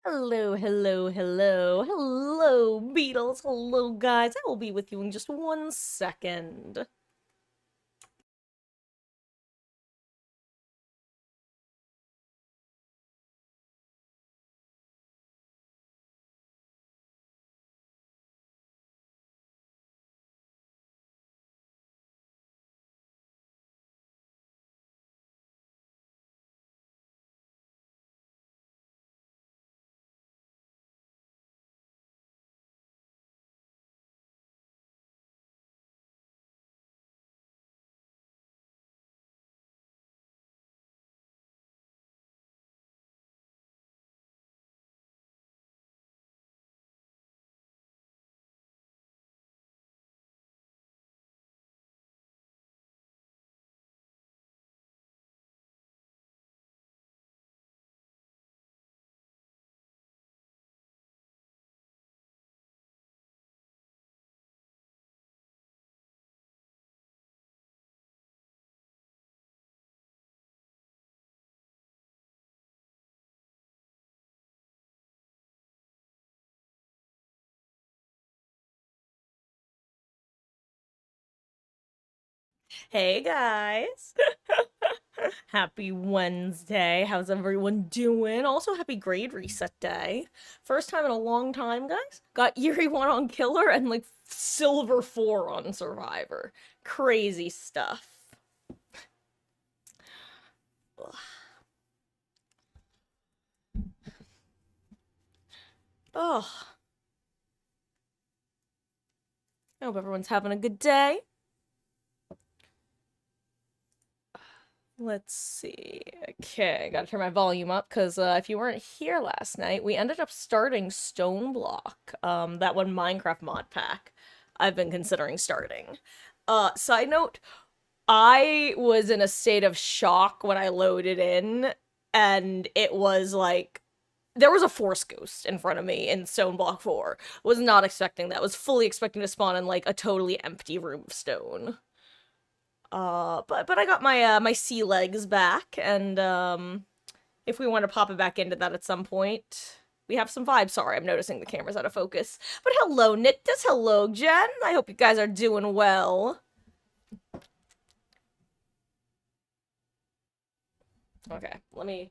Hello, hello, hello, hello, Beatles, hello, guys. I will be with you in just 1 second. Hey, guys. Happy Wednesday. How's everyone doing? Also, happy grade reset day. First time in a long time, guys. Got Yuri 1 on Killer and like Silver 4 on Survivor. Crazy stuff. Oh, I hope everyone's having a good day. Let's see. Okay, gotta turn my volume up because if you weren't here last night, we ended up starting Stone Block, that one Minecraft mod pack I've been considering starting. Side note, I was in a state of shock when I loaded in, and it was like there was a Force Ghost in front of me in Stone Block 4. Was not expecting that. Was fully expecting to spawn in like a totally empty room of stone. But I got my my sea legs back, and if we want to pop it back into that at some point, we have some vibes. Sorry, I'm noticing the camera's out of focus. But hello, Nictus. Hello, Jen. I hope you guys are doing well. Okay, let me.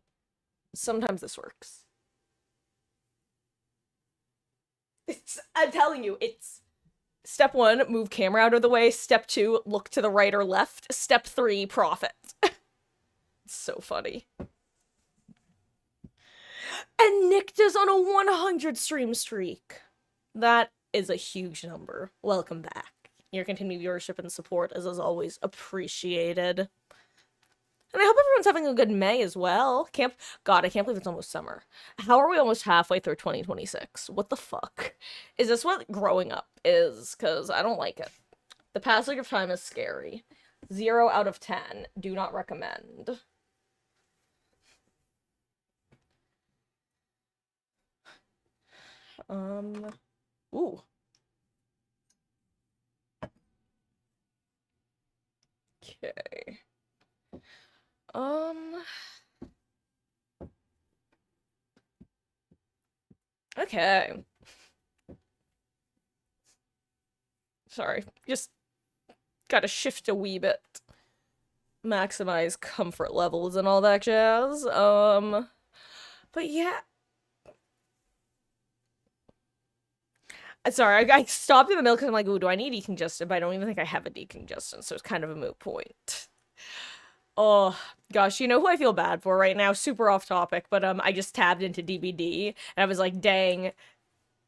Sometimes this works. I'm telling you, it's step one, move camera out of the way. Step two, look to the right or left. Step three, profit. So funny. And Nictus on a 100 stream streak. That is a huge number. Welcome back. Your continued viewership and support is, as always, appreciated. And I hope everyone's having a good May as well. God, I can't believe it's almost summer. How are we almost halfway through 2026? What the fuck? Is this what growing up is? Because I don't like it. The passage of time is scary. 0 out of 10. Do not recommend. Um. Ooh. Okay. Um. Okay. Sorry. Just gotta shift a wee bit. Maximize comfort levels and all that jazz. But yeah. Sorry, I stopped in the middle because I'm like, ooh, do I need decongestant? But I don't even think I have a decongestant, so it's kind of a moot point. Oh gosh, you know who I feel bad for right now? Super off topic, but I just tabbed into DBD and I was like, dang,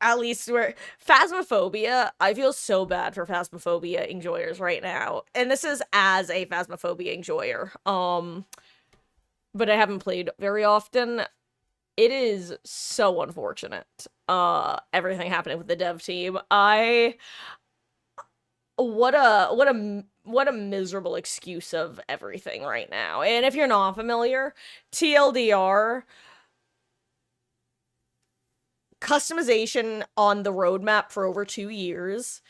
at least we're Phasmophobia. I feel so bad for Phasmophobia enjoyers right now. And this is as a Phasmophobia enjoyer. But I haven't played very often. It is so unfortunate. Everything happening with the dev team. What a miserable excuse of everything right now. And if you're not familiar, TLDR customization on the roadmap for over 2 years.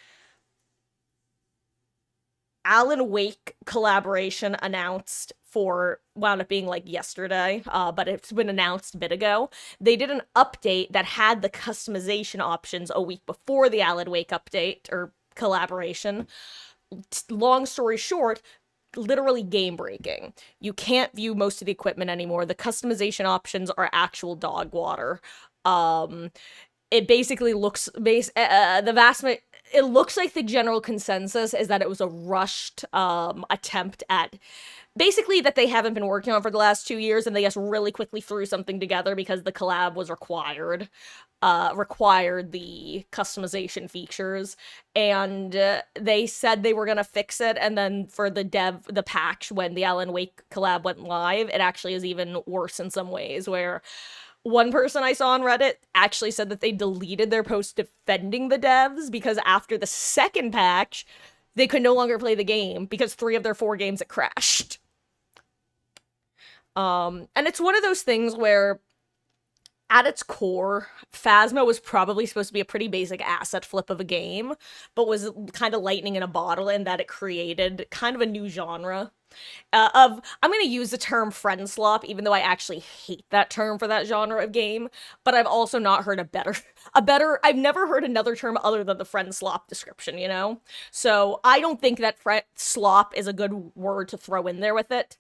Alan Wake collaboration announced for wound up being like yesterday, but it's been announced a bit ago. They did an update that had the customization options a week before the Alan Wake update or collaboration. Long story short, literally game breaking. You can't view most of the equipment anymore. The customization options are actual dog water. It basically looks it looks like the general consensus is that it was a rushed attempt at basically that they haven't been working on for the last 2 years, and they just really quickly threw something together because the collab was required the customization features, and they said they were gonna fix it, and then for the patch when the Alan Wake collab went live, it actually is even worse in some ways, where one person I saw on Reddit actually said that they deleted their post defending the devs because after the second patch, they could no longer play the game because 3 of their 4 games had crashed. And it's one of those things where, at its core, Phasmo was probably supposed to be a pretty basic asset flip of a game, but was kind of lightning in a bottle in that it created kind of a new genre. I'm going to use the term friend slop, even though I actually hate that term for that genre of game, but I've also not heard I've never heard another term other than the friend slop description, you know? So I don't think that slop is a good word to throw in there with it.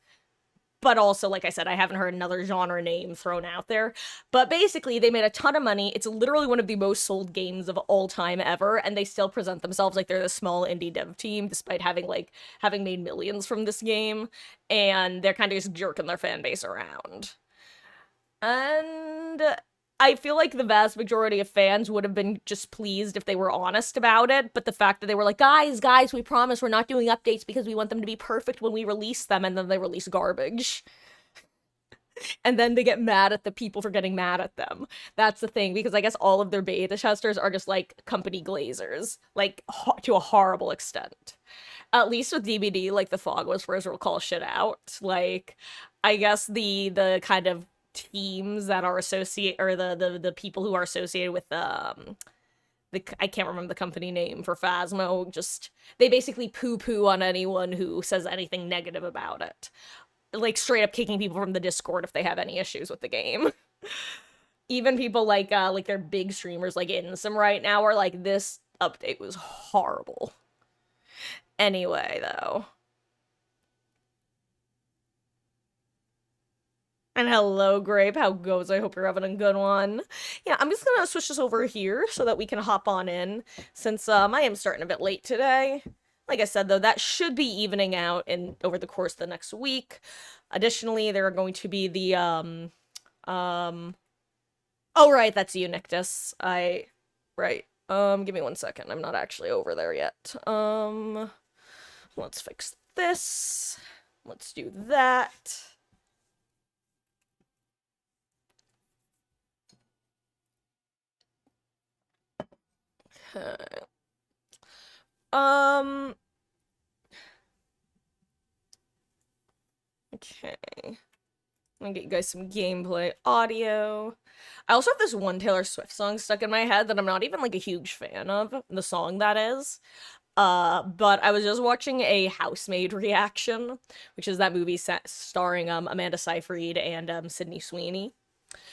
But also, like I said, I haven't heard another genre name thrown out there. But basically, they made a ton of money. It's literally one of the most sold games of all time ever, and they still present themselves like they're the small indie dev team, despite having made millions from this game. And they're kind of just jerking their fan base around. And I feel like the vast majority of fans would have been just pleased if they were honest about it, but the fact that they were like, guys, we promise we're not doing updates because we want them to be perfect when we release them, and then they release garbage. And then they get mad at the people for getting mad at them. That's the thing, because I guess all of their beta testers are just, like, company glazers. Like, to a horrible extent. At least with DBD, like, the fog whispers will call shit out. Like, I guess the kind of teams that are associated, or the people who are associated with I can't remember the company name for Phasmo, just they basically poo-poo on anyone who says anything negative about it, like straight up kicking people from the Discord if they have any issues with the game. Even people like their big streamers like Insum right now are like, this update was horrible. Anyway, though. And hello, Grape. How goes? I hope you're having a good one. Yeah, I'm just gonna switch this over here so that we can hop on in, since I am starting a bit late today. Like I said, though, that should be evening out over the course of the next week. Additionally, there are going to be the, oh, right, that's you, Nictus. Right. Give me 1 second. I'm not actually over there yet. Let's fix this. Let's do that. Okay. Okay. I'm gonna get you guys some gameplay audio. I also have this one Taylor Swift song stuck in my head that I'm not even, like, a huge fan of, the song that is. But I was just watching a Housemaid reaction, which is that movie starring, Amanda Seyfried and, Sydney Sweeney.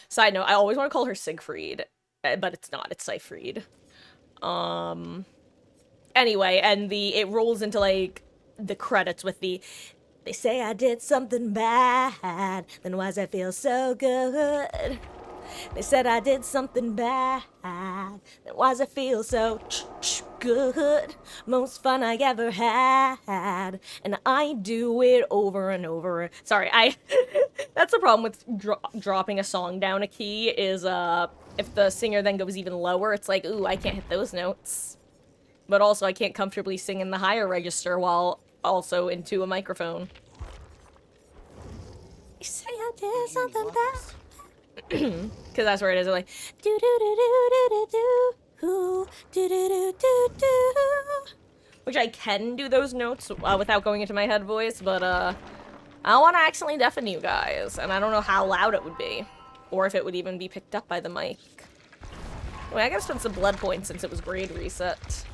Side note, I always want to call her Siegfried, but it's not, it's Seyfried. Anyway, and it rolls into, like, the credits with they say I did something bad, then why's I feel so good? They said I did something bad, then why's I feel so good? Most fun I ever had, and I do it over and over. Sorry, that's the problem with dropping a song down a key, is, if the singer then goes even lower, it's like, ooh, I can't hit those notes. But also, I can't comfortably sing in the higher register while also into a microphone. You say I did something bad. Because that's where it is, like, do do do do do do do do do do do. Which I can do those notes without going into my head voice, but I don't want to accidentally deafen you guys, and I don't know how loud it would be, or if it would even be picked up by the mic. Wait, I gotta spend some blood points since it was grade reset.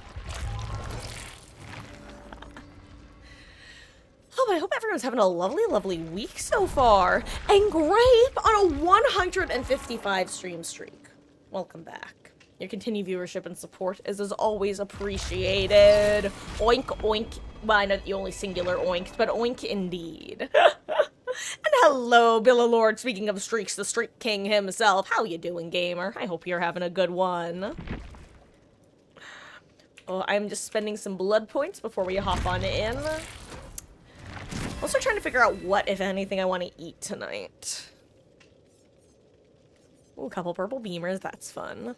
Oh, I hope everyone's having a lovely, lovely week so far. And Grape on a 155 stream streak. Welcome back. Your continued viewership and support is as always appreciated. Oink, oink. Well, I know that you only singular oinked, but oink indeed. And hello, Billalord. Speaking of streaks, the Streak King himself. How you doing, gamer? I hope you're having a good one. Oh, I'm just spending some blood points before we hop on in. Also trying to figure out what, if anything, I want to eat tonight. Ooh, a couple purple beamers. That's fun.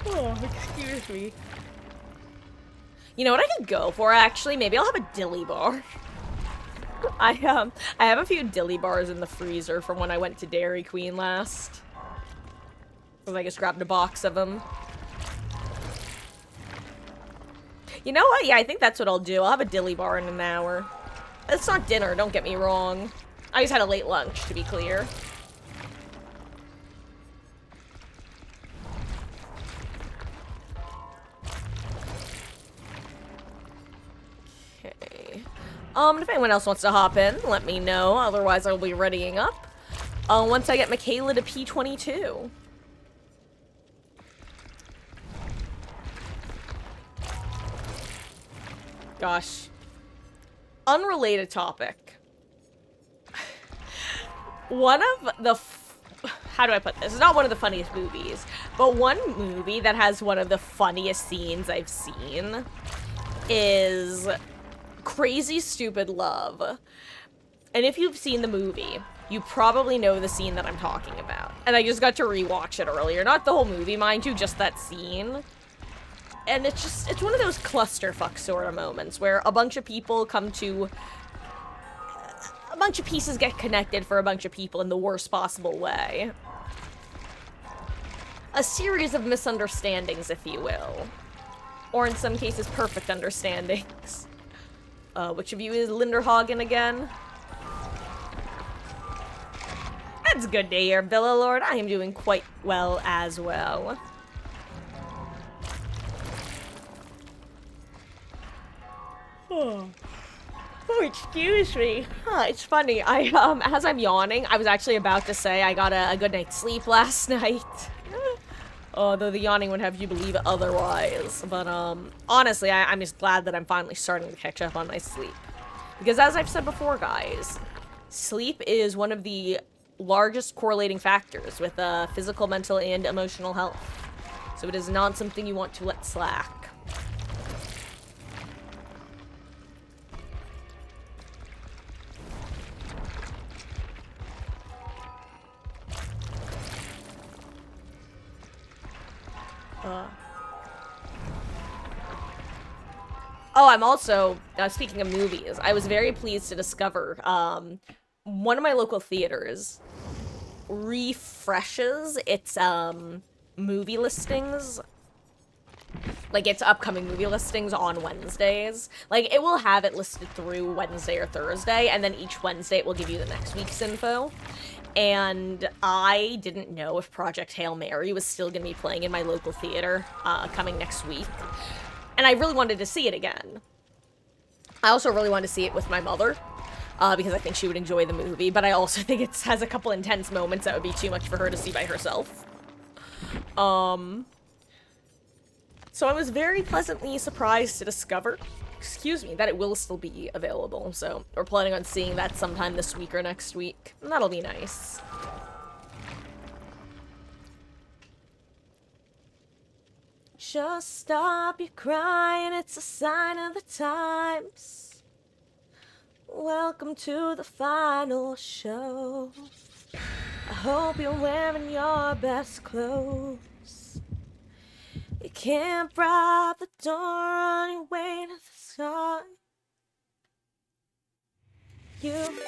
Oh, excuse me. You know what I could go for, actually? Maybe I'll have a dilly bar. I have a few dilly bars in the freezer from when I went to Dairy Queen last. I just grabbed a box of them. You know what? Yeah, I think that's what I'll do. I'll have a dilly bar in an hour. It's not dinner, don't get me wrong. I just had a late lunch, to be clear. Okay. If anyone else wants to hop in, let me know. Otherwise, I'll be readying up. Once I get Michaela to P22. Gosh. Unrelated topic. One of the... How do I put this? It's not one of the funniest movies, but one movie that has one of the funniest scenes I've seen is Crazy Stupid Love. And if you've seen the movie, you probably know the scene that I'm talking about. And I just got to rewatch it earlier. Not the whole movie, mind you, just that scene. And it's one of those clusterfuck sort of moments where a bunch of people come to... A bunch of pieces get connected for a bunch of people in the worst possible way. A series of misunderstandings, if you will. Or in some cases, perfect understandings. Which of you is Linderhagen again? That's good to hear, Billalord. I am doing quite well as well. Oh, excuse me. It's funny. As I'm yawning, I was actually about to say I got a good night's sleep last night. Although the yawning would have you believe otherwise. But, honestly, I'm just glad that I'm finally starting to catch up on my sleep. Because as I've said before, guys, sleep is one of the largest correlating factors with, physical, mental, and emotional health. So it is not something you want to let slack. Oh, I'm also, speaking of movies, I was very pleased to discover, one of my local theaters refreshes its, movie listings. Like, its upcoming movie listings on Wednesdays. Like, it will have it listed through Wednesday or Thursday, and then each Wednesday it will give you the next week's info. And I didn't know if Project Hail Mary was still gonna be playing in my local theater, coming next week. And I really wanted to see it again. I also really wanted to see it with my mother, because I think she would enjoy the movie, but I also think it has a couple intense moments that would be too much for her to see by herself. So I was very pleasantly surprised to discover, excuse me, that it will still be available. So we're planning on seeing that sometime this week or next week, and that'll be nice. Just stop your crying, it's a sign of the times. Welcome to the final show. I hope you're wearing your best clothes. You can't bribe the door on your way to the sky.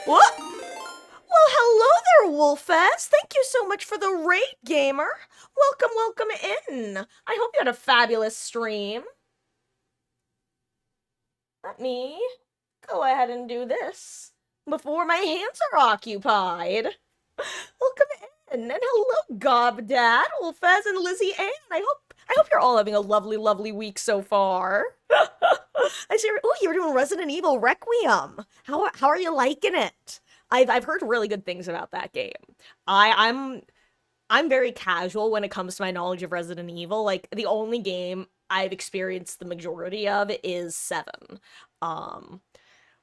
What? Well, hello there, Wolfess. Thank you so much for the raid, gamer. Welcome, welcome in. I hope you had a fabulous stream. Let me go ahead and do this before my hands are occupied. Welcome in, and hello, Gobdad, Wolfess, and Lizzie Ann. I hope hope you're all having a lovely, lovely week so far. I see. Oh, you were doing Resident Evil Requiem. How are you liking it? I've heard really good things about that game. I'm very casual when it comes to my knowledge of Resident Evil. Like the only game I've experienced the majority of is 7. Um,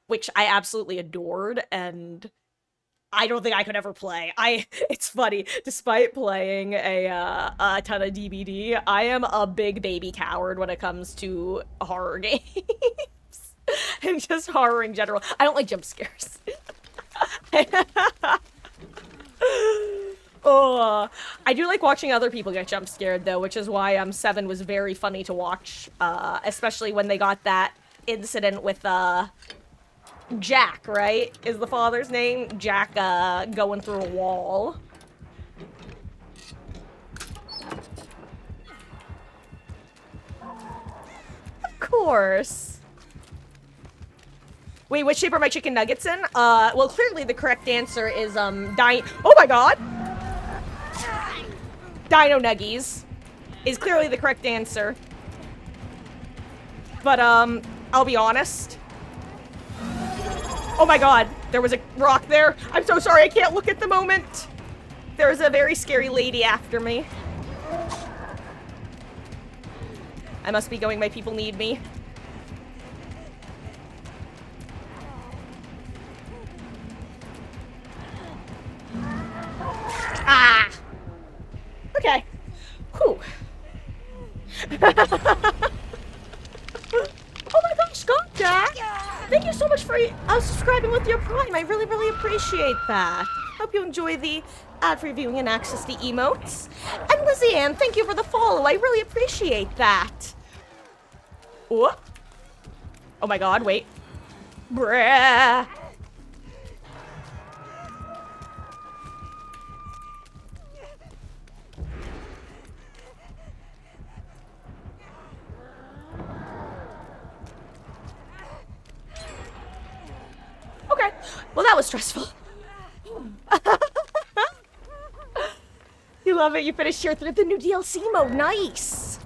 which I absolutely adored, and I don't think I could ever play. It's funny, despite playing a ton of DBD, I am a big baby coward when it comes to horror games. And just horror in general. I don't like jump scares. Oh, I do like watching other people get jump scared though, which is why 7 was very funny to watch, especially when they got that incident with Jack, right? Is the father's name? Jack going through a wall. Of course. Wait, what shape are my chicken nuggets in? Well, clearly the correct answer is, oh my god! Dino Nuggies is clearly the correct answer. But, I'll be honest. Oh my god, there was a rock there. I'm so sorry, I can't look at the moment. There's a very scary lady after me. I must be going, my people need me. Ah! Okay. Whew. Oh my gosh, Scott Jack! Thank you so much for subscribing with your Prime. I really, really appreciate that. Hope you enjoy the ad-free viewing and access to emotes. And Lizzie Ann, thank you for the follow. I really appreciate that. Oh. Oh my god, wait. Bruh. Okay. Well, that was stressful. You love it. You finished your the new DLC mode. Nice.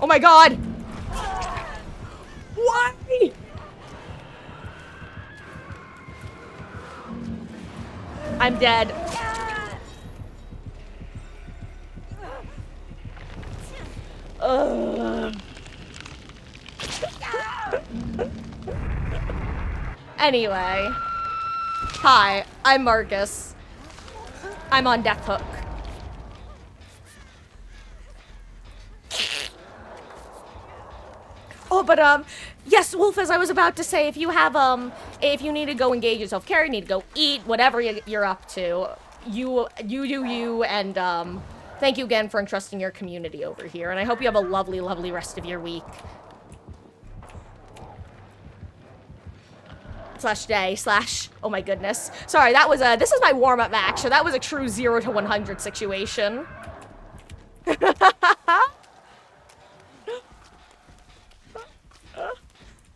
Oh my god. Why? I'm dead. Anyway. Hi, I'm Marcus. I'm on Death Hook. Oh, but, yes, Wolf, as I was about to say, if you have, if you need to go engage in self-care, you need to go eat, whatever you're up to, you do you, and, thank you again for entrusting your community over here, and I hope you have a lovely, lovely rest of your week. Slash day, slash, oh my goodness. Sorry, that was this is my warm-up match, so that was a true 0 to 100 situation.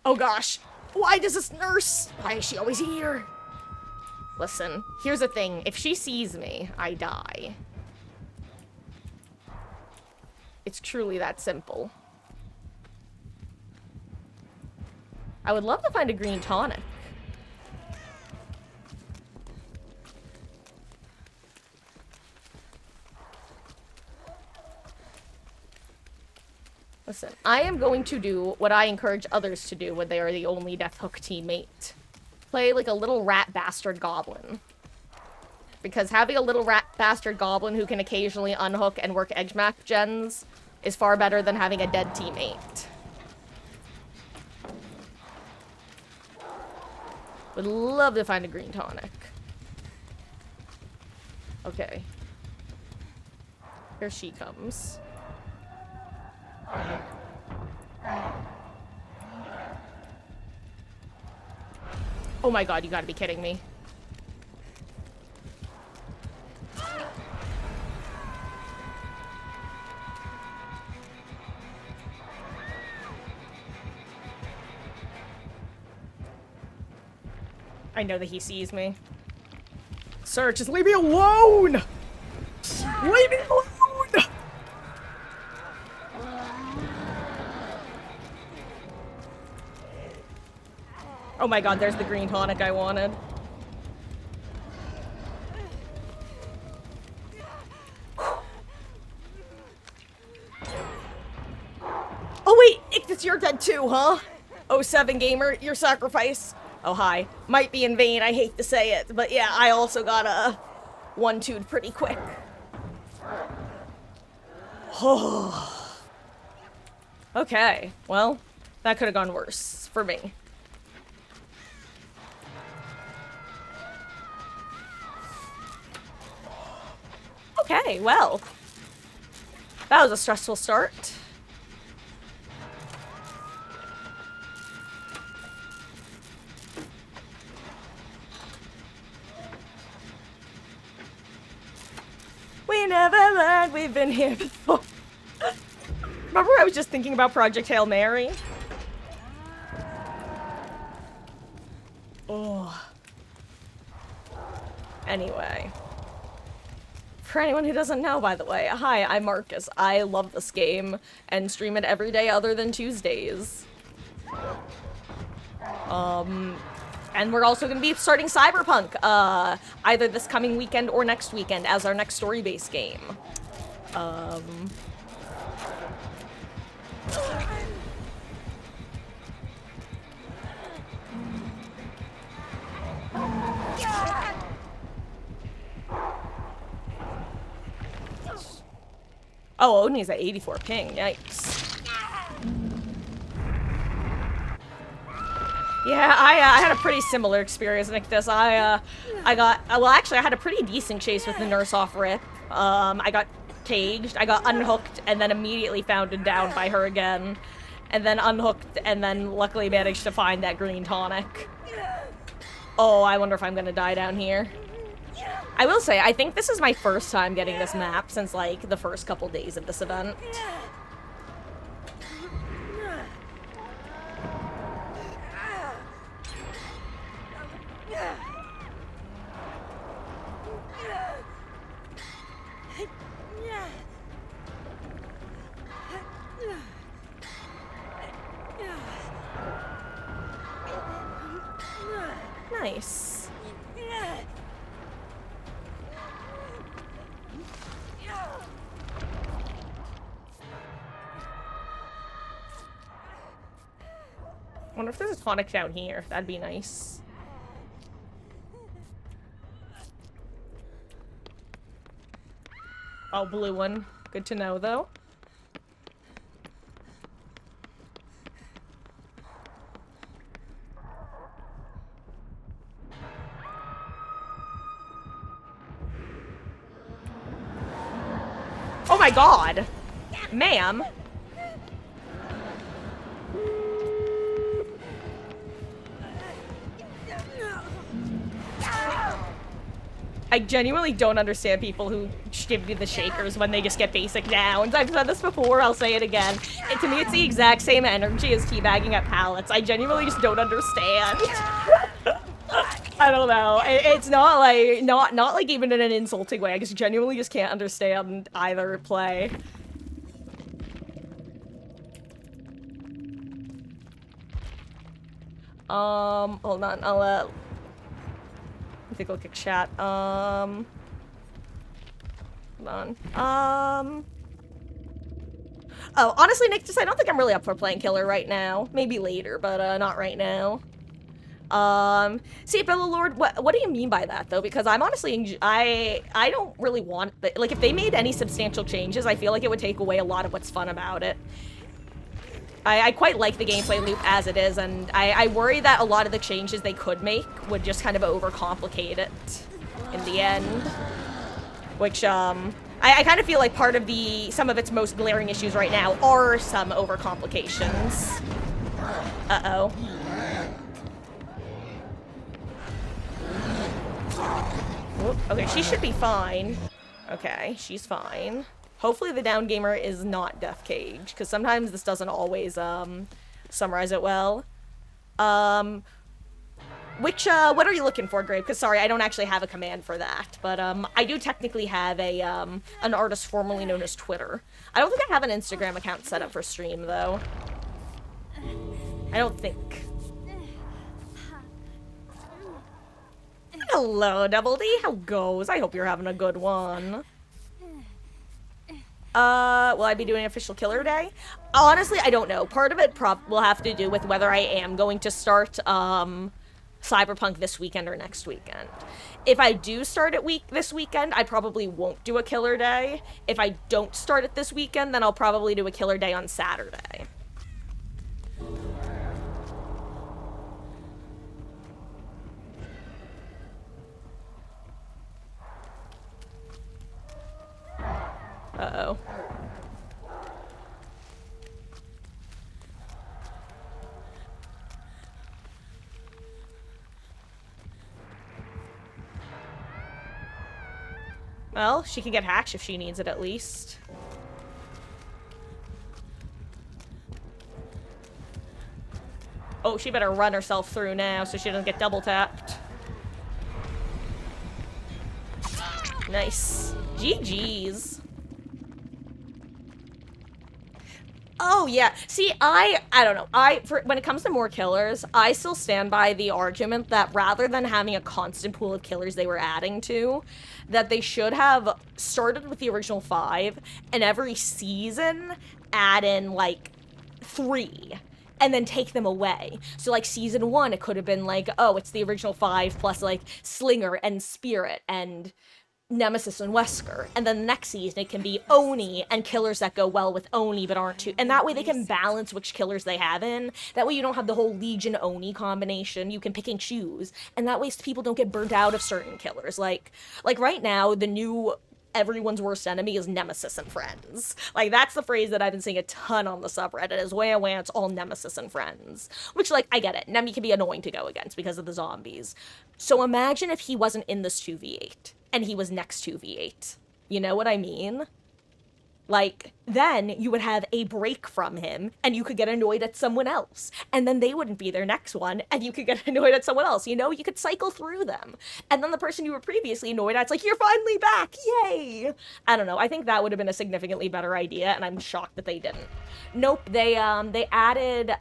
Oh gosh, why does this nurse, why is she always here? Listen, here's the thing, if she sees me, I die. It's truly that simple. I would love to find a green tonic. Listen, I am going to do what I encourage others to do when they are the only Death Hook teammate. Play like a little rat bastard goblin. Because having a little rat bastard goblin who can occasionally unhook and work edge map gens is far better than having a dead teammate. Would love to find a green tonic. Okay. Here she comes. Oh my god, you gotta be kidding me. I know that he sees me. Sir, just leave me alone! Leave me alone! Oh my god, there's the green tonic I wanted. Oh wait, Ichthus, you're dead too, huh? Oh, 7 gamer, your sacrifice. Oh hi. Might be in vain, I hate to say it, but yeah, I also got a 1-2'd pretty quick. Oh. Okay, well, that could have gone worse for me. Okay, well, that was a stressful start. We never learned we've been here before. Remember I was just thinking about Project Hail Mary? Oh. Anyway. For anyone who doesn't know, by the way, hi, I'm Marcus. I love this game and stream it every day other than Tuesdays. And we're also going to be starting Cyberpunk, either this coming weekend or next weekend as our next story-based game. Oh, Odin's at 84 ping, yikes. Yeah, I had a pretty similar experience like this. I had a pretty decent chase with the nurse off rip. I got caged, I got unhooked, and then immediately found and down by her again. And then unhooked, and then luckily managed to find that green tonic. Oh, I wonder if I'm gonna die down here. I will say, I think this is my first time getting this map since, like, the first couple days of this event. Nice. I wonder if there's a tonic down here. That'd be nice. Oh, blue one. Good to know, though. Oh my god! Ma'am! I genuinely don't understand people who give me the shakers when they just get basic downs. I've said this before, I'll say it again. To me, it's the exact same energy as teabagging at pallets. I genuinely just don't understand. I don't know. It's not like, not like even in an insulting way. I just genuinely just can't understand either play. Hold on, I'll, take a look at chat. Hold on. Oh, honestly, Nick, I don't think I'm really up for playing killer right now. Maybe later, but, not right now. See, Bella Lord, what do you mean by that, though? Because I'm honestly, I don't really want, like, if they made any substantial changes, I feel like it would take away a lot of what's fun about it. I quite like the gameplay loop as it is, and I worry that a lot of the changes they could make would just kind of overcomplicate it in the end. Which, I kind of feel like part of some of its most glaring issues right now are some overcomplications. Uh-oh. Okay, she should be fine. Okay, she's fine. Hopefully the down gamer is not Death Cage, because sometimes this doesn't always, summarize it well. What are you looking for, Grape? Because, sorry, I don't actually have a command for that. But, I do technically have an artist formerly known as Twitter. I don't think I have an Instagram account set up for stream, though. I don't think. Hello, Double D. How goes? I hope you're having a good one. Will I be doing official killer day? Honestly, I don't know. Part of it will have to do with whether I am going to start, Cyberpunk this weekend or next weekend. If I do start it this weekend, I probably won't do a killer day. If I don't start it this weekend, then I'll probably do a killer day on Saturday. Uh-oh. Well, she can get hacked if she needs it, at least. Oh, she better run herself through now so she doesn't get double tapped. Nice. GG's. Oh, yeah. See, I don't know. When it comes to more killers, I still stand by the argument that rather than having a constant pool of killers they were adding to, that they should have started with the original 5, and every season add in, like, 3. And then take them away. So, like, season 1, it could have been like, oh, it's the original 5 plus, like, Slinger and Spirit and Nemesis and Wesker. And then the next season, it can be Oni and killers that go well with Oni but aren't too. And that way they can balance which killers they have in. That way you don't have the whole Legion Oni combination. You can pick and choose. And that way people don't get burnt out of certain killers. Like right now, the new everyone's worst enemy is Nemesis and Friends. Like, that's the phrase that I've been seeing a ton on the subreddit, is wah, it's all Nemesis and Friends. Which, like, I get it. Nemi can be annoying to go against because of the zombies. So imagine if he wasn't in this 2v8, and he was next 2v8. You know what I mean? Like, then you would have a break from him, and you could get annoyed at someone else. And then they wouldn't be their next one, and you could get annoyed at someone else, you know? You could cycle through them. And then the person you were previously annoyed at, it's like, you're finally back! Yay! I don't know, I think that would have been a significantly better idea, and I'm shocked that they didn't. Nope, they added,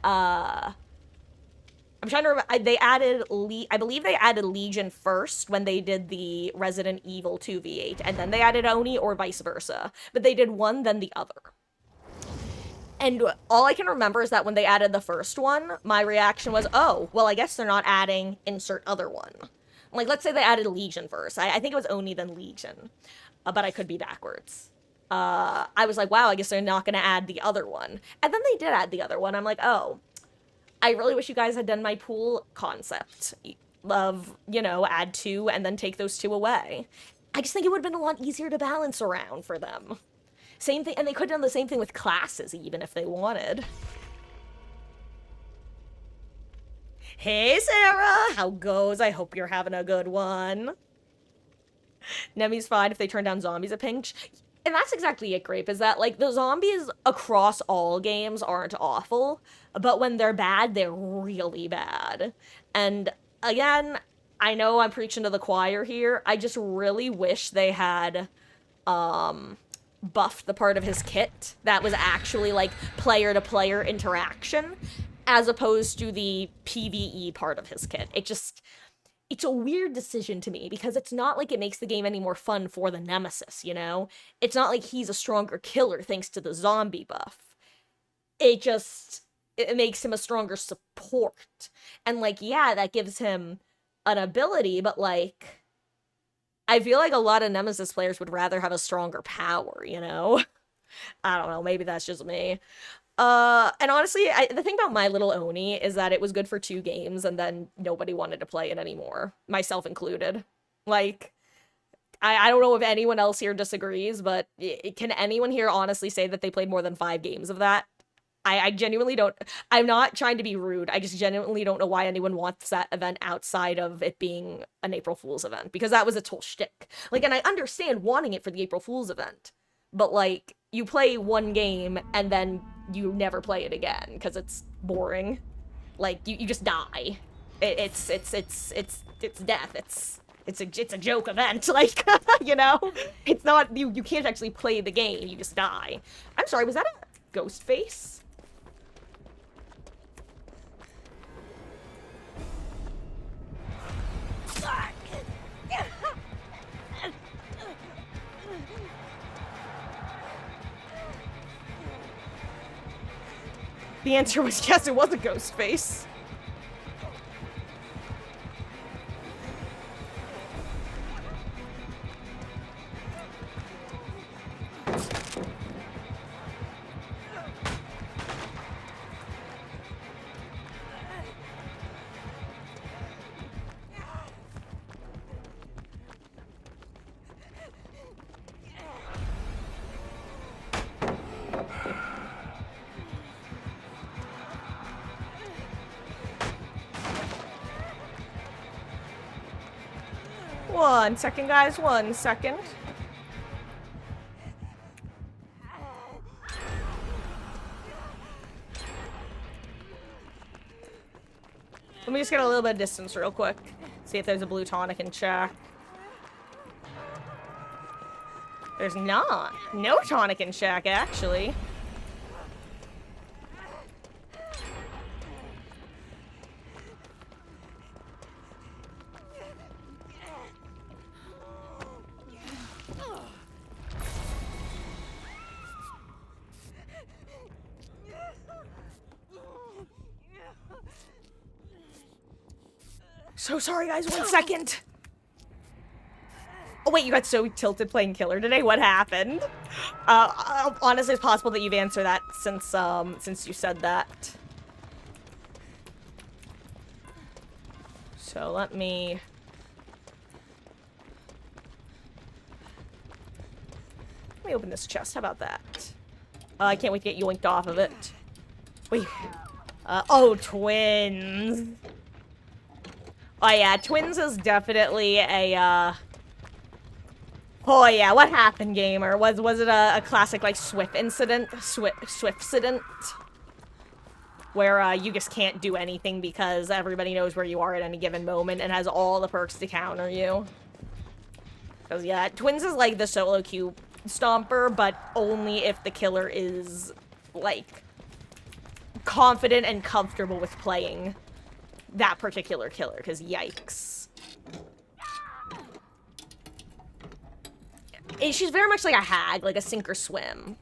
I'm trying to remember, I believe they added Legion first when they did the Resident Evil 2v8, and then they added Oni, or vice versa. But they did one, then the other. And all I can remember is that when they added the first one, my reaction was, oh, well, I guess they're not adding insert other one. Like, let's say they added Legion first. I think it was Oni, then Legion. But I could be backwards. I was like, wow, I guess they're not going to add the other one. And then they did add the other one. I'm like, oh, I really wish you guys had done my pool concept of, you know, add 2 and then take those 2 away. I just think it would have been a lot easier to balance around for them. Same thing, and they could have done the same thing with classes even if they wanted. Hey, Sarah! How goes? I hope you're having a good one. Nemi's fine if they turn down zombies at Pinch. And that's exactly it, Grape, is that, like, the zombies across all games aren't awful, but when they're bad, they're really bad. And, again, I know I'm preaching to the choir here, I just really wish they had, buffed the part of his kit that was actually, like, player-to-player interaction, as opposed to the PvE part of his kit. It's a weird decision to me, because it's not like it makes the game any more fun for the Nemesis, you know? It's not like he's a stronger killer thanks to the zombie buff. It makes him a stronger support. And, like, yeah, that gives him an ability, but, like, I feel like a lot of Nemesis players would rather have a stronger power, you know? I don't know, maybe that's just me. And honestly, the thing about My Little Oni is that it was good for 2 games, and then nobody wanted to play it anymore, myself included. Like, I don't know if anyone else here disagrees, but can anyone here honestly say that they played more than 5 games of that? I genuinely don't. I'm not trying to be rude. I just genuinely don't know why anyone wants that event outside of it being an April Fool's event, because that was its whole shtick. Like, and I understand wanting it for the April Fool's event, but, like, you play 1 game and then you never play it again because it's boring. Like, you just die. It's death. It's a joke event. Like, you know, it's not you can't actually play the game. You just die. I'm sorry. Was that a ghost face? The answer was yes, it was a ghost face. One second, guys. 1 second. Let me just get a little bit of distance real quick. See if there's a blue tonic in check. There's not. No tonic in check, actually. So sorry, guys. 1 second. Oh, wait, you got so tilted playing killer today? What happened? Honestly, it's possible that you've answered that since you said that. So let me open this chest. How about that? I can't wait to get yoinked off of it. Wait. Oh, twins. Oh yeah, twins is definitely a, Oh yeah, what happened, gamer? Was it a classic, like, Swift incident? Swift-cident? Where, you just can't do anything because everybody knows where you are at any given moment and has all the perks to counter you. Because, yeah, twins is like the solo queue stomper, but only if the killer is, like, confident and comfortable with playing that particular killer, because yikes. She's very much like a hag, like a sink or swim.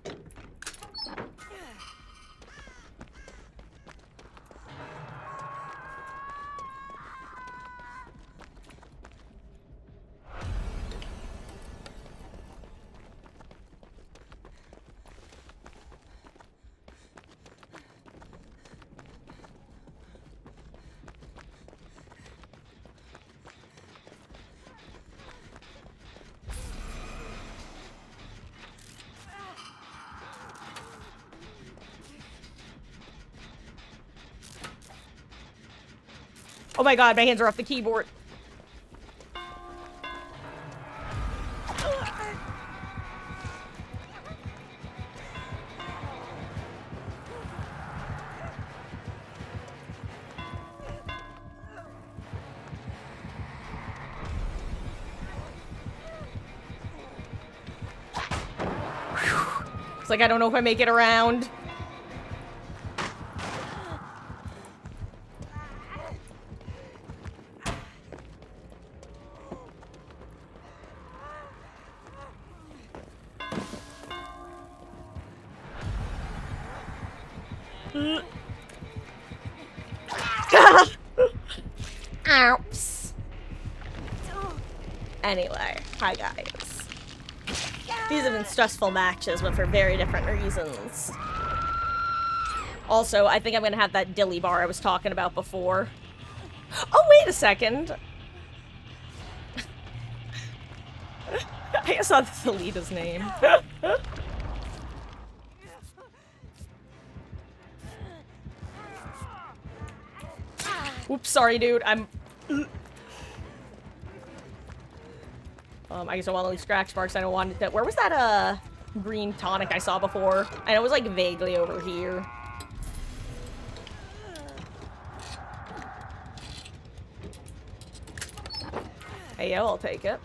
Oh my god, my hands are off the keyboard. It's like I don't know if I make it around. Oups. Anyway, hi guys. These have been stressful matches, but for very different reasons. Also, I think I'm gonna have that dilly bar I was talking about before. Oh, wait a second. I just saw this Alita's name. Oops, sorry, dude. I guess I want to leave scratch marks. I don't want it. Where was that, green tonic I saw before? And it was, like, vaguely over here. Hey, yo, I'll take it.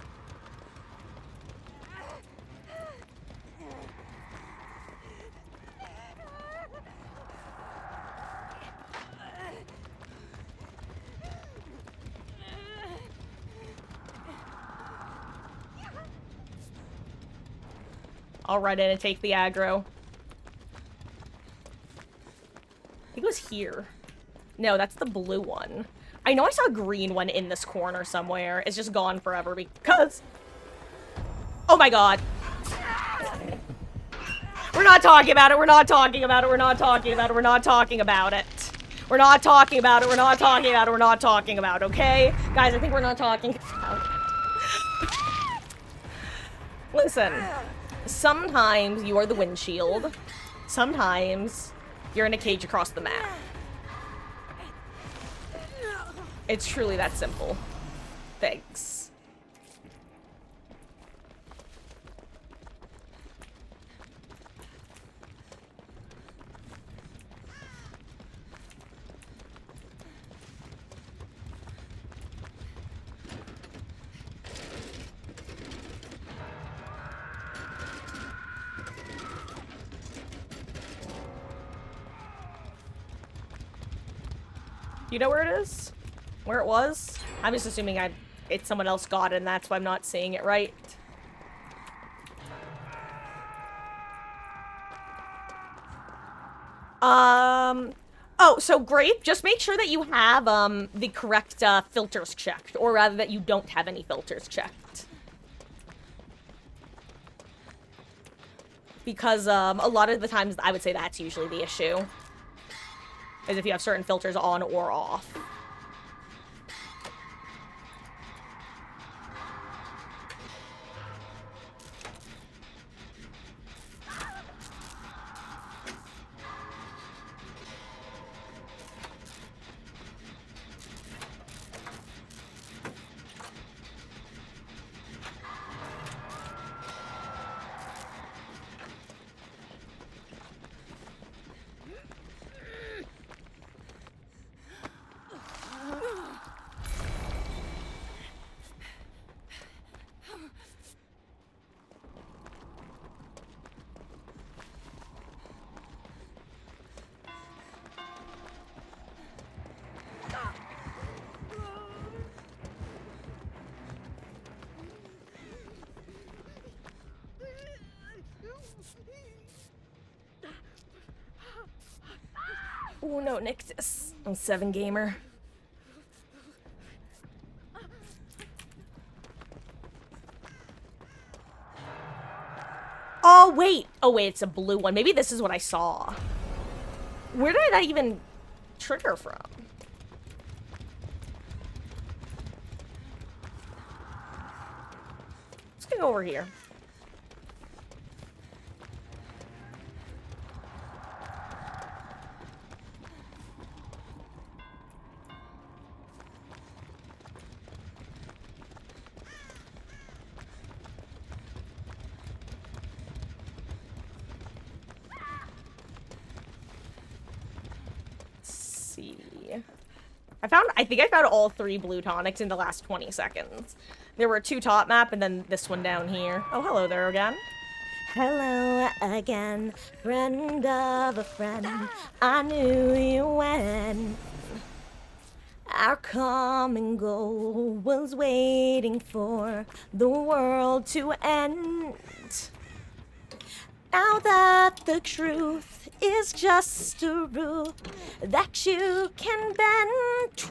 I'll run in and take the aggro. I think it was here. No, that's the blue one. I know I saw a green one in this corner somewhere. It's just gone forever because... Oh my god. We're not talking about it. We're not talking about it. We're not talking about it. We're not talking about it. We're not talking about it. We're not talking about it. We're not talking about it, okay? Guys, I think we're not talking about it. Listen. Sometimes you are the windshield. Sometimes you're in a cage across the map. It's truly that simple. Thanks. You know where it is? Where it was? I'm just assuming it's someone else got it and that's why I'm not seeing it right. Oh, so Grape, just make sure that you have, the correct, filters checked. Or rather that you don't have any filters checked. Because, a lot of the times I would say that's usually the issue. Is if you have certain filters on or off. Oh no, Nictus. I'm 7 gamer. Oh wait! Oh wait, it's a blue one. Maybe this is what I saw. Where did that even trigger from? Let's go over here. I think I found all 3 blue tonics in the last 20 seconds. There were 2 top map and then this one down here. Oh, hello there again. Hello again, friend of a friend. I knew you when our common goal was waiting for the world to end. Now that the truth is just a rule that you can bend,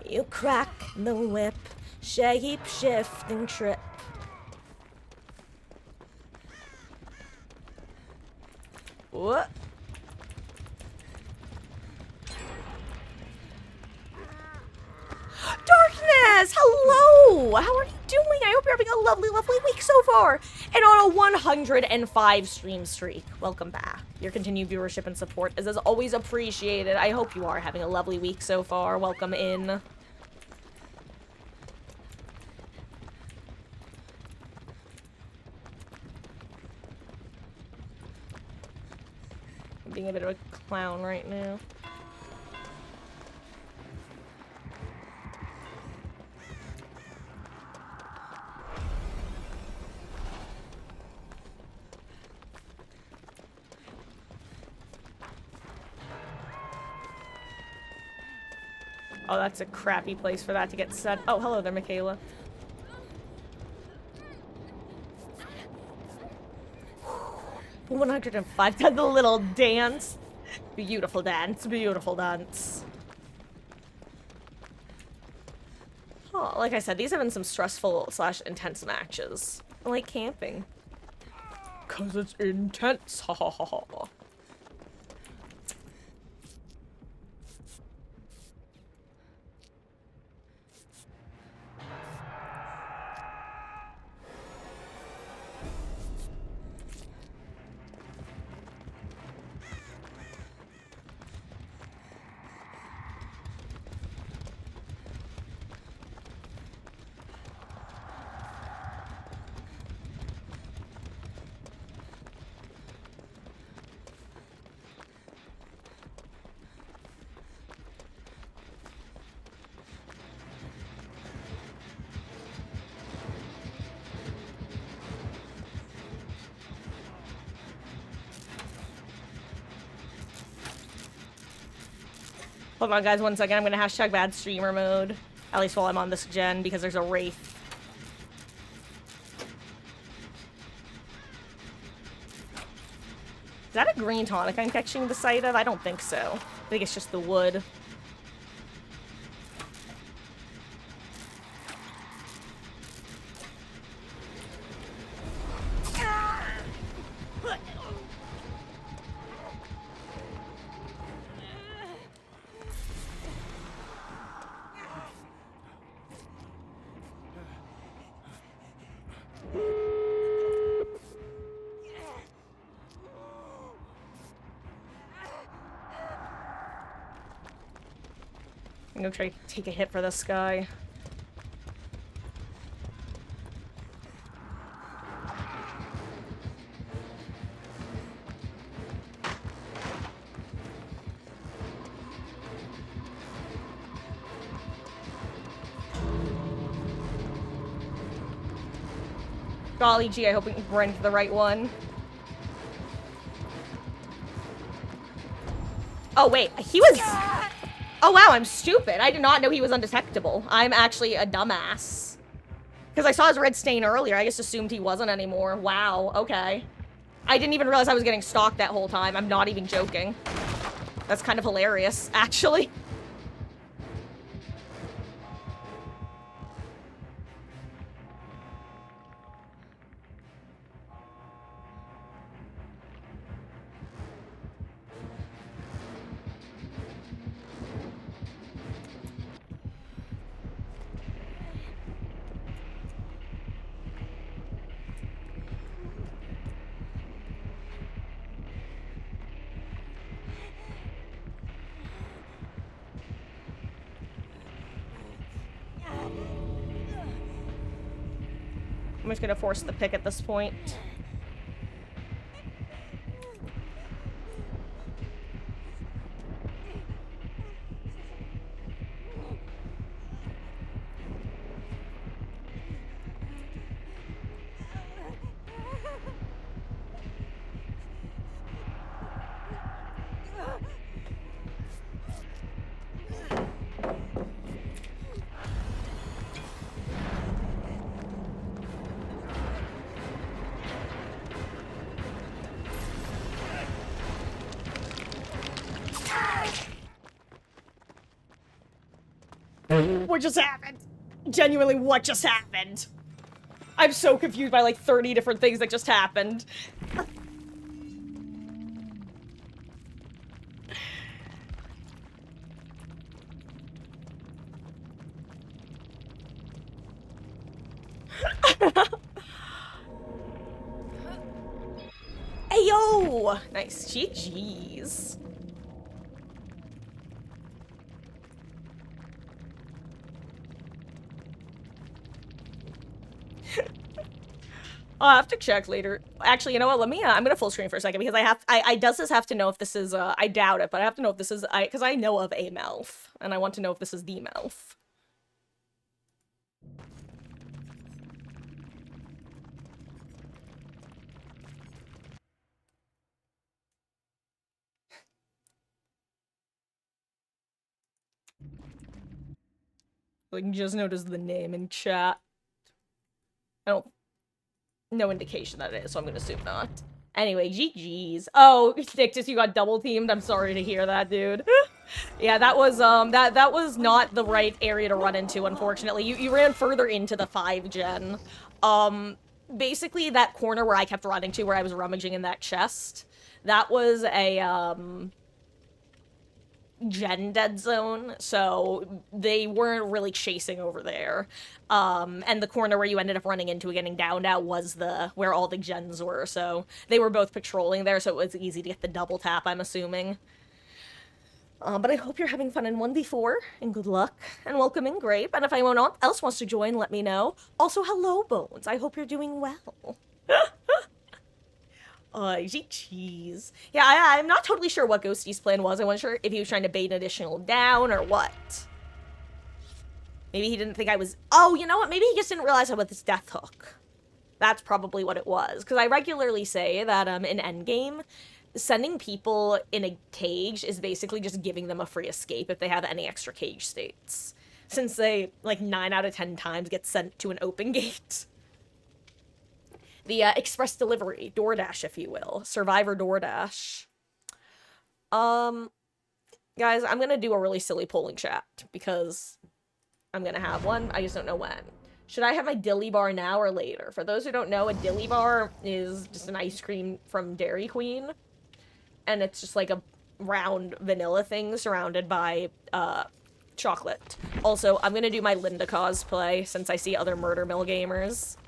you crack the whip, shape, shift, and trip. What? Darkness! Hello! How are you doing? I hope you're having a lovely, lovely week so far. And on a 105 stream streak. Welcome back. Your continued viewership and support is as always appreciated. I hope you are having a lovely week so far. Welcome in. I'm being a bit of a clown right now. Oh, that's a crappy place for that to get set. Oh, hello there, Michaela. 105. The little dance. Beautiful dance. Beautiful dance. Oh, like I said, these have been some stressful / intense matches. I like camping. 'Cause it's intense. Ha ha ha ha. Hold on, guys, 1 second. I'm gonna hashtag bad streamer mode. At least while I'm on this gen, because there's a wraith. Is that a green tonic I'm catching the sight of? I don't think so. I think it's just the wood. I'm gonna try to take a hit for this guy. Golly gee, I hope we can run to the right one. Oh wait, he was... Oh wow, I'm stupid. I did not know he was undetectable. I'm actually a dumbass. Because I saw his red stain earlier, I just assumed he wasn't anymore. Wow, okay. I didn't even realize I was getting stalked that whole time. I'm not even joking. That's kind of hilarious, actually. I'm just gonna force the pick at this point. What just happened? Genuinely, what just happened? I'm so confused by like 30 different things that just happened. Hey yo! Nice. GG's. I'll have to check later. Actually, you know what? Let me, I'm gonna full screen for a second because I does this have to know if this is, I doubt it, but I have to know if this is, because I know of a Melf, and I want to know if this is the Melf. Like, just noticed the name in chat. I don't... No indication that it is, so I'm gonna assume not. Anyway, GG's. Oh, Nictus, you got double teamed. I'm sorry to hear that, dude. Yeah, that was that was not the right area to run into, unfortunately. You ran further into the 5 gen. Basically that corner where I kept running to, where I was rummaging in that chest, that was a gen dead zone, so they weren't really chasing over there. And the corner where you ended up running into getting downed at was where all the gens were, so they were both patrolling there, so it was easy to get the double tap, I'm assuming. But I hope you're having fun in 1v4, and good luck, and welcome in, Grape, and if anyone else wants to join, let me know. Also, hello, Bones, I hope you're doing well. Jeez. Yeah, I'm not totally sure what Ghosty's plan was. I wasn't sure if he was trying to bait an additional down or what. Maybe he didn't think I was... Oh, you know what? Maybe he just didn't realize about this death hook. That's probably what it was. Because I regularly say that in Endgame, sending people in a cage is basically just giving them a free escape if they have any extra cage states. Since they, like, 9 out of 10 times get sent to an open gate. The express delivery, DoorDash, if you will. Survivor DoorDash. Guys, I'm gonna do a really silly polling chat, because I'm gonna have one. I just don't know when. Should I have my dilly bar now or later? For those who don't know, a dilly bar is just an ice cream from Dairy Queen. And it's just like a round vanilla thing surrounded by, chocolate. Also, I'm gonna do my Linda cosplay, since I see other Murder Mill gamers.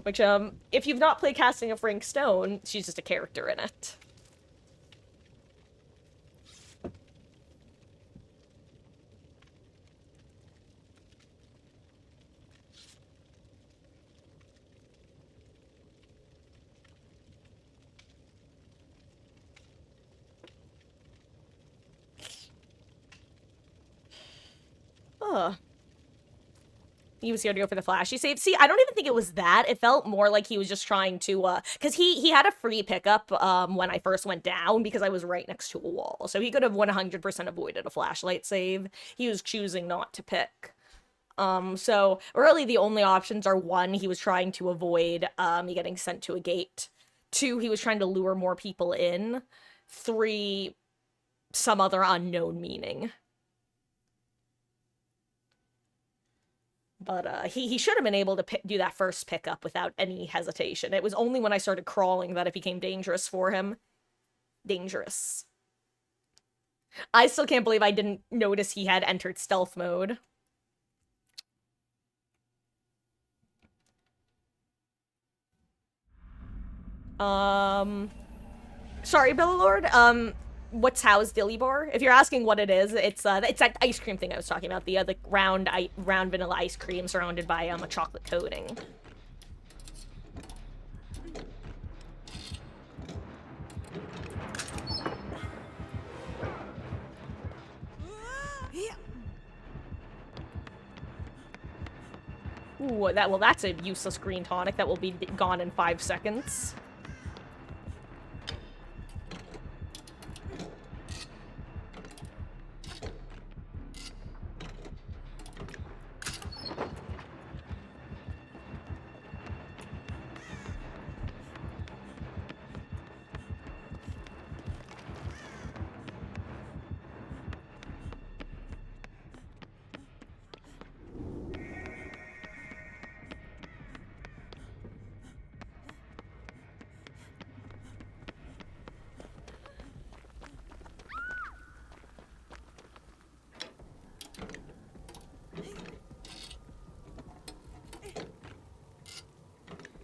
Which, if you've not played Casting of Frank Stone, she's just a character in it. He was here to go for the flashy save. See, I don't even think it was that. It felt more like he was just trying to, because he had a free pickup, when I first went down, because I was right next to a wall. So he could have 100% avoided a flashlight save. He was choosing not to pick. So really the only options are, 1, he was trying to avoid, me getting sent to a gate. 2, he was trying to lure more people in. 3, some other unknown meaning. But, he should have been able to do that first pickup without any hesitation. It was only when I started crawling that it became dangerous for him. Dangerous. I still can't believe I didn't notice he had entered stealth mode. Sorry, Billylord, what's How's Dilly Bar? If you're asking what it is, it's that ice cream thing I was talking about. The round vanilla ice cream surrounded by, a chocolate coating. Ooh, that's a useless green tonic that will be gone in 5 seconds.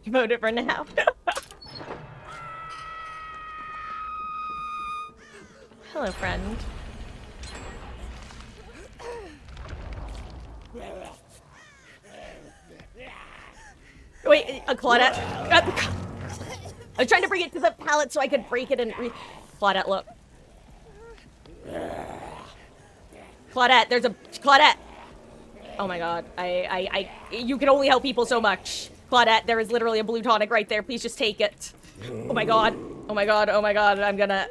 Voted for now. Hello, friend. Wait, Claudette. I was trying to bring it to the pallet so I could break it and Claudette, look. Claudette, there's a... Claudette! Oh my god. You can only help people so much. Claudette, there is literally a blue tonic right there. Please just take it. Oh my god. Oh my god. Oh my god. I'm gonna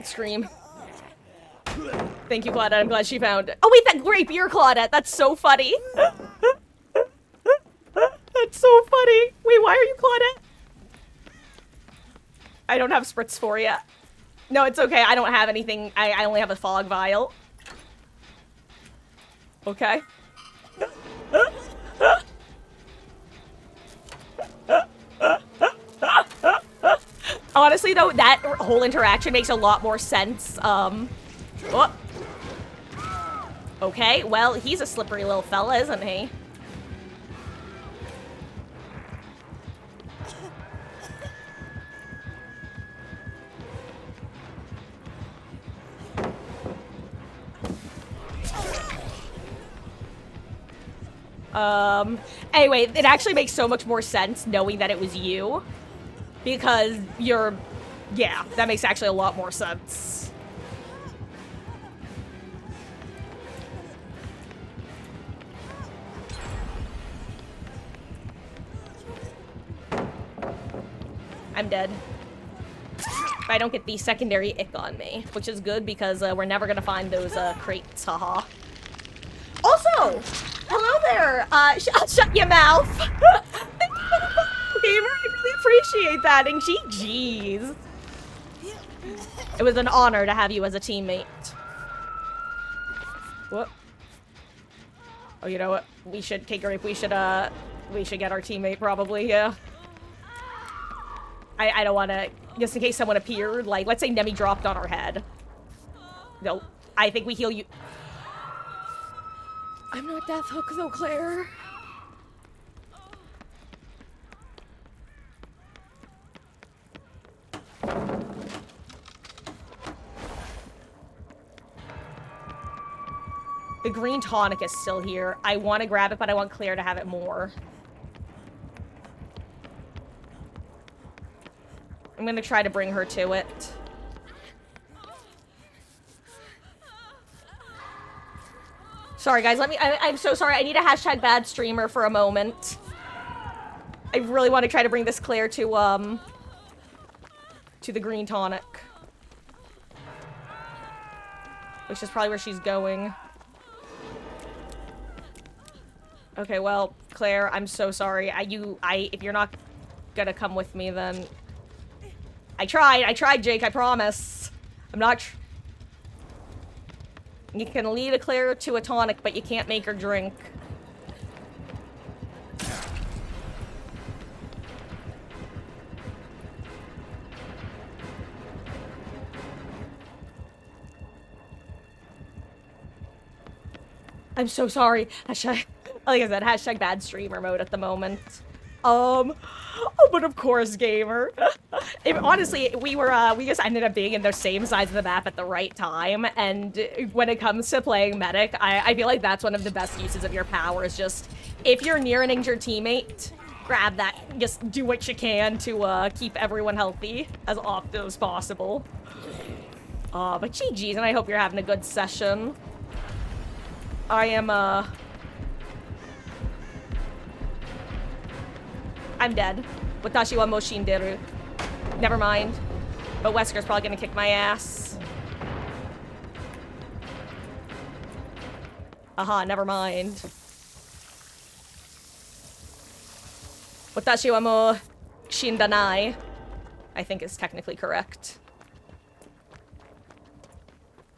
scream. Thank you, Claudette. I'm glad she found it. Oh wait, that great beer, Claudette. That's so funny. That's so funny. Wait, why are you Claudette? I don't have spritz for you. No, it's okay. I don't have anything. I only have a fog vial. Okay. Honestly, though, that whole interaction makes a lot more sense. Oh. Okay, well, he's a slippery little fella, isn't he? Anyway, it actually makes so much more sense knowing that it was you. Because you're... Yeah, that makes actually a lot more sense. I'm dead. If I don't get the secondary ick on me, which is good because we're never gonna find those crates, haha. Also, hello there. Shut your mouth. Gamer, I really appreciate that, and jeez. It was an honor to have you as a teammate. What? Oh, you know what? We should get our teammate probably, yeah. I don't want to, just in case someone appeared, like, let's say Nemi dropped on our head. No, I think we heal you. I'm not Death Hook though, Claire. The green tonic is still here. I want to grab it, but I want Claire to have it more. I'm gonna try to bring her to it. Sorry, guys. I'm so sorry. I need a hashtag bad streamer for a moment. I really want to try to bring this Claire to the green tonic. Which is probably where she's going. Okay, well, Claire, I'm so sorry. If you're not gonna come with me, then... I tried, Jake, I promise. I'm not You can lead a Claire to a tonic, but you can't make her drink. I'm so sorry. Hashtag, like I said, hashtag bad streamer mode at the moment. Oh, but of course, gamer. Honestly, we just ended up being in the same sides of the map at the right time, and when it comes to playing medic, I feel like that's one of the best uses of your powers. Just, if you're near an injured teammate, grab that. Just do what you can to keep everyone healthy as often as possible. But GG's, and I hope you're having a good session. I am, I'm dead. Watashi wa mo shinderu. Never mind. But Wesker's probably gonna kick my ass. Aha, never mind. Watashi wa mo shindanai, I think is technically correct.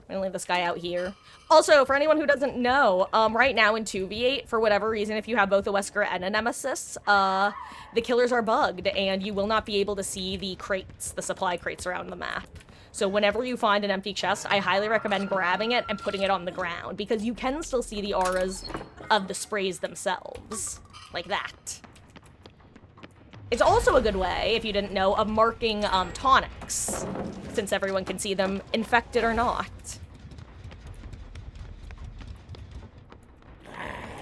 I'm gonna leave this guy out here. Also, for anyone who doesn't know, right now in 2v8, for whatever reason, if you have both a Wesker and a Nemesis, the killers are bugged, and you will not be able to see the crates, the supply crates around the map. So whenever you find an empty chest, I highly recommend grabbing it and putting it on the ground, because you can still see the auras of the sprays themselves. Like that. It's also a good way, if you didn't know, of marking tonics, since everyone can see them, infected or not.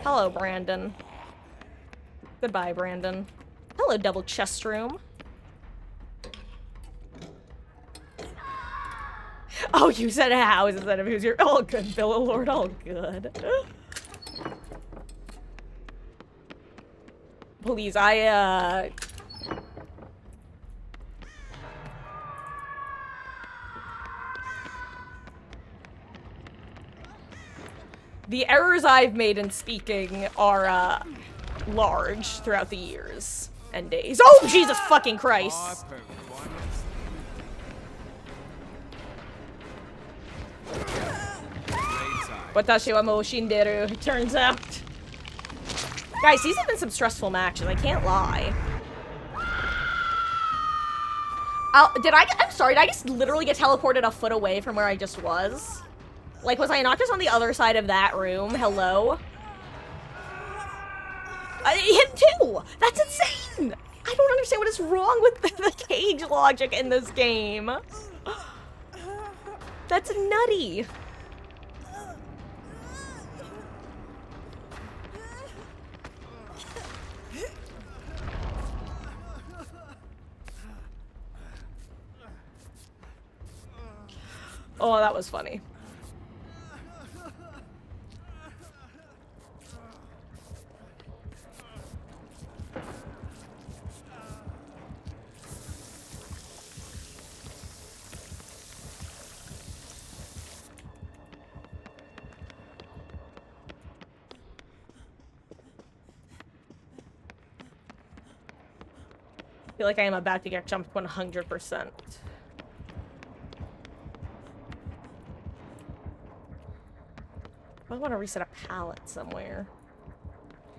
Hello, Brandon. Goodbye, Brandon. Hello, double chest room. Oh, you said a house instead of who's your... Oh, good, Bill Lord. Oh, good. Please, the errors I've made in speaking are, large throughout the years and days. Oh, Jesus fucking Christ! Watashi wa mou shinderu, it turns out. Guys, these have been some stressful matches, I can't lie. I'm sorry, did I just literally get teleported a foot away from where I just was? Like, was I not just on the other side of that room? Hello? Him too! That's insane! I don't understand what is wrong with the cage logic in this game. That's nutty. Oh, that was funny. I feel like I am about to get jumped 100%. I want to reset a pallet somewhere.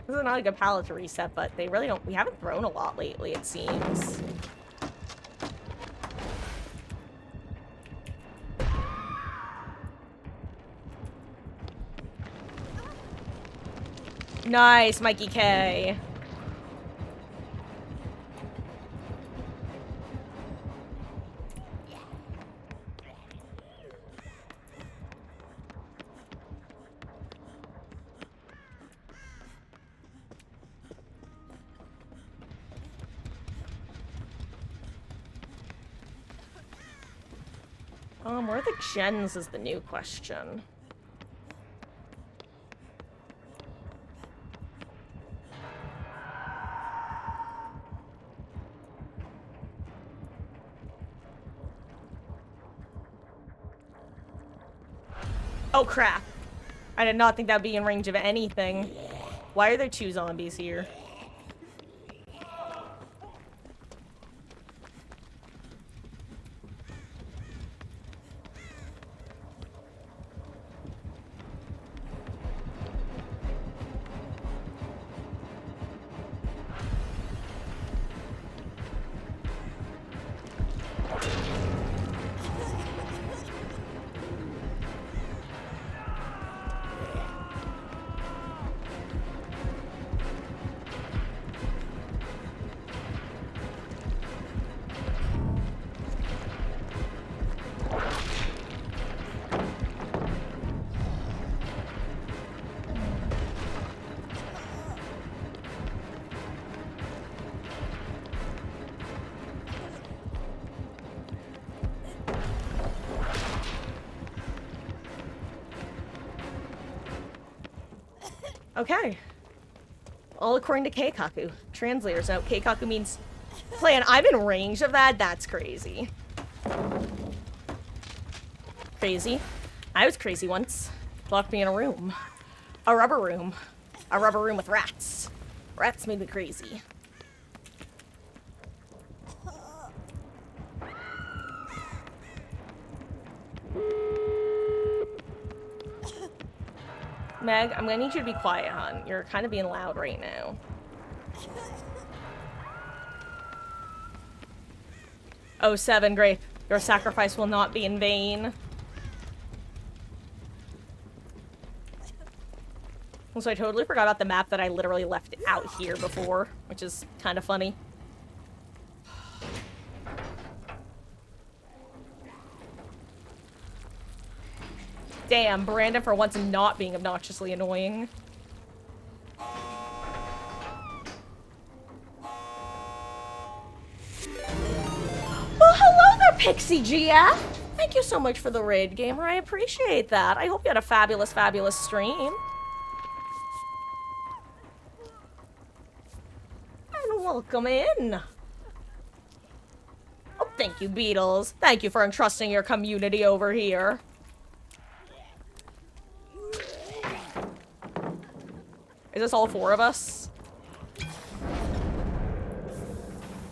This is not a good pallet to reset, but they really don't. We haven't thrown a lot lately, it seems. Nice, Mikey K. Where are the gens is the new question. Oh crap. I did not think that'd be in range of anything. Why are there 2 zombies here? Okay. All according to Keikaku. Translators note, Keikaku means plan. I'm in range of that? That's crazy. Crazy. I was crazy once. Locked me in a room. A rubber room. A rubber room with rats. Rats made me crazy. Meg, I'm gonna need you to be quiet, hon. You're kind of being loud right now. Oh, 7, Grape. Your sacrifice will not be in vain. Also, I totally forgot about the map that I literally left out here before, which is kind of funny. Damn, Brandon for once not being obnoxiously annoying. Well, hello there, Pixie GF! Thank you so much for the raid, gamer. I appreciate that. I hope you had a fabulous, fabulous stream. Welcome in. Oh, thank you, Beetles. Thank you for entrusting your community over here. Is this all 4 of us?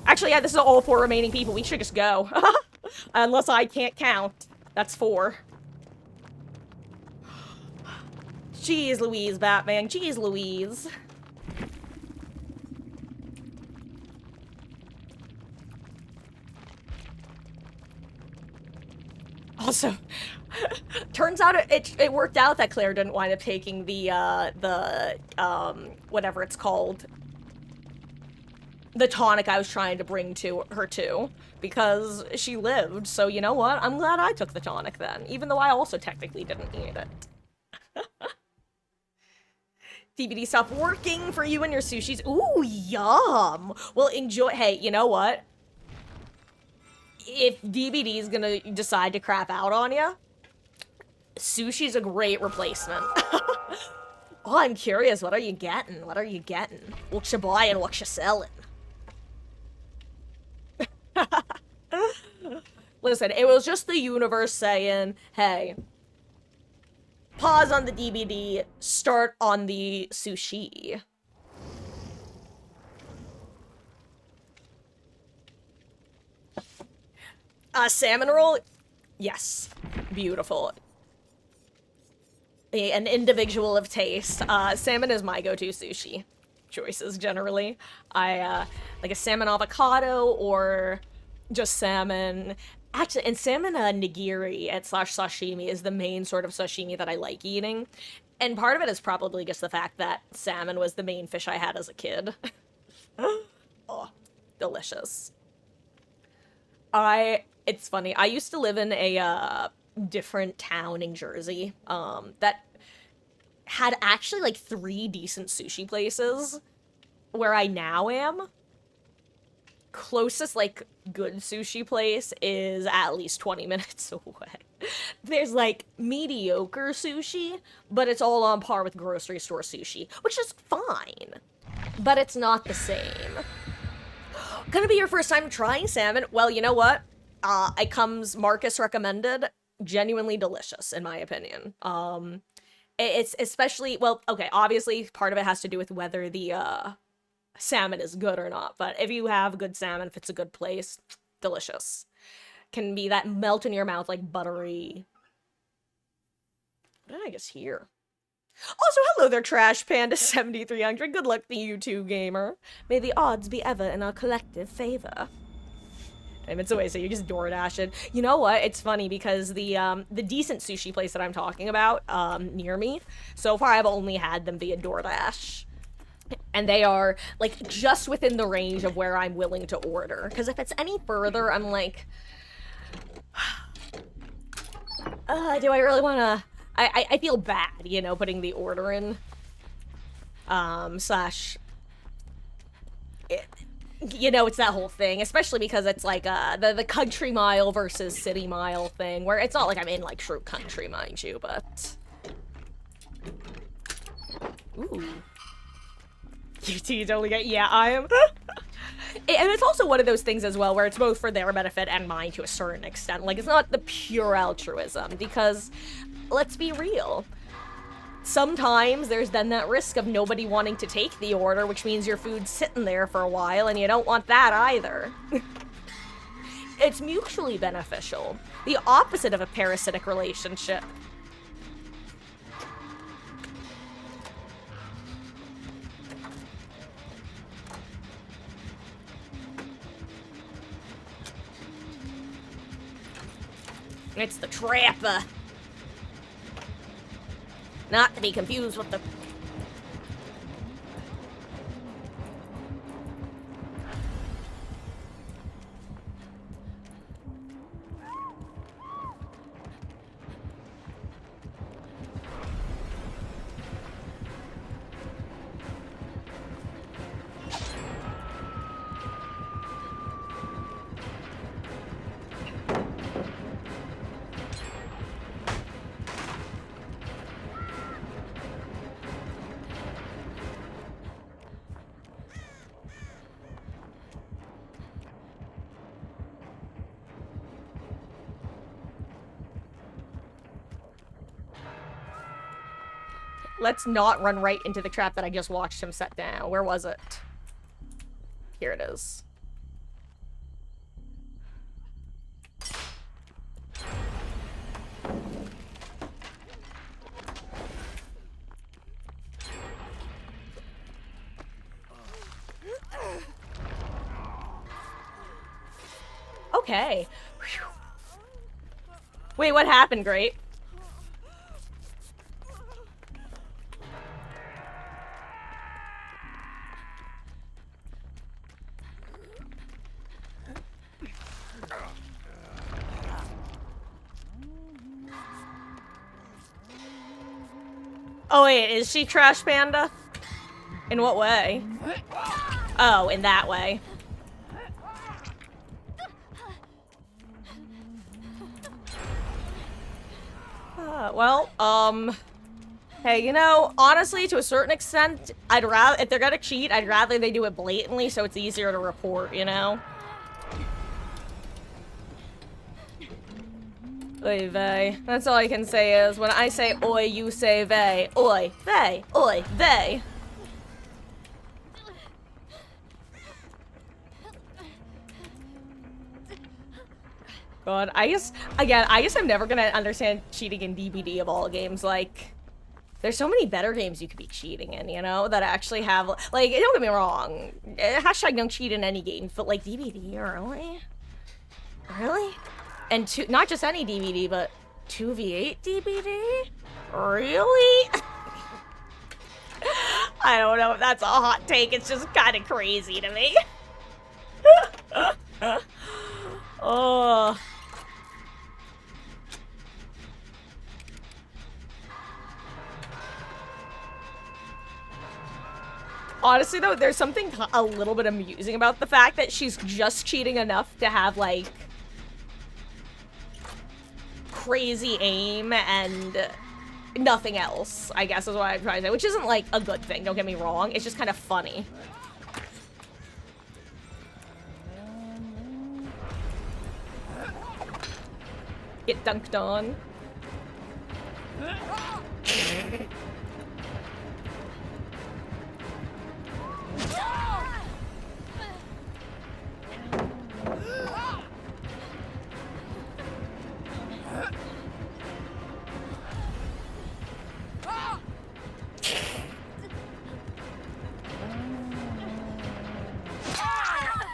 Actually, yeah, this is all 4 remaining people. We should just go. Unless I can't count. That's 4. Jeez Louise, Batman. Jeez Louise. Also, turns out it worked out that Claire didn't wind up taking the whatever it's called. The tonic I was trying to bring to her too, because she lived, so you know what? I'm glad I took the tonic then, even though I also technically didn't need it. DVD stopped working for you and your sushis. Ooh, yum! Well, enjoy- hey, you know what? If DVD's gonna decide to crap out on you, sushi's a great replacement. Oh, I'm curious, what are you getting? What are you getting? What you buying, what you selling? Listen, it was just the universe saying, hey, pause on the DVD, start on the sushi. Salmon roll? Yes. Beautiful. An individual of taste. Salmon is my go-to sushi choices, generally. I, like a salmon avocado or just salmon. Actually, and salmon nigiri / sashimi is the main sort of sashimi that I like eating. And part of it is probably just the fact that salmon was the main fish I had as a kid. Oh, delicious. It's funny, I used to live in a, different town in Jersey, that had actually, like, 3 decent sushi places where I now am. Closest, like, good sushi place is at least 20 minutes away. There's, like, mediocre sushi, but it's all on par with grocery store sushi, which is fine, but it's not the same. Gonna be your first time trying salmon? Well, you know what? It comes Marcus recommended. Genuinely delicious, in my opinion. It's especially, well, okay, obviously part of it has to do with whether the, salmon is good or not, but if you have good salmon, if it's a good place, delicious. Can be that melt in your mouth, like, buttery... What did I just hear? Also, hello there, Trash Panda 7300. Good luck to you too, gamer. May the odds be ever in our collective favor. And it's away, so you just DoorDash it. You know what? It's funny because the decent sushi place that I'm talking about, near me, so far I've only had them via DoorDash. And they are, like, just within the range of where I'm willing to order. Because if it's any further, I'm like... do I really wanna... I feel bad, you know, putting the order in. You know, it's that whole thing, especially because it's like, the country mile versus city mile thing, where it's not like I'm in, like, true country, mind you, but... Ooh. You only get, yeah, I am... And it's also one of those things as well, where it's both for their benefit and mine to a certain extent. Like, it's not the pure altruism, because, let's be real. Sometimes there's then that risk of nobody wanting to take the order, which means your food's sitting there for a while, and you don't want that either. It's mutually beneficial. The opposite of a parasitic relationship. It's the trapper. Not to be confused with the... let's not run right into the trap that I just watched him set down. Where was it? Here it is. Okay. Whew. Wait, what happened, Great? Oh wait, is she Trash Panda? In what way? Oh, in that way. Well, hey, you know, honestly, to a certain extent, I'd rather, if they're gonna cheat, I'd rather they do it blatantly so it's easier to report, you know? Oy vey. That's all I can say is, when I say oi, you say vey. Oi, vey, oi, vey. God, I guess I'm never gonna understand cheating in DBD of all games. Like, there's so many better games you could be cheating in, you know, that actually have, like, don't get me wrong, hashtag don't cheat in any games, but like DBD, really? Really? And not just any DBD, but 2v8 DBD? Really? I don't know if that's a hot take, it's just kind of crazy to me. Oh. Honestly, though, there's something a little bit amusing about the fact that she's just cheating enough to have, like, crazy aim and nothing else, I guess is what I'm trying to say, which isn't, like, a good thing, don't get me wrong. It's just kind of funny. Get dunked on.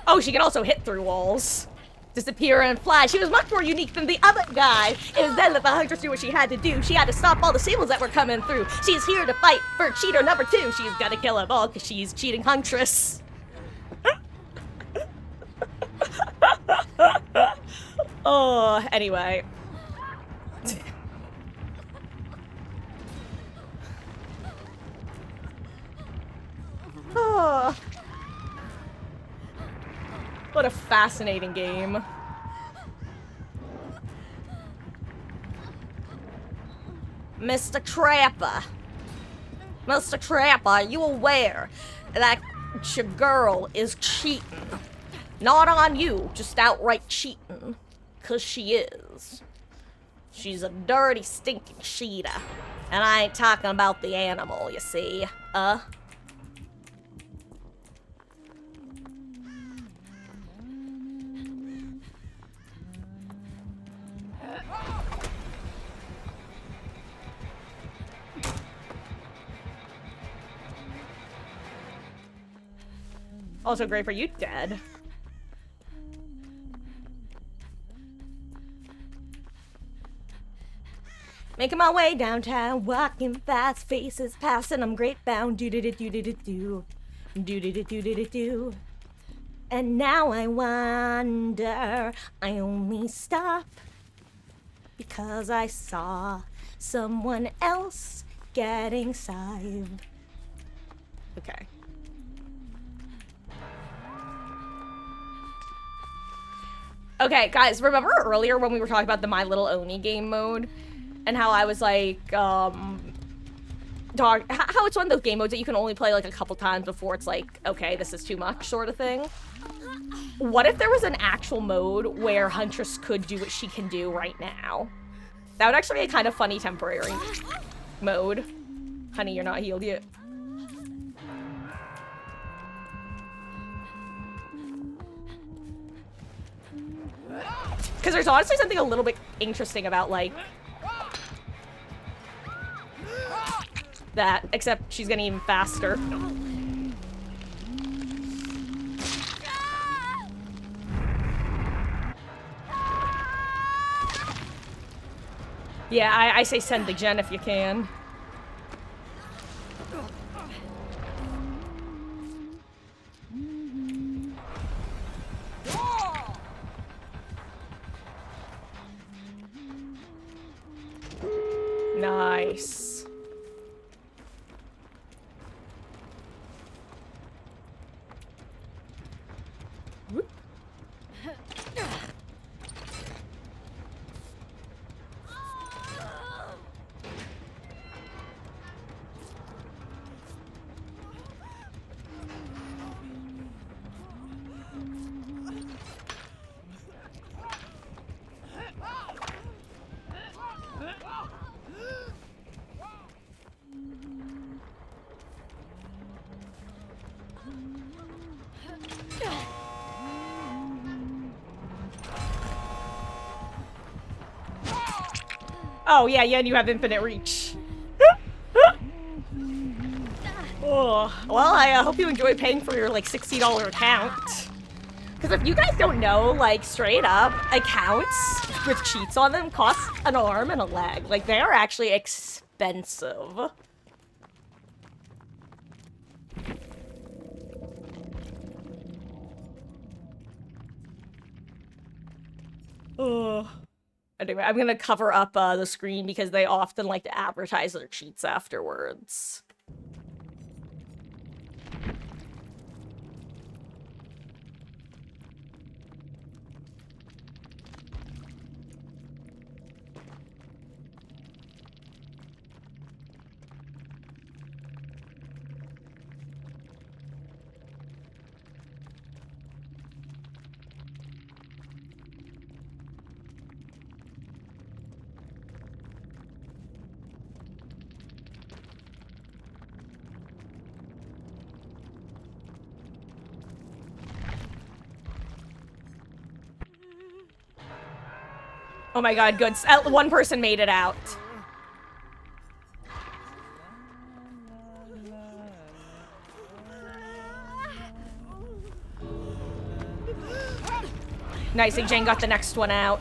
Oh, she can also hit through walls. Disappear and fly. She was much more unique than the other guy. It was then that the Huntress knew what she had to do. She had to stop all the sables that were coming through. She's here to fight for cheater number 2. She's gonna kill them all because she's cheating Huntress. Oh, anyway. Oh. What a fascinating game. Mr. Trapper. Mr. Trapper, are you aware that your girl is cheating? Not on you, just outright cheating. 'Cause she is. She's a dirty, stinking cheater. And I ain't talking about the animal, you see. Also great for you, Dad. Making my way downtown, walking fast, faces passing, I'm great bound, do-do-do-do-do-do-do, do-do-do-do-do-do. And now I wonder, I only stop because I saw someone else getting saved. Okay. Okay, guys, remember earlier when we were talking about the My Little Oni game mode? And how I was like, how it's one of those game modes that you can only play like a couple times before it's like, okay, this is too much sort of thing. What if there was an actual mode where Huntress could do what she can do right now? That would actually be a kind of funny temporary mode. Honey, you're not healed yet. Because there's honestly something a little bit interesting about, like, that, except she's getting even faster. Yeah, I say send the gen if you can. Nice. Whoop. Oh, yeah, and you have infinite reach. Oh, well, I hope you enjoy paying for your, like, $60 account. Because if you guys don't know, like, straight up, accounts with cheats on them cost an arm and a leg. Like, they are actually expensive. Oh. Anyway, I'm gonna cover up the screen because they often like to advertise their cheats afterwards. Oh my god, good. One person made it out. Nice, Jane got the next one out.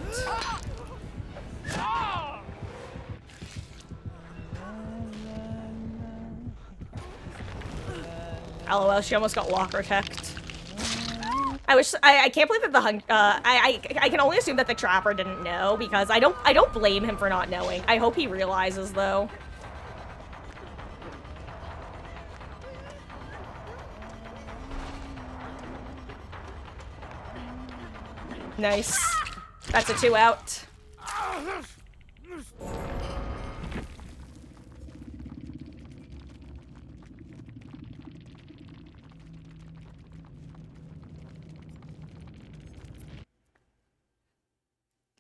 LOL, she almost got locker teched. I can't believe that the I can only assume that the trapper didn't know because I don't blame him for not knowing. I hope he realizes though. Nice. That's a 2 out.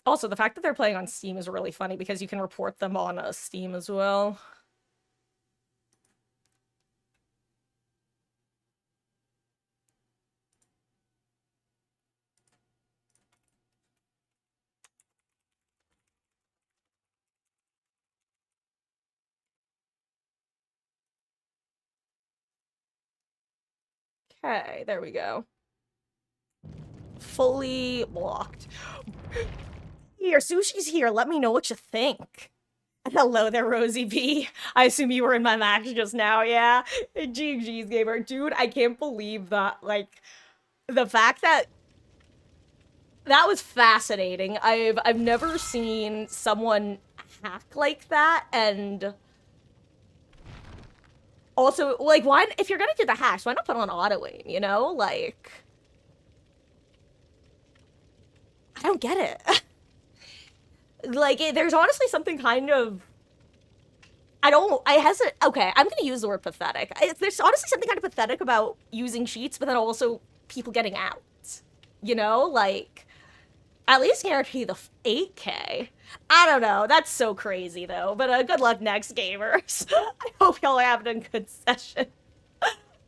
Also, the fact that they're playing on Steam is really funny because you can report them on Steam as well. Okay, there we go. Fully blocked. Here, Sushi's here. Let me know what you think. Hello there, Rosie B. I assume you were in my match just now, yeah? GG's, gamer. Dude, I can't believe that, like, the fact that that was fascinating. I've never seen someone hack like that, and also, like, why, if you're gonna do the hacks, why not put on auto aim, you know? Like, I don't get it. Like, there's honestly something kind of... Okay, I'm gonna use the word pathetic. There's honestly something kind of pathetic about using cheats, but then also people getting out. You know? Like, At least guarantee the 8K. I don't know. That's so crazy, though. But good luck next, gamers. I hope y'all are having a good session.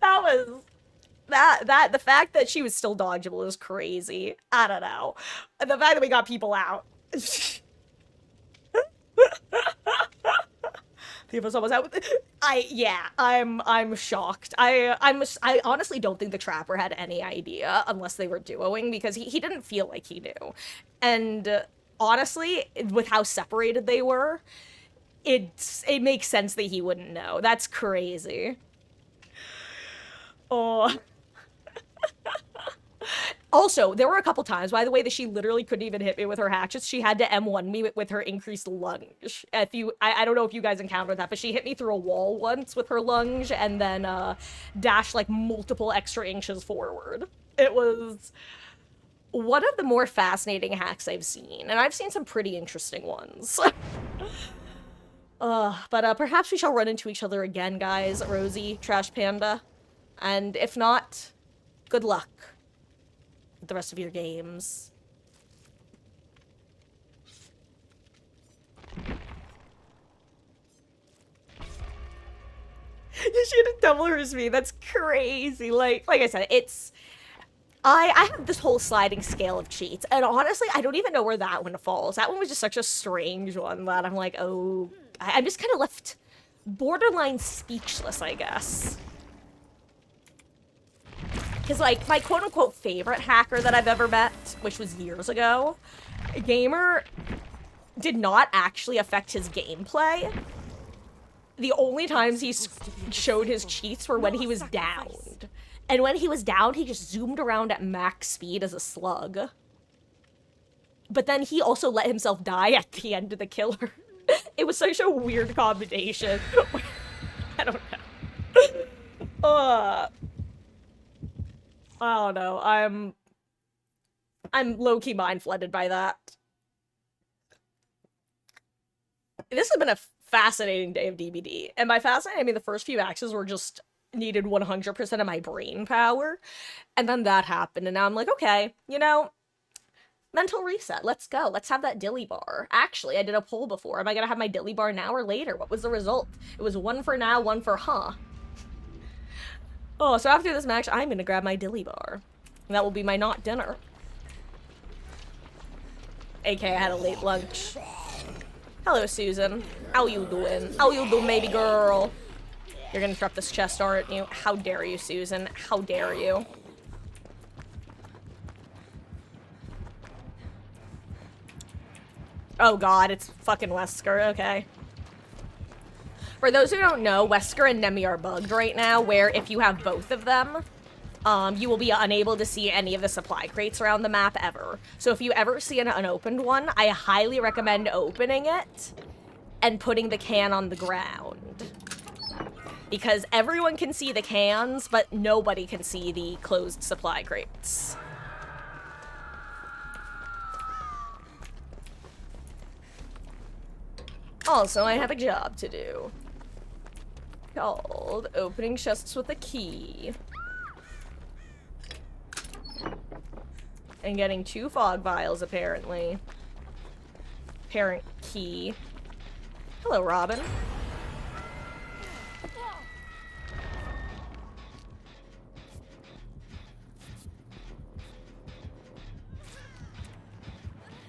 That was the fact that she was still dodgeable is crazy. I don't know. The fact that we got people out. The was almost out. I'm shocked. I honestly don't think the trapper had any idea unless they were duoing, because he didn't feel like he knew. And honestly, with how separated they were, it makes sense that he wouldn't know. That's crazy. Oh. Also, there were a couple times, by the way, that she literally couldn't even hit me with her hatchets. She had to M1 me with her increased lunge. I don't know if you guys encountered that, but she hit me through a wall once with her lunge and then dashed like multiple extra inches forward. It was one of the more fascinating hacks I've seen, and I've seen some pretty interesting ones. But perhaps we shall run into each other again, guys. Rosie, Trash Panda. And if not, good luck with the rest of your games. You should have double her speed. That's crazy. Like I said, it's... I have this whole sliding scale of cheats, and honestly, I don't even know where that one falls. That one was just such a strange one that I'm like, oh... I'm just kind of left borderline speechless, I guess. Because, like, my quote-unquote favorite hacker that I've ever met, which was years ago, Gamer did not actually affect his gameplay. The only times he showed his cheats were when he was downed. And when he was downed, he just zoomed around at max speed as a slug. But then he also let himself die at the end of the killer. It was such a weird combination. I don't know. I don't know. I'm low-key mind-flooded by that. This has been a fascinating day of DBD. And by fascinating, I mean the first few axes were just needed 100% of my brain power. And then that happened, and now I'm like, okay, you know, mental reset. Let's go. Let's have that dilly bar. Actually, I did a poll before. Am I gonna have my dilly bar now or later? What was the result? It was 1 for now, 1 for huh. Oh, so after this match, I'm gonna grab my dilly bar. And that will be my not dinner. AK, I had a late lunch. Hello, Susan. How you doing? How you doing, baby girl? You're gonna interrupt this chest, aren't you? How dare you, Susan? How dare you? Oh god, it's fucking Wesker, okay. For those who don't know, Wesker and Nemi are bugged right now, where if you have both of them, you will be unable to see any of the supply crates around the map ever. So if you ever see an unopened one, I highly recommend opening it and putting the can on the ground. Because everyone can see the cans, but nobody can see the closed supply crates. Also, I have a job to do. Called opening chests with a key. And getting 2 fog vials, apparently. Parent key. Hello, Robin.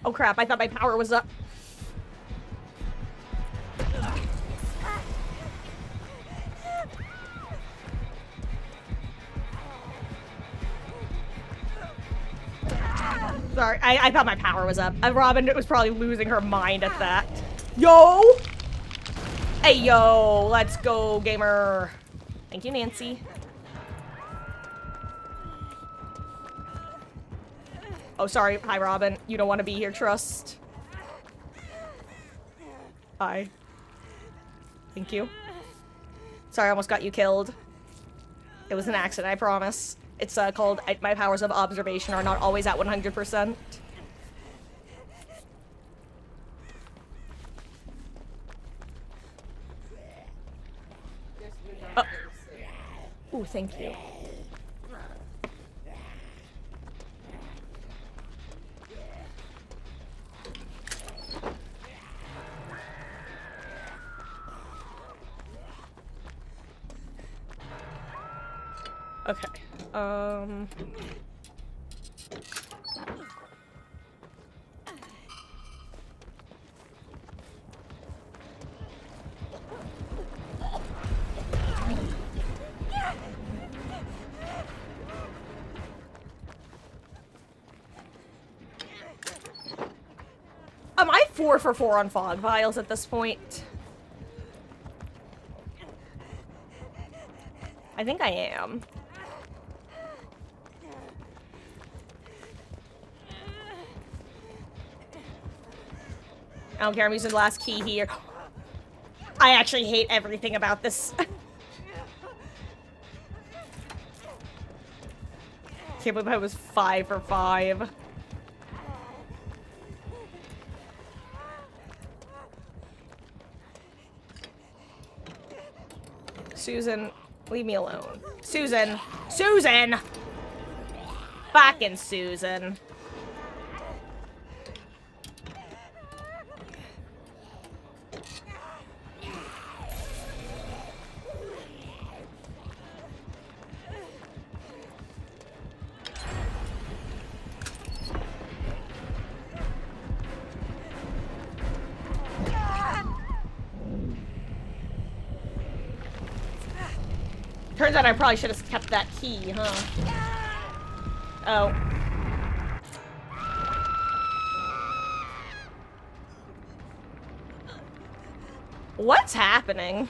Oh crap, I thought my power was up. Sorry, I thought my power was up. Robin was probably losing her mind at that. Yo! Hey, yo! Let's go, gamer! Thank you, Nancy. Oh, sorry. Hi, Robin. You don't want to be here, trust. Hi. Thank you. Sorry, I almost got you killed. It was an accident, I promise. It's called my powers of observation are not always at 100%. Oh. Ooh, thank you. Okay. Am I 4 for 4 on fog vials at this point? I think I am. I don't care, I'm using the last key here. I actually hate everything about this. Can't believe I was 5 for 5. Susan, leave me alone. Susan! Susan! Fucking Susan. Turns out I probably should have kept that key, huh? Oh. What's happening?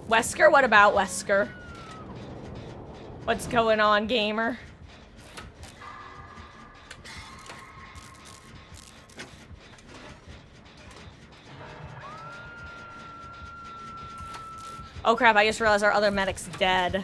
Wesker? What about Wesker? What's going on, gamer? Oh crap, I just realized our other medic's dead.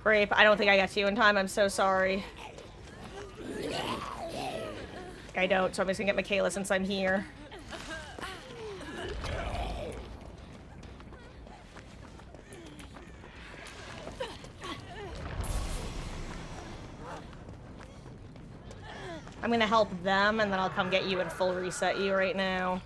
Rape, I don't think I got to you in time. I'm so sorry. I don't, so I'm just gonna get Michaela since I'm here. I'm gonna help them, and then I'll come get you and full reset you right now.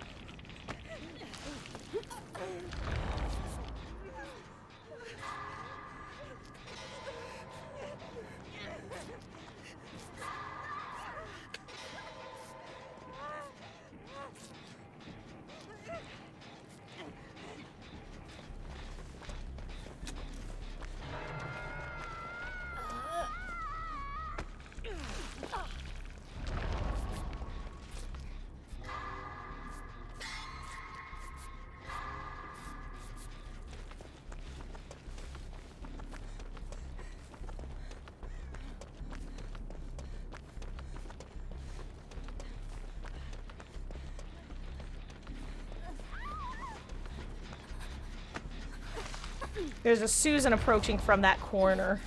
There's a Susan approaching from that corner.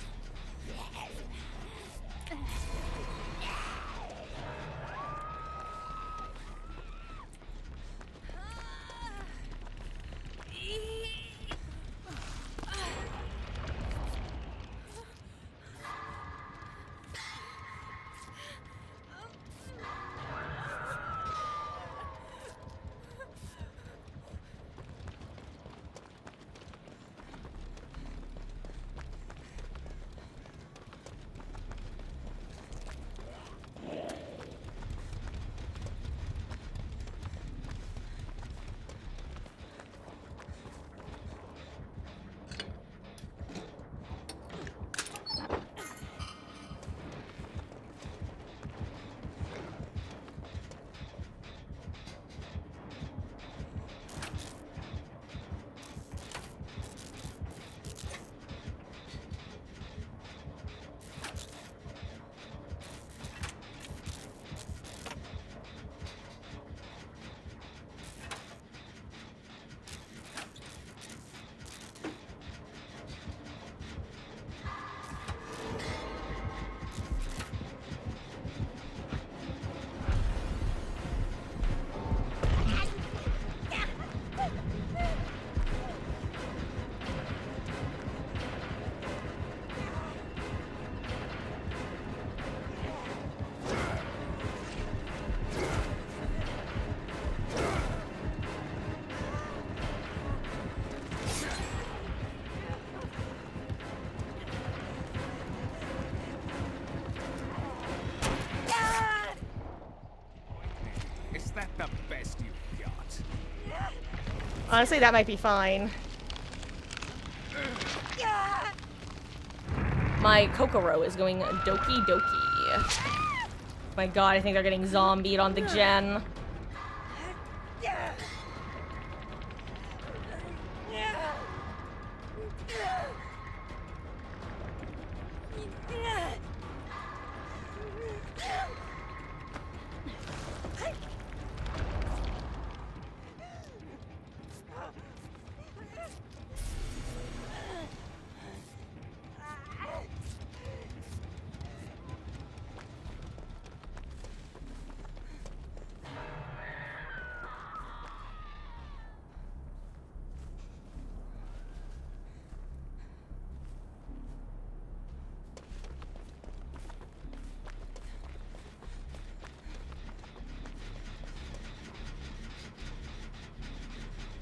Honestly, that might be fine. My Kokoro is going doki doki. My god, I think they're getting zombied on the gen.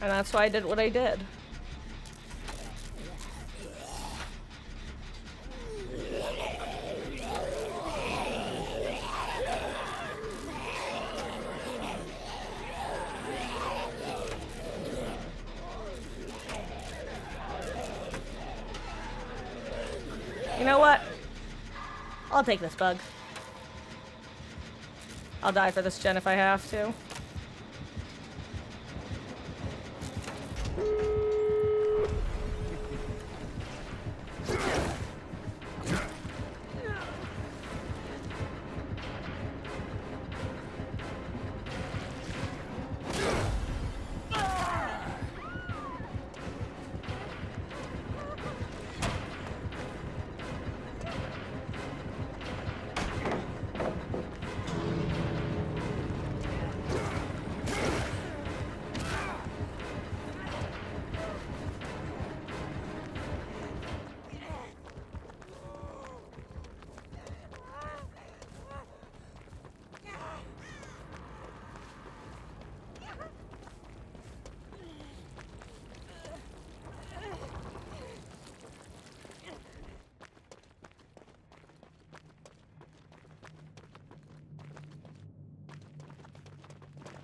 And that's why I did what I did. You know what? I'll take this bug. I'll die for this gen if I have to.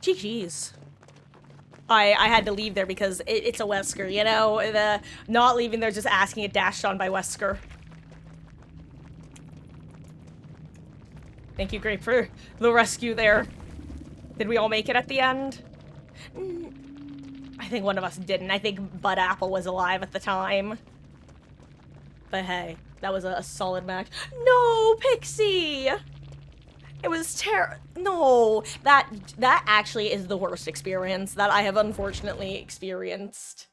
GG's. I had to leave there because it's a Wesker, you know? The not leaving there, just asking it dashed on by Wesker. Thank you, Grape, for the rescue there. Did we all make it at the end? I think one of us didn't. I think Bud Apple was alive at the time. But hey, that was a solid match. No, Pixie! It was no, that actually is the worst experience that I have unfortunately experienced.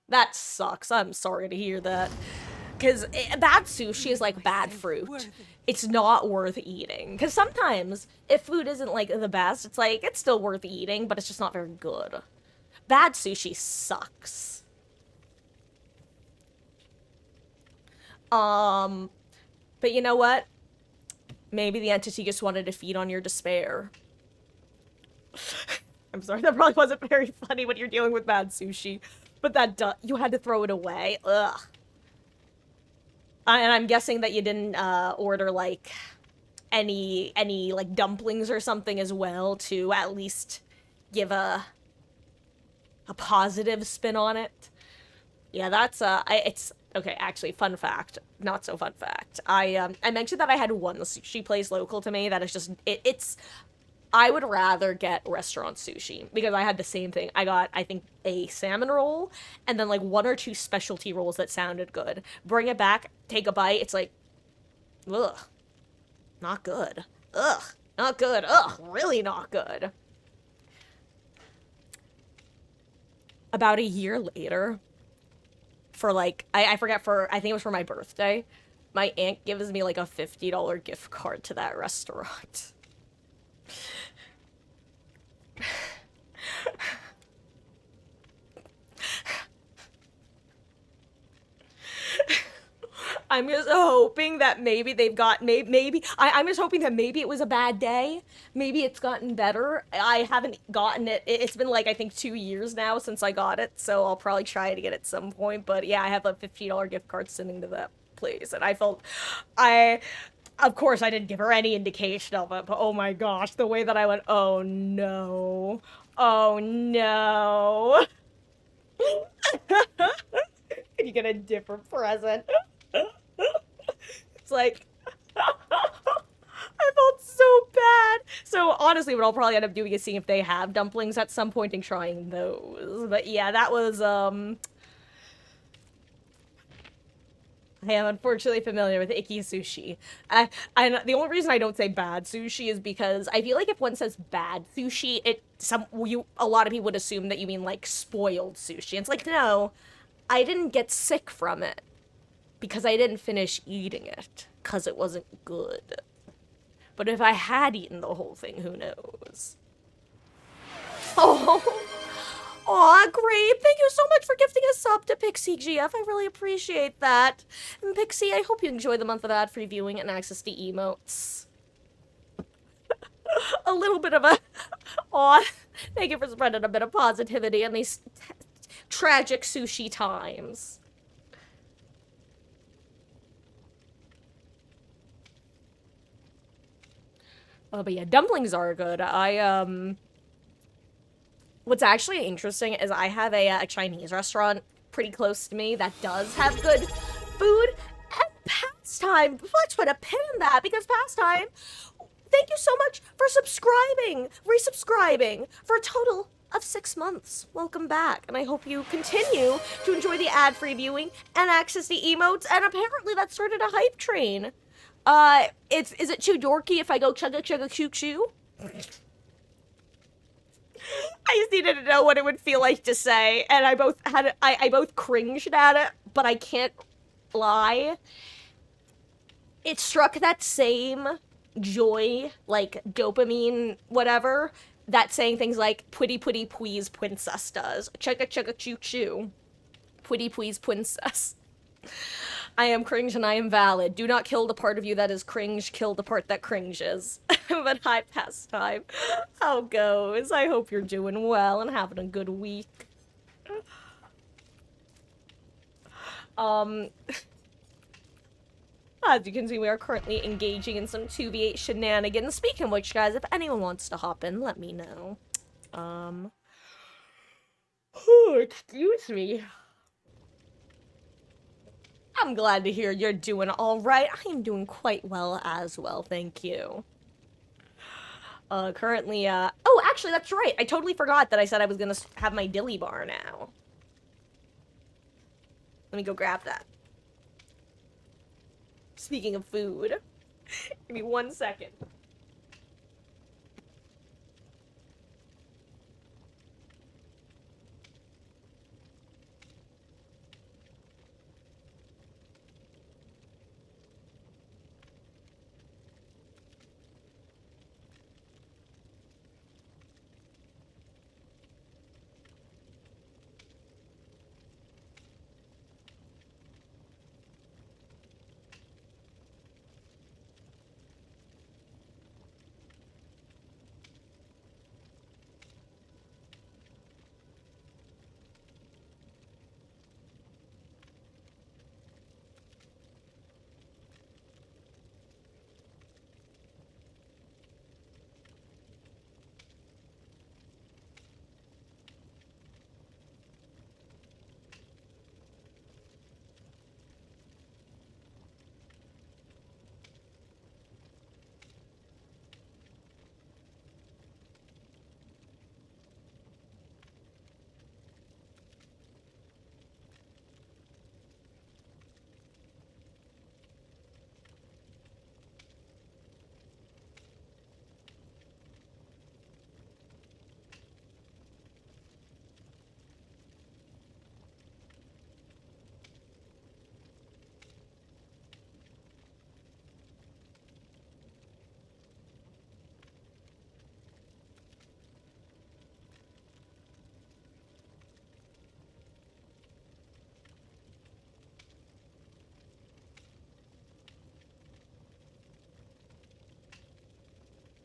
That sucks. I'm sorry to hear that. Because bad sushi is like bad fruit. It's not worth eating. Because sometimes, if food isn't like the best, it's like, it's still worth eating, but it's just not very good. Bad sushi sucks. But you know what? Maybe the entity just wanted to feed on your despair. I'm sorry, that probably wasn't very funny when you're dealing with bad sushi. But that, you had to throw it away. Ugh. And I'm guessing that you didn't, order, like, any, like, dumplings or something as well to at least give a positive spin on it. Yeah, that's, it's... Okay, actually, fun fact. Not so fun fact. I mentioned that I had one sushi place local to me that is just, it's, I would rather get restaurant sushi, because I had the same thing. I got, I think, a salmon roll, and then, like, 1 or 2 specialty rolls that sounded good. Bring it back, take a bite, it's like, ugh. Not good. Ugh. Not good. Ugh. Really not good. About a year later, for like, I forget, I think it was for my birthday, my aunt gives me like a $50 gift card to that restaurant. I'm just hoping that maybe they've got, I'm just hoping that maybe it was a bad day. Maybe it's gotten better. I haven't gotten it. It's been like, I think 2 years now since I got it, so I'll probably try it again at some point. But yeah, I have a $50 gift card sending to that place, and I felt, of course I didn't give her any indication of it, but oh my gosh, the way that I went, oh no. Oh no. And you get a different present. It's like, I felt so bad. So honestly, what I'll probably end up doing is seeing if they have dumplings at some point and trying those. But yeah, that was I am unfortunately familiar with icky sushi. The only reason I don't say bad sushi is because I feel like if one says bad sushi, a lot of people would assume that you mean like spoiled sushi. It's like, no, I didn't get sick from it because I didn't finish eating it because it wasn't good. But if I had eaten the whole thing, who knows? Oh, aw, great. Thank you so much for gifting a sub to Pixie GF. I really appreciate that. And Pixie, I hope you enjoy the month of ad-free viewing and access to emotes. A little bit of a... Aw, thank you for spreading a bit of positivity in these tragic sushi times. Oh, but yeah, dumplings are good. What's actually interesting is I have a Chinese restaurant pretty close to me that does have good food and Pastime. Let's put a pin in that because Pastime, thank you so much for resubscribing for a total of 6 months. Welcome back, and I hope you continue to enjoy the ad-free viewing and access to emotes, and apparently that started a hype train. Is it too dorky if I go chugga chugga choo choo? I just needed to know what it would feel like to say, and I both cringed at it, but I can't lie. It struck that same joy, like dopamine, whatever, that saying things like "pwitty pwitty please princess" does. Chugga chugga choo choo. Pwitty please princess. I am cringe and I am valid. Do not kill the part of you that is cringe, kill the part that cringes. But hi, Pastime. How goes? I hope you're doing well and having a good week. Um, as you can see, we are currently engaging in some 2v8 shenanigans. Speaking of which, guys, if anyone wants to hop in, let me know. Excuse me. I'm glad to hear you're doing all right. I am doing quite well as well, thank you. Currently, oh, actually, that's right. I totally forgot that I said I was gonna have my dilly bar now. Let me go grab that. Speaking of food, give me 1 second.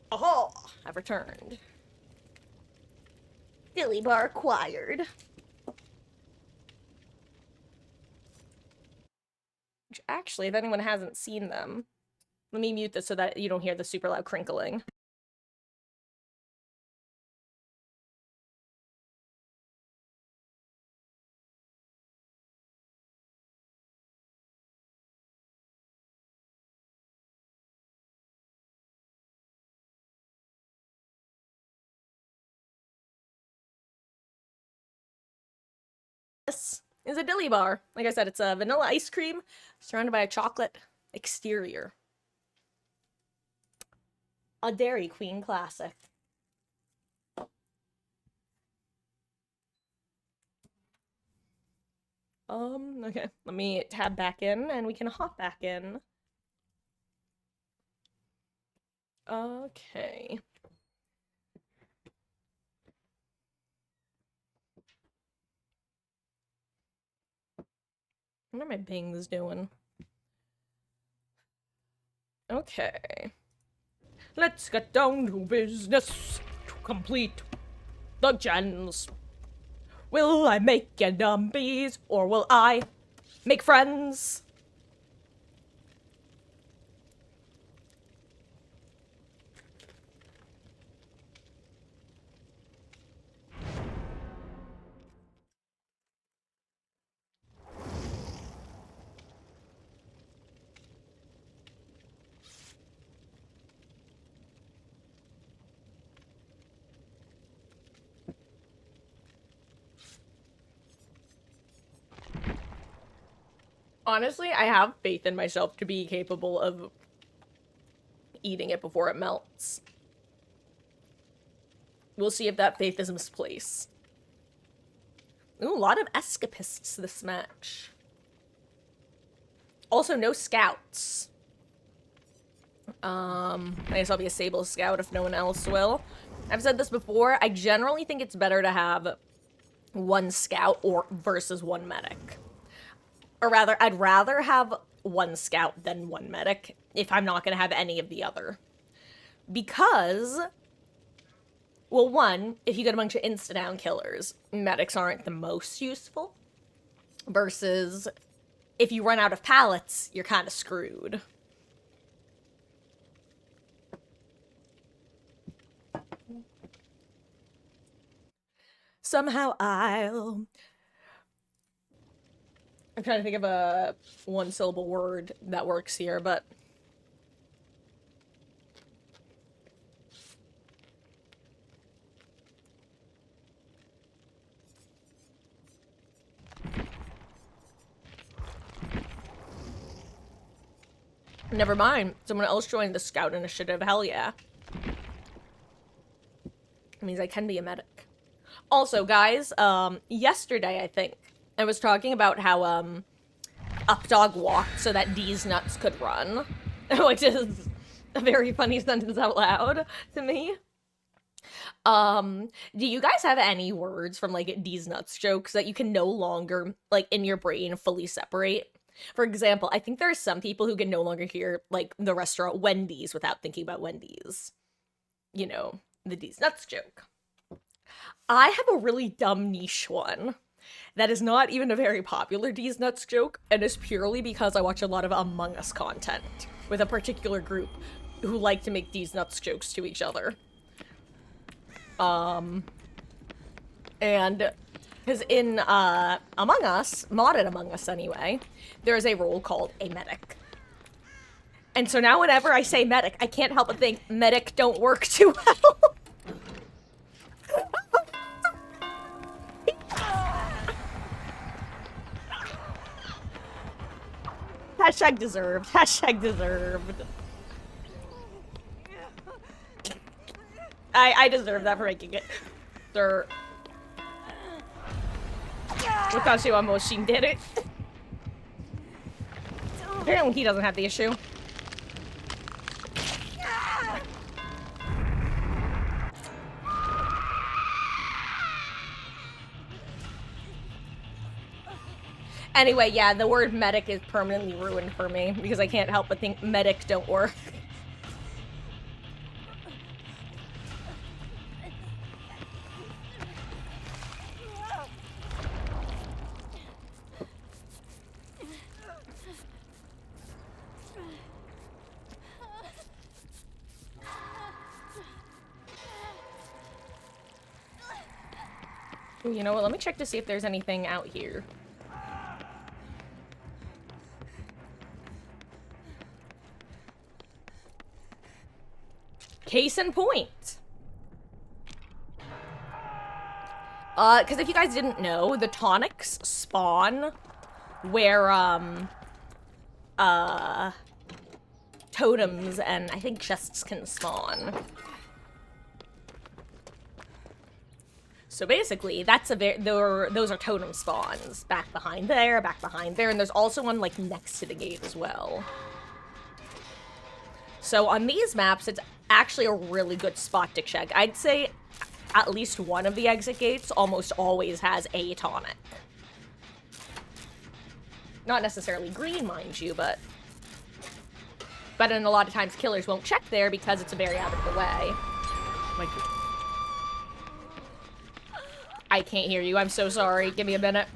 Oh, I've returned. Dilly bar acquired. Actually, if anyone hasn't seen them, let me mute this so that you don't hear the super loud crinkling. This is a dilly bar. Like I said, it's a vanilla ice cream surrounded by a chocolate exterior. A Dairy Queen classic. Okay. Let me tab back in and we can hop back in. Okay. What are my pings doing? Okay. Let's get down to business to complete the gens. Will I make enemies or will I make friends? Honestly, I have faith in myself to be capable of eating it before it melts. We'll see if that faith is misplaced. Ooh, a lot of escapists this match. Also, no scouts. I guess I'll be a Sable Scout if no one else will. I've said this before, I generally think it's better to have one scout or versus one medic. Or rather, I'd rather have one scout than one medic if I'm not going to have any of the other. Because, well, one, if you get a bunch of insta-down killers, medics aren't the most useful. Versus, if you run out of pallets, you're kind of screwed. Somehow I'm trying to think of a one-syllable word that works here, but... Never mind. Someone else joined the Scout Initiative. Hell yeah. It means I can be a medic. Also, guys, yesterday, I think, I was talking about how, Updog walked so that D's nuts could run. Which is a very funny sentence out loud to me. Do you guys have any words from, like, D's nuts jokes that you can no longer, like, in your brain fully separate? For example, I think there are some people who can no longer hear, like, the restaurant Wendy's without thinking about Wendy's. You know, the D's nuts joke. I have a really dumb niche one that is not even a very popular D's nuts joke, and is purely because I watch a lot of Among Us content with a particular group who like to make D's nuts jokes to each other. And because in Among Us, modded Among Us anyway, there is a role called a medic. And so now whenever I say medic, I can't help but think medic don't work too well. Hashtag deserved. Hashtag deserved. I deserve that for making it. Sir. Watashi wa mou shinderu. Apparently he doesn't have the issue. Anyway, yeah, the word medic is permanently ruined for me because I can't help but think medic don't work. You know what, let me check to see if there's anything out here. Case in point. Because if you guys didn't know, the tonics spawn where, totems and I think chests can spawn. So basically, that's those are totem spawns. Back behind there, and there's also one, like, next to the gate as well. So on these maps, it's actually a really good spot to check. I'd say at least one of the exit gates almost always has a tonic. Not necessarily green, mind you, but in a lot of times killers won't check there because it's very out of the way. Like, I can't hear you. I'm so sorry. Give me a minute.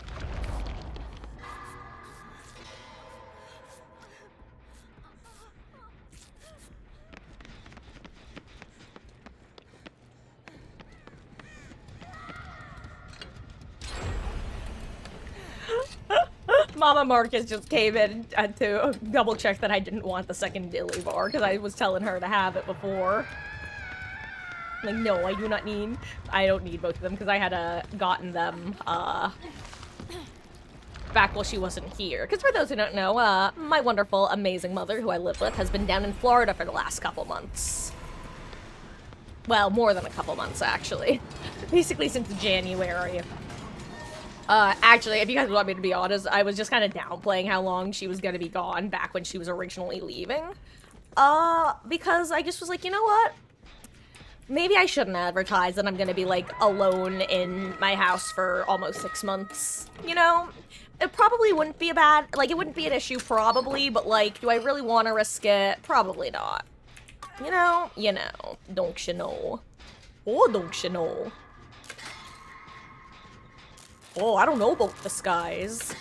Mama Marcus just came in to double check that I didn't want the second dilly bar because I was telling her to have it before. Like, no, I do not need... I don't need both of them because I had gotten them, back while she wasn't here. Because for those who don't know, my wonderful, amazing mother, who I live with, has been down in Florida for the last couple months. Well, more than a couple months, actually. Basically since January. Actually, if you guys want me to be honest, I was just kind of downplaying how long she was gonna be gone back when she was originally leaving. Because I just was like, you know what? Maybe I shouldn't advertise that I'm gonna be, like, alone in my house for almost 6 months, you know? It probably wouldn't be a bad, like, it wouldn't be an issue probably, but, like, do I really want to risk it? Probably not. You know? You know. Don't you know? Oh, don't you know? Oh, I don't know about the skies.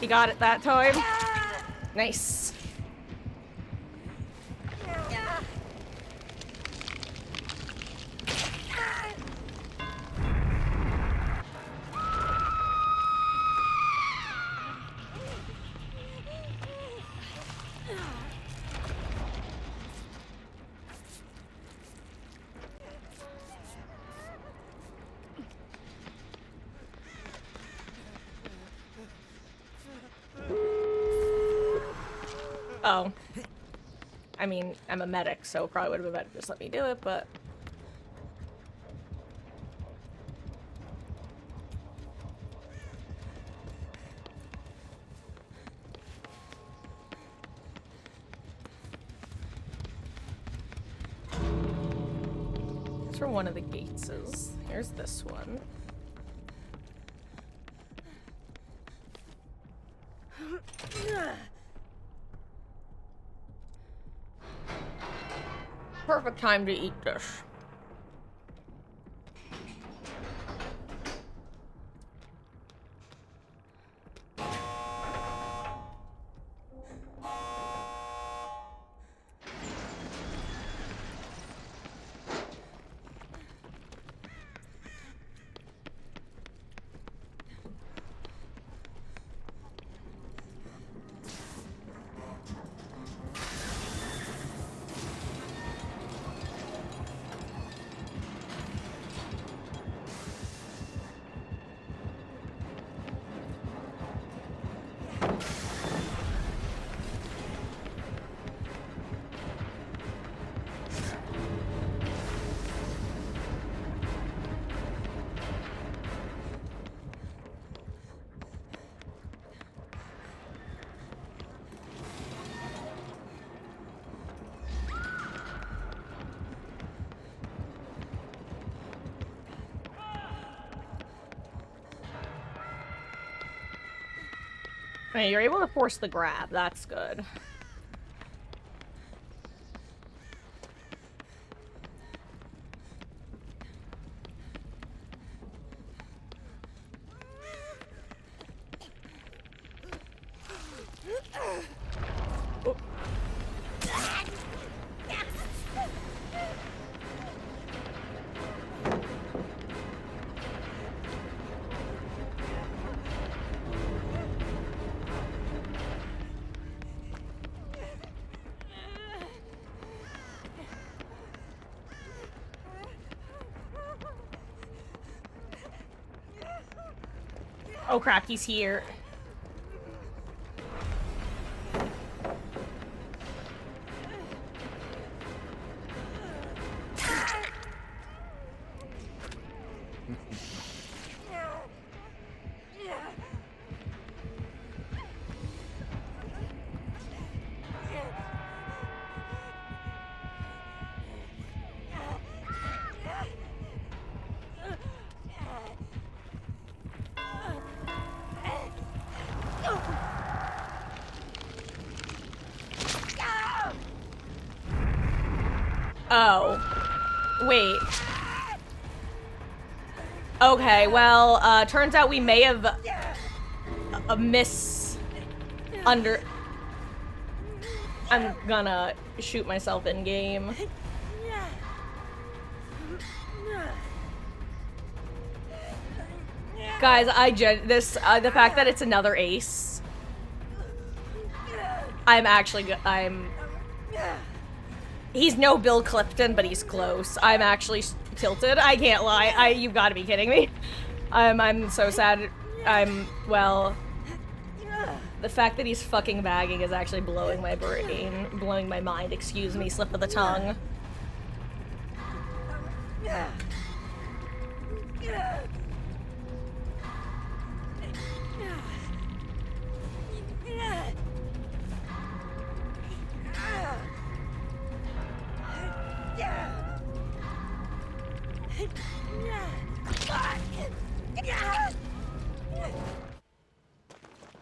He got it that time. Nice. Oh. I mean, I'm a medic, so probably would have been better to just let me do it, but... That's where one of the gates is. Here's this one. Perfect time to eat this. Hey, you're able to force the grab. That's good. Oh. Oh crap, he's here. Oh. Wait. Okay, well, turns out we may have I'm gonna shoot myself in game. Guys, the fact that it's another ace. He's no Bill Clifton, but he's close. I'm actually tilted. I can't lie. You've got to be kidding me. I'm so sad. Well, the fact that he's fucking bagging is actually blowing my brain, blowing my mind. Excuse me, slip of the tongue.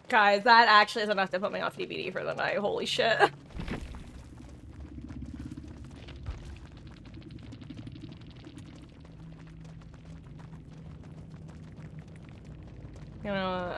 Guys, that actually is enough to put me off DVD for the night. Holy shit. You know,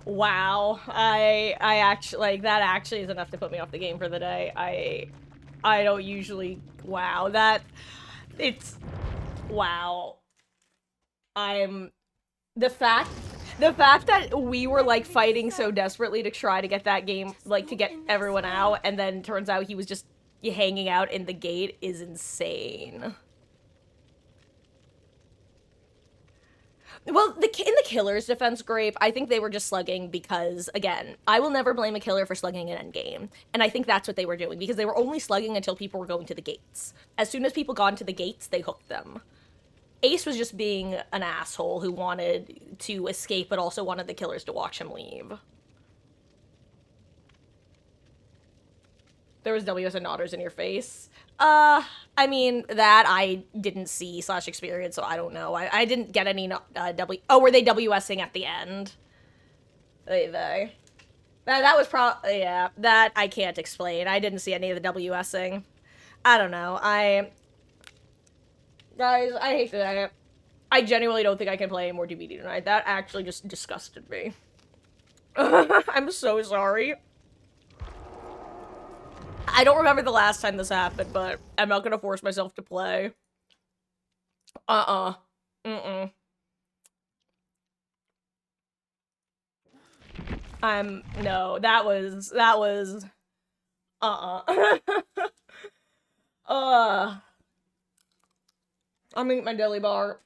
Wow. I actually, like, that actually is enough to put me off the game for the day. I don't usually, wow, wow. The fact that we were, like, fighting so desperately to try to get that game, like, to get everyone out, and then turns out he was just hanging out in the gate is insane. Well, in the killer's defense, Grape, I think they were just slugging because, again, I will never blame a killer for slugging an endgame. And I think that's what they were doing, because they were only slugging until people were going to the gates. As soon as people got into the gates, they hooked them. Ace was just being an asshole who wanted to escape, but also wanted the killers to watch him leave. There was W's and nodders in your face. I mean, that I didn't see / experience, so I don't know. I didn't get any W. Oh, were they WSing at the end? They. That was probably, yeah, that I can't explain. I didn't see any of the WSing. I don't know. Guys, I hate that. I genuinely don't think I can play more DBD tonight. That actually just disgusted me. I'm so sorry. I don't remember the last time this happened, but I'm not gonna force myself to play. Mm-mm. No, that was, I'm eating my deli bar.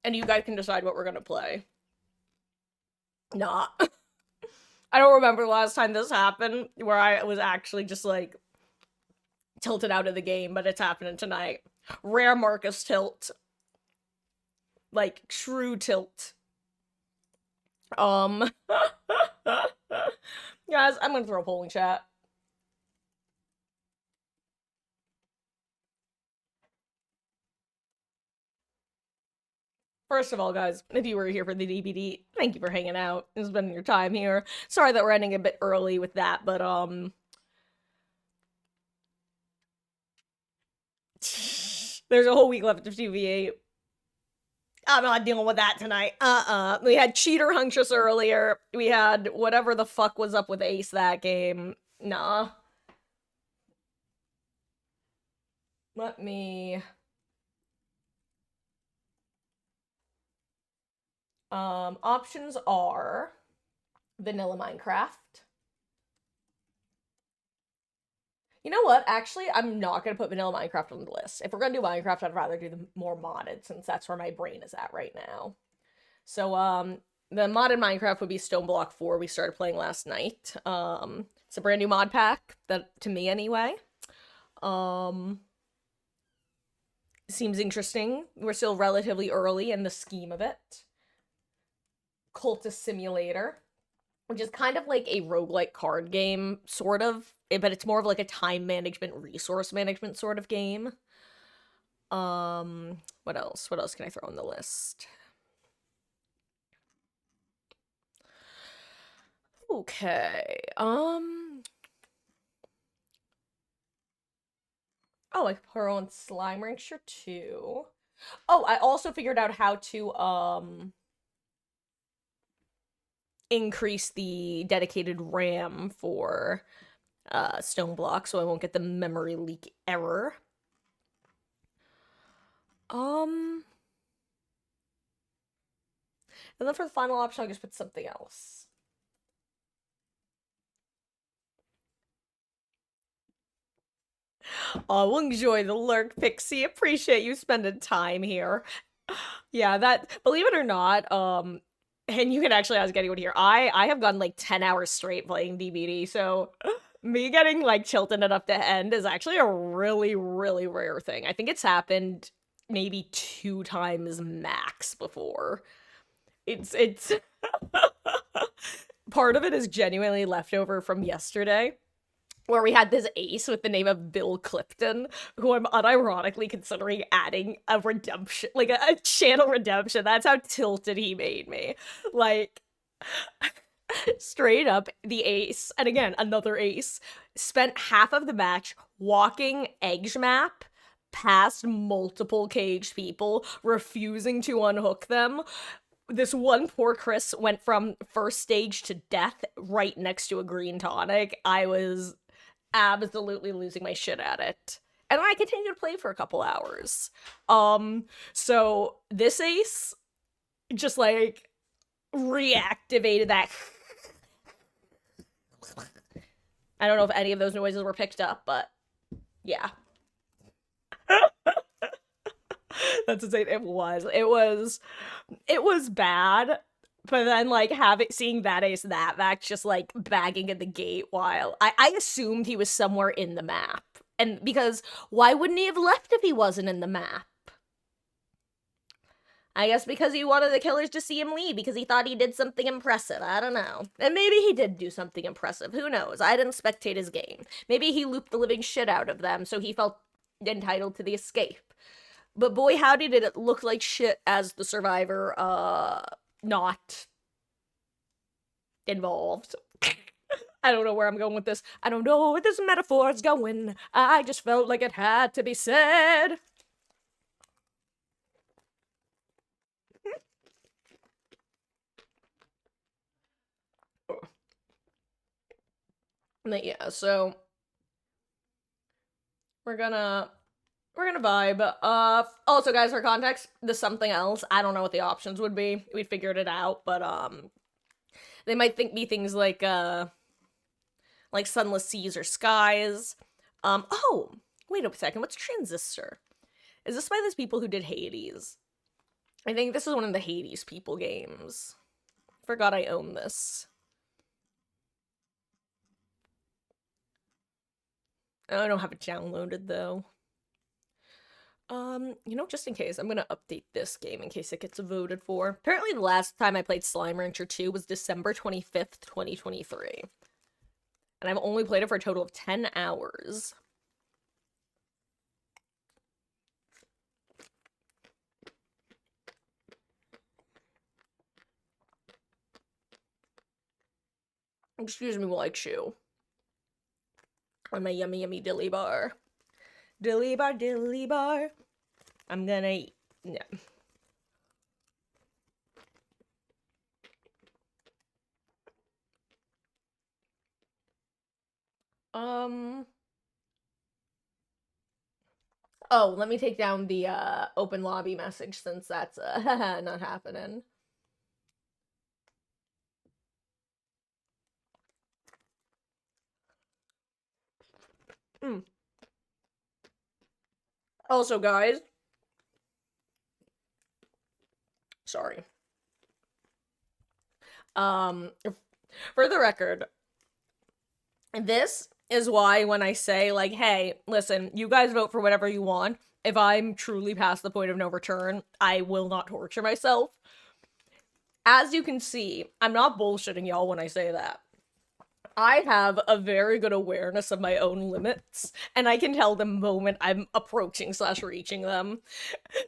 And you guys can decide what we're gonna play. Nah. I don't remember the last time this happened, where I was actually just, like, tilted out of the game, but it's happening tonight. Rare Marcus tilt. Like, true tilt. Guys, Guys, I'm gonna throw a poll in chat. First of all, guys, if you were here for the DVD, thank you for hanging out and spending your time here. Sorry that we're ending a bit early with that, but there's a whole week left of TVA. I'm not dealing with that tonight. We had Cheater Huntress earlier. We had whatever the fuck was up with Ace that game. Nah. Let me... options are vanilla Minecraft. You know what? Actually, I'm not gonna put vanilla Minecraft on the list. If we're gonna do Minecraft, I'd rather do the more modded, since that's where my brain is at right now. So, the modded Minecraft would be Stone Block 4 we started playing last night. It's a brand new mod pack, that to me anyway. Seems interesting. We're still relatively early in the scheme of it. Cultist Simulator, which is kind of like a roguelike card game, sort of, but it's more of like a time management, resource management sort of game. What else? What else can I throw on the list? Okay. Oh, I could put her on Slime Rancher too. Oh, I also figured out how to increase the dedicated RAM for Stone Block so I won't get the memory leak error. And then for the final option, I'll just put something else. Oh, we'll enjoy the lurk, Pixie. Appreciate you spending time here. Yeah, that, believe it or not, and you can actually ask anyone here, I have gone like 10 hours straight playing DBD, so me getting like tilted enough to end is actually a really, really rare thing. I think it's happened maybe 2 times max before. It's part of it is genuinely leftover from yesterday, where we had this ace with the name of Bill Clifton, who I'm unironically considering adding a redemption, like a channel redemption. That's how tilted he made me. Like, straight up, the ace, and again, another ace, spent half of the match walking Edge map past multiple caged people, refusing to unhook them. This one poor Chris went from first stage to death right next to a green tonic. I was absolutely losing my shit at it. And I continued to play for a couple hours. So this ace just like reactivated that. I don't know if any of those noises were picked up, but yeah. That's insane. It was bad. But then, like, seeing that ace that back just like bagging at the gate while I assumed he was somewhere in the map. And because why wouldn't he have left if he wasn't in the map? I guess because he wanted the killers to see him leave because he thought he did something impressive. I don't know. And maybe he did do something impressive. Who knows? I didn't spectate his game. Maybe he looped the living shit out of them so he felt entitled to the escape. But boy, howdy did it look like shit as the survivor, not involved. I don't know where I'm going with this. I don't know where this metaphor is going. I just felt like it had to be said. But yeah, so we're gonna vibe. Also guys, for context, this something else. I don't know what the options would be. We figured it out, but they might be things like sunless seas or skies. Oh, wait a second. What's Transistor? Is this by those people who did Hades? I think this is one of the Hades people games. Forgot I own this. I don't have it downloaded though. You know, just in case, I'm gonna update this game in case it gets voted for. Apparently the last time I played Slime Rancher 2 was December 25th, 2023. And I've only played it for a total of 10 hours. Excuse me while I chew on my yummy, yummy dilly bar. Dilly bar, dilly bar. I'm gonna eat. Yeah. Um. Oh, let me take down the open lobby message since that's not happening. Mm. Also, guys, sorry. Um, for the record, this is why when I say, like, hey, listen, you guys vote for whatever you want. If I'm truly past the point of no return, I will not torture myself. As you can see, I'm not bullshitting y'all when I say that. I have a very good awareness of my own limits, and I can tell the moment I'm approaching slash reaching them.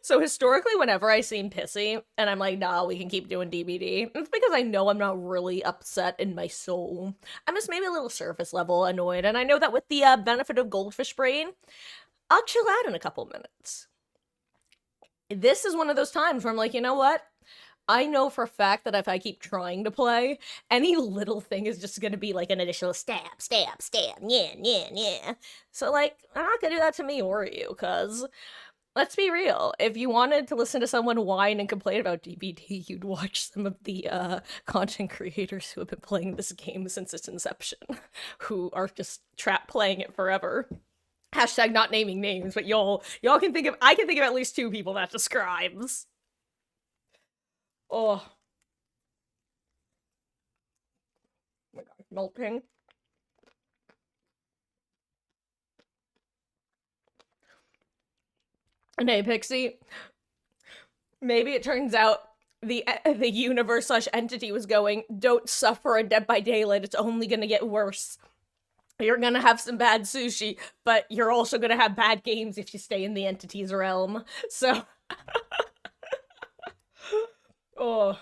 So historically, whenever I seem pissy, and I'm like, nah, we can keep doing DBD, it's because I know I'm not really upset in my soul. I'm just maybe a little surface level annoyed, and I know that with the benefit of goldfish brain, I'll chill out in a couple minutes. This is one of those times where I'm like, you know what? I know for a fact that if I keep trying to play, any little thing is just gonna be like an additional stab, stab, stab, yeah, yeah, yeah. So, like, I'm not gonna do that to me or you, cuz, let's be real, if you wanted to listen to someone whine and complain about DBD, you'd watch some of the, content creators who have been playing this game since its inception, who are just trapped playing it forever. Hashtag not naming names, but y'all can think of, I can think of at least two people that describes. Oh, my god, melting. And hey, Pixie, maybe it turns out the universe slash entity was going, don't suffer in Dead by Daylight, it's only gonna get worse. You're gonna have some bad sushi, but you're also gonna have bad games if you stay in the entity's realm. So, oh,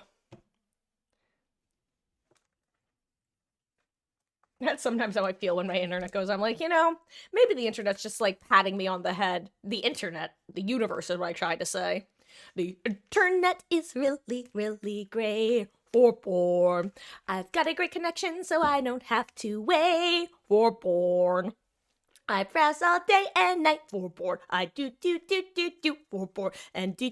that's sometimes how I feel when my internet goes. I'm like, maybe the internet's just like patting me on the head. The internet, the universe is what I tried to say. The internet is really, really great for porn. I've got a great connection, so I don't have to wait for porn. I browse all day and night for porn. I do for porn and do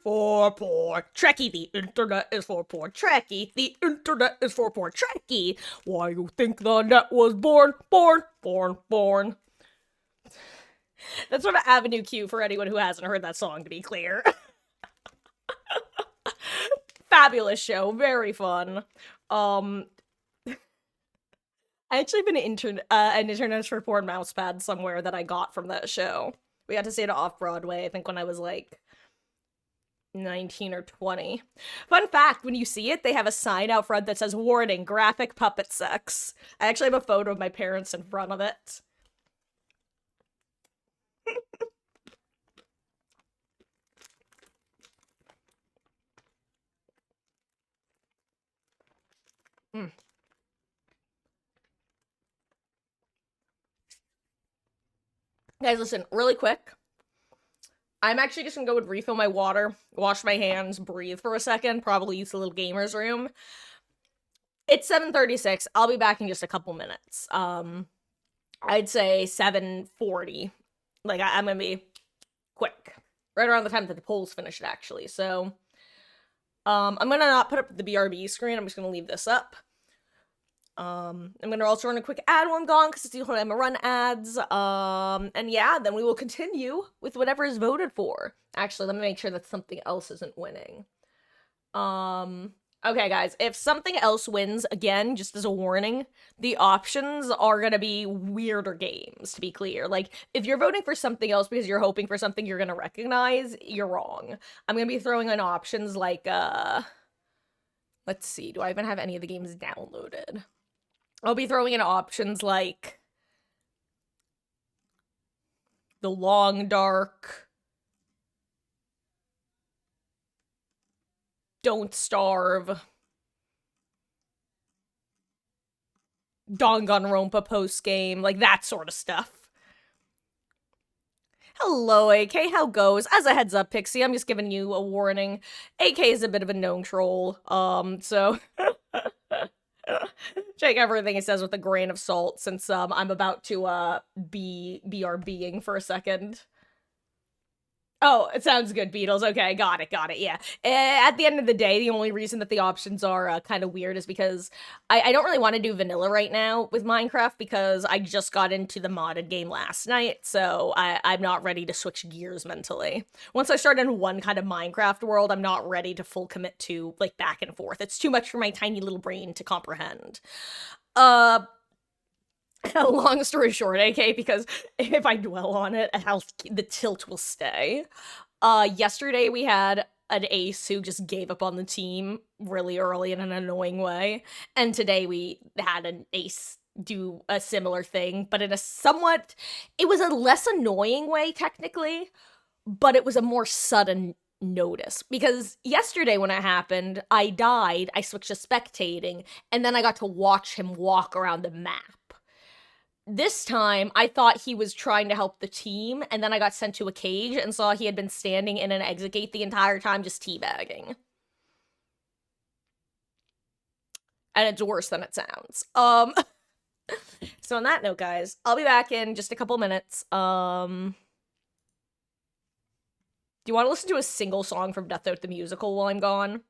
for porn. Trekkie, the internet is for porn. Trekkie, the internet is for porn. Trekkie, why you think the net was born? Born. That's sort of Avenue Q for anyone who hasn't heard that song, to be clear. Fabulous show, very fun. I actually have an Internet for Porn mouse pad somewhere that I got from that show. We got to see it off Broadway, I think when I was like 19 or 20. Fun fact, when you see it, they have a sign out front that says, warning, graphic puppet sex. I actually have a photo of my parents in front of it. Mm. Guys, listen, really quick. I'm actually just gonna go and refill my water, wash my hands, breathe for a second, probably use the little gamer's room. It's 7:36. I'll be back in just a couple minutes. I'd say 7:40. Like, I'm gonna be quick. Right around the time that the polls finished, actually. So, I'm gonna not put up the BRB screen. I'm just gonna leave this up. I'm gonna also run a quick ad while I'm gone because it's the only time I run ads. And yeah, then we will continue with whatever is voted for. Actually, let me make sure that something else isn't winning. Okay, guys, if something else wins, again, just as a warning, the options are gonna be weirder games, to be clear. Like, if you're voting for something else because you're hoping for something you're gonna recognize, you're wrong. I'm gonna be throwing in options like, let's see, do I even have any of the games downloaded? I'll be throwing in options like The Long Dark, Don't Starve, Danganronpa post game, like that sort of stuff. Hello, AK. How goes? As a heads up, Pixie, I'm just giving you a warning. AK is a bit of a known troll. So take everything he says with a grain of salt, since I'm about to be our being for a second. Oh, it sounds good, Beatles. Okay, got it. Yeah. At the end of the day, the only reason that the options are kind of weird is because I don't really want to do vanilla right now with Minecraft because I just got into the modded game last night, so I'm not ready to switch gears mentally. Once I start in one kind of Minecraft world, I'm not ready to full commit to like back and forth. It's too much for my tiny little brain to comprehend. Uh, long story short, AK, because if I dwell on it, the tilt will stay. Yesterday we had an ace who just gave up on the team really early in an annoying way, and today we had an ace do a similar thing, but in a somewhat, it was a less annoying way technically, but it was a more sudden notice because yesterday when it happened, I died, I switched to spectating, and then I got to watch him walk around the map. This time, I thought he was trying to help the team, and then I got sent to a cage and saw he had been standing in an exit gate the entire time just teabagging. And it's worse than it sounds. So on that note, guys, I'll be back in just a couple minutes. Do you want to listen to a single song from Death Note the Musical while I'm gone?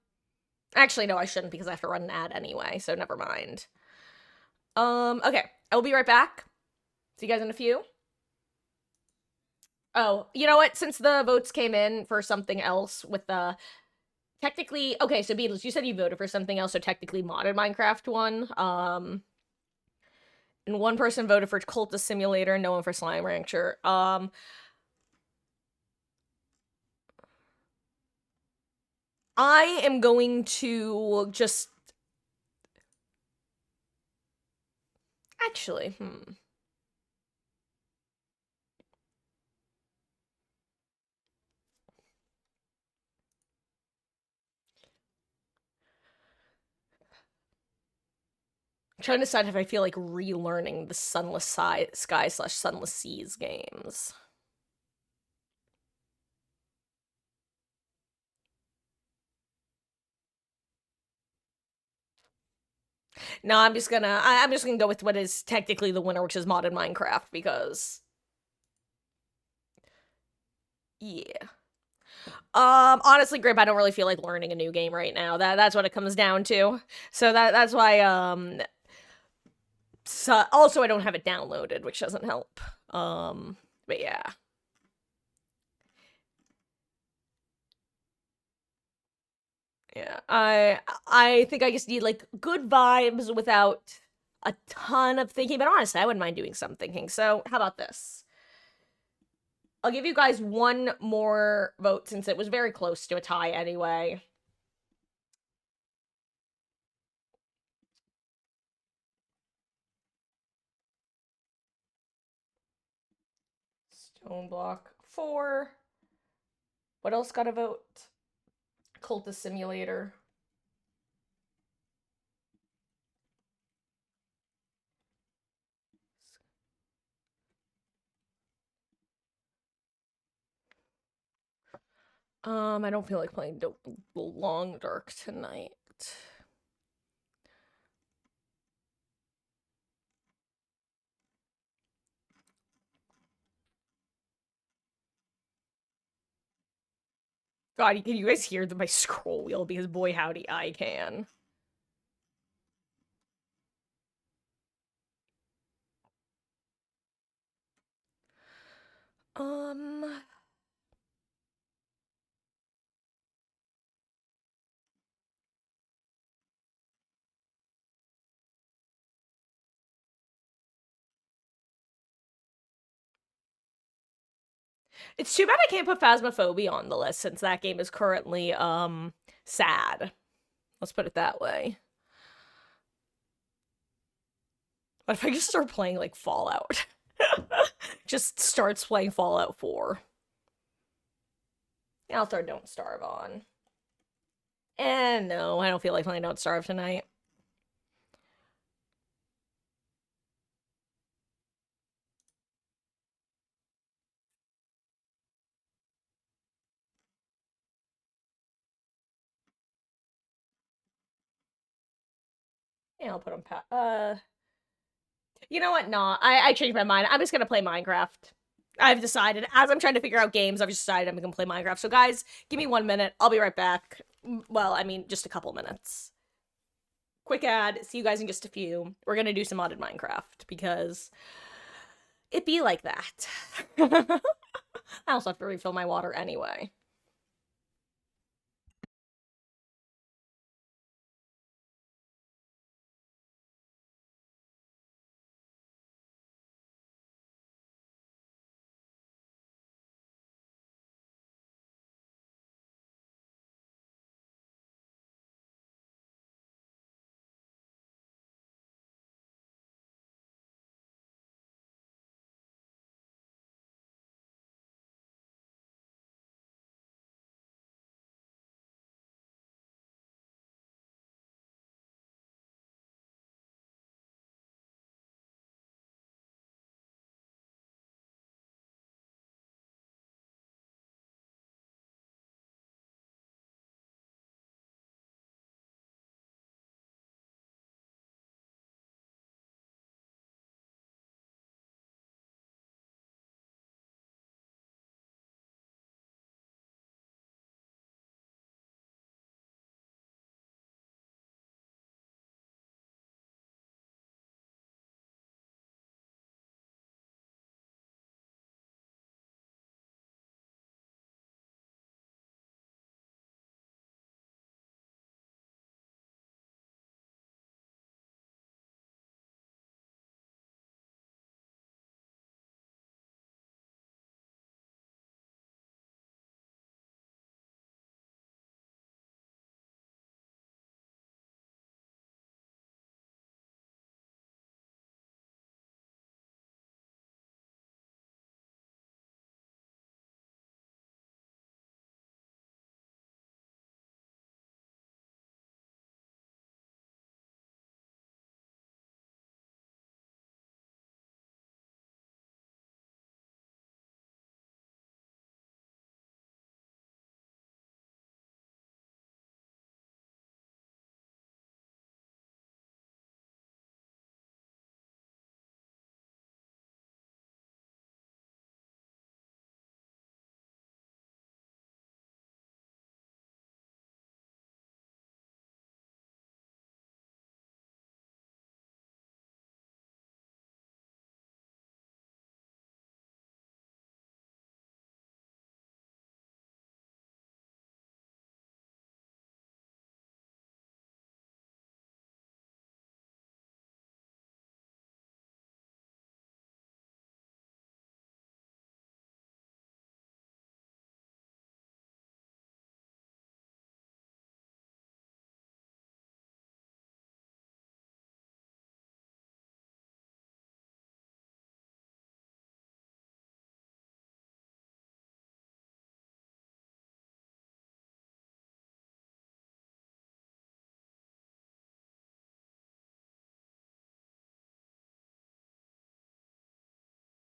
Actually, no, I shouldn't because I have to run an ad anyway, so never mind. Okay, I will be right back. See you guys in a few. Oh, you know what? Since the votes came in for something else with the technically okay, so Beatles, you said you voted for something else, so technically modded Minecraft won. And one person voted for Cultist Simulator, no one for Slime Rancher. I am going to just actually, I'm trying to decide if I feel like relearning the Sunless Sky slash Sunless Seas games. No, I'm just gonna go with what is technically the winner, which is modded Minecraft, because yeah. Honestly, Grip, I don't really feel like learning a new game right now. That's what it comes down to. So that's why so also I don't have it downloaded, which doesn't help. But yeah. Yeah. I think I just need like good vibes without a ton of thinking, but honestly, I wouldn't mind doing some thinking. So, how about this? I'll give you guys one more vote since it was very close to a tie anyway. Stone block 4. What else got a vote? Cultist Simulator. I don't feel like playing Long Dark tonight. God, can you guys hear my scroll wheel? Because boy howdy, I can. Um, it's too bad I can't put Phasmophobia on the list since that game is currently sad. Let's put it that way. What if I just start playing like Fallout? Just starts playing Fallout 4. Yeah, I'll throw Don't Starve on. And no, I don't feel like playing Don't Starve tonight. Yeah, I'll put on you know what? Nah, I changed my mind. I'm just gonna play Minecraft. I've decided, as I'm trying to figure out games, I've just decided I'm gonna play Minecraft. So, guys, give me 1 minute. I'll be right back. Well, I mean, just a couple minutes. Quick ad. See you guys in just a few. We're gonna do some modded Minecraft because it be like that. I also have to refill my water anyway.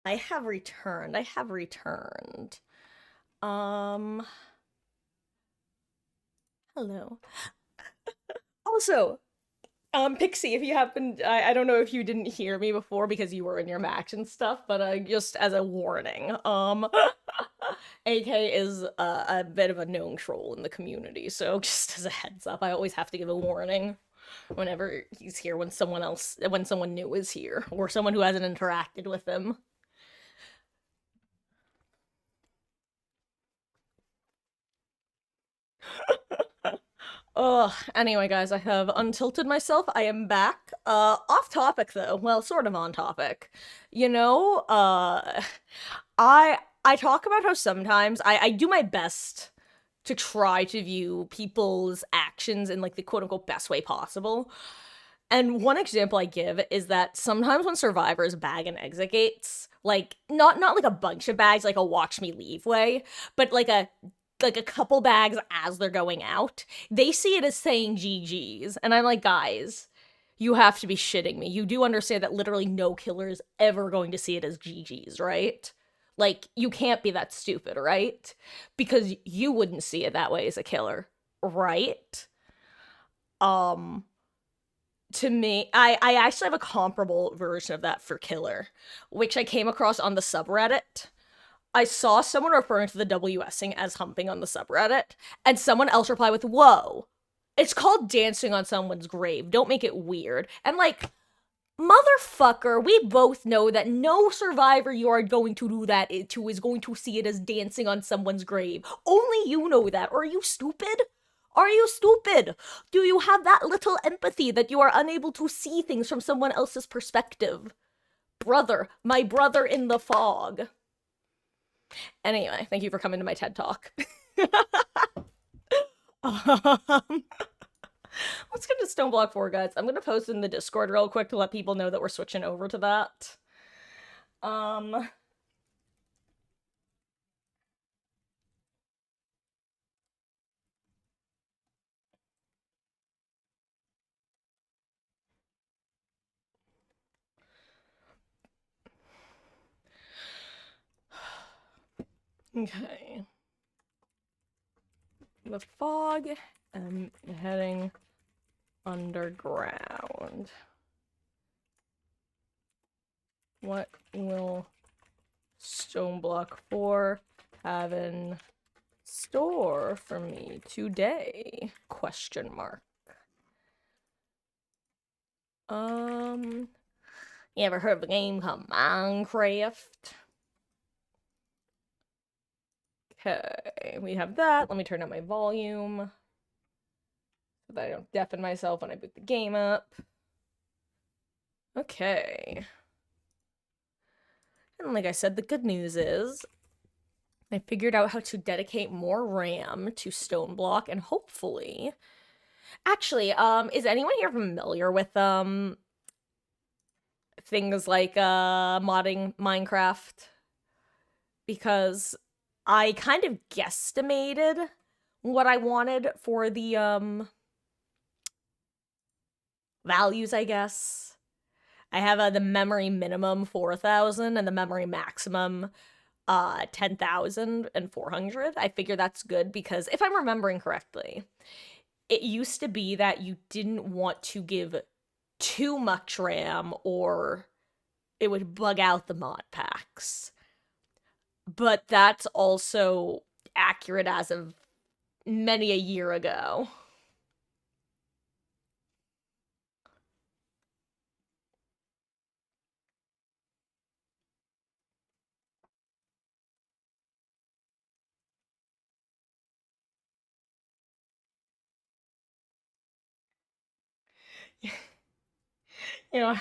I have returned. I have returned. Um, hello. Also, Pixie, if you happen, I don't know if you didn't hear me before because you were in your Max and stuff, but just as a warning, AK is a bit of a known troll in the community, so just as a heads up, I always have to give a warning whenever he's here when someone new is here, or someone who hasn't interacted with him. Anyway, guys, I have untilted myself. I am back. Off topic though. Well, sort of on topic. You know, I talk about how sometimes I do my best to try to view people's actions in like the quote unquote best way possible. And one example I give is that sometimes when survivors bag and exit gates, like not like a bunch of bags, like a watch me leave way, but like a couple bags as they're going out, they see it as saying GG's. And I'm like, guys, you have to be shitting me. You do understand that literally no killer is ever going to see it as GG's, right? Like, you can't be that stupid, right? Because you wouldn't see it that way as a killer, right? Um, to me, I actually have a comparable version of that for killer, which I came across on the subreddit. I saw someone referring to the WSing as humping on the subreddit, and someone else replied with, "Whoa, it's called dancing on someone's grave. Don't make it weird." And like, motherfucker, we both know that no survivor you are going to do that to is going to see it as dancing on someone's grave. Only you know that. Are you stupid? Are you stupid? Do you have that little empathy that you are unable to see things from someone else's perspective? Brother, my brother in the fog. Anyway, thank you for coming to my TED Talk. um, let's get to Stone Block 4, guys. I'm gonna post in the Discord real quick to let people know that we're switching over to that. Okay. The fog, I'm heading underground. What will Stone Block 4 have in store for me today? Question mark. You ever heard of a game called Minecraft? Okay, we have that. Let me turn up my volume so that I don't deafen myself when I boot the game up. Okay. And like I said, the good news is I figured out how to dedicate more RAM to Stone Block, and hopefully... Actually, is anyone here familiar with, things like, modding Minecraft? Because I kind of guesstimated what I wanted for the, values, I guess. I have the memory minimum 4,000 and the memory maximum 10,400. I figure that's good because if I'm remembering correctly, it used to be that you didn't want to give too much RAM or it would bug out the mod packs. But that's also accurate as of many a year ago. You know,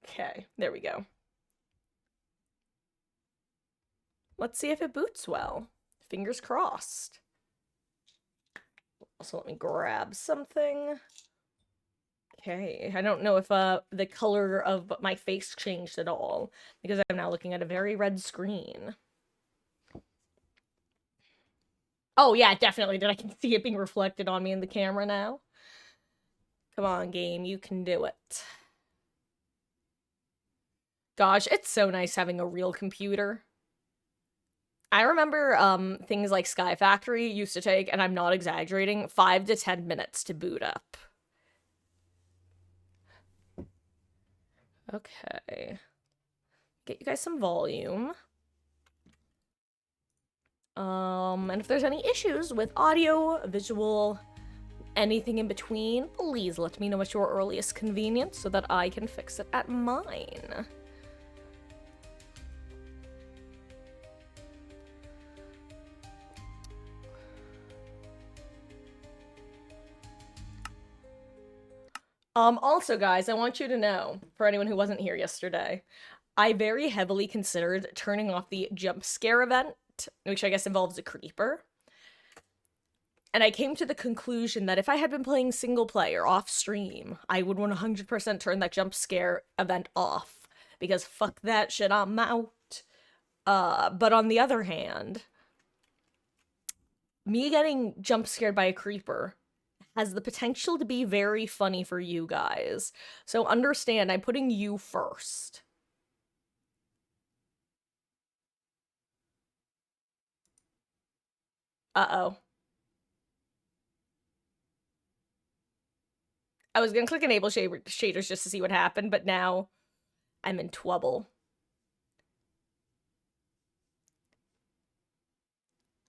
okay, there we go. Let's see if it boots well. Fingers crossed. Also, let me grab something. Okay, I don't know if the color of my face changed at all, because I'm now looking at a very red screen. Oh yeah, definitely did. I can see it being reflected on me in the camera now. Come on, game, you can do it. Gosh, it's so nice having a real computer. I remember things like Sky Factory used to take, and I'm not exaggerating, 5 to 10 minutes to boot up. Okay. Get you guys some volume. And if there's any issues with audio, visual, anything in between, please let me know at your earliest convenience so that I can fix it at mine. Also, guys, I want you to know, for anyone who wasn't here yesterday, I very heavily considered turning off the jump scare event, which I guess involves a creeper. And I came to the conclusion that if I had been playing single player off stream, I would 100% turn that jump scare event off. Because fuck that shit, I'm out. But on the other hand, me getting jump scared by a creeper has the potential to be very funny for you guys. So understand, I'm putting you first. Uh-oh. I was gonna click enable shaders just to see what happened, but now I'm in trouble.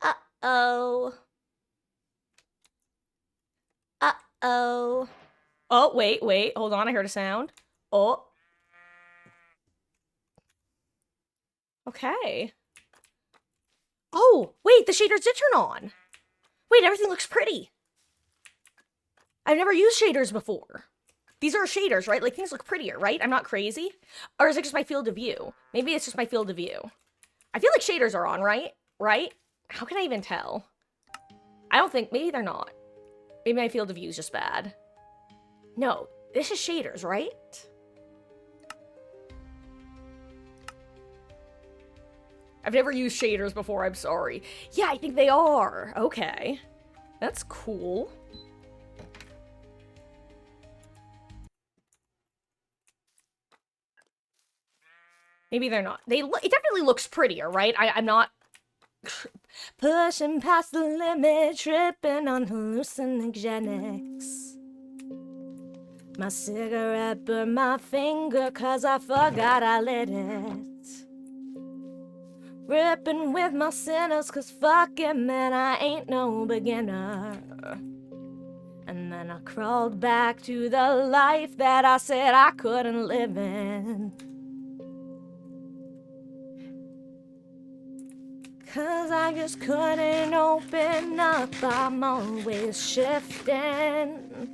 Uh-oh. Uh-oh. Oh, wait, hold on, I heard a sound. Oh. Okay. Oh, wait, the shaders did turn on. Wait, everything looks pretty. I've never used shaders before. These are shaders, right? Like, things look prettier, right? I'm not crazy? Or is it just my field of view? Maybe it's just my field of view. I feel like shaders are on, right? Right? How can I even tell? I don't think, maybe they're not. Maybe my field of view is just bad. No, this is shaders, right? I've never used shaders before, I'm sorry. Yeah, I think they are. Okay. That's cool. Maybe they're not. It definitely looks prettier, right? I'm not pushing past the limit, tripping on hallucinogenics. My cigarette burned my finger cause I forgot I lit it. Ripping with my sinners cause fucking man, I ain't no beginner. And then I crawled back to the life that I said I couldn't live in. Cause I just couldn't open up, I'm always shifting.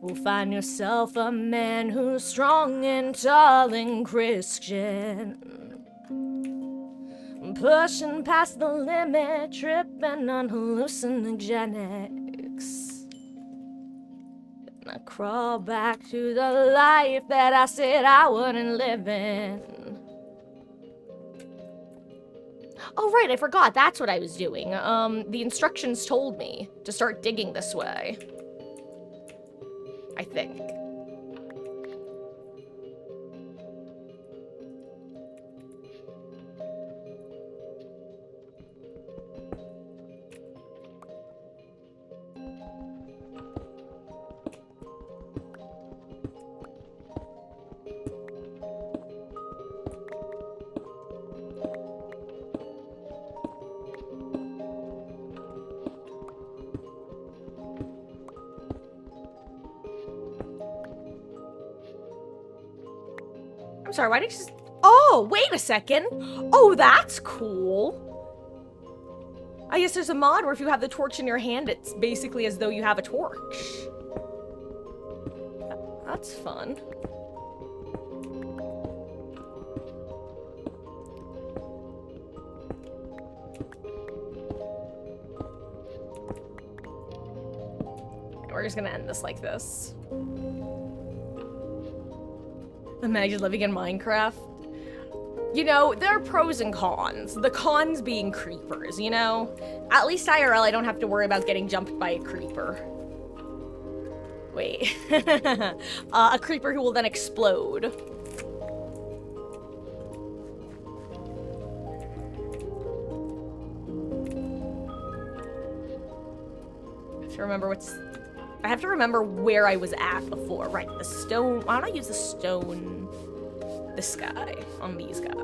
Well, find yourself a man who's strong and tall and Christian. Pushing past the limit, tripping on hallucinogenics. And I crawl back to the life that I said I wouldn't live in. Oh, right, I forgot. That's what I was doing. The instructions told me to start digging this way. I think. I'm sorry, why did you just... Oh, wait a second. Oh, that's cool. I guess there's a mod where if you have the torch in your hand, it's basically as though you have a torch. That's fun. We're just gonna end this like this. Imagine living in Minecraft. You know, there are pros and cons. The cons being creepers, you know? At least IRL, I don't have to worry about getting jumped by a creeper. Wait. A creeper who will then explode. I have to remember I have to remember where I was at before. Right, the stone. Why don't I use the stone? This guy on these guys.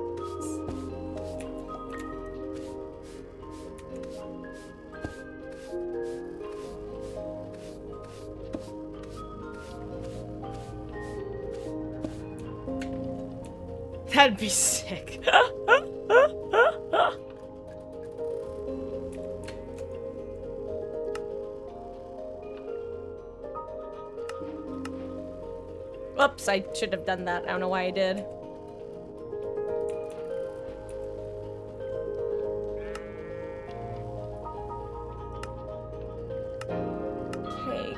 That'd be sick. Oops, I should have done that. I don't know why I did.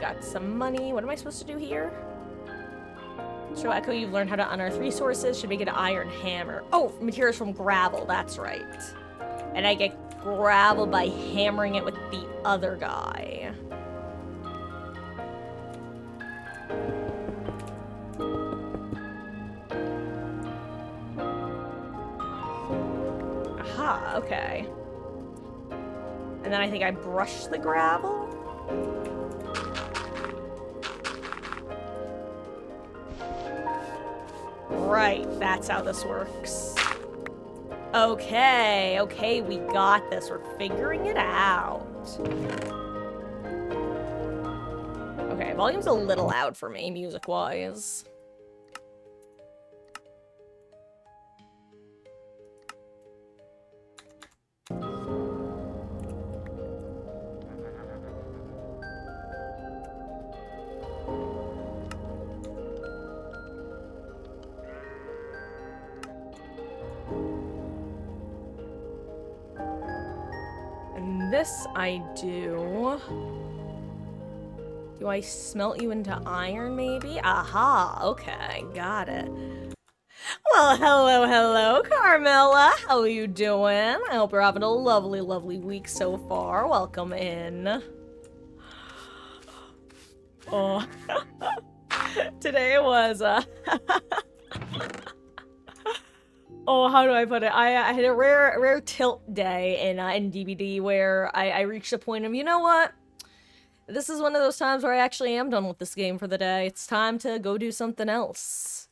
got some money. What am I supposed to do here? Show Echo you've learned how to unearth resources. Should make an iron hammer. Oh, materials from gravel. That's right. And I get gravel by hammering it with the other guy. Aha, okay. And then I think I brush the gravel? Right, that's how this works. Okay, okay, we got this. We're figuring it out. Okay, volume's a little loud for me, music-wise. And this I do. Do I smelt you into iron, maybe? Aha, okay, got it. Well, hello, hello, Carmela. How are you doing? I hope you're having a lovely, lovely week so far. Welcome in. Oh. Today was, oh, how do I put it? I had a rare tilt day in DBD where I reached a point of, you know what? This is one of those times where I actually am done with this game for the day. It's time to go do something else.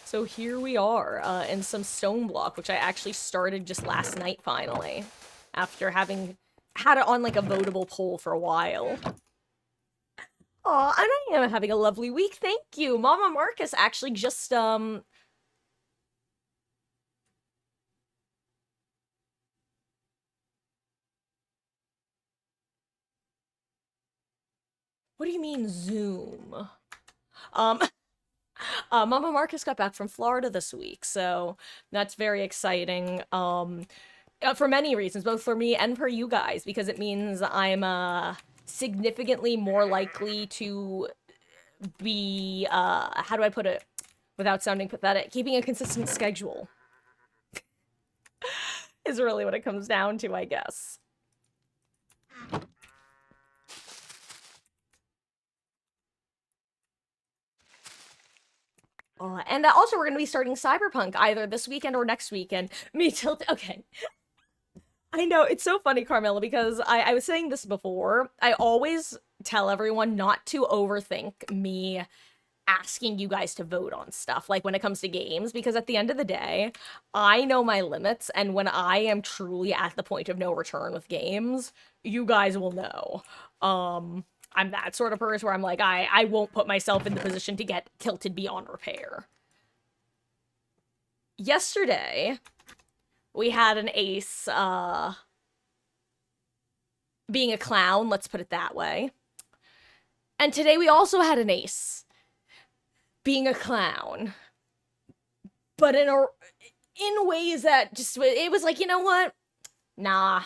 So here we are, in some stone block, which I actually started just last night, finally. After having had it on, like, a votable poll for a while. Aw, and I am having a lovely week, thank you! Mama Marcus actually just, What do you mean, Zoom? Mama Marcus got back from Florida this week, so that's very exciting. For many reasons, both for me and for you guys, because it means I'm, significantly more likely to be, how do I put it without sounding pathetic? Keeping a consistent schedule. Is really what it comes down to, I guess. And also, we're going to be starting Cyberpunk either this weekend or next weekend. Me till... Okay. I know, it's so funny, Carmela, because I was saying this before. I always tell everyone not to overthink me asking you guys to vote on stuff, like when it comes to games, because at the end of the day, I know my limits, and when I am truly at the point of no return with games, you guys will know. I'm that sort of person where I'm like, I won't put myself in the position to get tilted beyond repair. Yesterday, we had an ace, being a clown, let's put it that way. And today we also had an ace being a clown. But in ways that just, it was like, you know what? Nah.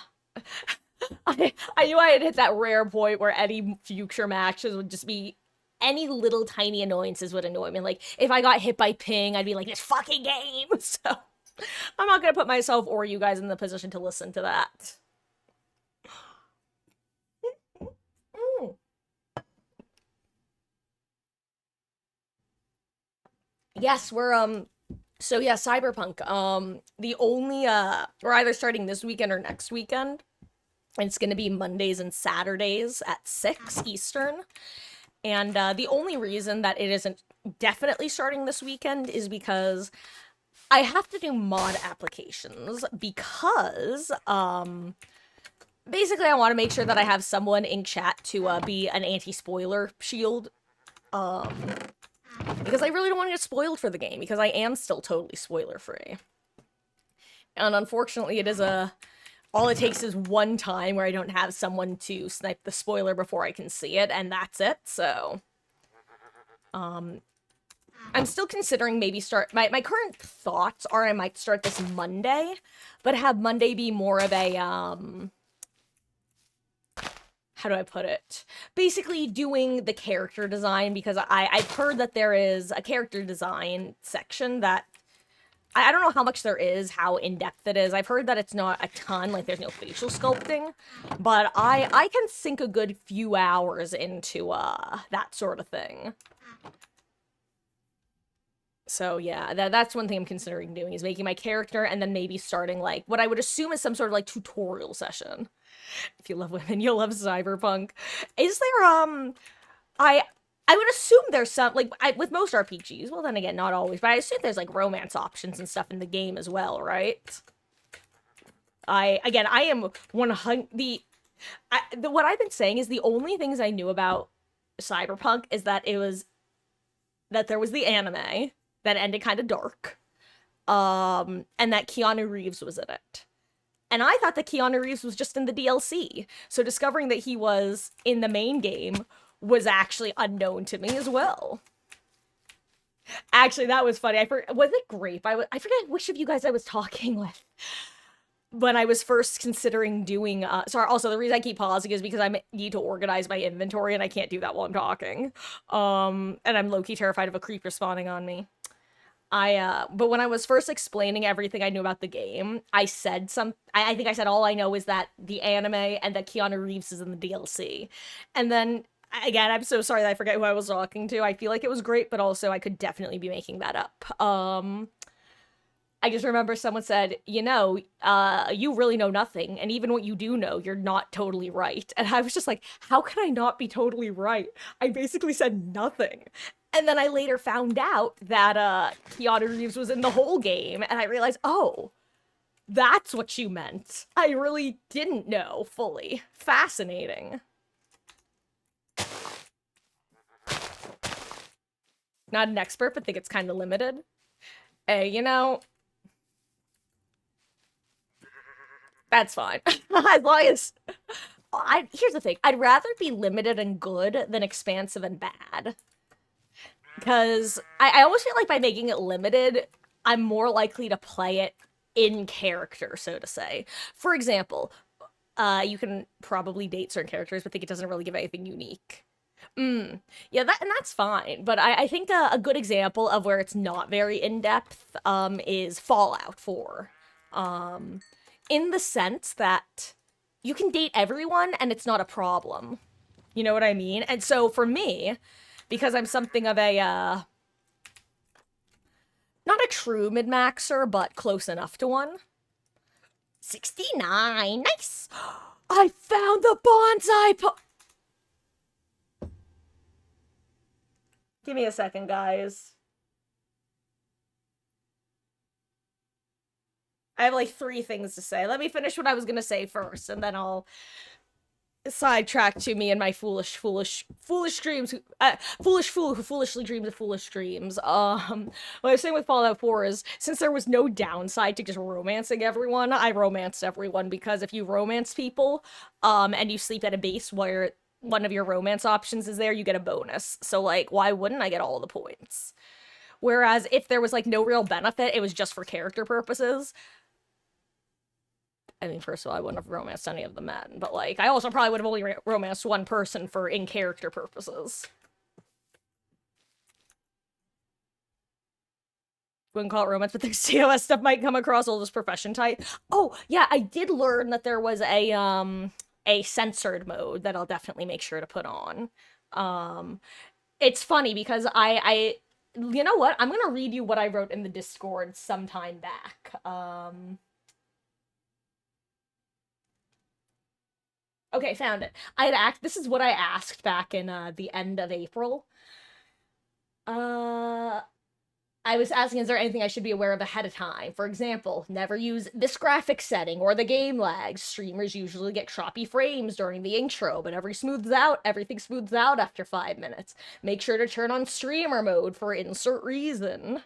I knew I had hit that rare point where any future matches would just be, any little tiny annoyances would annoy me. Like, if I got hit by ping, I'd be like, this fucking game! So, I'm not gonna put myself or you guys in the position to listen to that. Yes, we're, so yeah, Cyberpunk, the only, we're either starting this weekend or next weekend. It's gonna be Mondays and Saturdays at 6 Eastern. And, the only reason that it isn't definitely starting this weekend is because I have to do mod applications because, basically I want to make sure that I have someone in chat to, be an anti-spoiler shield, because I really don't want to get spoiled for the game, because I am still totally spoiler-free. And unfortunately, it is all it takes is one time where I don't have someone to snipe the spoiler before I can see it, and that's it, so... I'm still considering maybe my current thoughts are I might start this Monday, but have Monday be more of a, how do I put it? Basically doing the character design, because I've heard that there is a character design section that I don't know how much there is, how in-depth it is. I've heard that it's not a ton, like there's no facial sculpting, but I can sink a good few hours into that sort of thing. So yeah, that's one thing I'm considering doing, is making my character and then maybe starting like what I would assume is some sort of like tutorial session. If you love women, you'll love cyberpunk. Is there I I would assume there's some like with most RPGs. Well, then again, not always, but I assume there's like romance options and stuff in the game as well, right? I am 100 what I've been saying is the only things I knew about cyberpunk is that there was the anime that ended kind of dark, and that Keanu Reeves was in it. And I thought that Keanu Reeves was just in the DLC. So discovering that he was in the main game was actually unknown to me as well. Actually, that was funny. Was it Grape? I forget which of you guys I was talking with when I was first considering doing. Sorry. Also, the reason I keep pausing is because I need to organize my inventory, and I can't do that while I'm talking. And I'm low-key terrified of a creeper spawning on me. But when I was first explaining everything I knew about the game, I said I think I said all I know is that the anime and that Keanu Reeves is in the DLC. And then, again, I'm so sorry that I forget who I was talking to. I feel like it was great, but also I could definitely be making that up. I just remember someone said, you really know nothing, and even what you do know, you're not totally right. And I was just like, how can I not be totally right? I basically said nothing. And then I later found out that Keanu Reeves was in the whole game, and I realized, oh, that's what you meant. I really didn't know fully. Fascinating. Not an expert, but think it's kind of limited. Hey, that's fine. As long as here's the thing, I'd rather be limited and good than expansive and bad. Because I almost feel like by making it limited, I'm more likely to play it in character, so to say. For example, you can probably date certain characters, but think it doesn't really give anything unique. Yeah, and that's fine. But I think a good example of where it's not very in-depth is Fallout 4. In the sense that you can date everyone and it's not a problem. You know what I mean? And so for me, because I'm something of a, not a true mid-maxer, but close enough to one. 69, nice! I found the bonsai Give me a second, guys. I have like 3 things to say. Let me finish what I was gonna say first, and then I'll sidetrack to me and my foolish dreams. Foolish fool who foolishly dreams of foolish dreams. What I was saying with Fallout 4 is, since there was no downside to just romancing everyone, I romanced everyone, because if you romance people, and you sleep at a base where one of your romance options is there, you get a bonus. So, like, why wouldn't I get all the points? Whereas if there was, like, no real benefit, it was just for character purposes. I mean, first of all, I wouldn't have romanced any of the men, but, like, I also probably would have only romanced one person for in-character purposes. Wouldn't call it romance, but the COS stuff might come across all this profession type. Oh, yeah, I did learn that there was a censored mode that I'll definitely make sure to put on. It's funny because you know what? I'm gonna read you what I wrote in the Discord sometime back. Okay, found it. This is what I asked back in the end of April. I was asking, is there anything I should be aware of ahead of time? For example, never use this graphic setting or the game lags. Streamers usually get choppy frames during the intro, but everything smooths out after 5 minutes. Make sure to turn on streamer mode for insert reason.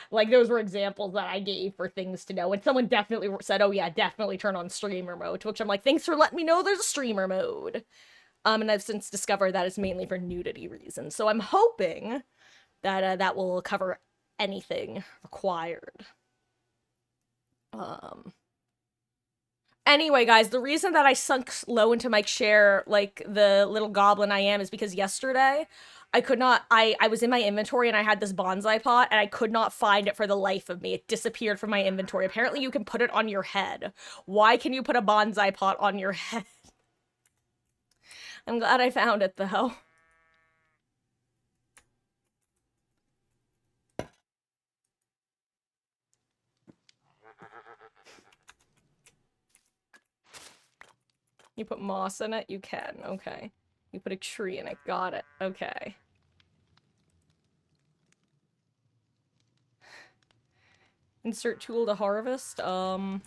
Like, those were examples that I gave for things to know, and someone definitely said, oh yeah, definitely turn on streamer mode, to which I'm like, thanks for letting me know there's a streamer mode. And I've since discovered that it's mainly for nudity reasons, so I'm hoping that that will cover anything required. Anyway, guys, the reason that I sunk low into my chair like the little goblin I am is because yesterday I could not I was in my inventory and I had this bonsai pot and I could not find it for the life of me. It disappeared from my inventory. Apparently you can put it on your head. Why can you put a bonsai pot on your head? I'm glad I found it though. You put moss in it? You can. Okay. You put a tree in it. Got it. Okay. Insert tool to harvest. Oh,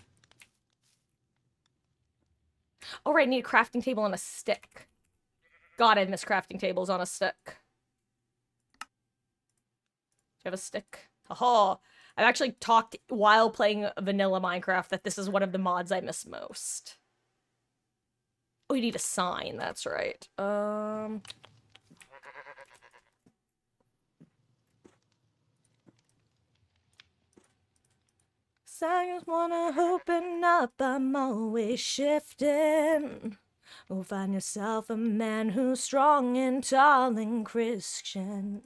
right, I need a crafting table and a stick. God, I miss crafting tables on a stick. Do you have a stick? Haha. I've actually talked while playing vanilla Minecraft that this is one of the mods I miss most. Oh, you need a sign, that's right. I just wanna open up, I'm always shifting. Oh, find yourself a man who's strong and tall and Christian.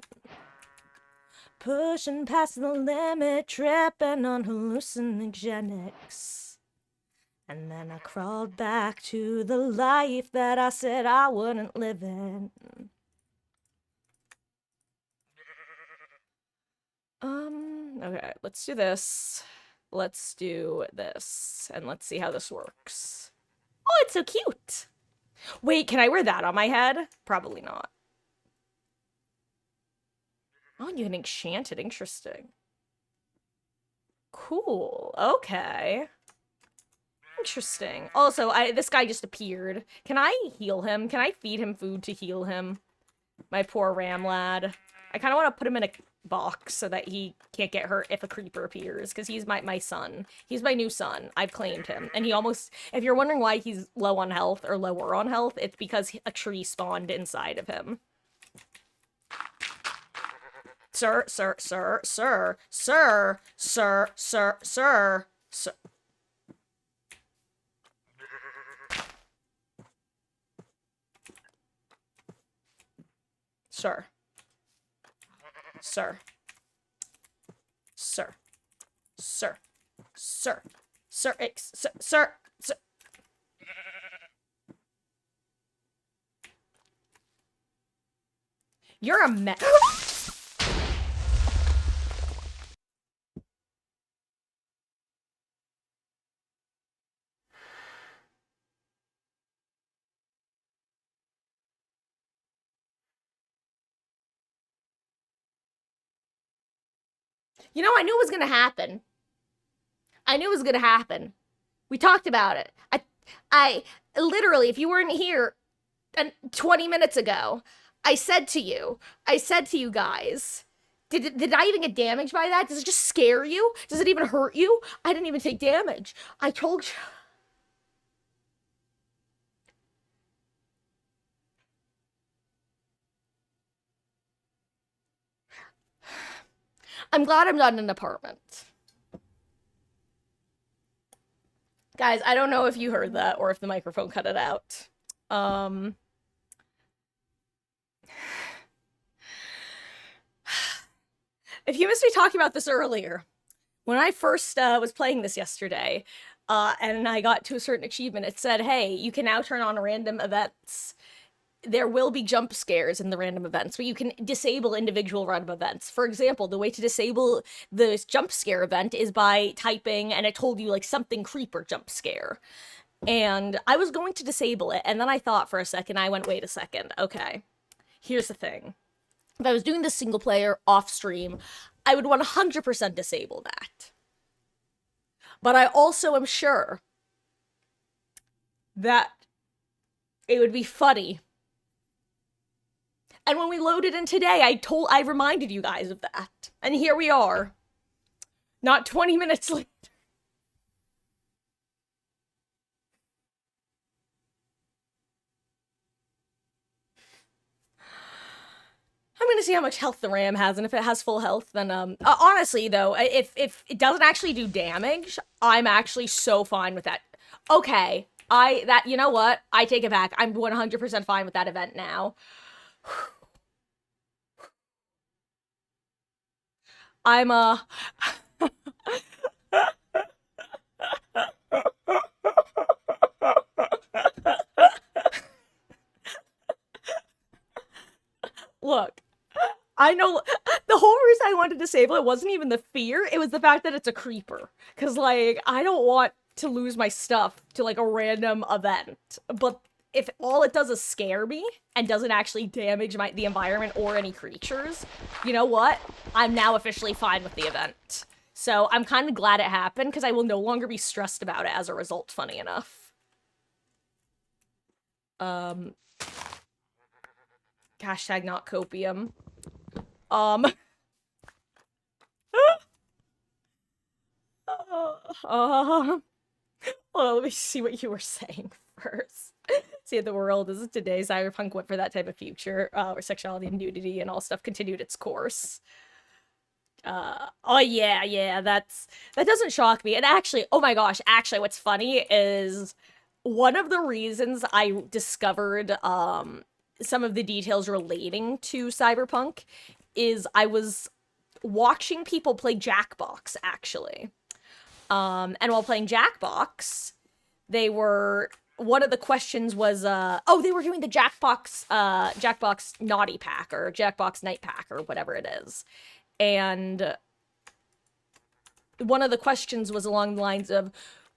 Pushing past the limit, tripping on hallucinogenics. And then I crawled back to the life that I said I wouldn't live in. Okay, let's do this. Let's do this. And let's see how this works. Oh, it's so cute! Wait, can I wear that on my head? Probably not. Oh, you can enchant it. Interesting. Cool. Okay. Interesting. Also, this guy just appeared. Can I heal him? Can I feed him food to heal him? My poor ram lad. I kind of want to put him in a box so that he can't get hurt if a creeper appears, because he's my son. He's my new son. I've claimed him. And he almost... If you're wondering why he's low on health or lower on health, it's because a tree spawned inside of him. Sir, sir, sir, sir, sir, sir, sir, sir, sir. Sir. Sir. Sir. Sir. Sir. Sir. Sir. Sir. Sir. You're a mess. You know, I knew it was gonna happen. I knew it was gonna happen. We talked about it. I literally, if you weren't here 20 minutes ago, I said to you guys, did I even get damaged by that? Does it just scare you? Does it even hurt you? I didn't even take damage. I told you. I'm glad I'm not in an apartment. Guys, I don't know if you heard that or if the microphone cut it out. If you missed me talking about this earlier, when I first was playing this yesterday, and I got to a certain achievement, it said, hey, you can now turn on random events. There will be jump scares in the random events, but you can disable individual random events. For example, the way to disable the jump scare event is by typing, and it told you, like, something creeper jump scare. And I was going to disable it, and then I thought for a second, I went, wait a second, okay, here's the thing. If I was doing this single player off stream, I would 100% disable that. But I also am sure that it would be funny. And when we loaded in today, I reminded you guys of that. And here we are. Not 20 minutes later. I'm gonna see how much health the ram has, and if it has full health, then, honestly, though, if it doesn't actually do damage, I'm actually so fine with that. Okay, you know what? I take it back. I'm 100% fine with that event now. I'm, look, I know the whole reason I wanted to disable it wasn't even the fear, it was the fact that it's a creeper. Cause like, I don't want to lose my stuff to like a random event. But if all it does is scare me and doesn't actually damage the environment or any creatures, you know what? I'm now officially fine with the event. So I'm kind of glad it happened because I will no longer be stressed about it as a result, funny enough. Um, hashtag not copium. Um, uh, well, let me see what you were saying first. See, the world is today. Cyberpunk went for that type of future, where sexuality and nudity and all stuff continued its course. Oh yeah, yeah, that doesn't shock me. And actually, oh my gosh, actually, what's funny is one of the reasons I discovered some of the details relating to Cyberpunk is I was watching people play Jackbox actually. And while playing Jackbox, they were one of the questions was they were doing the Jackbox naughty pack or Jackbox night pack or whatever it is. And one of the questions was along the lines of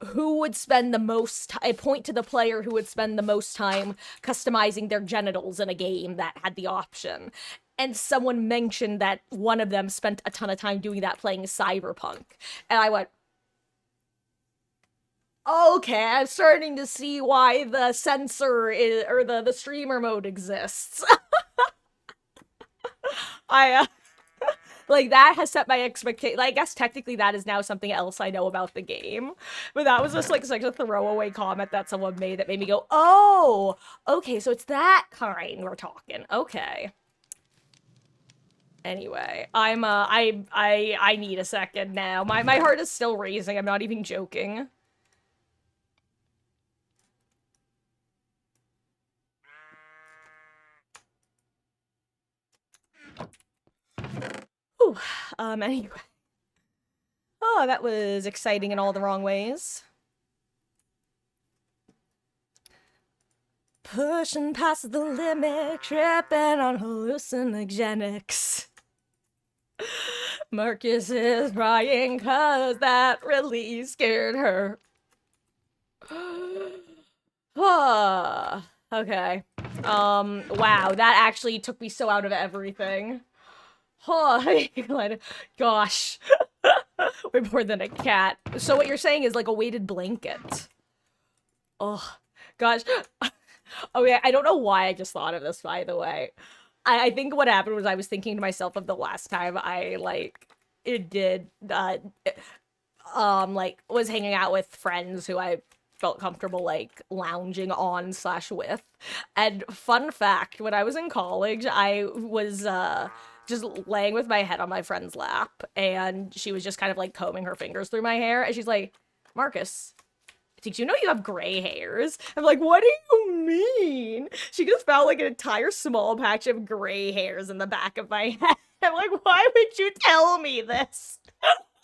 who would spend the most I point to the player who would spend the most time customizing their genitals in a game that had the option. And someone mentioned that one of them spent a ton of time doing that playing Cyberpunk. And I went, okay, I'm starting to see why the censor is, or the streamer mode exists. I like that has set my expectation. Like, I guess technically that is now something else I know about the game, but that was just like such a throwaway comment that someone made that made me go, "Oh, okay, so it's that kind we're talking." Okay. Anyway, I need a second now. My heart is still racing. I'm not even joking. Whew. Anyway. Oh, that was exciting in all the wrong ways. Pushing past the limit, tripping on hallucinogenics. Marcus is crying cause that really scared her. Okay. Wow, that actually took me so out of everything. Oh, gosh. Way more than a cat. So what you're saying is like a weighted blanket. Oh, gosh. Oh yeah, I don't know why I just thought of this, by the way. I think what happened was I was thinking to myself of the last time I, like, it did, like, was hanging out with friends who I felt comfortable, like, lounging on slash with. And fun fact, when I was in college, I was, just laying with my head on my friend's lap, and she was just kind of, like, combing her fingers through my hair, and she's like, Marcus, did you know you have gray hairs? I'm like, what do you mean? She just found like an entire small patch of gray hairs in the back of my head. I'm like, why would you tell me this? It's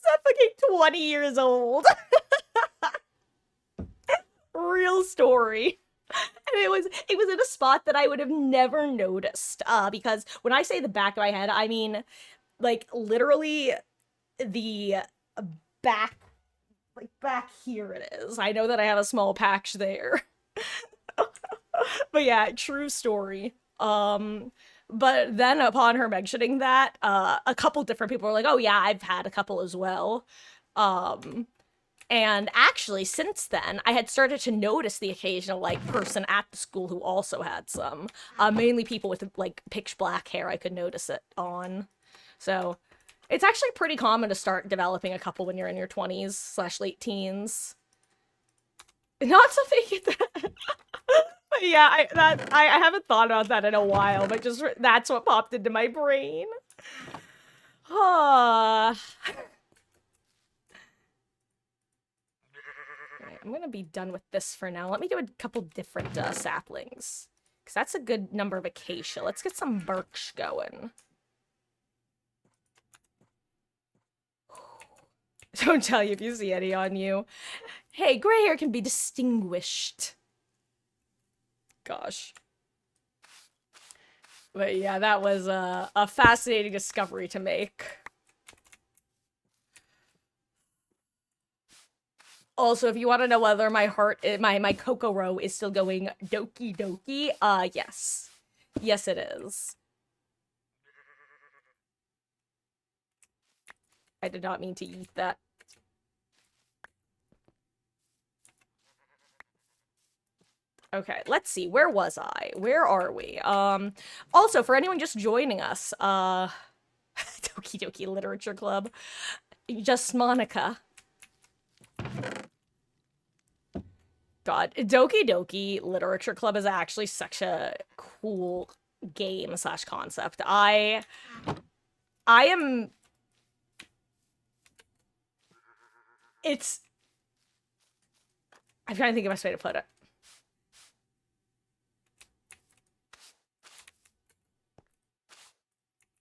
not fucking 20 years old. Real story. And it was in a spot that I would have never noticed. Because when I say the back of my head, I mean like literally the back, like back here it is. I know that I have a small patch there. But yeah, true story. But then upon her mentioning that, a couple different people were like, oh yeah, I've had a couple as well. Um, and actually, since then, I had started to notice the occasional, like, person at the school who also had some. Mainly people with, like, pitch black hair I could notice it on. So, it's actually pretty common to start developing a couple when you're in your 20s slash late teens. Not something that... But yeah, I haven't thought about that in a while, but just that's what popped into my brain. Ah. I'm gonna be done with this for now. Let me do a couple different saplings. Because that's a good number of acacia. Let's get some birch going. Don't tell you if you see any on you. Hey, gray hair can be distinguished. Gosh. But yeah, that was a fascinating discovery to make. Also, if you want to know whether my my Coco Row is still going doki doki, yes. Yes, it is. I did not mean to eat that. Okay, let's see. Where was I? Where are we? Also, for anyone just joining us, Doki Doki Literature Club, just Monica. God, Doki Doki Literature Club is actually such a cool game slash concept. I am... It's... I'm trying to think of the best way to put it.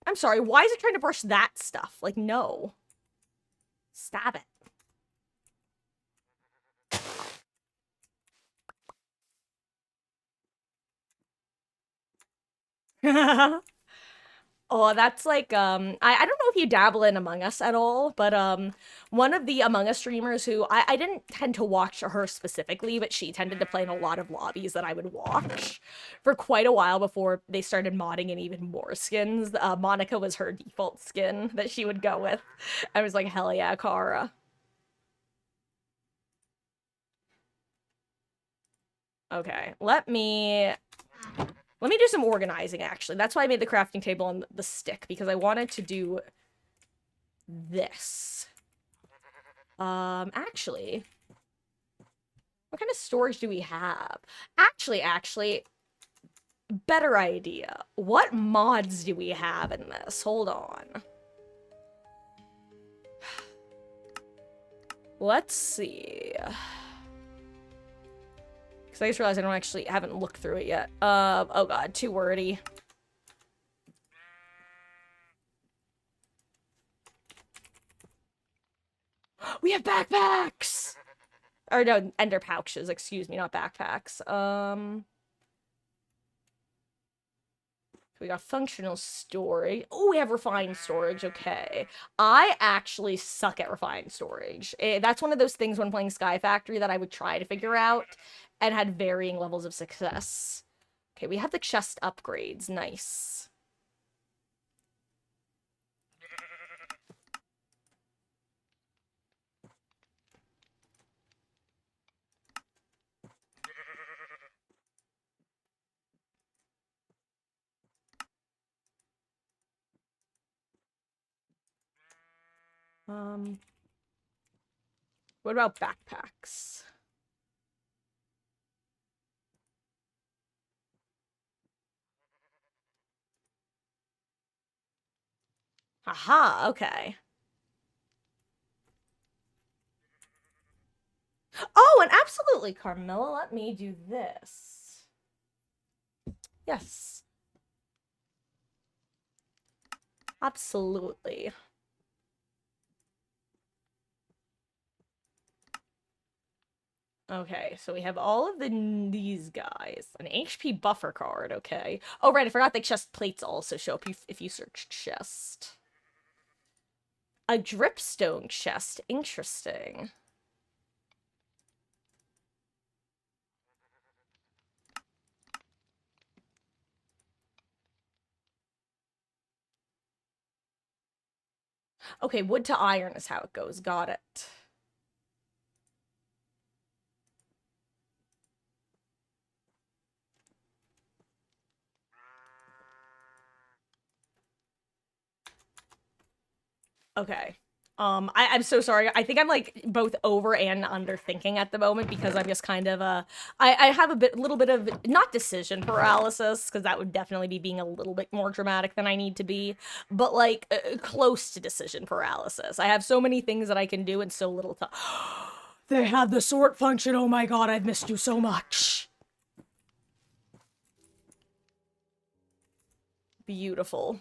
I'm sorry, why is it trying to brush that stuff? Like, no. Stab it. Oh, that's like, I don't know if you dabble in Among Us at all, but, one of the Among Us streamers who, I didn't tend to watch her specifically, but she tended to play in a lot of lobbies that I would watch for quite a while before they started modding in even more skins. Monica was her default skin that she would go with. I was like, hell yeah, Kara. Okay, let me do some organizing, actually. That's why I made the crafting table on the stick, because I wanted to do this. Actually, what kind of storage do we have? Actually, better idea. What mods do we have in this? Hold on. Let's see. Because I just realized I haven't looked through it yet. Oh god, too wordy. We have backpacks! Or no, ender pouches, excuse me, not backpacks. We got functional storage. Oh, we have refined storage, okay. I actually suck at refined storage. That's one of those things when playing Sky Factory that I would try to figure out and had varying levels of success. Okay, we have the chest upgrades, nice. What about backpacks? Aha, okay. Oh, and absolutely, Carmilla, let me do this. Yes. Absolutely. Okay, so we have all of these guys. An HP buffer card, okay. Oh, right, I forgot the chest plates also show up if you search chest. A dripstone chest, interesting. Okay, wood to iron is how it goes, got it. Okay. I'm so sorry. I think I'm like both over and underthinking at the moment because I'm just kind of I have little bit of not decision paralysis because that would definitely be being a little bit more dramatic than I need to be, but like close to decision paralysis. I have so many things that I can do and so little time. They have the sort function. Oh my god, I've missed you so much. Beautiful.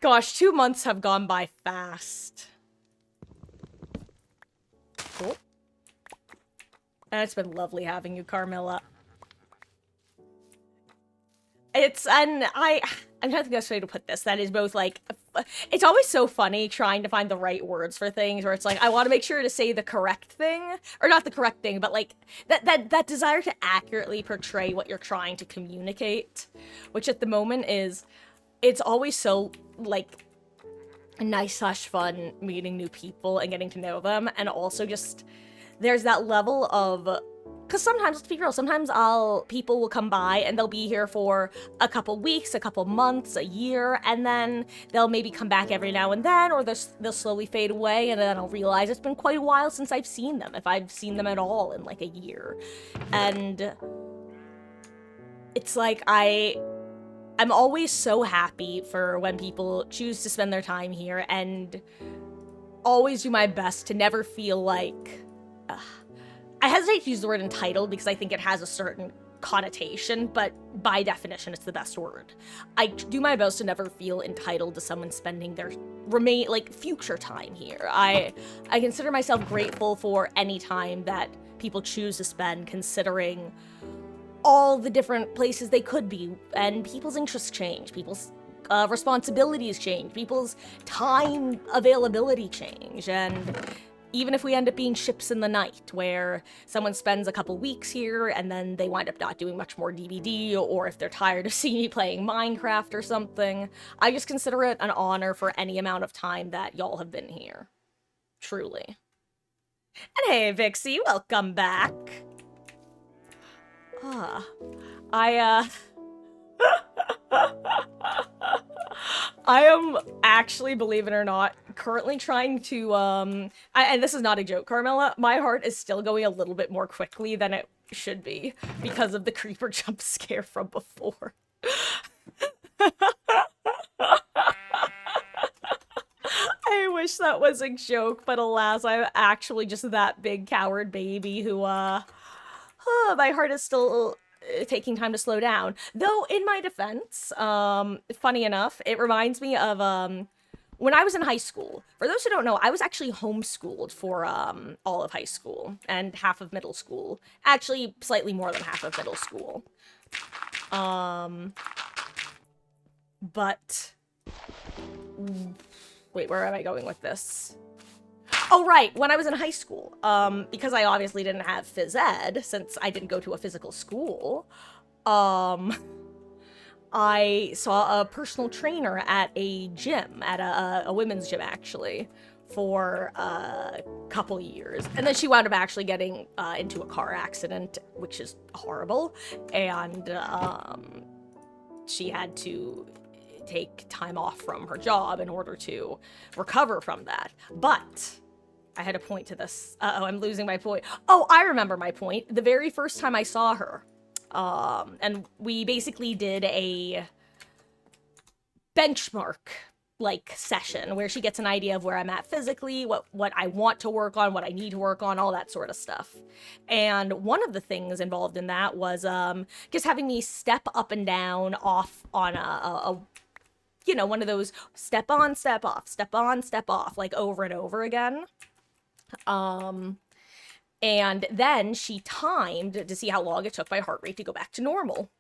Gosh, 2 months have gone by fast. Cool. And it's been lovely having you, Carmilla. I'm trying to think of the best way to put this. That is both like, it's always so funny trying to find the right words for things where it's like, I want to make sure to say the correct thing, or not the correct thing, but like that desire to accurately portray what you're trying to communicate, which at the moment is, it's always so like nice slash fun meeting new people and getting to know them, and also just there's that level of, because sometimes, let's be real, sometimes people will come by and they'll be here for a couple weeks, a couple months, a year, and then they'll maybe come back every now and then, or they'll slowly fade away, and then I'll realize it's been quite a while since I've seen them, if I've seen them at all in like a year. And it's like I'm always so happy for when people choose to spend their time here, and always do my best to never feel like, I hesitate to use the word entitled because I think it has a certain connotation, but by definition, it's the best word. I do my best to never feel entitled to someone spending their future time here. I consider myself grateful for any time that people choose to spend, considering all the different places they could be, and people's interests change, people's responsibilities change, people's time availability change, and even if we end up being ships in the night, where someone spends a couple weeks here and then they wind up not doing much more DBD, or if they're tired of seeing me playing Minecraft or something, I just consider it an honor for any amount of time that y'all have been here. Truly. And hey, Vixie, welcome back. I am actually, believe it or not, currently trying to, and this is not a joke, Carmilla, my heart is still going a little bit more quickly than it should be because of the creeper jump scare from before. I wish that was a joke, but alas, I'm actually just that big coward baby who, my heart is still taking time to slow down. Though, in my defense, funny enough, it reminds me of, when I was in high school. For those who don't know, I was actually homeschooled for, all of high school and half of middle school. Actually, slightly more than half of middle school. But... Wait, where am I going with this? Oh, right, when I was in high school, because I obviously didn't have phys ed, since I didn't go to a physical school, I saw a personal trainer at a gym, at a women's gym, actually, for a couple years. And then she wound up actually getting into a car accident, which is horrible, and she had to take time off from her job in order to recover from that. But I had a point to this. Uh-oh, I'm losing my point. Oh, I remember my point. The very first time I saw her, and we basically did a benchmark like session where she gets an idea of where I'm at physically, what I want to work on, what I need to work on, all that sort of stuff. And one of the things involved in that was just having me step up and down off on a you know, one of those step on, step off, step on, step off, like over and over again. And then she timed to see how long it took my heart rate to go back to normal.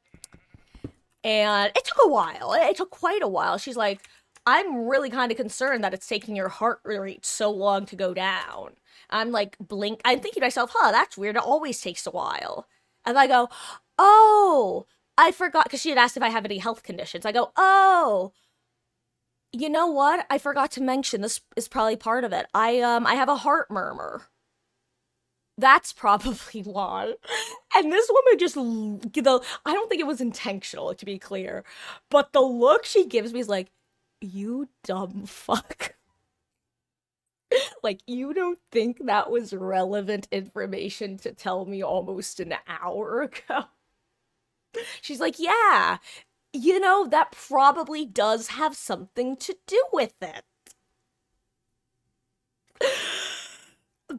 And it took a while. It took quite a while. She's like, I'm really kind of concerned that it's taking your heart rate so long to go down. I'm like, I'm thinking to myself, that's weird. It always takes a while. And I go, oh, I forgot, because she had asked if I have any health conditions. I go, oh, you know what? I forgot to mention, this is probably part of it. I have a heart murmur. That's probably why. And this woman just, I don't think it was intentional, to be clear, but the look she gives me is like, you dumb fuck. Like, you don't think that was relevant information to tell me almost an hour ago? She's like, yeah, you know, that probably does have something to do with it.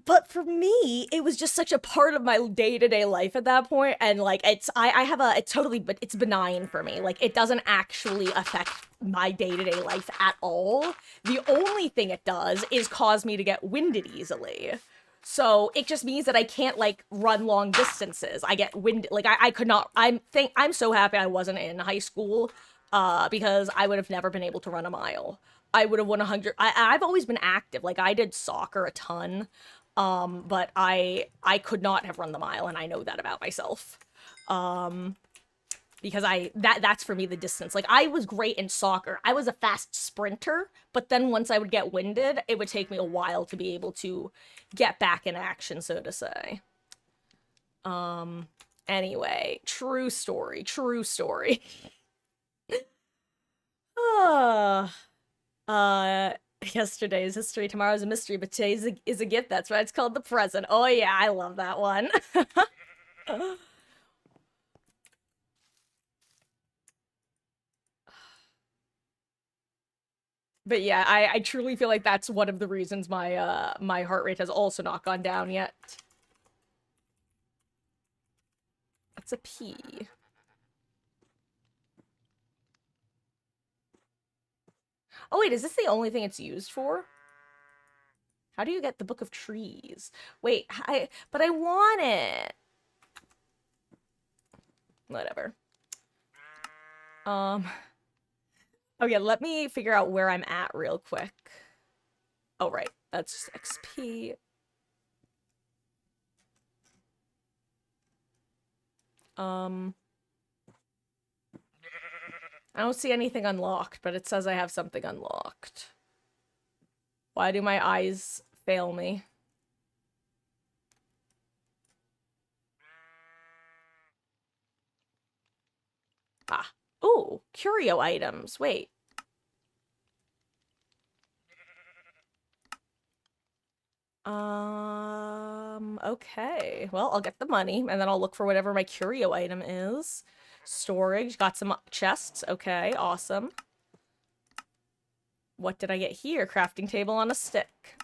but for me, it was just such a part of my day-to-day life at that point, and like I have a, it's totally, but it's benign for me. Like it doesn't actually affect my day-to-day life at all. The only thing it does is cause me to get winded easily. So it just means that I can't like run long distances. I get winded. Like I could not. I'm so happy I wasn't in high school, because I would have never been able to run a mile. I would have won 100. I've always been active. Like I did soccer a ton, but I could not have run the mile, and I know that about myself. Because that's for me the distance. Like I was great in soccer. I was a fast sprinter, but then once I would get winded, it would take me a while to be able to get back in action, so to say. Anyway, true story, true story. Yesterday is history, tomorrow's a mystery, but today is a gift. That's why it's called the present. Oh yeah, I love that one. But yeah, I truly feel like that's one of the reasons my my heart rate has also not gone down yet. That's a P. Oh wait, is this the only thing it's used for? How do you get the Book of Trees? Wait, but I want it. Whatever. Okay, let me figure out where I'm at real quick. Oh, right. That's XP. I don't see anything unlocked, but it says I have something unlocked. Why do my eyes fail me? Ah. Ooh, curio items. Wait. Okay. Well, I'll get the money, and then I'll look for whatever my curio item is. Storage. Got some chests. Okay, awesome. What did I get here? Crafting table on a stick.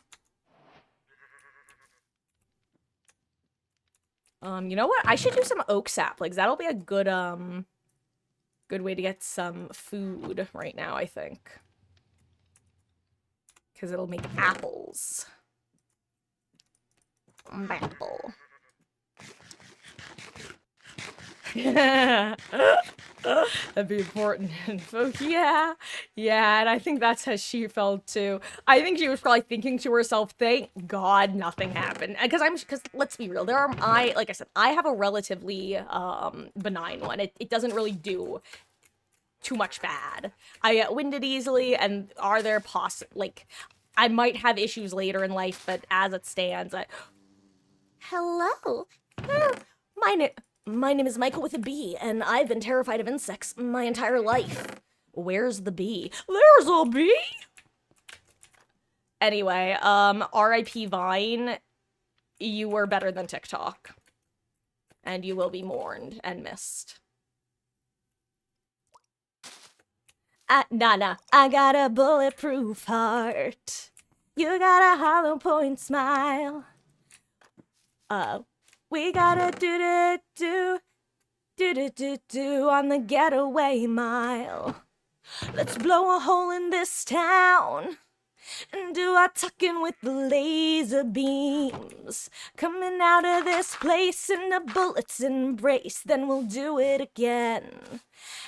You know what? I should do some oak saplings. That'll be a good, good way to get some food right now, I think. Because it'll make apples. Apple. That'd be important info. Yeah. Yeah, and I think that's how she felt too. I think she was probably thinking to herself, thank God nothing happened. Because let's be real, like I said, I have a relatively benign one. It doesn't really do too much bad. I get winded easily, and are there like I might have issues later in life, but as it stands, hello. My name is Michael with a B, and I've been terrified of insects my entire life. Where's the bee? There's a bee! Anyway, R.I.P. Vine, you were better than TikTok. And you will be mourned and missed. Nah, I got a bulletproof heart. You got a hollow point smile. We gotta do on the getaway mile. Let's blow a hole in this town and do our tucking with the laser beams. Coming out of this place in a bullet's embrace, then we'll do it again.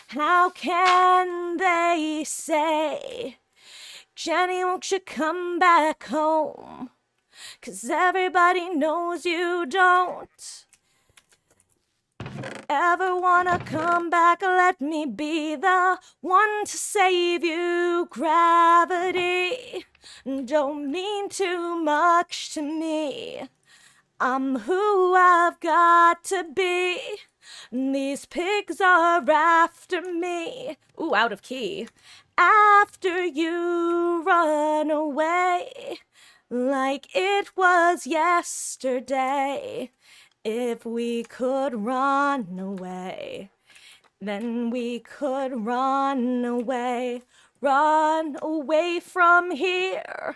How can they say, Jenny, won't you come back home? 'Cause everybody knows you don't ever wanna come back. Let me be the one to save you. Gravity don't mean too much to me. I'm who I've got to be. These pigs are after me. Ooh, out of key. After you run away like it was yesterday. If we could run away, then we could run away from here.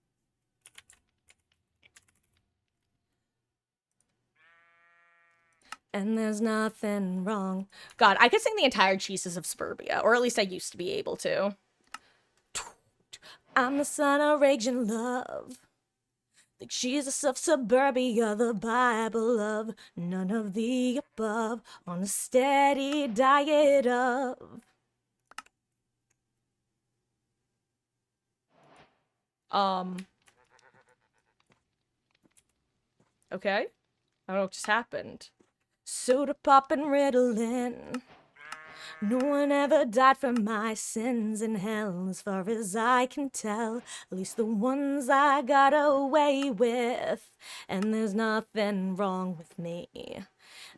And there's nothing wrong. God, I could sing the entire Cheeses of Suburbia, or at least I used to be able to. I'm the son of raging love, the Jesus of Suburbia, the Bible of none of the above, on a steady diet of. Okay. I don't know what just happened. Soda pop and Ritalin. No one ever died for my sins in hell, as far as I can tell. At least the ones I got away with. And there's nothing wrong with me.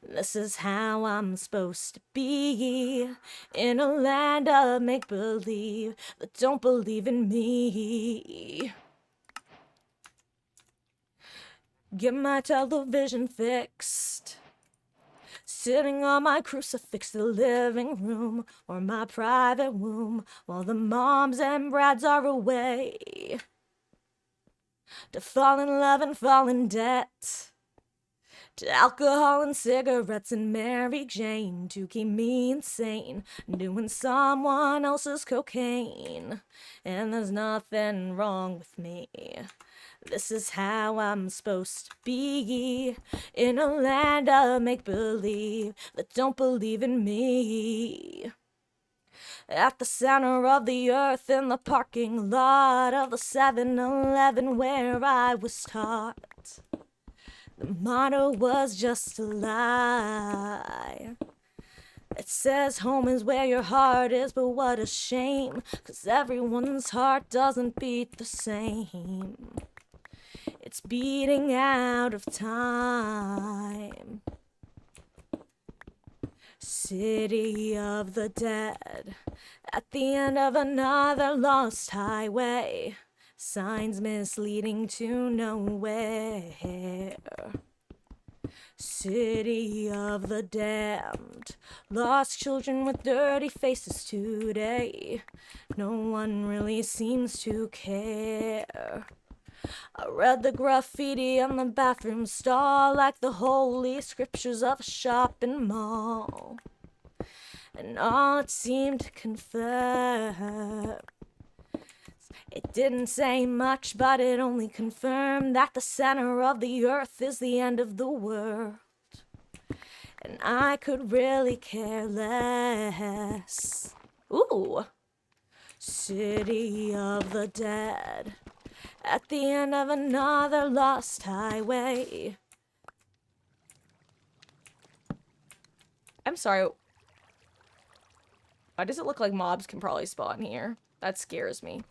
This is how I'm supposed to be, in a land of make-believe that don't believe in me. Get my television fixed, sitting on my crucifix in the living room or my private womb while the moms and brads are away. To fall in love and fall in debt, to alcohol and cigarettes and Mary Jane, to keep me insane, doing someone else's cocaine. And there's nothing wrong with me. This is how I'm supposed to be, in a land of make-believe that don't believe in me. At the center of the earth, in the parking lot of the 7-Eleven where I was taught, the motto was just a lie. It says home is where your heart is, but what a shame, 'cause everyone's heart doesn't beat the same. It's beating out of time. City of the dead, at the end of another lost highway, signs misleading to nowhere. City of the damned, lost children with dirty faces today. No one really seems to care. I read the graffiti on the bathroom stall like the holy scriptures of a shopping mall. And all it seemed to confirm, it didn't say much, but it only confirmed that the center of the earth is the end of the world. And I could really care less. Ooh. City of the dead, at the end of another lost highway. I'm sorry. Why does it look like mobs can probably spawn here? That scares me.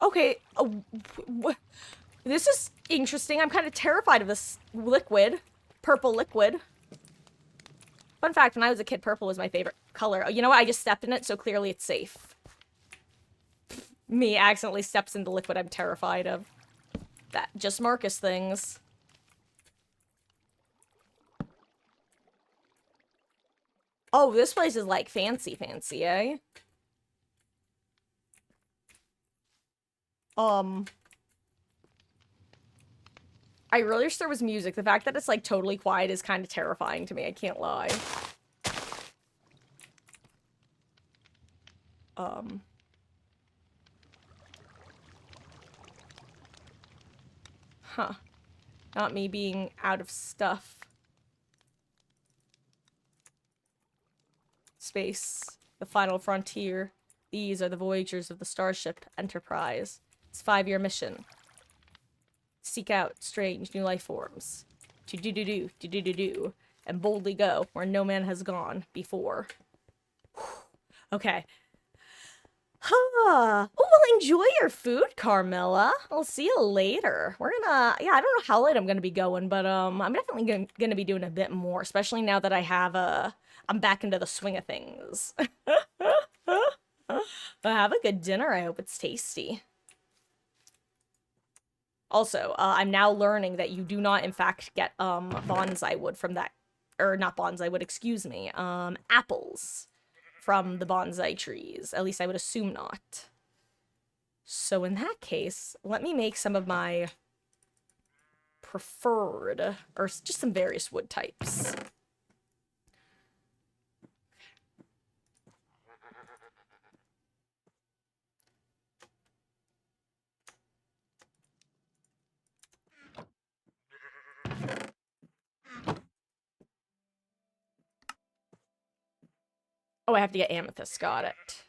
Okay, this is interesting. I'm kind of terrified of this liquid. Purple liquid. Fun fact, when I was a kid, purple was my favorite color. You know what? I just stepped in it, so clearly it's safe. Me accidentally steps into liquid I'm terrified of. That just Marcus things. Oh, this place is like fancy, eh? I really wish there was music. The fact that it's like totally quiet is kind of terrifying to me, I can't lie. Huh. Not me being out of stuff. Space. The final frontier. These are the voyagers of the Starship Enterprise. It's a 5-year mission. Seek out strange new life forms. To do, and boldly go where no man has gone before. Okay. Oh, well, enjoy your food, Carmilla. I'll see you later. We're gonna, yeah, I don't know how late I'm gonna be going, but, I'm definitely gonna be doing a bit more, especially now that I have, I'm back into the swing of things. But have a good dinner. I hope it's tasty. Also, I'm now learning that you do not, in fact, get, bonsai wood from that, or not bonsai wood, excuse me, apples from the bonsai trees. At least I would assume not. So in that case, let me make some of my preferred, or just some various wood types. Oh, I have to get amethyst. Got it.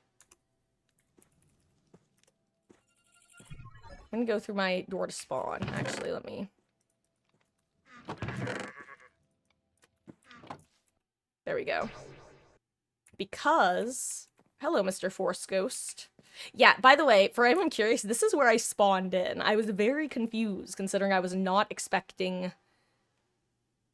I'm gonna go through my door to spawn. Actually, let me... There we go. Because... Hello, Mr. Force Ghost. Yeah, by the way, for anyone curious, this is where I spawned in. I was very confused, considering I was not expecting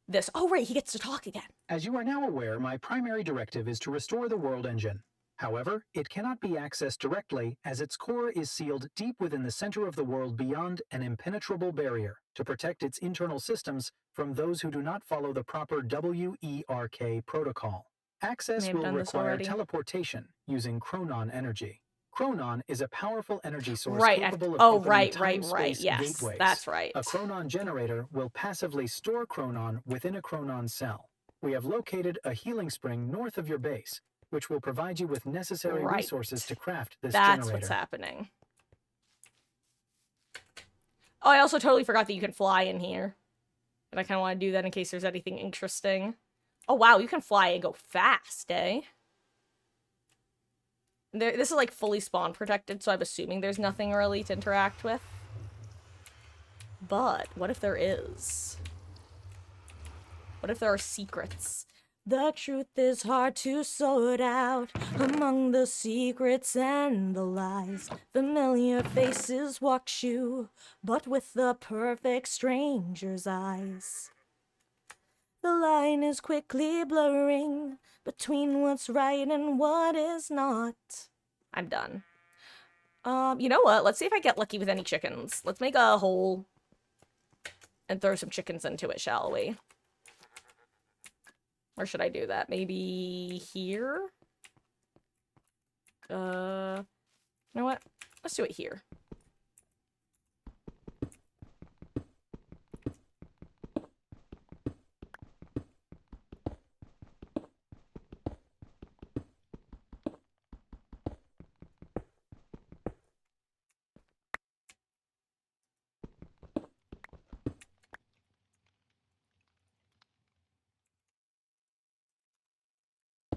this. Oh, right, he gets to talk again. As you are now aware, my primary directive is to restore the world engine. However, it cannot be accessed directly, as its core is sealed deep within the center of the world beyond an impenetrable barrier to protect its internal systems from those who do not follow the proper WERK protocol. Access will require teleportation using chronon energy. Chronon is a powerful energy source capable of opening time-space gateways. That's right. A chronon generator will passively store chronon within a chronon cell. We have located a healing spring north of your base, which will provide you with necessary resources to craft this generator. That's what's happening. Oh, I also totally forgot that you can fly in here. And I kind of want to do that in case there's anything interesting. Oh, wow, you can fly and go fast, eh? This is, like, fully spawn protected, so I'm assuming there's nothing really to interact with. But, what if there is? What if there are secrets? The truth is hard to sort out among the secrets and the lies. Familiar faces watch you, but with the perfect stranger's eyes. The line is quickly blurring between what's right and what is not. I'm done. You know what? Let's see if I get lucky with any chickens. Let's make a hole and throw some chickens into it, shall we? Where should I do that? Maybe here? You know what? Let's do it here.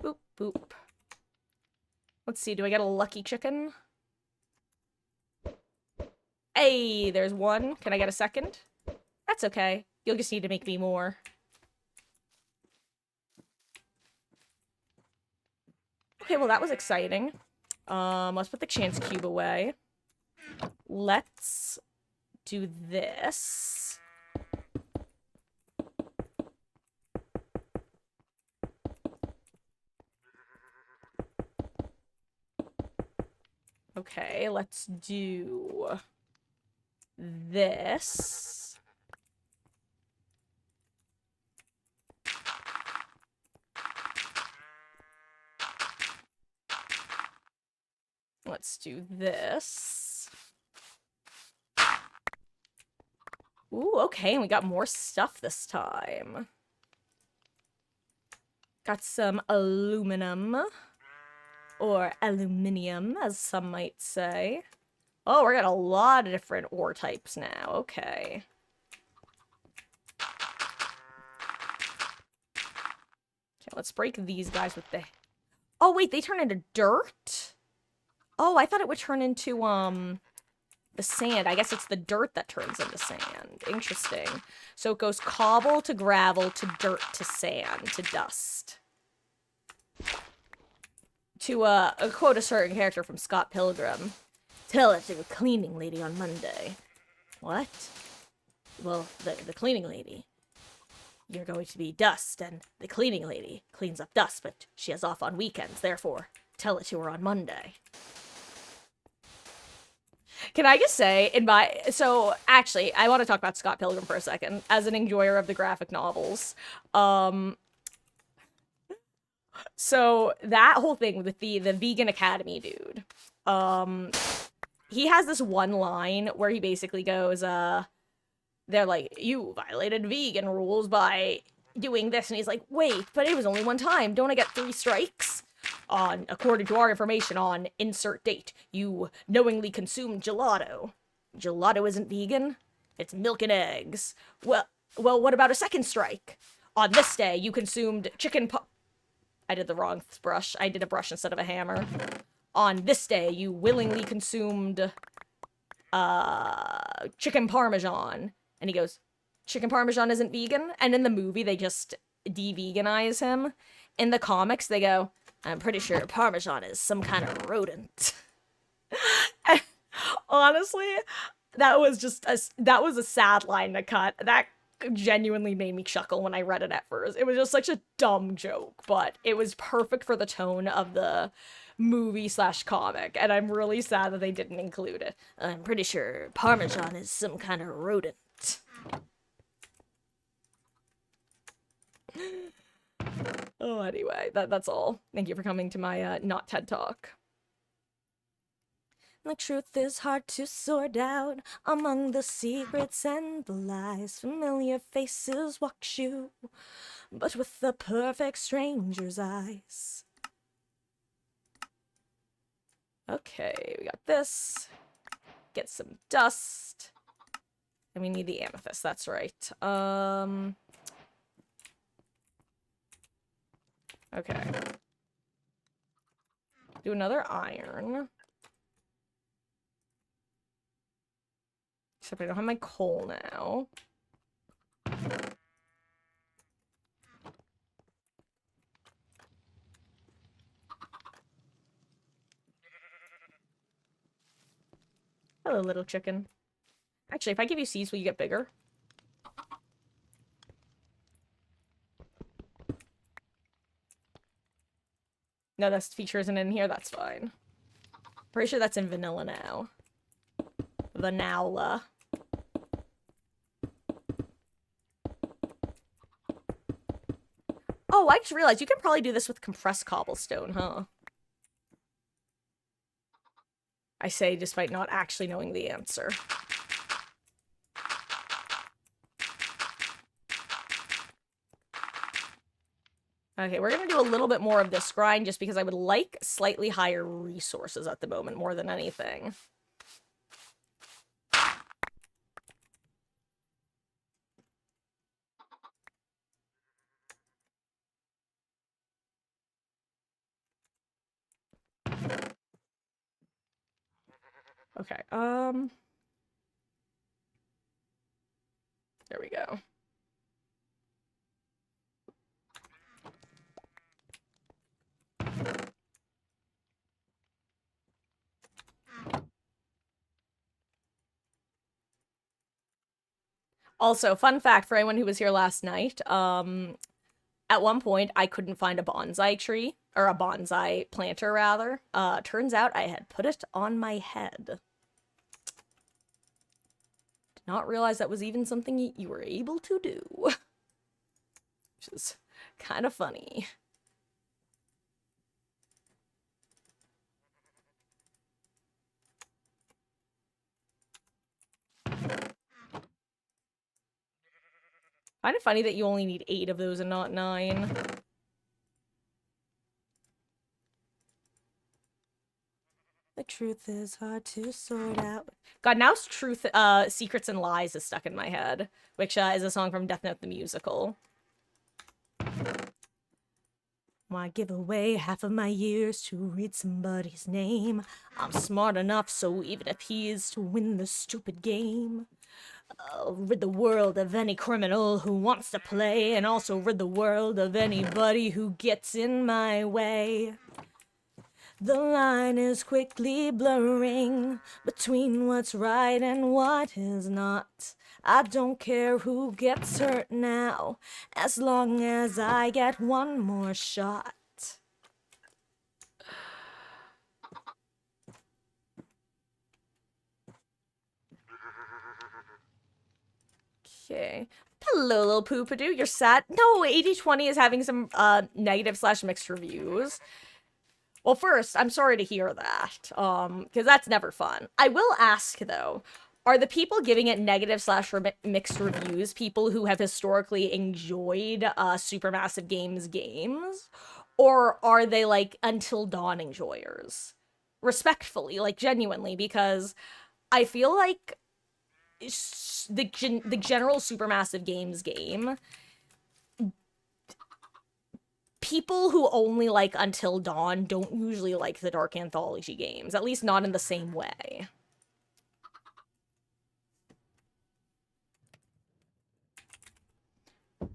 Boop, boop. Let's see, do I get a lucky chicken? Hey, there's one. Can I get a second? That's okay. You'll just need to make me more. Okay, well that was exciting. Let's put the chance cube away. Let's do this. Okay, let's do this. Let's do this. Ooh, okay, and we got more stuff this time. Got some aluminum. Or aluminium, as some might say. Oh, we're got a lot of different ore types now. Okay. Okay, let's break these guys with the... Oh, wait, they turn into dirt? Oh, I thought it would turn into, the sand. I guess it's the dirt that turns into sand. Interesting. So it goes cobble to gravel to dirt to sand to dust. To, quote a certain character from Scott Pilgrim. Tell it to the cleaning lady on Monday. What? Well, the cleaning lady. You're going to be dust, and the cleaning lady cleans up dust, but she is off on weekends, therefore, tell it to her on Monday. Can I just say, so actually, I want to talk about Scott Pilgrim for a second, as an enjoyer of the graphic novels. So that whole thing with the vegan academy dude, he has this one line where he basically goes, they're like, you violated vegan rules by doing this, and he's like, wait, but it was only one time. Don't I get 3 strikes? According to our information on insert date, you knowingly consumed gelato. Gelato isn't vegan. It's milk and eggs. Well, what about a second strike? On this day, you consumed I did the wrong brush. I did a brush instead of a hammer. On this day, you willingly consumed, chicken parmesan. And he goes, chicken parmesan isn't vegan? And in the movie, they just de-veganize him. In the comics, they go, I'm pretty sure parmesan is some kind of rodent. Honestly, that was a sad line to cut. That genuinely made me chuckle when I read it at first. It was just such a dumb joke, but it was perfect for the tone of the movie/comic, and I'm really sad that they didn't include it. I'm pretty sure parmesan is some kind of rodent. Oh, anyway, that's all. Thank you for coming to my not TED Talk. The truth is hard to sort out among the secrets and the lies. Familiar faces watch you, but with the perfect stranger's eyes. Okay, we got this. Get some dust. And we need the amethyst, that's right. Okay. Do another iron. Except I don't have my coal now. Hello, little chicken. Actually, if I give you seeds, will you get bigger? No, that feature isn't in here. That's fine. Pretty sure that's in vanilla now. Vanilla. Oh, I just realized you can probably do this with compressed cobblestone, huh? I say despite not actually knowing the answer. Okay, we're gonna do a little bit more of this grind just because I would like slightly higher resources at the moment more than anything. Okay, there we go. Also, fun fact for anyone who was here last night, at one point I couldn't find a bonsai tree, or a bonsai planter rather. Turns out I had put it on my head. Did not realize that was even something you were able to do. Which is kind of funny. Kind of funny that you only need 8 of those and not 9. The truth is hard to sort out. God, now truth, Secrets and Lies is stuck in my head, which is a song from Death Note the Musical. Why give away half of my years to read somebody's name? I'm smart enough, so even if he is to win the stupid game, I'll rid the world of any criminal who wants to play, and also rid the world of anybody who gets in my way. The line is quickly blurring between what's right and what is not. I don't care who gets hurt now, as long as I get one more shot. Okay. Hello, little Poopadoo. You're sad? No, 80/20 is having some negative slash mixed reviews. Well, first, I'm sorry to hear that, because that's never fun. I will ask, though, are the people giving it negative slash mixed reviews people who have historically enjoyed Supermassive games? Or are they, like, Until Dawn enjoyers? Respectfully, like, genuinely, because I feel like the general Supermassive Games game, people who only like Until Dawn don't usually like the Dark Anthology games, at least not in the same way.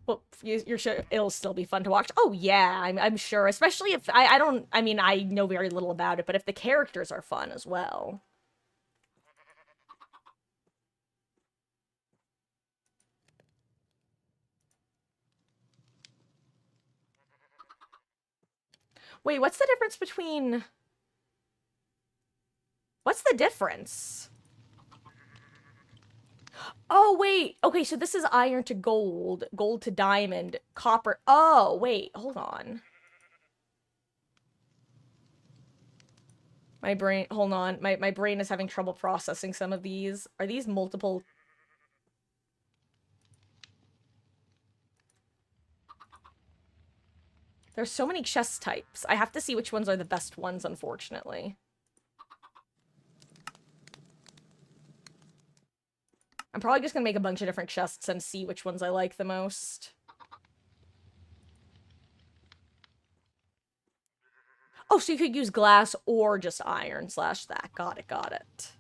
Well, you're sure it'll still be fun to watch. Oh yeah, I'm sure, especially if I don't. I mean, I know very little about it, but if the characters are fun as well. Wait, what's the difference between? What's the difference? Oh, wait. Okay, so this is iron to gold, gold to diamond, copper. Oh, wait. Hold on. My brain, hold on. My brain is having trouble processing some of these. Are these multiple? There's so many chest types. I have to see which ones are the best ones, unfortunately. I'm probably just gonna make a bunch of different chests and see which ones I like the most. Oh, so you could use glass or just iron slash that. Got it, got it.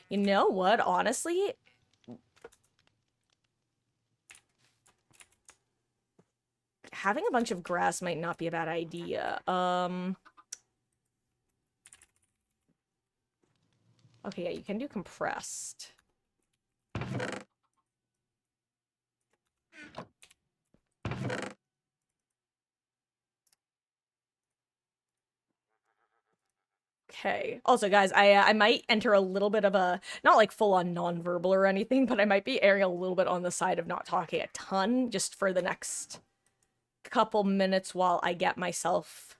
You know what? Honestly, having a bunch of grass might not be a bad idea. Okay, yeah, you can do compressed. Okay. Also, guys, I might enter a little bit of a, not like full-on non-verbal or anything, but I might be erring a little bit on the side of not talking a ton just for the next couple minutes while I get myself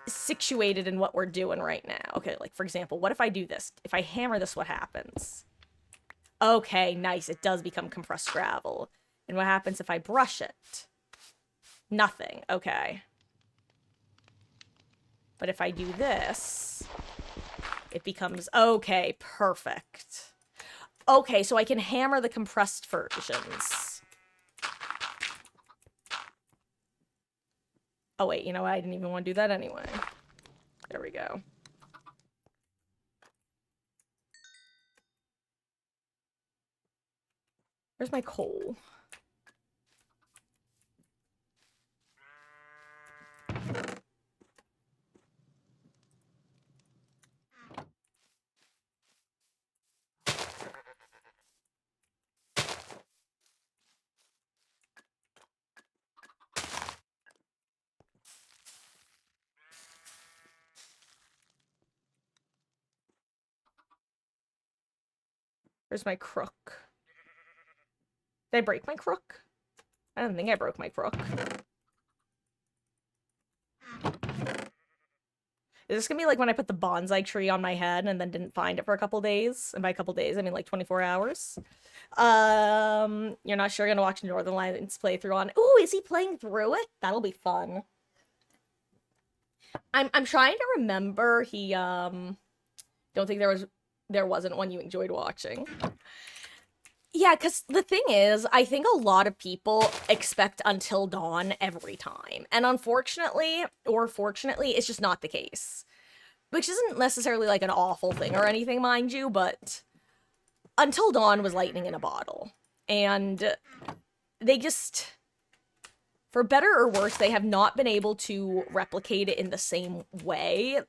situated in what we're doing right now. Okay, like, for example, what if I do this? If I hammer this, what happens? Okay, nice. It does become compressed gravel. And what happens if I brush it? Nothing. Okay. But if I do this, it becomes... Okay, perfect. Okay, so I can hammer the compressed versions. Oh, wait, you know what? I didn't even want to do that anyway. There we go. Where's my coal? Where's my crook? Did I break my crook? I don't think I broke my crook. Is this gonna be like when I put the bonsai tree on my head and then didn't find it for a couple days? And by a couple days, I mean like 24 hours. You're not sure gonna watch Northern Lights playthrough on. Ooh, is he playing through it? That'll be fun. I'm trying to remember. He don't think there wasn't one you enjoyed watching. Yeah, because the thing is, I think a lot of people expect Until Dawn every time. And unfortunately, or fortunately, it's just not the case. Which isn't necessarily like an awful thing or anything, mind you, but Until Dawn was lightning in a bottle. And they just, for better or worse, they have not been able to replicate it in the same way.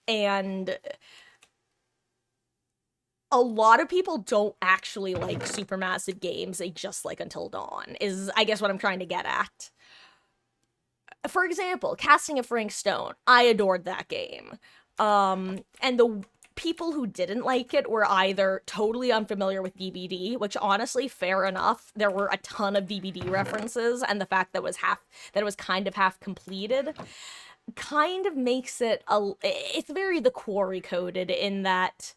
And a lot of people don't actually like supermassive games. They just like Until Dawn, is, I guess, what I'm trying to get at. For example, Casting of Frank Stone. I adored that game. And the people who didn't like it were either totally unfamiliar with DBD, which honestly, fair enough. There were a ton of DBD references, and the fact that it was kind of half completed kind of makes it it's very the quarry coded in that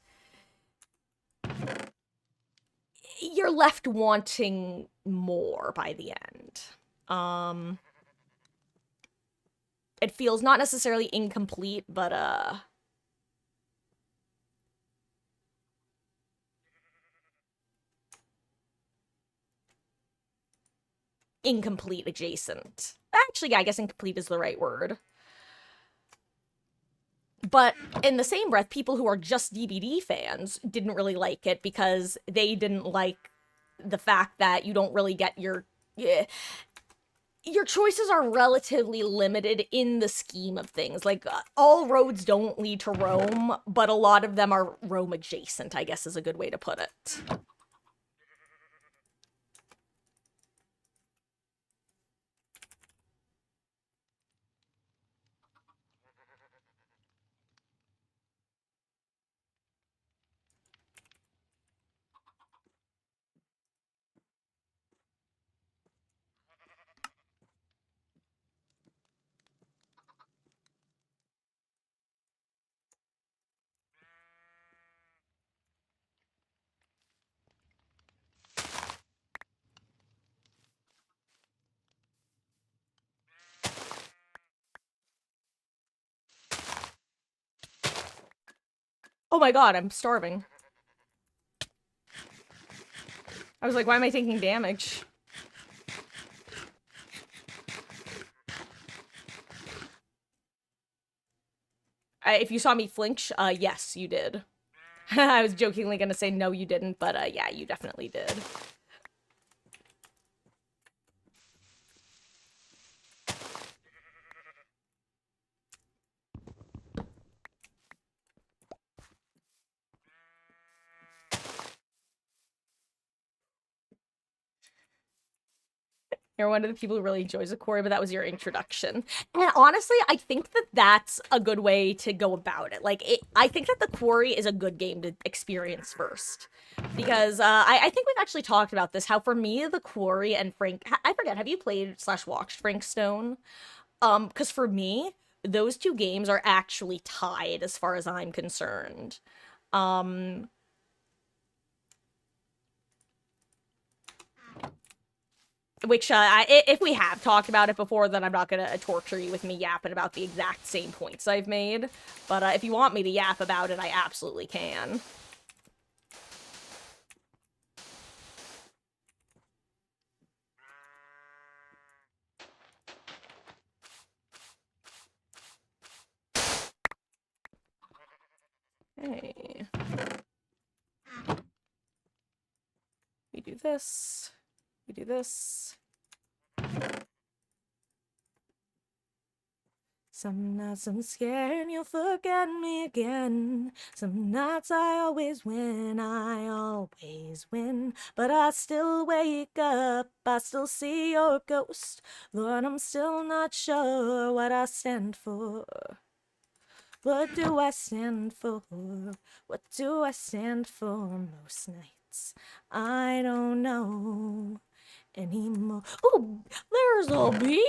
you're left wanting more by the end. It feels not necessarily incomplete, but incomplete adjacent. Actually, yeah, I guess incomplete is the right word. But in the same breath, people who are just DBD fans didn't really like it because they didn't like the fact that you don't really get your choices are relatively limited in the scheme of things. Like, all roads don't lead to Rome, but a lot of them are Rome adjacent, I guess is a good way to put it. Oh my god, I'm starving. I was like, why am I taking damage? If you saw me flinch, yes, you did. I was jokingly gonna say no, you didn't, but yeah, you definitely did. You're one of the people who really enjoys a quarry, but that was your introduction. And honestly, I think that that's a good way to go about it. Like, I think that the quarry is a good game to experience first. Because I think we've actually talked about this, how for me, the quarry and I forget, have you played / watched Frank Stone? Because for me, those two games are actually tied as far as I'm concerned. Um, which if we have talked about it before, then I'm not gonna torture you with me yapping about the exact same points I've made. But if you want me to yap about it, I absolutely can. Hey, we do this. We do this. Some nights I'm scared and you'll forget me again. Some nights I always win, But I still wake up, I still see your ghost. Lord, I'm still not sure what I stand for. What do I stand for? What do I stand for most nights? I don't know anymore. Oh, there's a bee!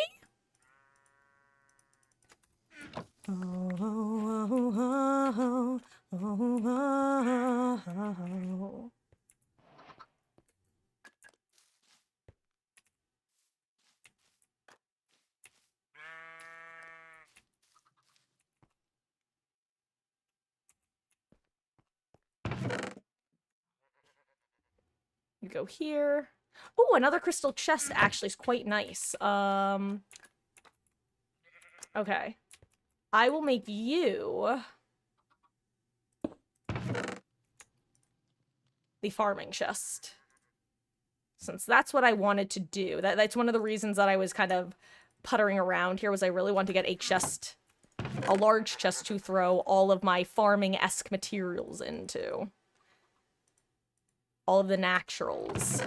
Oh, oh, oh, oh, oh. You go here. Oh, another crystal chest actually is quite nice. Okay. I will make you the farming chest. Since that's what I wanted to do. That's one of the reasons that I was kind of puttering around here, was I really want to get a large chest to throw all of my farming-esque materials into. All of the naturals.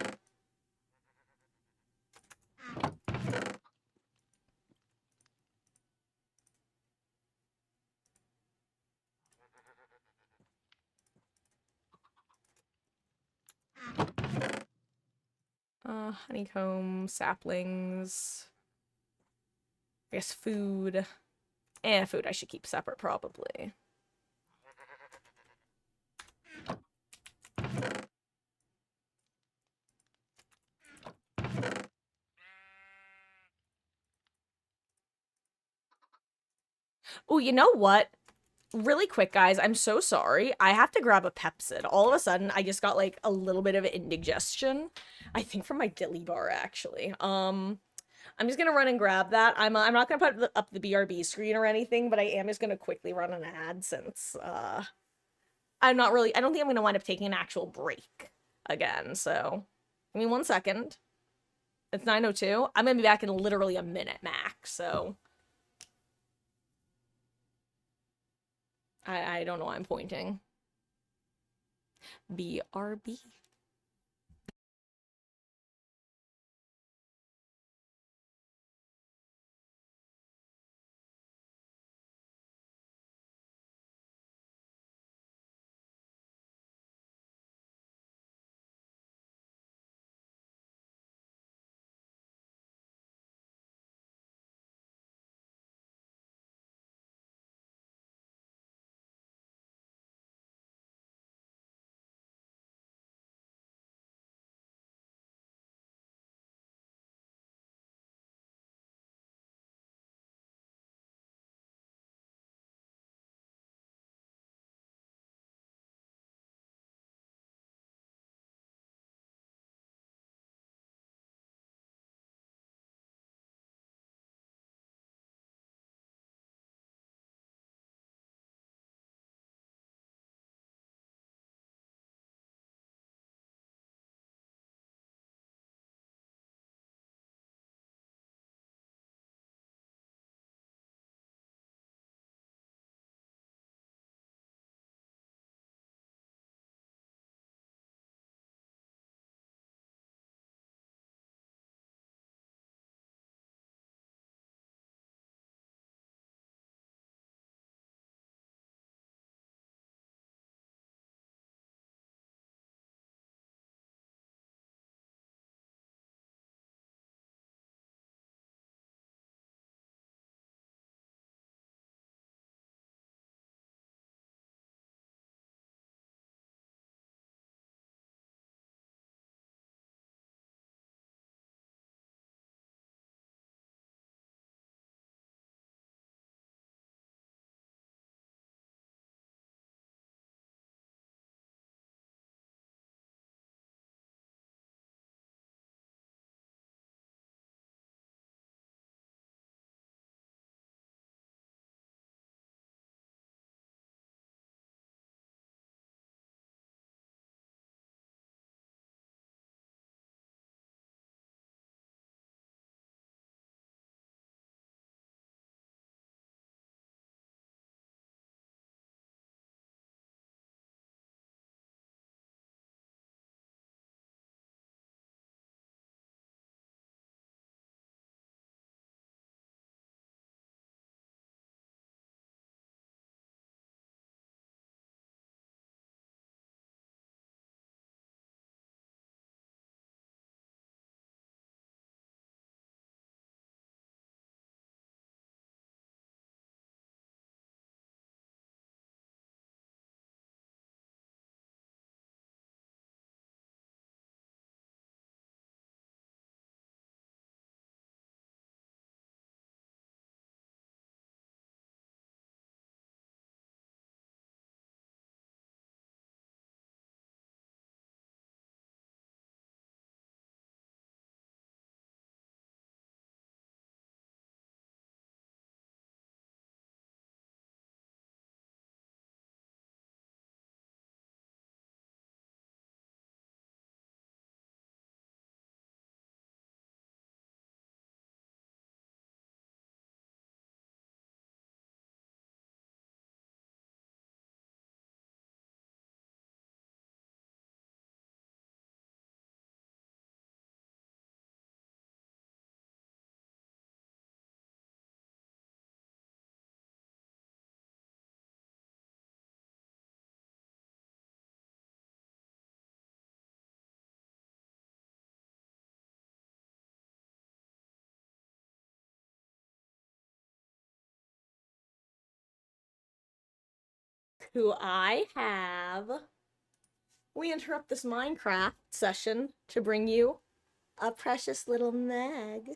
Honeycomb, saplings. I guess food. Food I should keep separate probably. Oh, you know what? Really quick, guys, I'm so sorry. I have to grab a Pepsid. All of a sudden, I just got like a little bit of indigestion. I think from my dilly bar, actually. I'm just gonna run and grab that. I'm not gonna put up the BRB screen or anything, but I am just gonna quickly run an ad since I don't think I'm gonna wind up taking an actual break again. So, give me 1 second. It's 9:02. I'm gonna be back in literally a minute max. So I don't know why I'm pointing. BRB. who I have. We interrupt this Minecraft session to bring you a precious little Meg.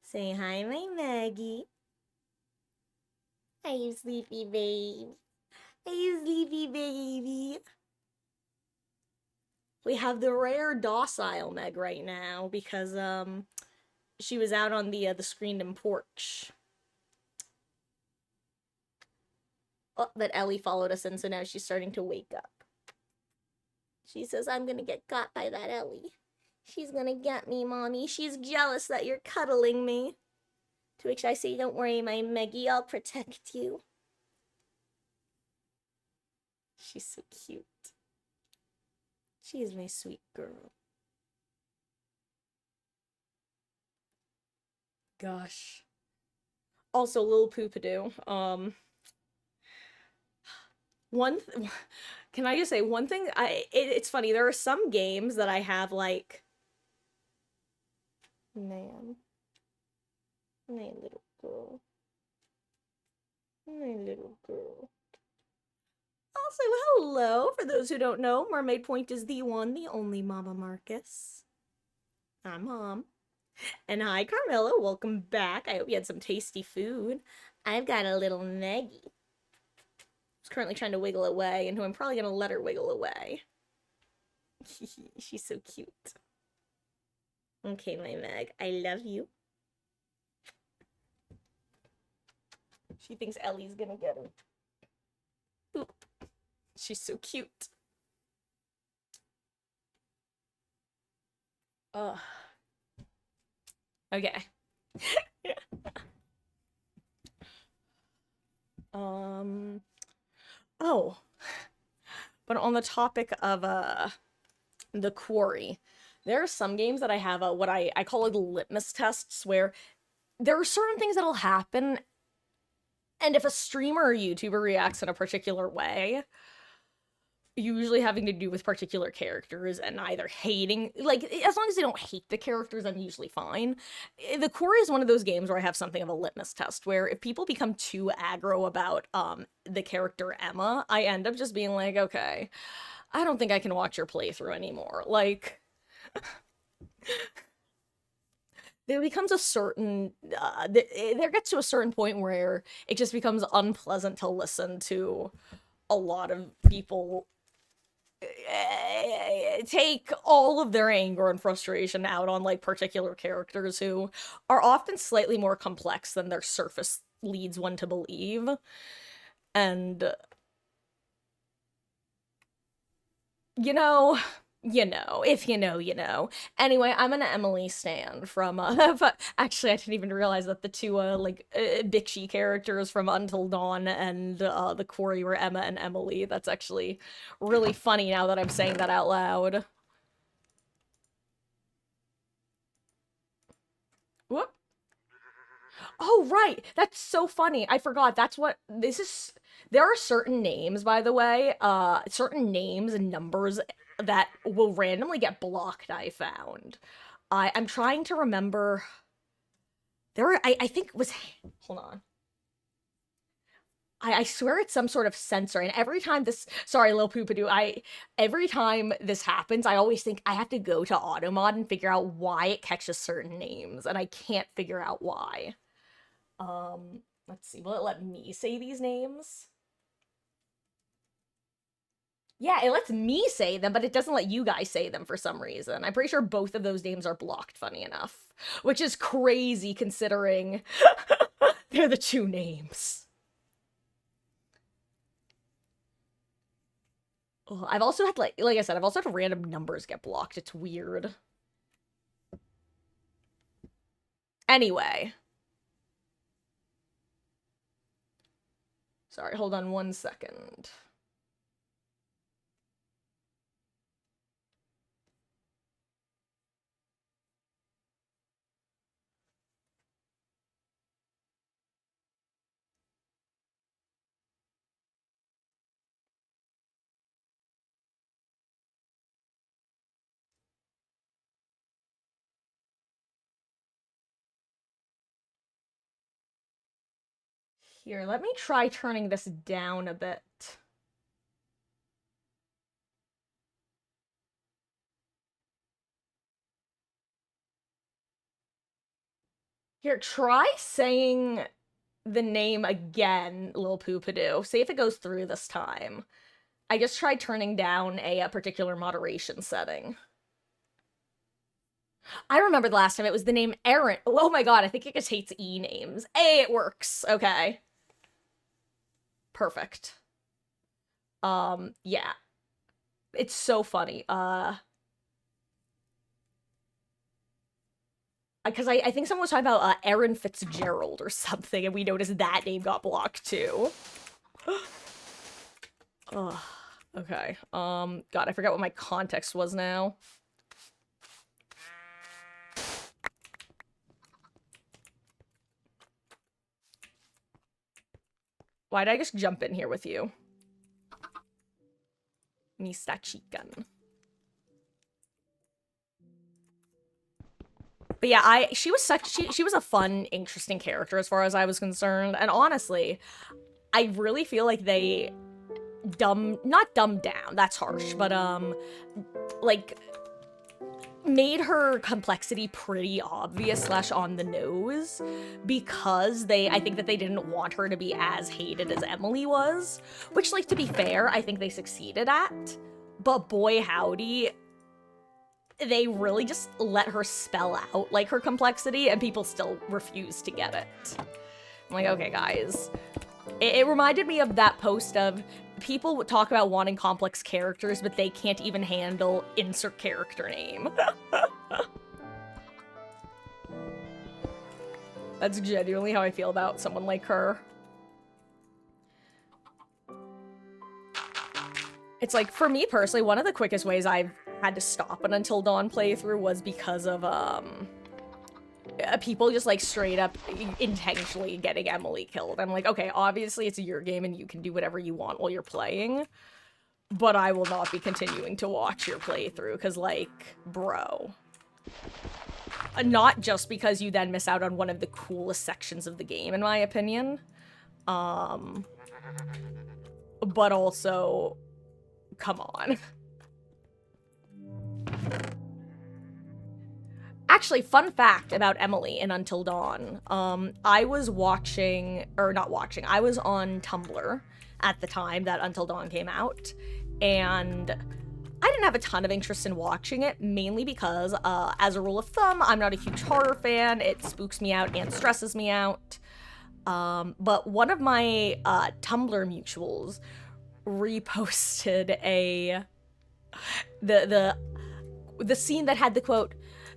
Say hi, my Maggie. Hi, you sleepy babe. Hi, you sleepy baby. We have the rare docile Meg right now because she was out on the screened-in porch. Oh, but Ellie followed us in, so now she's starting to wake up. She says, I'm gonna get got by that Ellie. She's gonna get me, Mommy. She's jealous that you're cuddling me. To which I say, don't worry, my Meggie, I'll protect you. She's so cute. She is my sweet girl. Gosh. Also, Lil Poopadoo. One, can I just say one thing? It's funny. There are some games that I have like, man, my little girl, my little girl. Also, hello. For those who don't know, Mermaid Point is the one, the only Mama Marcus. I'm Mom. And hi, Carmilla. Welcome back. I hope you had some tasty food. I've got a little Maggie. Who's currently trying to wiggle away, and who I'm probably going to let her wiggle away. She's so cute. Okay, my Meg. I love you. She thinks Ellie's going to get her. Boop. She's so cute. Ugh. Okay. Oh. But on the topic of the quarry, there are some games that I have what I call like litmus tests where there are certain things that'll happen, and if a streamer or YouTuber reacts in a particular way, usually having to do with particular characters and either hating, like, as long as they don't hate the characters, I'm usually fine. The Quarry is one of those games where I have something of a litmus test, where if people become too aggro about the character Emma, I end up just being like, okay, I don't think I can watch your playthrough anymore. Like, there becomes a certain there gets to a certain point where it just becomes unpleasant to listen to a lot of people take all of their anger and frustration out on like particular characters who are often slightly more complex than their surface leads one to believe. And you know, if you know, you know. Anyway, I'm an Emily stan from but actually I didn't even realize that the two bitchy characters from Until Dawn and the Quarry were Emma and Emily. That's actually really funny now that I'm saying that out loud. Whoop. Oh, right. That's so funny. I forgot. That's what this is. There are certain names, by the way, certain names and numbers that will randomly get blocked, I found. I'm trying to remember. There were, I think it was, hold on. I swear it's some sort of censor, and every time this, sorry, Lil Poopadoo, every time this happens, I always think I have to go to Automod and figure out why it catches certain names, and I can't figure out why. Let's see. Will it let me say these names? Yeah, it lets me say them, but it doesn't let you guys say them for some reason. I'm pretty sure both of those names are blocked, funny enough. Which is crazy considering they're the two names. Oh, I've also had, like I said, I've also had random numbers get blocked. It's weird. Anyway. Sorry, hold on 1 second. Here, let me try turning this down a bit. Here, try saying the name again, Lil Poopadoo. See if it goes through this time. I just tried turning down a particular moderation setting. I remember the last time it was the name Aaron. Oh my god, I think it just hates E names. Hey, it works. Okay. Perfect. Yeah. It's so funny. Because I think someone was talking about Aaron Fitzgerald or something, and we noticed that name got blocked too. Ugh. Okay. God, I forgot what my context was now. Why did I just jump in here with you? Mista Chicken. But yeah, she was a fun, interesting character as far as I was concerned. And honestly, I really feel like they not dumbed down, that's harsh, but like made her complexity pretty obvious slash on the nose because I think that they didn't want her to be as hated as Emily was, which, like, to be fair, I think they succeeded at. But boy howdy, they really just let her spell out, like, her complexity, and people still refuse to get it. I'm like, okay, guys. It reminded me of that post of people would talk about wanting complex characters, but they can't even handle insert character name. That's genuinely how I feel about someone like her. It's like, for me personally, one of the quickest ways I've had to stop an Until Dawn playthrough was because of, people just, like, straight up intentionally getting Emily killed. I'm like, okay, obviously it's your game and you can do whatever you want while you're playing, but I will not be continuing to watch your playthrough, because, like, bro. Not just because you then miss out on one of the coolest sections of the game, in my opinion, but also, come on. Actually, fun fact about Emily in Until Dawn. I was watching, or not watching, I was on Tumblr at the time that Until Dawn came out, and I didn't have a ton of interest in watching it, mainly because, as a rule of thumb, I'm not a huge horror fan. It spooks me out and stresses me out. But one of my Tumblr mutuals reposted the scene that had the quote,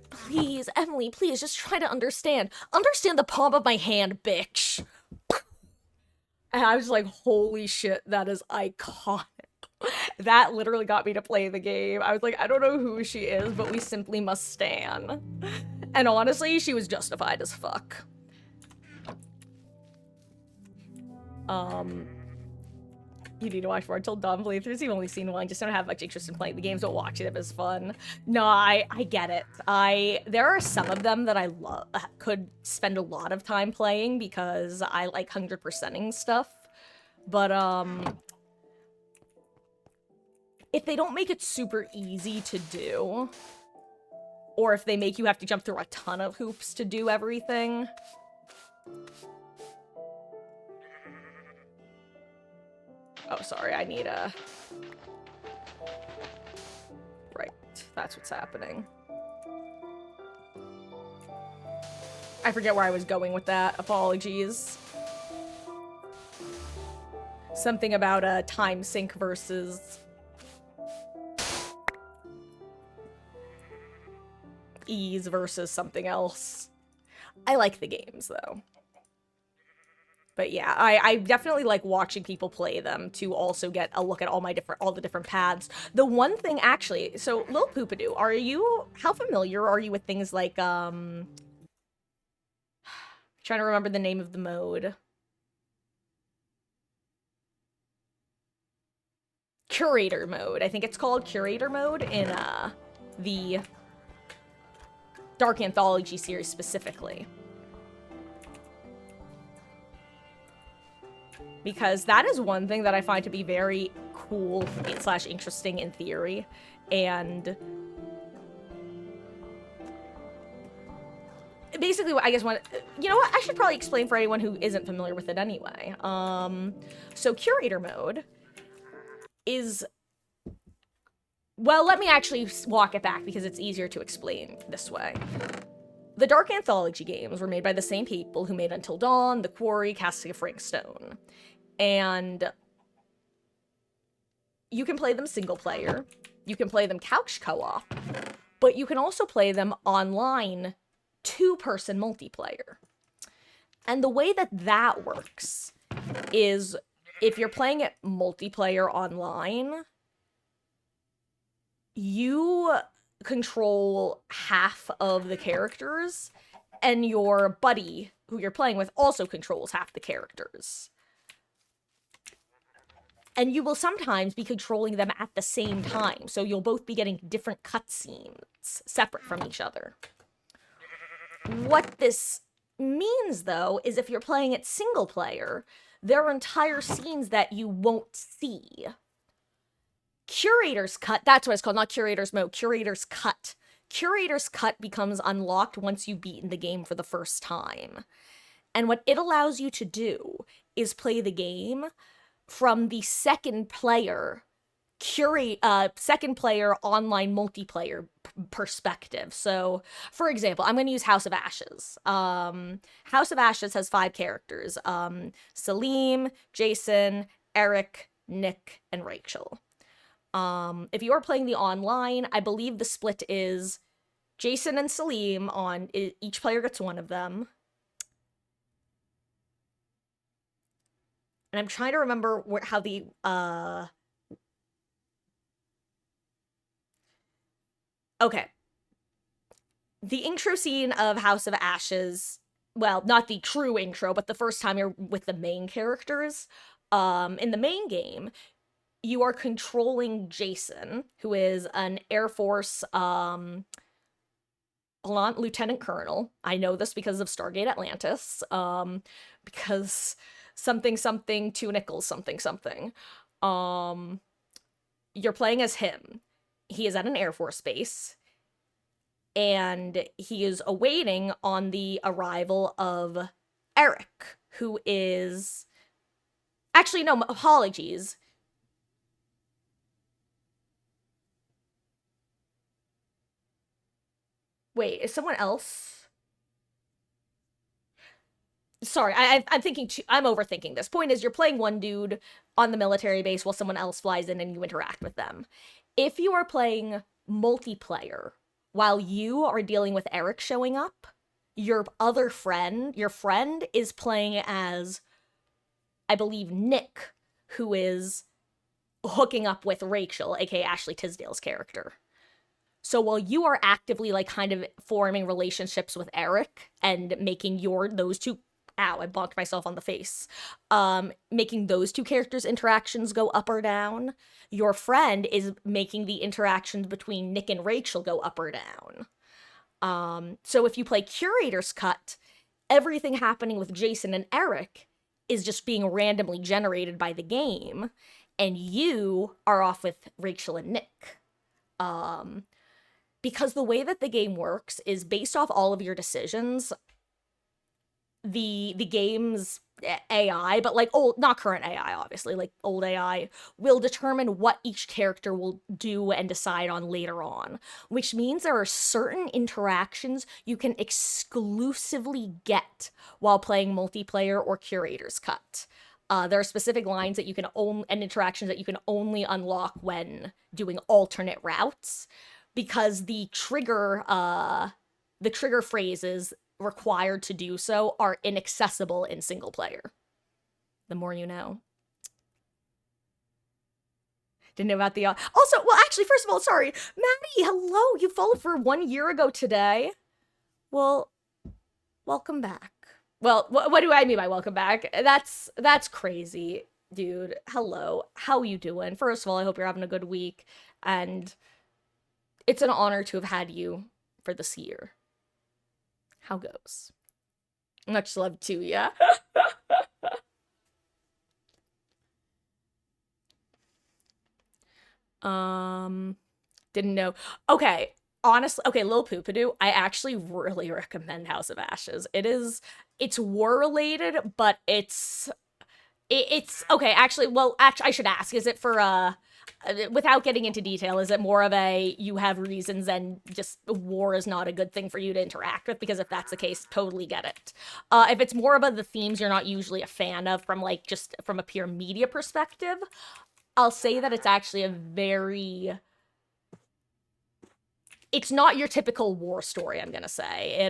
"Please, Emily, please, just try to understand. Understand the palm of my hand, bitch." And I was like, holy shit, that is iconic. That literally got me to play the game. I was like, I don't know who she is, but we simply must stan. And honestly, she was justified as fuck. You need to watch more Until Dawn playthroughs. You've only seen one. Just don't have much interest in playing the games, but watching them is fun. No, I get it. There are some of them that I could spend a lot of time playing because I like 100%ing stuff. But, if they don't make it super easy to do, or if they make you have to jump through a ton of hoops to do everything, oh, sorry, I need a... Right, that's what's happening. I forget where I was going with that. Apologies. Something about a time sync versus... ease versus something else. I like the games, though. But yeah, I definitely like watching people play them to also get a look at all the different paths. The one thing, actually, so Lil Poopadoo, how familiar are you with things like, trying to remember the name of the mode. Curator mode. I think it's called Curator mode in, the Dark Anthology series specifically. because that is one thing that I find to be very cool slash interesting in theory. And basically, I guess you know what? I should probably explain for anyone who isn't familiar with it anyway. So curator mode is, well, let me actually walk it back because it's easier to explain this way. The Dark Anthology games were made by the same people who made Until Dawn, The Quarry, Castle of Frank Stone. And you can play them single player, you can play them couch co-op, but you can also play them online two-person multiplayer. And the way that that works is if you're playing it multiplayer online, you control half of the characters, and your buddy who you're playing with also controls half the characters. And you will sometimes be controlling them at the same time, so you'll both be getting different cutscenes separate from each other. What this means, though, is if you're playing it single player, there are entire scenes that you won't see. Curator's Cut, that's what it's called, not Curator's Mode, Curator's Cut. Curator's Cut becomes unlocked once you've beaten the game for the first time. And what it allows you to do is play the game from the second player online multiplayer perspective. So, for example, I'm going to use House of Ashes. House of Ashes has 5 characters. Salim, Jason, Eric, Nick, and Rachel. If you are playing the online, I believe the split is Jason and Salim on each player gets one of them. And I'm trying to remember how the okay. The intro scene of House of Ashes, well, not the true intro, but the first time you're with the main characters, in the main game, you are controlling Jason, who is an Air Force, Lieutenant Colonel. I know this because of Stargate Atlantis, because something, 2 nickels, something. You're playing as him. He is at an Air Force base, and he is awaiting on the arrival of Eric, who is... Actually, no, apologies. Wait, is someone else? Sorry, I'm thinking I'm overthinking this. Point is, you're playing one dude on the military base while someone else flies in and you interact with them. If you are playing multiplayer while you are dealing with Eric showing up, your friend is playing as, I believe, Nick, who is hooking up with Rachel, aka Ashley Tisdale's character. So while you are actively kind of forming relationships with Eric and making those two, ow, I bonked myself on the face, making those two characters' interactions go up or down, your friend is making the interactions between Nick and Rachel go up or down. So if you play Curator's Cut, everything happening with Jason and Eric is just being randomly generated by the game, and you are off with Rachel and Nick. Because the way that the game works is based off all of your decisions, the game's AI, but not current AI, obviously, old AI, will determine what each character will do and decide on later on, which means there are certain interactions you can exclusively get while playing multiplayer or Curator's Cut. There are specific lines that you can and interactions that you can only unlock when doing alternate routes, because the trigger phrases required to do so are inaccessible in single player. The more you know. Didn't know about the... Also, well, actually, first of all, sorry. Maddie, hello! You followed for 1 year ago today. Well, welcome back. Well, what do I mean by welcome back? That's crazy, dude. Hello. How you doing? First of all, I hope you're having a good week, and it's an honor to have had you for this year. How goes? Much love to ya. Didn't know. Okay, honestly, okay, Lil Poopadoo, I actually really recommend House of Ashes. It's war related, but it's okay. Actually, well, actually, I should ask: is it for without getting into detail, is it more of a you have reasons and just war is not a good thing for you to interact with? Because if that's the case, totally get it. If it's more about the themes you're not usually a fan of from like just from a pure media perspective, I'll say that it's actually a very it's not your typical war story, I'm gonna say.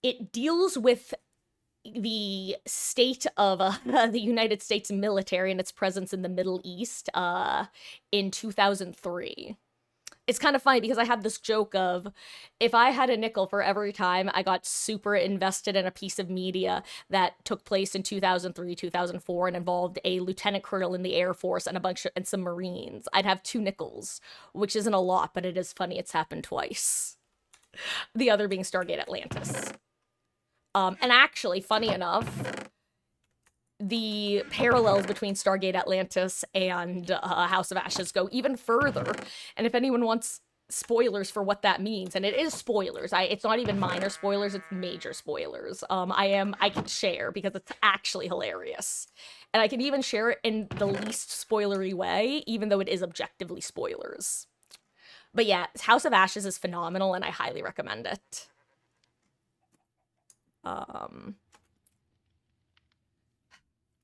It deals with the state of the United States military and its presence in the Middle East in 2003. It's kind of funny because I have this joke of if I had a nickel for every time I got super invested in a piece of media that took place in 2003, 2004 and involved a lieutenant colonel in the Air Force and and some Marines, I'd have 2 nickels, which isn't a lot, but it is funny it's happened twice. The other being Stargate Atlantis. And actually, funny enough, the parallels between Stargate Atlantis and House of Ashes go even further. And if anyone wants spoilers for what that means, and it is spoilers, it's not even minor spoilers, it's major spoilers. I can share because it's actually hilarious. And I can even share it in the least spoilery way, even though it is objectively spoilers. But yeah, House of Ashes is phenomenal and I highly recommend it. Um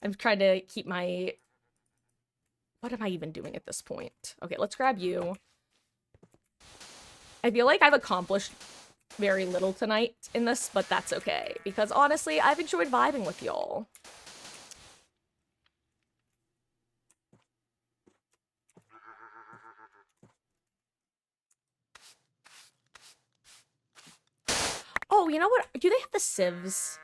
I'm trying to keep my what am I even doing at this point? Okay, let's grab you. I feel like I've accomplished very little tonight in this, but that's okay. Because honestly, I've enjoyed vibing with y'all. Oh, you know what? Do they have the sieves?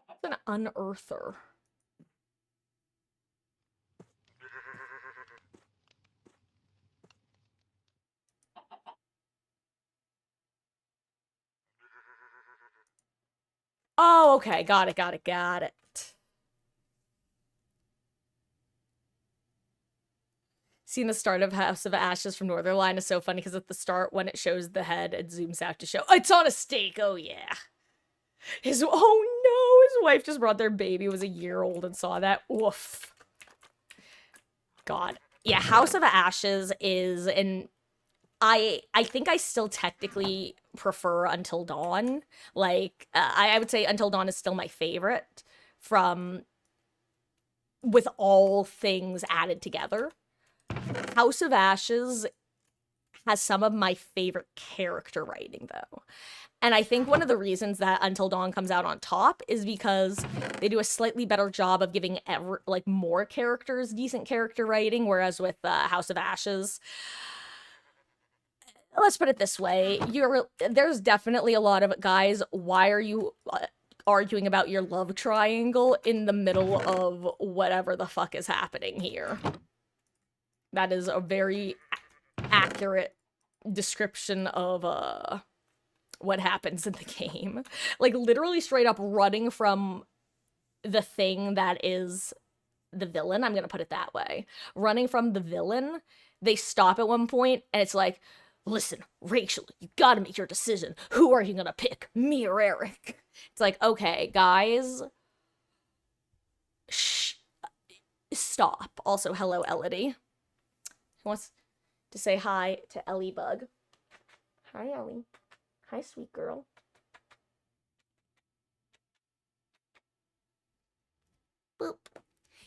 It's an unearther. Oh, okay. Got it, got it, got it. Seeing the start of House of Ashes from Northernline is so funny because at the start, when it shows the head, it zooms out to show it's on a stake. Oh, yeah. Oh no, his wife just brought their baby, was a year old, and saw that. Woof. God. Yeah, House of Ashes is an I think I still technically prefer Until Dawn. Like I would say Until Dawn is still my favorite from with all things added together. House of Ashes has some of my favorite character writing though. And I think one of the reasons that Until Dawn comes out on top is because they do a slightly better job of giving like more characters decent character writing, whereas with House of Ashes, let's put it this way, there's definitely a lot of guys, why are you arguing about your love triangle in the middle of whatever the fuck is happening here? That is a very accurate description of what happens in the game. Like literally straight up running from the thing that is the villain, I'm gonna put it that way. Running from the villain, they stop at one point and it's like, listen, Rachel, you gotta make your decision. Who are you gonna pick, me or Eric? It's like, okay, guys, shh, stop. Also, hello, Elodie. Who wants to say hi to Ellie Bug? Hi, Ellie. Hi, sweet girl. Boop.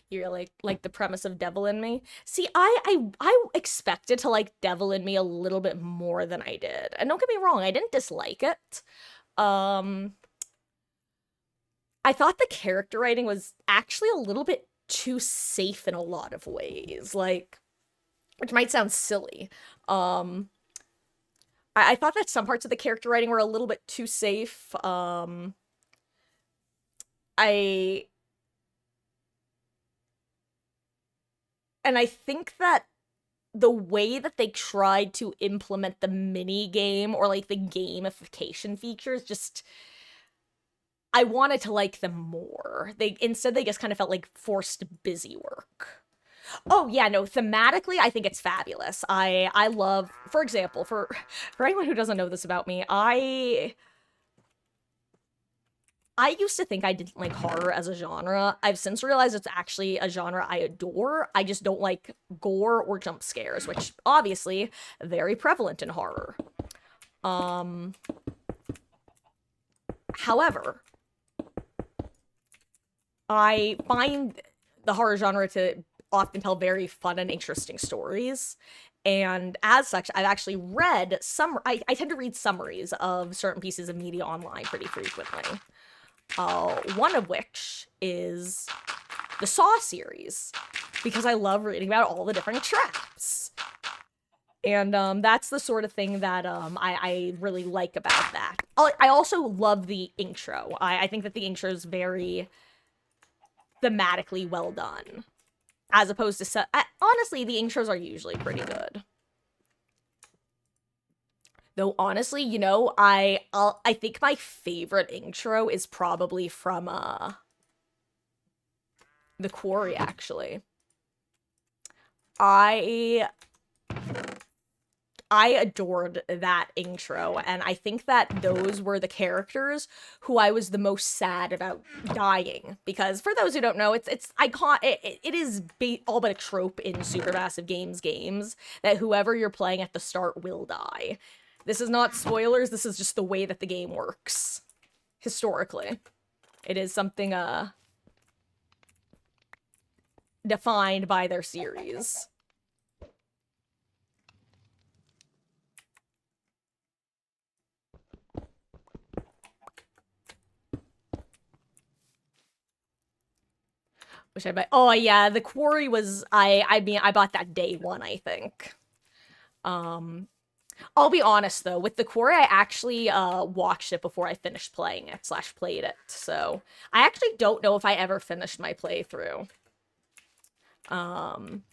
You're like the premise of Devil in Me. See, I expected to like Devil in Me a little bit more than I did. And don't get me wrong, I didn't dislike it. Um I thought the character writing was actually a little bit too safe in a lot of ways. Like which might sound silly. Um I thought that some parts of the character writing were a little bit too safe. I and I think that the way that they tried to implement the mini game or like the gamification features just I wanted to like them more. They just kind of felt like forced busy work. Oh yeah, no, thematically I think it's fabulous. I love, for example, for anyone who doesn't know this about me, I used to think I didn't like horror as a genre. I've since realized it's actually a genre I adore. I just don't like gore or jump scares, which obviously very prevalent in horror. Um However, I find the horror genre to often tell very fun and interesting stories. And as such, I've actually read some. I tend to read summaries of certain pieces of media online pretty frequently. One of which is the Saw series, because I love reading about all the different traps. And that's the sort of thing that I really like about that. I also love the intro. I think that the intro is very thematically well done, as opposed to honestly, the intros are usually pretty good. Though honestly, I think my favorite intro is probably from The Quarry actually. I I adored that intro, and I think that those were the characters who I was the most sad about dying. Because for those who don't know, it's icon. It is all but a trope in supermassive games that whoever you're playing at the start will die. This is not spoilers. This is just the way that the game works historically. It is something defined by their series. Which I buy. Oh yeah, the quarry was I mean I bought that day one, I think. Um I'll be honest though, with the quarry I actually watched it before I finished playing it slash played it. So I actually don't know if I ever finished my playthrough. Um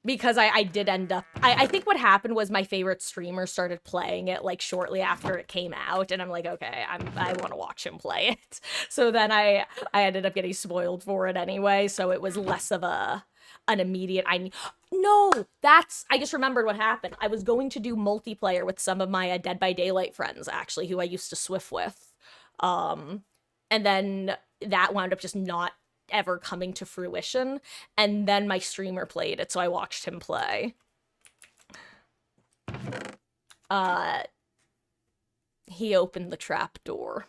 because I did end up I think what happened was my favorite streamer started playing it like shortly after it came out, and I'm like, okay, I want to watch him play it. So then I ended up getting spoiled for it anyway, so it was less of an immediate I no, that's I just remembered what happened. I was going to do multiplayer with some of my Dead by Daylight friends actually, who I used to Swift with. Um and then that wound up just not ever coming to fruition, and then my streamer played it, so I watched him play. uh he opened the trap door.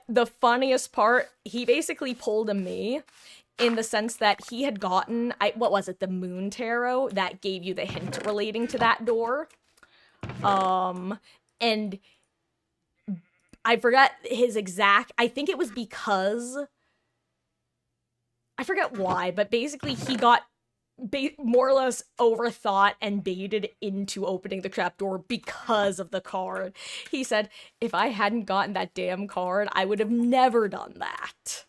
The funniest part, he basically pulled a me in the sense that he had gotten what was it, the moon tarot that gave you the hint relating to that door. And I forgot his exact, I think it was because I forget why, but basically he got more or less overthought and baited into opening the trapdoor because of the card. He said, if I hadn't gotten that damn card, I would have never done that.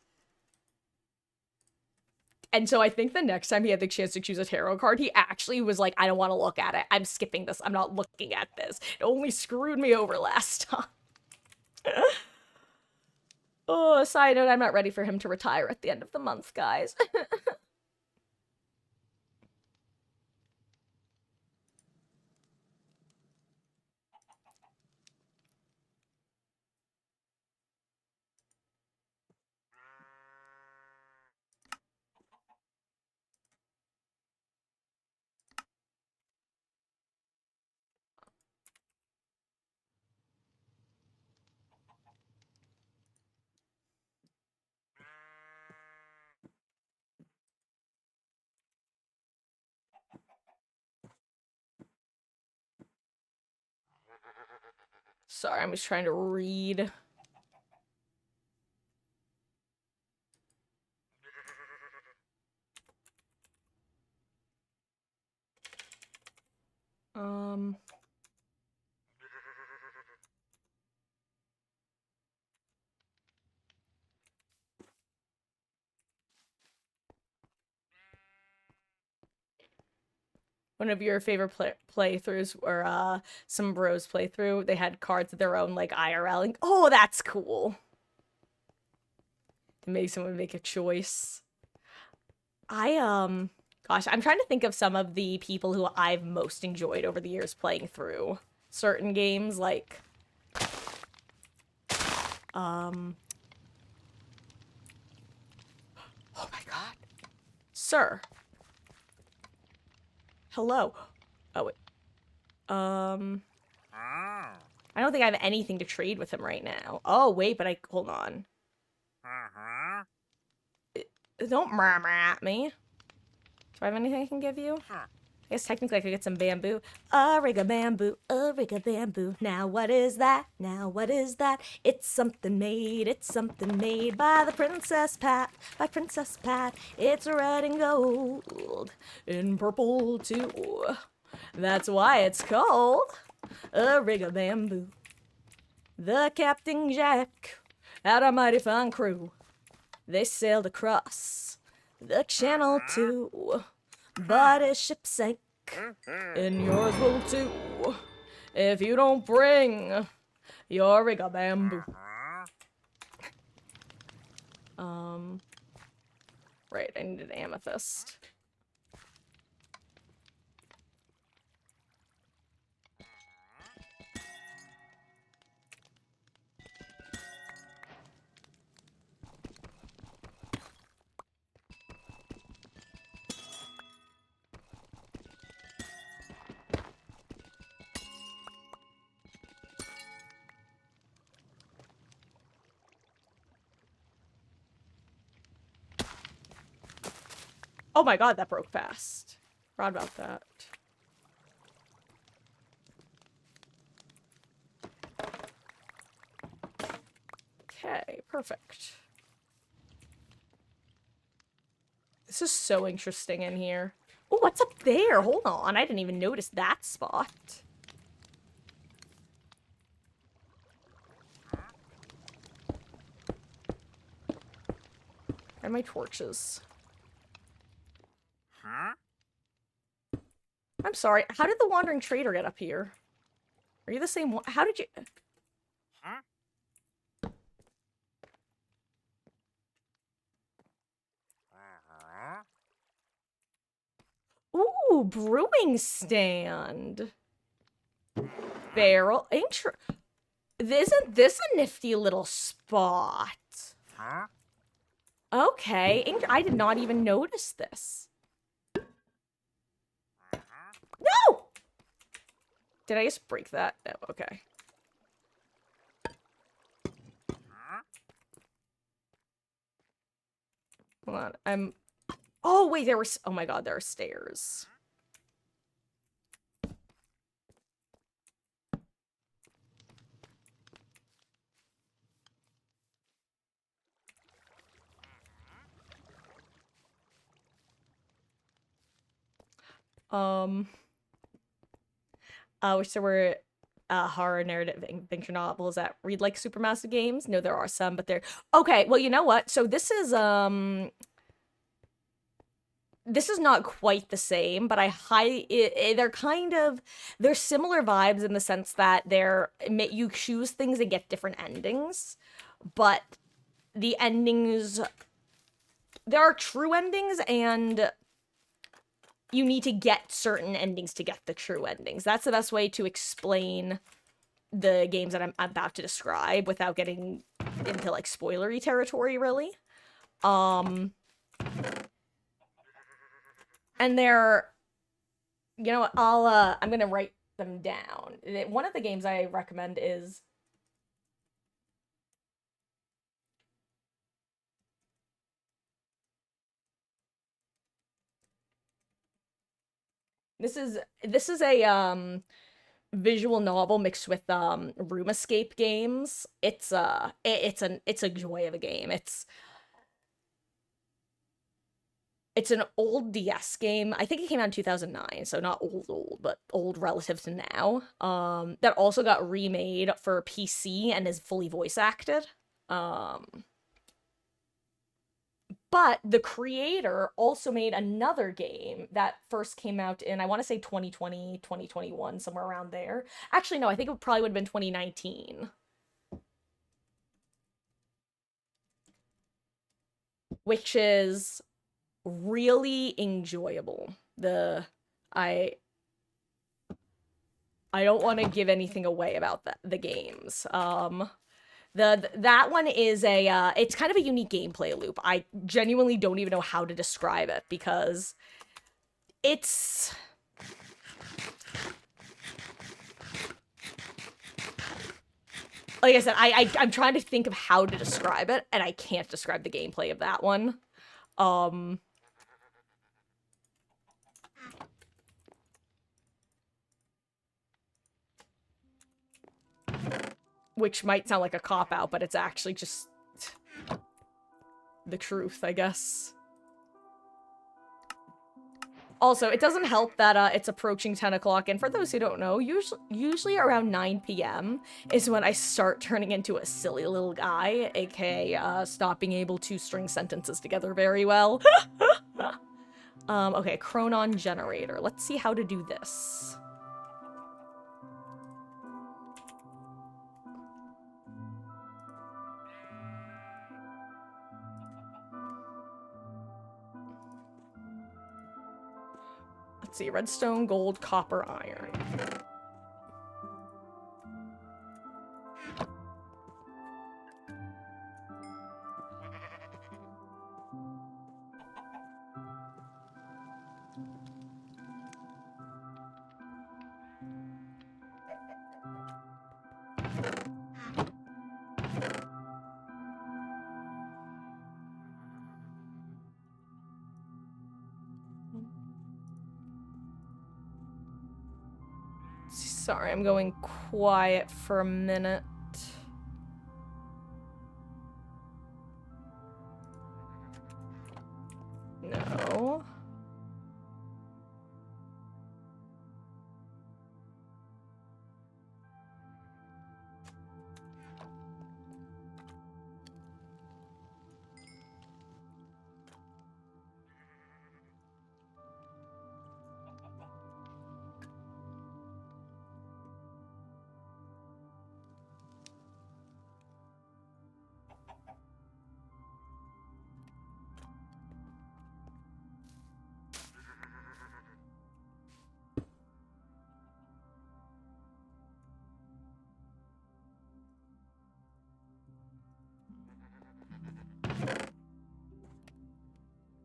And so I think the next time he had the chance to choose a tarot card, he actually was like, I don't want to look at it. I'm skipping this. I'm not looking at this. It only screwed me over last time. Oh, side note, I'm not ready for him to retire at the end of the month, guys. Sorry, I'm just trying to read. One of your favorite playthroughs or some bros playthrough, they had cards of their own like IRL. And, oh, that's cool. To make someone make a choice. Gosh, I'm trying to think of some of the people who I've most enjoyed over the years playing through certain games, like, oh my god. Sir. Hello. Oh, wait. I don't think I have anything to trade with him right now. Oh, wait, but hold on. Don't murmur at me. Do I have anything I can give you? I guess technically I could get some bamboo. A rig of bamboo, a rig of bamboo. Now what is that? Now what is that? It's something made by the Princess Pat, by Princess Pat. It's red and gold, and purple too. That's why it's called a rig of bamboo. The Captain Jack had a mighty fine crew. They sailed across the channel too, but his ship sank, and yours will too, if you don't bring your rig of bamboo. Right, I need an amethyst. Oh my god, that broke fast. Forgot about that. Okay, perfect. This is so interesting in here. Oh, what's up there? Hold on, I didn't even notice that spot. And my torches. I'm sorry, how did the Wandering Trader get up here? Are you the same one? How did you... Ooh, brewing stand. Barrel. Isn't this a nifty little spot? Okay, I did not even notice this. No! Did I just break that? No, okay. Hold on, oh, wait, oh my god, there are stairs. Wish there were horror narrative adventure novels that read like Supermassive games. No, there are some, but they're okay. Well, you know what? So this is not quite the same, but they're similar vibes in the sense that you choose things and get different endings, but the endings, there are true endings and you need to get certain endings to get the true endings. That's the best way to explain the games that I'm about to describe without getting into like spoilery territory, really. And they're, you know what, I'm gonna write them down. One of the games I recommend is this is a visual novel mixed with room escape games. It's a joy of a game. It's an old DS game. I think it came out in 2009, so not old, but old relative to now. That also got remade for PC and is fully voice acted. Um, but the creator also made another game that first came out in, I want to say 2020, 2021, somewhere around there. Actually, no, I think it probably would have been 2019, which is really enjoyable. I I don't want to give anything away about the games. That one is it's kind of a unique gameplay loop. I genuinely don't even know how to describe it because it's like I said, I'm trying to think of how to describe it, and I can't describe the gameplay of that one. Um, which might sound like a cop out, but it's actually just the truth, I guess. Also, it doesn't help that it's approaching 10 o'clock, and for those who don't know, usually around 9 p.m. is when I start turning into a silly little guy, aka stop being able to string sentences together very well. Okay, Chronon Generator. Let's see how to do this. Let's see, redstone, gold, copper, iron. Sorry, I'm going quiet for a minute. No.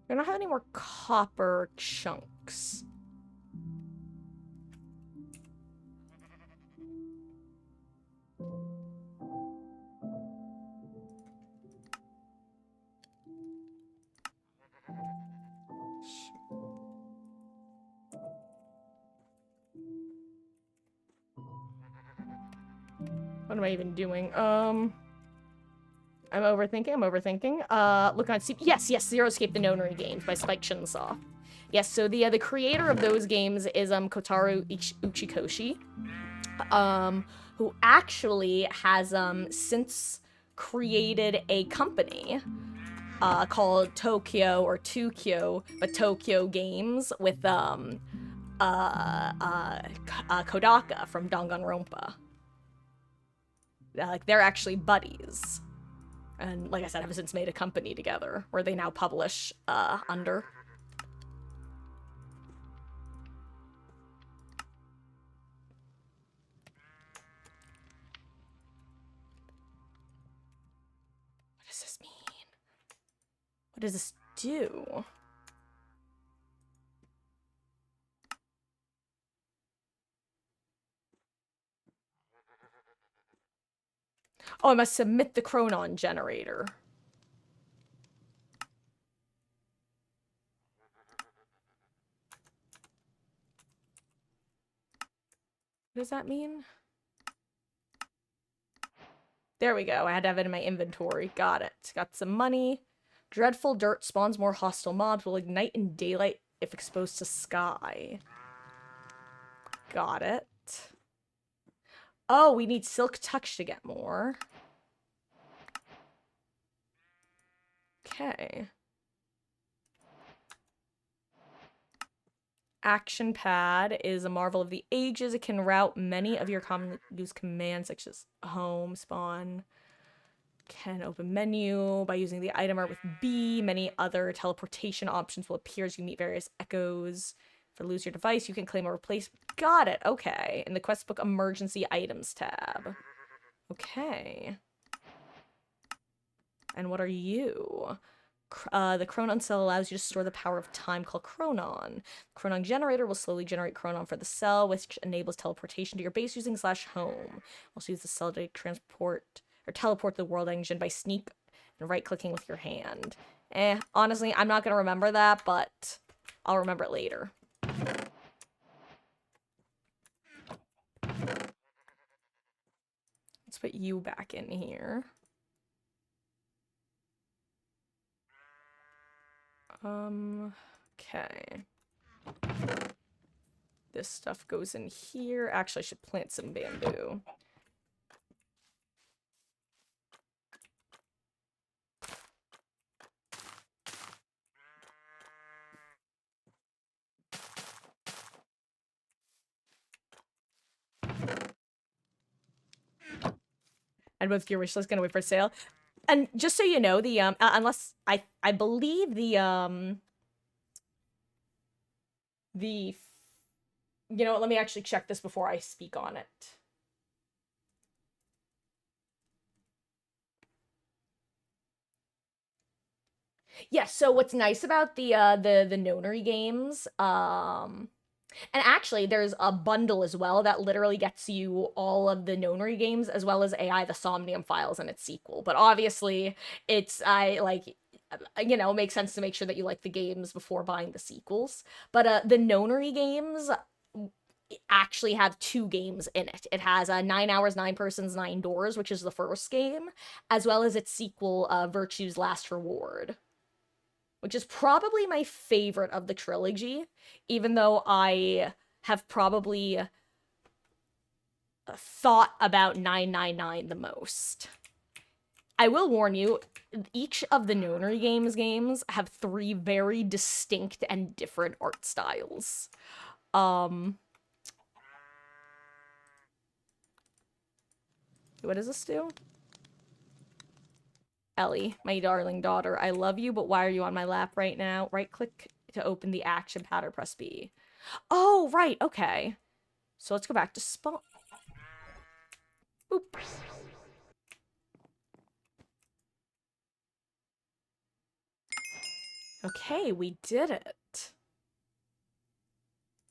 I don't have any more copper chunks. What am I even doing? I'm overthinking. Look on yes, Zero Escape the Nonary Games by Spike Chunsoft. Yes, so the creator of those games is Kotaro Uchikoshi, who actually has since created a company called Tokyo or Tokyo, but Tokyo Games with Kodaka from Danganronpa. Like they're actually buddies. And like I said, have since made a company together where they now publish under. What does this mean? What does this do? Oh, I must submit the Chronon generator. What does that mean? There we go. I had to have it in my inventory. Got it. Got some money. Dreadful dirt spawns more hostile mobs, will ignite in daylight if exposed to sky. Got it. Oh, we need silk touch to get more. Okay. Action pad is a marvel of the ages. It can route many of your commonly used commands, such as home, spawn. Can open menu by using the item art with B. Many other teleportation options will appear as you meet various echoes. If you lose your device, you can claim a replacement. Got it. Okay. In the quest book emergency items tab. Okay. And what are you? The Chronon cell allows you to store the power of time called Chronon. The Chronon generator will slowly generate Chronon for the cell, which enables teleportation to your base using /home. Also use the cell to transport or teleport to the world engine by sneak and right-clicking with your hand. Honestly, I'm not going to remember that, but I'll remember it later. Let's put you back in here. Okay. This stuff goes in here. Actually, I should plant some bamboo. And with your wish list gonna wait for sale. And just so you know, the unless I believe the you know what, let me actually check this before I speak on it. Yeah, so what's nice about the Nonary games, and actually there's a bundle as well that literally gets you all of the Nonary games as well as AI the Somnium Files and its sequel. But obviously it's you know, it makes sense to make sure that you like the games before buying the sequels. But the Nonary games actually have 2 games in it. It has 9 Hours, 9 Persons, 9 Doors, which is the first game, as well as its sequel, Virtue's Last Reward, which is probably my favorite of the trilogy, even though I have probably thought about 999 the most. I will warn you, each of the Nonary games have 3 very distinct and different art styles. What does this do? Ellie, my darling daughter, I love you, but why are you on my lap right now? Right-click to open the action pad or press B. Oh, right, okay. So let's go back to spawn. Boop. Okay, we did it.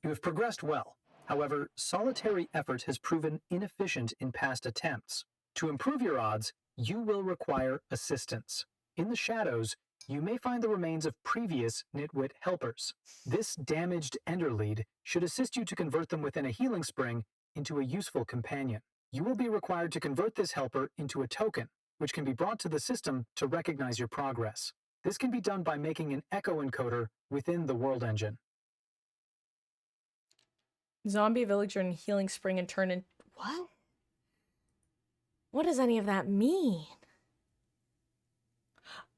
You have progressed well. However, solitary effort has proven inefficient in past attempts. To improve your odds, you will require assistance. In the shadows, you may find the remains of previous Nitwit helpers. This damaged Enderlead should assist you to convert them within a healing spring into a useful companion. You will be required to convert this helper into a token, which can be brought to the system to recognize your progress. This can be done by making an echo encoder within the world engine. Zombie villager and healing spring and turn in... What? What does any of that mean?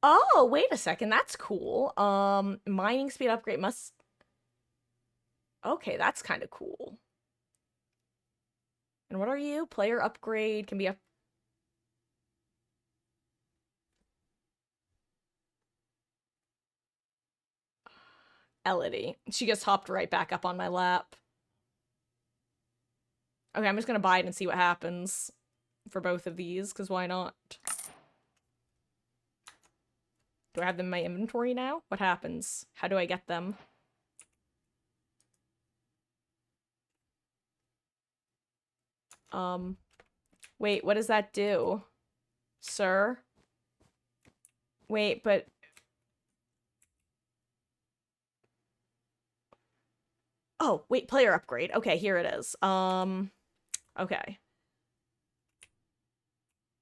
Oh, wait a second. That's cool. Mining speed upgrade must... Okay, that's kind of cool. And what are you? Player upgrade can be up... Elodie. She just hopped right back up on my lap. Okay, I'm just gonna buy it and see what happens for both of these, because why not? Do I have them in my inventory now? What happens? How do I get them? Wait, what does that do? Sir? Wait, but... Oh, wait, player upgrade. Okay, here it is. Okay.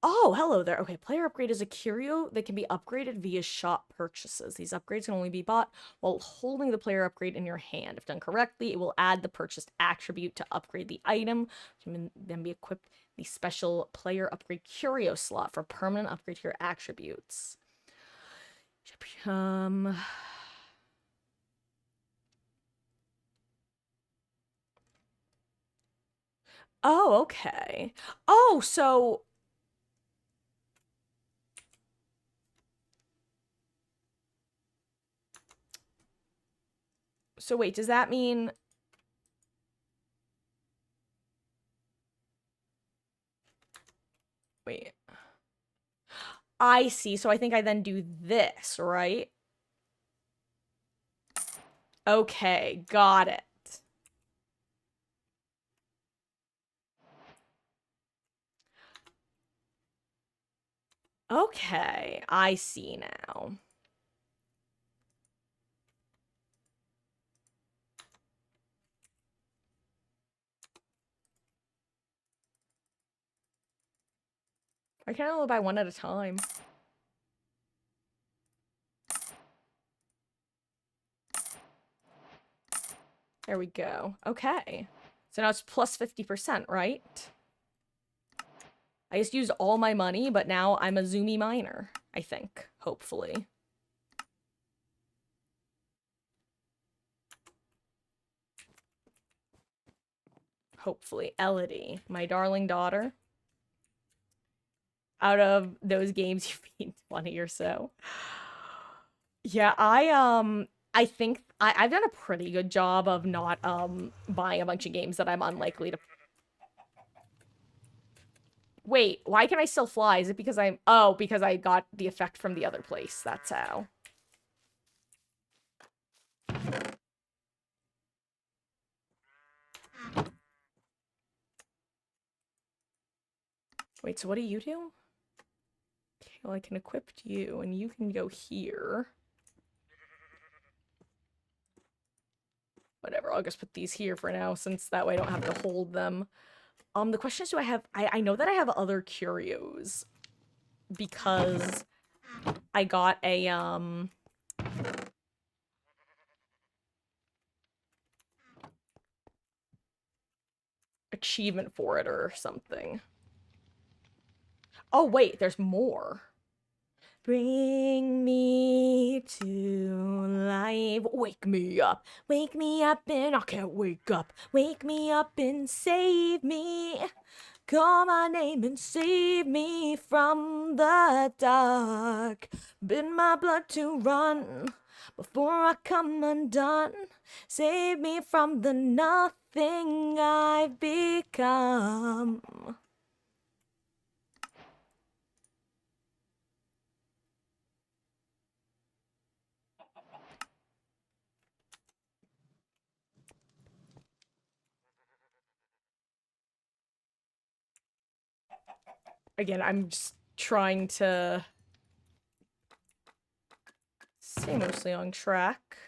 Oh, hello there. Okay, player upgrade is a curio that can be upgraded via shop purchases. These upgrades can only be bought while holding the player upgrade in your hand. If done correctly, it will add the purchased attribute to upgrade the item, which can then be equipped in the special player upgrade curio slot for permanent upgrade to your attributes. Um. Oh, okay. Oh, so wait, does that mean wait. I see. So I think I then do this, right? Okay, got it. Okay, I see now. I can only buy one at a time. There we go. Okay. So now it's plus 50%, right? I just used all my money, but now I'm a zoomy miner, I think. Hopefully. Hopefully. Elodie, my darling daughter. Out of those games, you've beaten 20 or so. Yeah, I think I've done a pretty good job of not buying a bunch of games that I'm unlikely to. Wait, why can I still fly? Is it because I'm oh, because I got the effect from the other place. That's how. Wait, so what do you do? Okay, well, I can equip you and you can go here. Whatever, I'll just put these here for now since that way I don't have to hold them. The question is, do I have I know that I have other curios because I got a achievement for it or something. Oh wait, there's more. Bring me to life. Wake me up and I can't wake up. Wake me up and save me. Call my name and save me from the dark. Bid my blood to run before I come undone. Save me from the nothing I've become. Again, I'm just trying to stay mostly on track.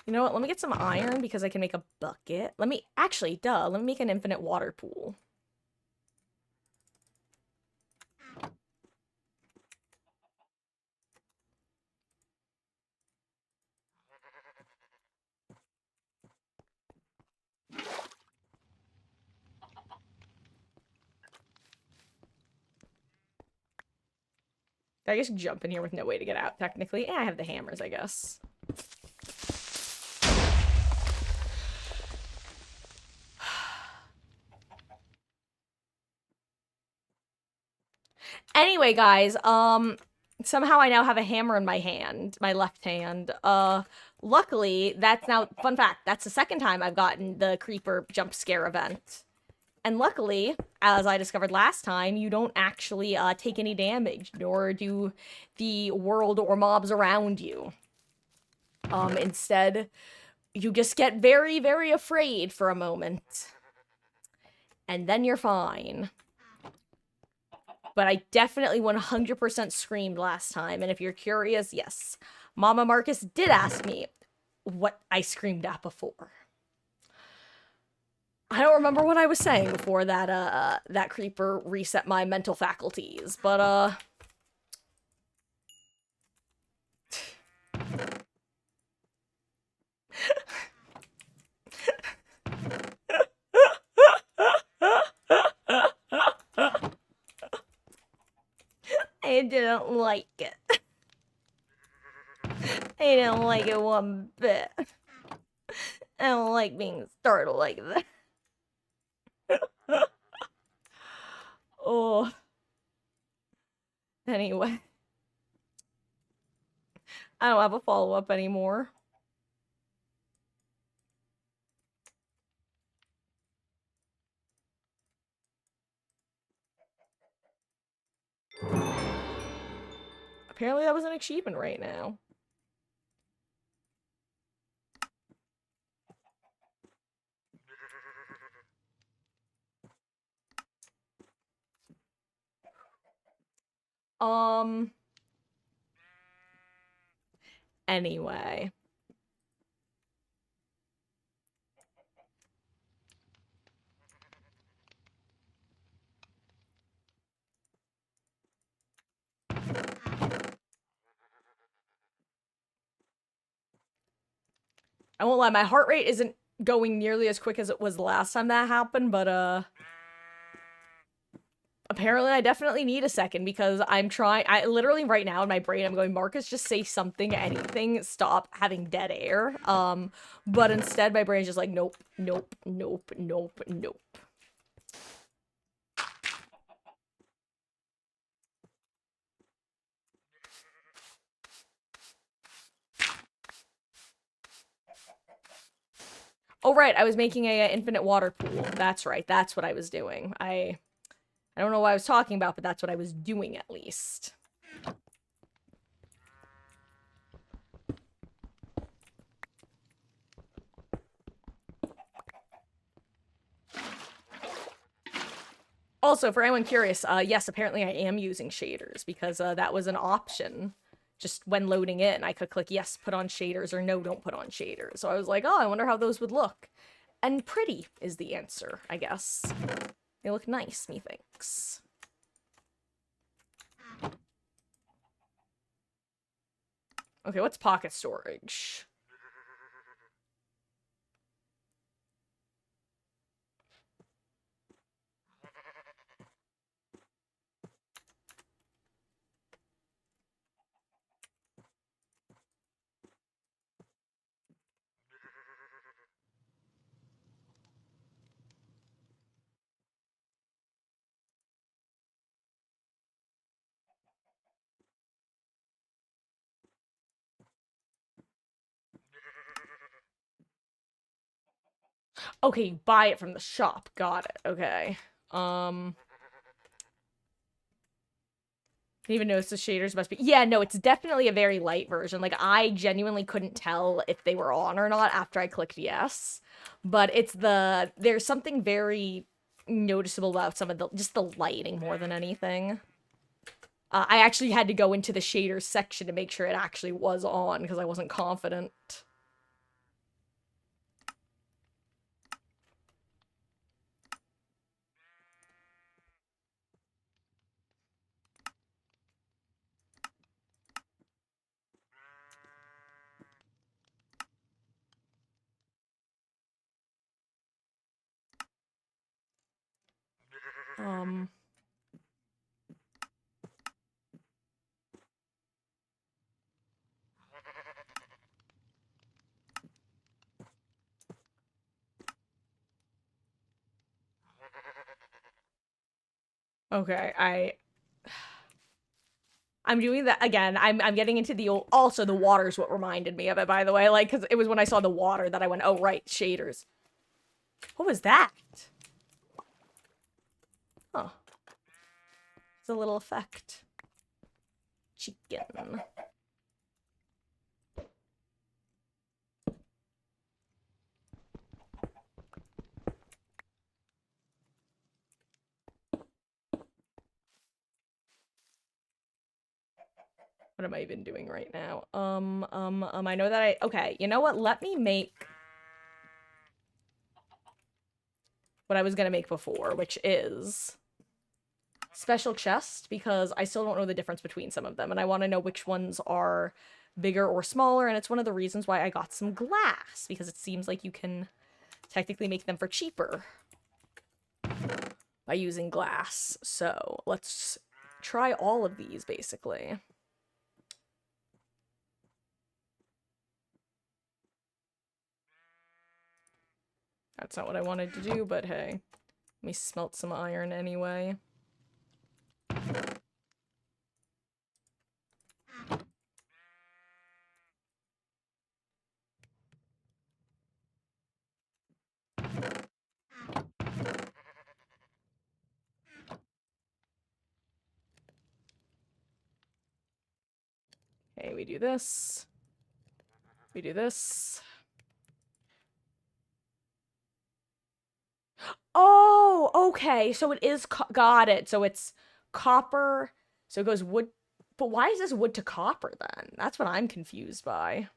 You know what? Let me get some iron because I can make a bucket. Let me make an infinite water pool. I guess jump in here with no way to get out, technically. Yeah, I have the hammers, I guess. Anyway, guys, somehow I now have a hammer in my hand, my left hand. Luckily, that's now, fun fact, that's the second time I've gotten the creeper jump scare event. And luckily, as I discovered last time, you don't actually take any damage, nor do the world or mobs around you. Instead, you just get very, very afraid for a moment. And then you're fine. But I definitely 100% screamed last time, and if you're curious, yes, Mama Marcus did ask me what I screamed at before. I don't remember what I was saying before that creeper reset my mental faculties, but I didn't like it. I didn't like it one bit. I don't like being startled like that. Oh, anyway. I don't have a follow-up anymore. Apparently that was an achievement right now. Um, anyway. I won't lie, my heart rate isn't going nearly as quick as it was the last time that happened, but apparently I definitely need a second because I literally right now in my brain I'm going, Marcus, just say something, anything, stop having dead air. But instead my brain's just like, nope, nope, nope, nope, nope. Oh right, I was making a infinite water pool. That's right, that's what I was doing. I don't know what I was talking about, but that's what I was doing at least. Also, for anyone curious, yes, apparently I am using shaders because that was an option. Just when loading in, I could click yes, put on shaders, or no, don't put on shaders. So I was like, oh, I wonder how those would look. And pretty is the answer, I guess. They look nice, methinks. Okay, what's pocket storage? Okay, you buy it from the shop. Got it. Okay. Didn't even notice the shaders must be. Yeah, no, it's definitely a very light version. Like, I genuinely couldn't tell if they were on or not after I clicked yes. But there's something very noticeable about some of just the lighting more than anything. I actually had to go into the shaders section to make sure it actually was on because I wasn't confident. Um, okay, I'm doing that again. I'm getting into the old. Also, the water's what reminded me of it, by the way. Like, because it was when I saw the water that I went, oh, right, shaders. What was that? Huh. It's a little effect. Chicken. What am I even doing right now? I know that okay, you know what? Let me make... what I was gonna make before, which is special chest, because I still don't know the difference between some of them, and I want to know which ones are bigger or smaller, and it's one of the reasons why I got some glass, because it seems like you can technically make them for cheaper by using glass. So let's try all of these, basically. That's not what I wanted to do, but hey. Let me smelt some iron anyway. Okay, we do this. We do this. Oh, okay. So it is, got it. So it's copper. So it goes wood. But why is this wood to copper then? That's what I'm confused by.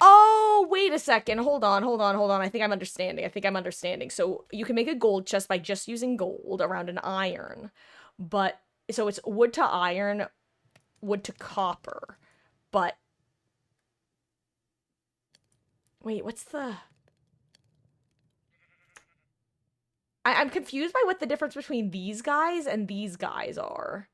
Oh, wait a second. Hold on, hold on, hold on. I think I'm understanding. I think I'm understanding. So you can make a gold chest by just using gold around an iron. But, so it's wood to iron, wood to copper. But, wait, what's the... I'm confused by what the difference between these guys and these guys are.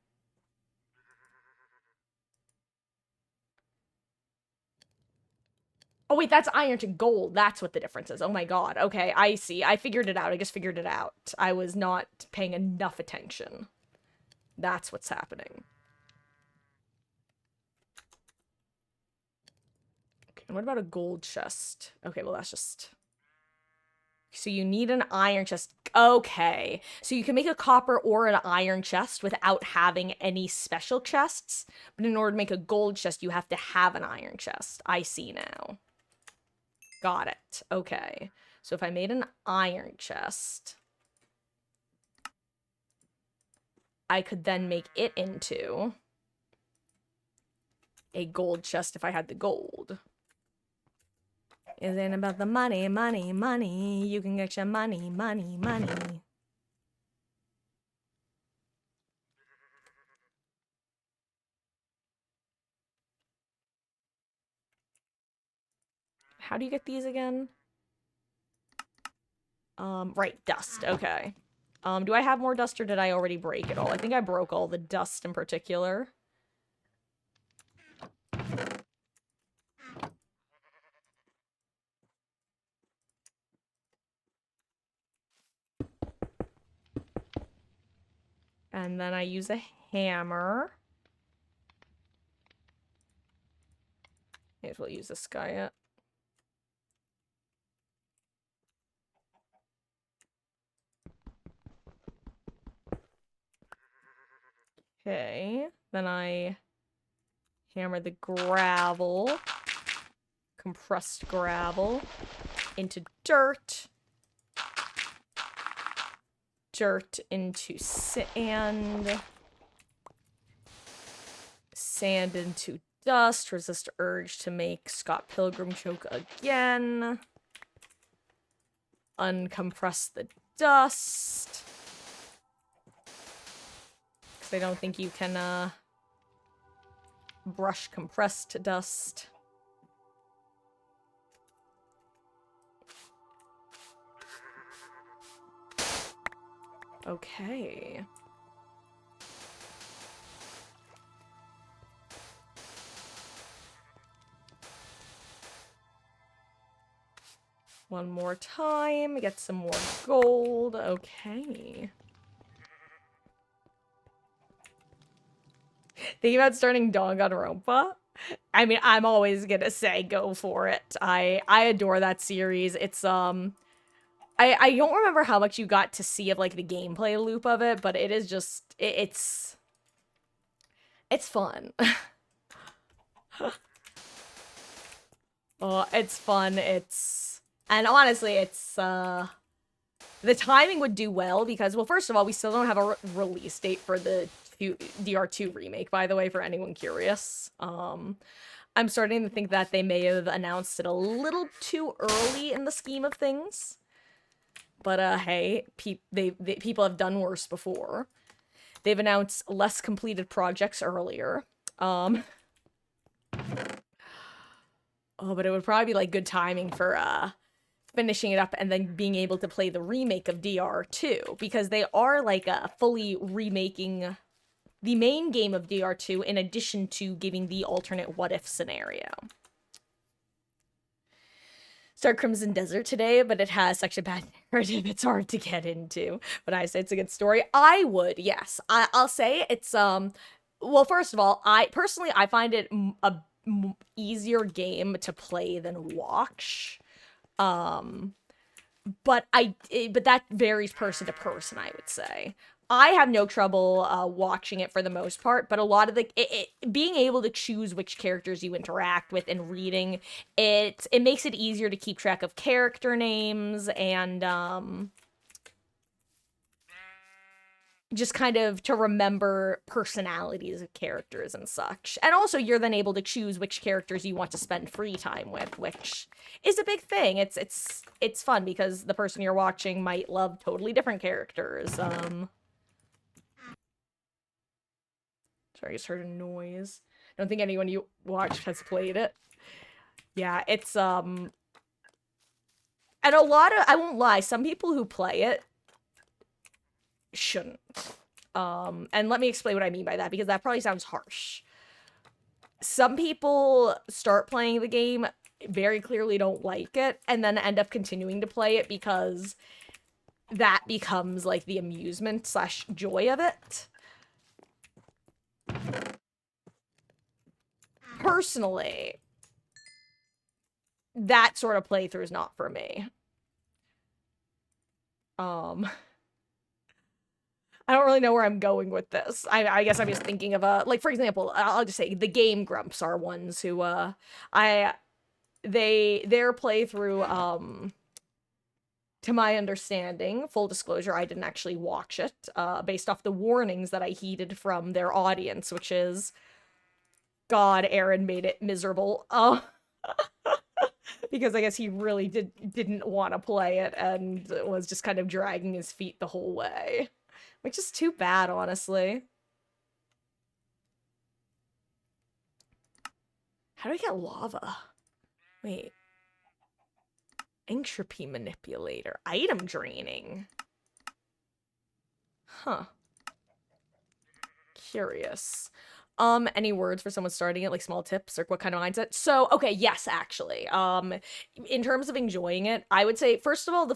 Oh, wait, that's iron to gold. That's what the difference is. Oh my god. Okay, I see. I figured it out. I just figured it out. I was not paying enough attention. That's what's happening. Okay, and what about a gold chest? Okay, well, that's just... So you need an iron chest. Okay. So you can make a copper or an iron chest without having any special chests. But in order to make a gold chest, you have to have an iron chest. I see now. Got it. Okay. So if I made an iron chest, I could then make it into a gold chest if I had the gold. It ain't about the money, money, money. You can get your money, money, money. How do you get these again? Right, dust. Okay. Do I have more dust or did I already break it all? I think I broke all the dust in particular. And then I use a hammer. May as well use this guy up. Okay. Then I hammer the gravel, compressed gravel, into dirt. Dirt into sand. Sand into dust. Resist urge to make Scott Pilgrim choke again. Uncompress the dust. Because I don't think you can, brush compressed dust. Okay. One more time, get some more gold. Okay. Thinking about starting Danganronpa? I mean, I'm always gonna say go for it. I adore that series. It's, I don't remember how much you got to see of, like, the gameplay loop of it, but it is just, it's fun. Oh, it's fun, and honestly, the timing would do well because, well, first of all, we still don't have a release date for the DR2 remake, by the way, for anyone curious. I'm starting to think that they may have announced it a little too early in the scheme of things. But hey, people have done worse before. They've announced less completed projects earlier. Oh, but it would probably be like good timing for finishing it up and then being able to play the remake of DR2 because they are like fully remaking the main game of DR2 in addition to giving the alternate what if scenario. Start Crimson Desert today, but it has such a bad narrative, it's hard to get into. But I say it's a good story. I would, yes. I'll say it's, well, first of all, I find it a easier game to play than watch. But that varies person to person, I would say. I have no trouble watching it for the most part, but a lot of being able to choose which characters you interact with and reading it makes it easier to keep track of character names and just kind of to remember personalities of characters and such. And also you're then able to choose which characters you want to spend free time with, which is a big thing. It's fun because the person you're watching might love totally different characters. Sorry, I just heard a noise. I don't think anyone you watched has played it. Yeah, it's and a lot of, I won't lie, some people who play it shouldn't. And let me explain what I mean by that, because that probably sounds harsh. Some people start playing the game, very clearly don't like it, and then end up continuing to play it because that becomes like the amusement slash joy of it. Personally, that sort of playthrough is not for me. I don't really know where I'm going with this. I guess I'm just thinking of like, for example, I'll just say the Game Grumps are ones who their playthrough, to my understanding, full disclosure, I didn't actually watch it, based off the warnings that I heeded from their audience, which is, God, Aaron made it miserable. Because I guess he really didn't want to play it and was just kind of dragging his feet the whole way. Which is too bad, honestly. How do I get lava? Wait. Entropy manipulator. Item draining. Huh. Curious. Any words for someone starting it, like small tips or what kind of mindset? So, okay, yes, actually. In terms of enjoying it, I would say, first of all,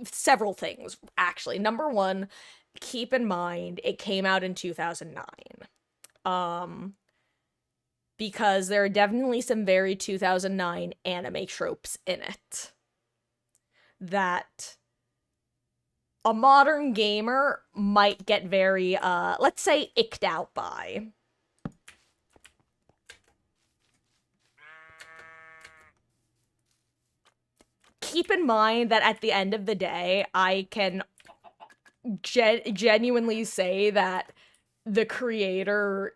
several things, actually. Number one, keep in mind, it came out in 2009. Because there are definitely some very 2009 anime tropes in it that a modern gamer might get very, let's say, icked out by. Keep in mind that at the end of the day, I can genuinely say that the creator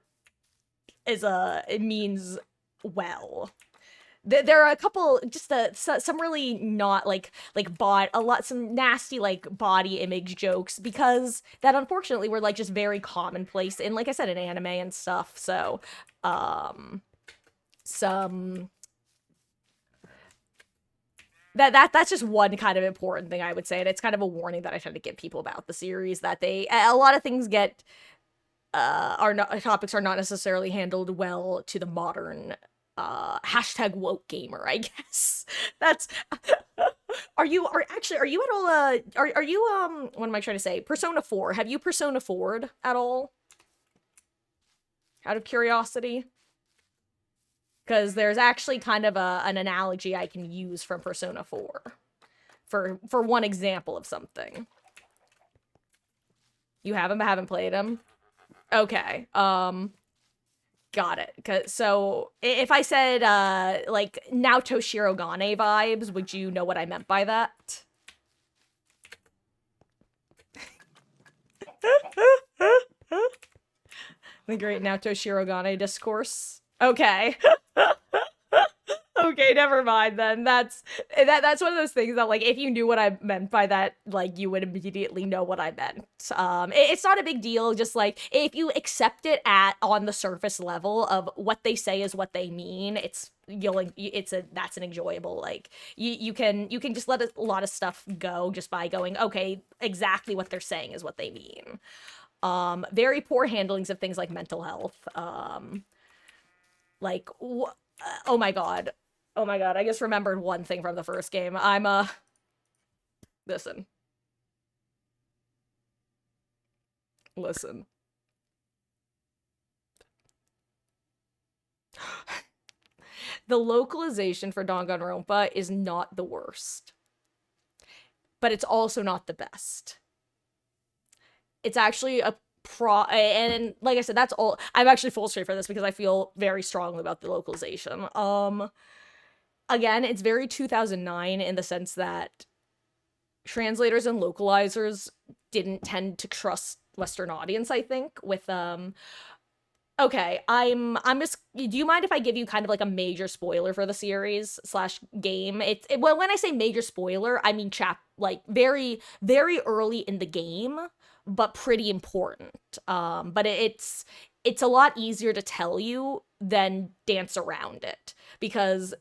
it means well. There are a couple, just some really not like some nasty like body image jokes, because that unfortunately were like just very commonplace in, like I said, in anime and stuff. So some that's just one kind of important thing I would say, and it's kind of a warning that I tend to give people about the series, that a lot of things get topics are not necessarily handled well to the modern hashtag woke gamer, I guess. That's are you at all are you what am I trying to say? Persona 4. Have you Persona 4'd at all? Out of curiosity? Because there's actually kind of an analogy I can use from Persona 4 for one example of something. You haven't played them? Okay. Got it. So if I said like Naoto Shirogane vibes, would you know what I meant by that? The great Naoto Shirogane discourse. Okay. Okay, never mind then. That's one of those things that like if you knew what I meant by that, like you would immediately know what I meant. It's not a big deal. Just like if you accept it at on the surface level of what they say is what they mean, that's an enjoyable like you can just let a lot of stuff go just by going okay exactly what they're saying is what they mean. Very poor handlings of things like mental health. Like oh my god. Oh my god, I just remembered one thing from the first game. Listen. Listen. The localization for Danganronpa is not the worst, but it's also not the best. It's actually a and like I said, that's all. I'm actually full straight for this because I feel very strongly about the localization. Again, it's very 2009 in the sense that translators and localizers didn't tend to trust Western audience, I think, with okay, I'm just do you mind if I give you kind of like a major spoiler for the series slash game? Well, when I say major spoiler, I mean like very, very early in the game, but pretty important. But it's a lot easier to tell you than dance around it because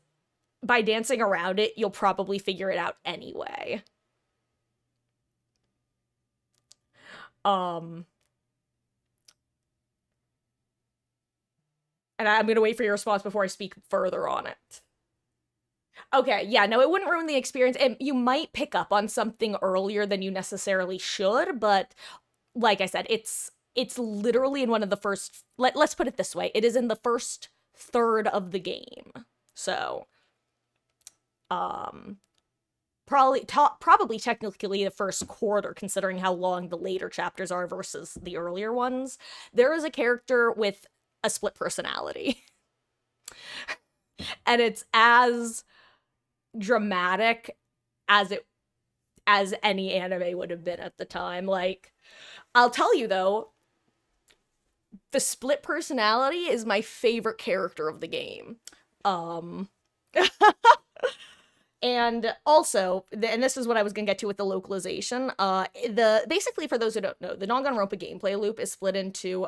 by dancing around it, you'll probably figure it out anyway. Um, and I'm gonna wait for your response before I speak further on it. Okay, yeah, no, it wouldn't ruin the experience. And you might pick up on something earlier than you necessarily should, but like I said, it's literally in one of the first let's put it this way. It is in the first third of the game. So, um probably technically the first quarter considering how long the later chapters are versus the earlier ones. There is a character with a split personality. And it's as dramatic as any anime would have been at the time. Like, I'll tell you though, the split personality is my favorite character of the game. Um and also, and this is what I was gonna get to with the localization. The basically for those who don't know, the Danganronpa gameplay loop is split into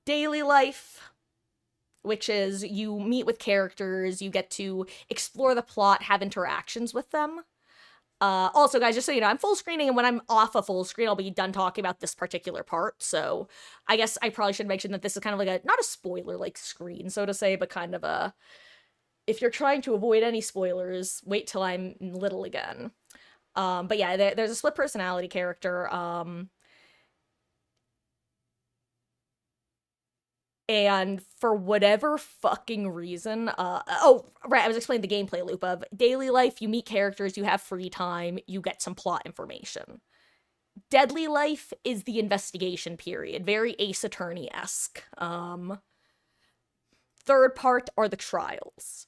daily life, which is you meet with characters, you get to explore the plot, have interactions with them. Also, guys, just so you know, I'm full screening, and when I'm off a full screen, I'll be done talking about this particular part. So, I guess I probably should mention that this is kind of like not a spoiler like screen, so to say, but kind of a. If you're trying to avoid any spoilers, wait till I'm little again. But yeah, there's a split personality character. And for whatever fucking reason, oh, right, I was explaining the gameplay loop of daily life, you meet characters, you have free time, you get some plot information. Deadly life is the investigation period, very Ace Attorney-esque. Third part are the trials.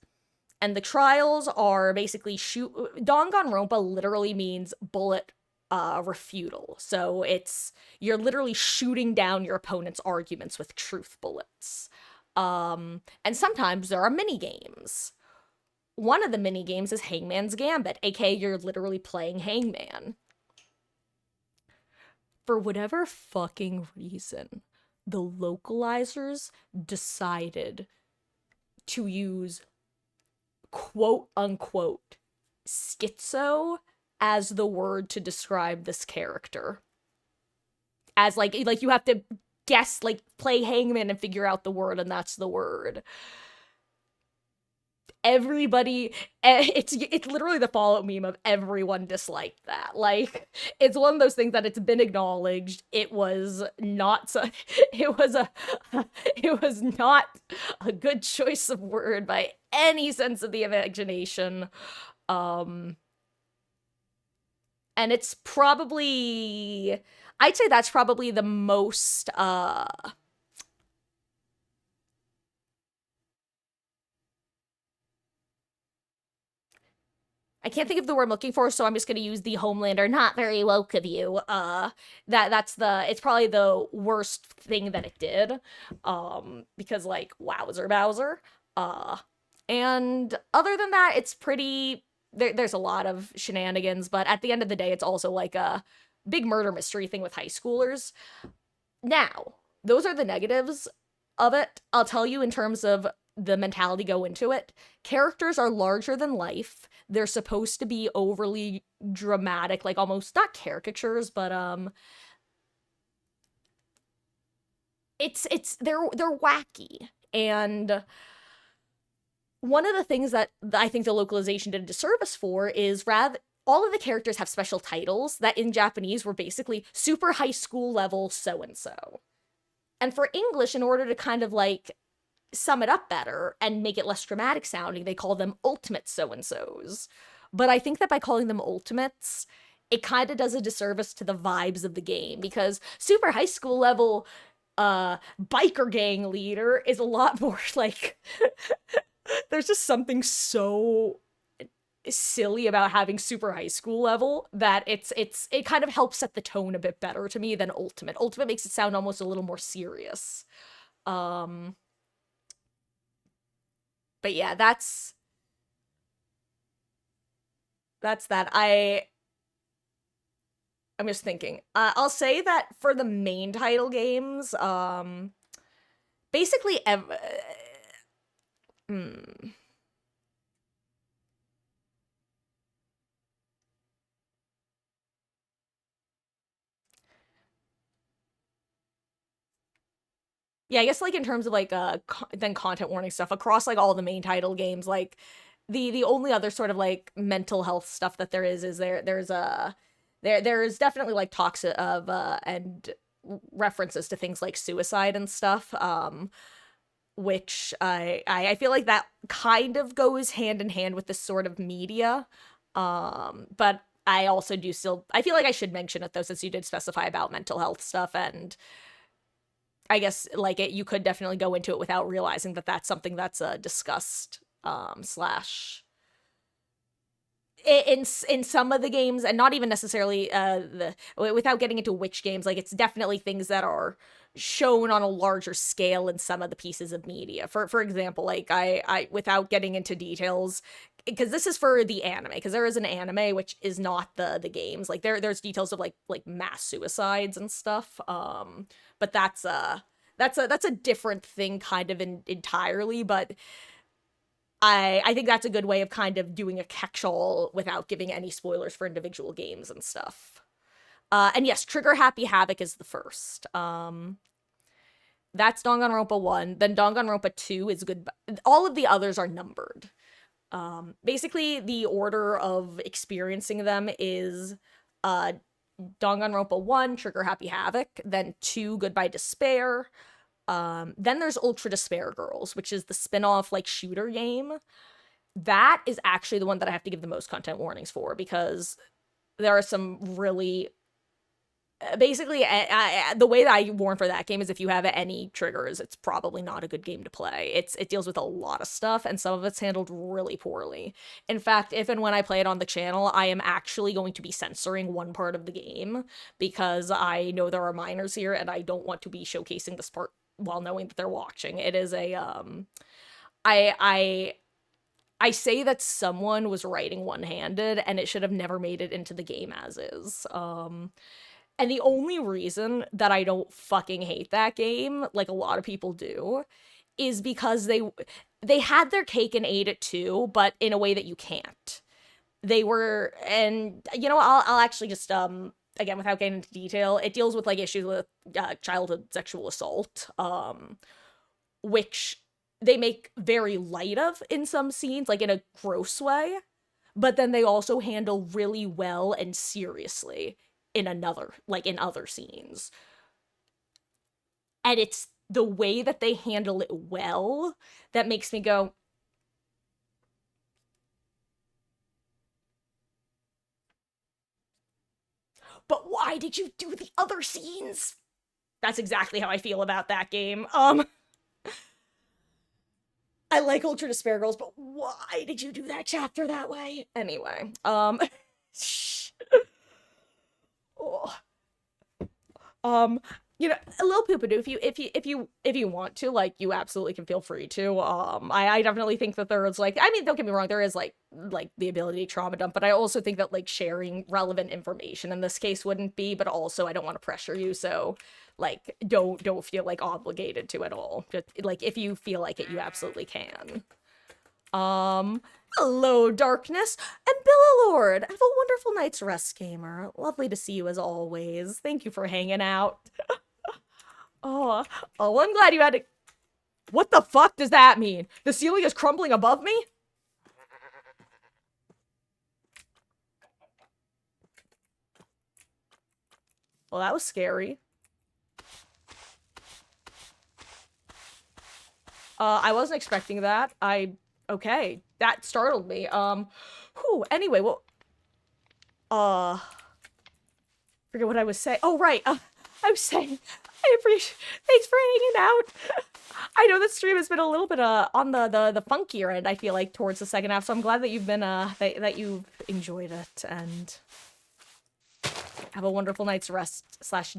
And the trials are basically Danganronpa literally means bullet refutal. So you're literally shooting down your opponent's arguments with truth bullets. And sometimes there are mini games. One of the mini games is Hangman's Gambit, aka you're literally playing Hangman. For whatever fucking reason, the localizers decided to use quote unquote schizo as the word to describe this character. As like you have to guess, like play Hangman and figure out the word, and that's the word. Everybody, it's literally the Fallout meme of everyone disliked that. Like, it's one of those things that it's been acknowledged. It was not so, it was a it was not a good choice of word by any sense of the imagination. And it's probably, I'd say that's probably the most I can't think of the word I'm looking for, so I'm just gonna use the Homelander. Not very woke of you. It's probably the worst thing that it did. Because like Wowzer Bowser. Uh, and other than that, it's pretty. There's a lot of shenanigans, but at the end of the day, it's also like a big murder mystery thing with high schoolers. Now, those are the negatives of it. I'll tell you in terms of the mentality go into it. Characters are larger than life. They're supposed to be overly dramatic, like almost not caricatures, but it's they're wacky. And one of the things that I think the localization did a disservice for is rather all of the characters have special titles that in Japanese were basically super high school level so and so. And for English, in order to kind of like sum it up better and make it less dramatic sounding, they call them ultimate so and so's. But I think that by calling them ultimates, it kind of does a disservice to the vibes of the game because super high school level biker gang leader is a lot more like there's just something so silly about having super high school level that it kind of helps set the tone a bit better to me than ultimate. Ultimate makes it sound almost a little more serious. Um but yeah, that's that. I'm just thinking. I'll say that for the main title games, basically hmm. Yeah, I guess like in terms of like then content warning stuff across like all the main title games, like the only other sort of like mental health stuff that there is there's a there's definitely like talks of and references to things like suicide and stuff. Which I feel like that kind of goes hand in hand with this sort of media. But I also do still I feel like I should mention it though since you did specify about mental health stuff and I guess like you could definitely go into it without realizing that that's something that's discussed slash in some of the games and not even necessarily the without getting into which games like it's definitely things that are shown on a larger scale in some of the pieces of media. For example, like I without getting into details because this is for the anime because there is an anime which is not the games like there's details of like mass suicides and stuff but that's a different thing kind of entirely but I think that's a good way of kind of doing a catch-all without giving any spoilers for individual games and stuff. And yes, Trigger Happy Havoc is the first. That's Danganronpa 1. Then Danganronpa 2 is good. All of the others are numbered. Basically, the order of experiencing them is uh, Danganronpa 1, Trigger Happy Havoc, then 2, Goodbye Despair. Then there's Ultra Despair Girls, which is the spin-off like shooter game. That is actually the one that I have to give the most content warnings for because there are some really basically the way that I warn for that game is if you have any triggers, it's probably not a good game to play. It deals with a lot of stuff and some of it's handled really poorly. In fact, if and when I play it on the channel, I am actually going to be censoring one part of the game because I know there are minors here and I don't want to be showcasing this part while knowing that they're watching. It is a I I say that someone was writing one-handed and it should have never made it into the game as is. And the only reason that I don't fucking hate that game, like a lot of people do, is because they had their cake and ate it too, but in a way that you can't. They were and you know, I'll actually just again without getting into detail, it deals with like issues with childhood sexual assault. Which they make very light of in some scenes, like in a gross way, but then they also handle really well and seriously in another, like in other scenes. And it's the way that they handle it well that makes me go, but why did you do the other scenes? That's exactly how I feel about that game. I like Ultra Despair Girls, but why did you do that chapter that way? Anyway, oh. Um, you know, a little poopadoo. If you want to, like, you absolutely can feel free to. I definitely think that there is, like, I mean, don't get me wrong, there is like the ability to trauma dump, but I also think that like sharing relevant information in this case wouldn't be. But also, I don't want to pressure you, so like, don't feel like obligated to at all. Just like if you feel like it, you absolutely can. Um, Hello, darkness, and Lord. Have a wonderful night's rest, gamer. Lovely to see you as always. Thank you for hanging out. Oh, oh, well, I'm glad you had to. What the fuck does that mean? The ceiling is crumbling above me? Well, that was scary. I wasn't expecting that. Okay. That startled me. Whew, anyway, well, uh, forget what I was saying. Oh, right. I was saying, I appreciate, thanks for hanging out. I know this stream has been a little bit on the funkier end, I feel like, towards the second half, so I'm glad that you've been that you've enjoyed it, and have a wonderful night's rest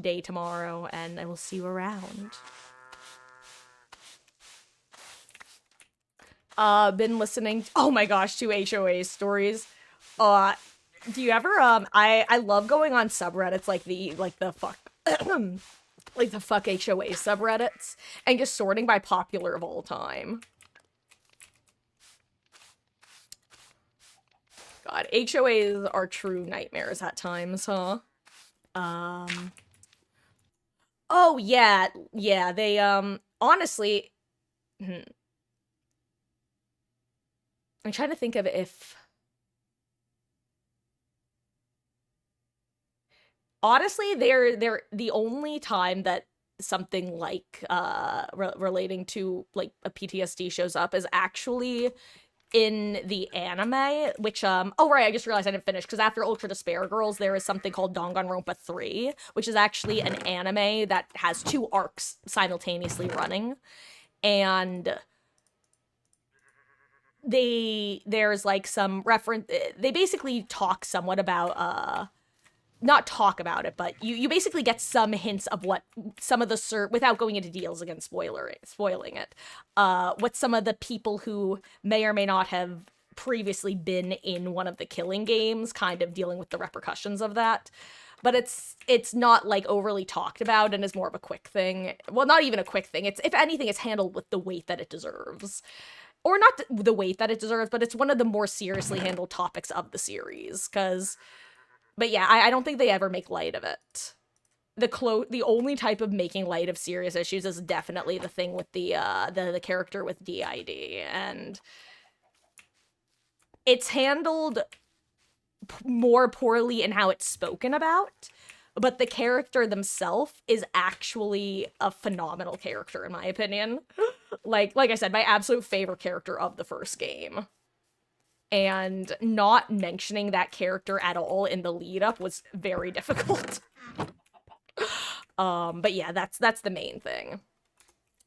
/ day tomorrow, and I will see you around. Been listening, oh my gosh, to HOA stories. Do you ever I love going on subreddits like the fuck like the fuck HOA subreddits and just sorting by popular of all time. God, HOAs are true nightmares at times, huh? Oh yeah, yeah, they honestly, I'm trying to think of if honestly they're the only time that something like relating to like a PTSD shows up is actually in the anime, which oh right, I just realized I didn't finish because after Ultra Despair Girls there is something called Danganronpa 3, which is actually an anime that has 2 arcs simultaneously running, and there's like some reference, they basically talk somewhat about not talk about it, but you basically get some hints of what some of the without going into deals again, spoiling it, what some of the people who may or may not have previously been in one of the killing games, kind of dealing with the repercussions of that. But it's not like overly talked about and is more of a quick thing. Well, not even a quick thing. It's, if anything, it's handled with the weight that it deserves. Or not the weight that it deserves, but it's one of the more seriously handled topics of the series, because but yeah, I don't think they ever make light of it. The only type of making light of serious issues is definitely the thing with the character with DID, and it's handled more poorly in how it's spoken about. But the character themselves is actually a phenomenal character, in my opinion. Like I said, my absolute favorite character of the first game. And not mentioning that character at all in the lead up was very difficult. But yeah, that's the main thing.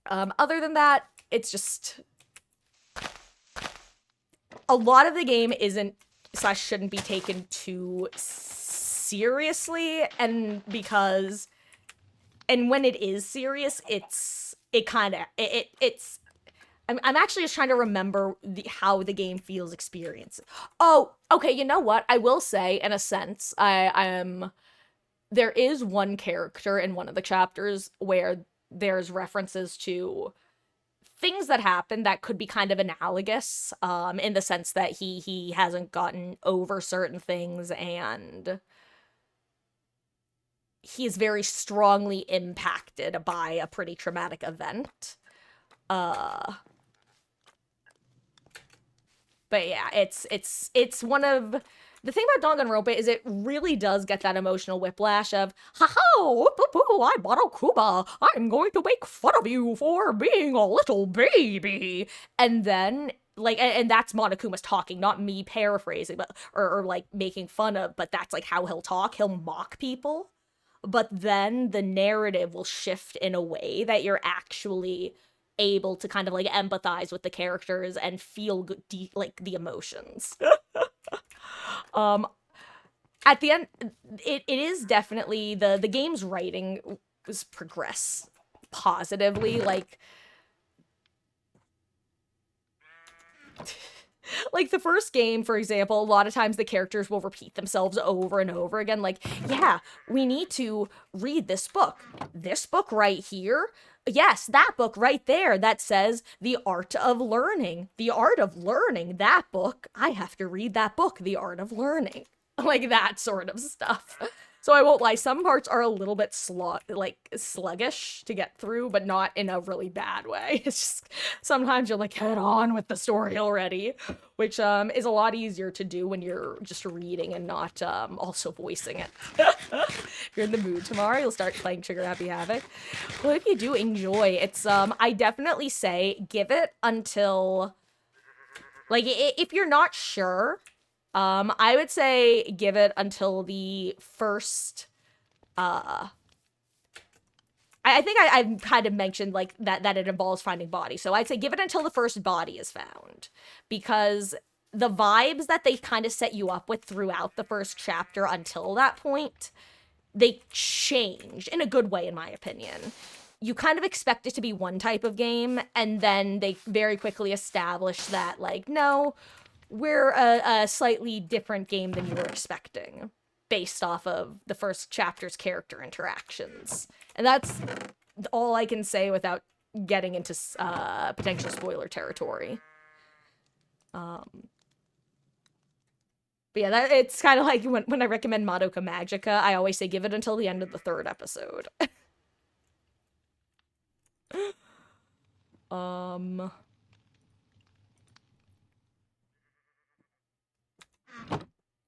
Other than that, it's just a lot of the game isn't / shouldn't be taken too seriously, and when it is serious, it's I'm actually just trying to remember how the game feels experience. Oh, okay, you know what? I will say, in a sense, I am. There is one character in one of the chapters where there's references to things that happen that could be kind of analogous, in the sense that he hasn't gotten over certain things, and he is very strongly impacted by a pretty traumatic event. But yeah, it's one of the thing about Danganronpa is it really does get that emotional whiplash of, ha I'm Monokuma, I'm going to make fun of you for being a little baby. And then, like, and that's Monokuma's talking, not me paraphrasing, but, or like making fun of, but that's like how he'll talk. He'll mock people. But then the narrative will shift in a way that you're actually able to kind of like empathize with the characters and feel good, like the emotions. um at the end, it is definitely the game's writing progress positively. Like the first game, for example, a lot of times the characters will repeat themselves over and over again. Like, yeah, we need to read this book. This book right here. Yes, that book right there that says The Art of Learning. The Art of Learning, that book. I have to read that book, The Art of Learning. Like that sort of stuff. So I won't lie, some parts are a little bit sluggish to get through, but not in a really bad way. It's just sometimes you're like, head on with the story already, which is a lot easier to do when you're just reading and not also voicing it. If you're in the mood tomorrow, you'll start playing Trigger Happy Havoc. Well, if you do enjoy, it's I definitely say give it until, like, if you're not sure, I would say give it until the first, I think I've kind of mentioned, like, that it involves finding bodies. So I'd say give it until the first body is found. Because the vibes that they kind of set you up with throughout the first chapter until that point, they change in a good way, in my opinion. You kind of expect it to be one type of game, and then they very quickly establish that, like, no, we're a slightly different game than you were expecting based off of the first chapter's character interactions. And that's all I can say without getting into potential spoiler territory. But yeah, it's kind of like when I recommend Madoka Magica, I always say give it until the end of the 3rd episode.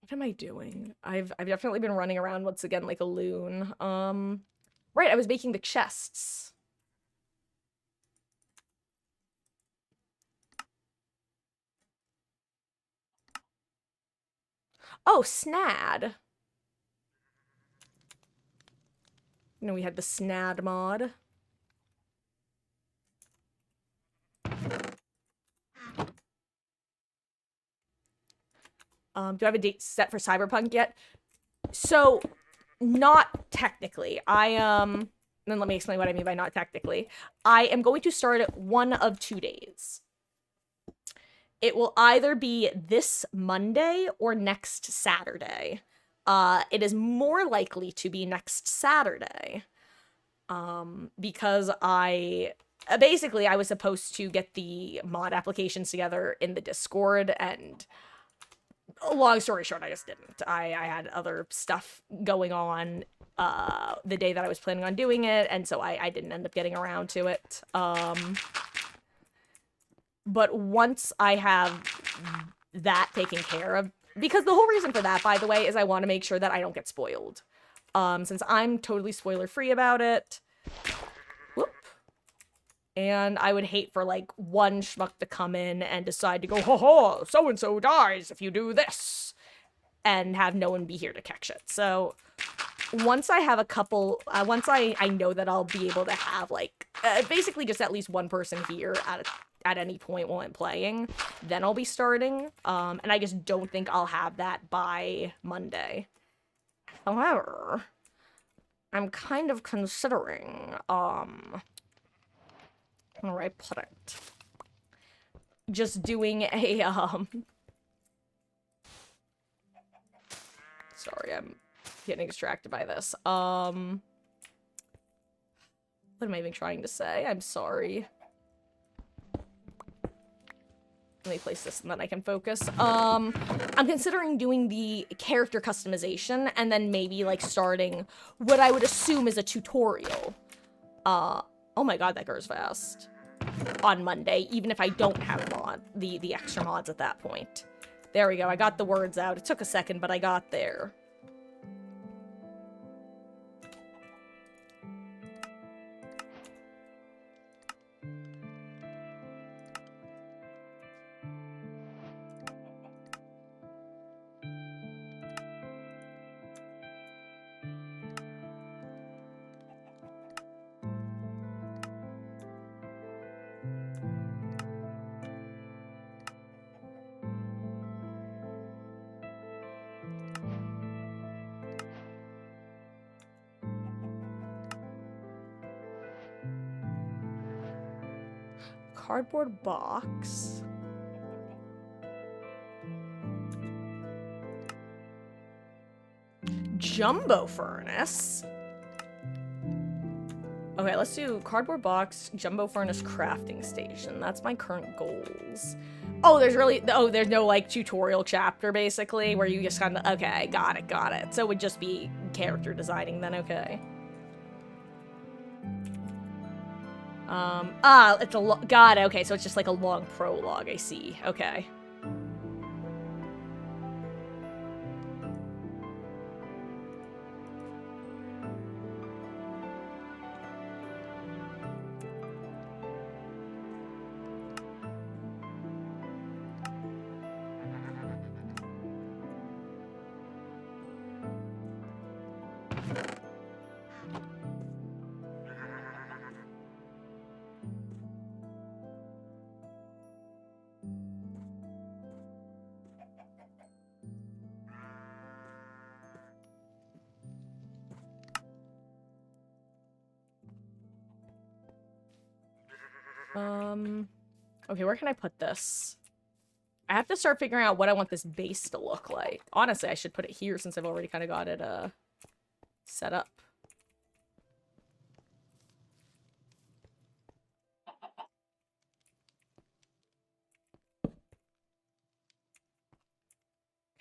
What am I doing? I've definitely been running around once again like a loon. Right, I was making the chests. Oh, Snad. You know, we had the Snad mod. Do I have a date set for Cyberpunk yet? So, not technically. Then let me explain what I mean by not technically. I am going to start it one of 2 days. It will either be this Monday or next Saturday. It is more likely to be next Saturday. Because I was supposed to get the mod applications together in the Discord, and long story short, I just didn't. I had other stuff going on the day that I was planning on doing it, and so I didn't end up getting around to it. But once I have that taken care of, because the whole reason for that, by the way, is I want to make sure that I don't get spoiled. Since I'm totally spoiler-free about it. Whoop. And I would hate for, like, one schmuck to come in and decide to go, ho-ho, so-and-so dies if you do this, and have no one be here to catch it. So, once I have a couple, once I know that I'll be able to have, like, basically just at least one person here at any point while I'm playing, then I'll be starting. And I just don't think I'll have that by Monday. However, I'm kind of considering, how do I put it? Just doing a, sorry, I'm getting distracted by this. What am I even trying to say? I'm sorry. Let me place this and then I can focus. I'm considering doing the character customization and then maybe, like, starting what I would assume is a tutorial. Oh my god, that goes fast. On Monday, even if I don't have the extra mods at that point. There we go, I got the words out. It took a second, but I got there. cardboard box. Jumbo furnace. Okay, let's do cardboard box, jumbo furnace, crafting station. That's my current goals. Oh, there's no, like, tutorial chapter, basically, where you just kind of, okay, got it. So it would just be character designing then, okay. It's got it, okay, so it's just like a long prologue, I see, okay. Okay, where can I put this? I have to start figuring out what I want this base to look like. Honestly, I should put it here since I've already kind of got it, set up.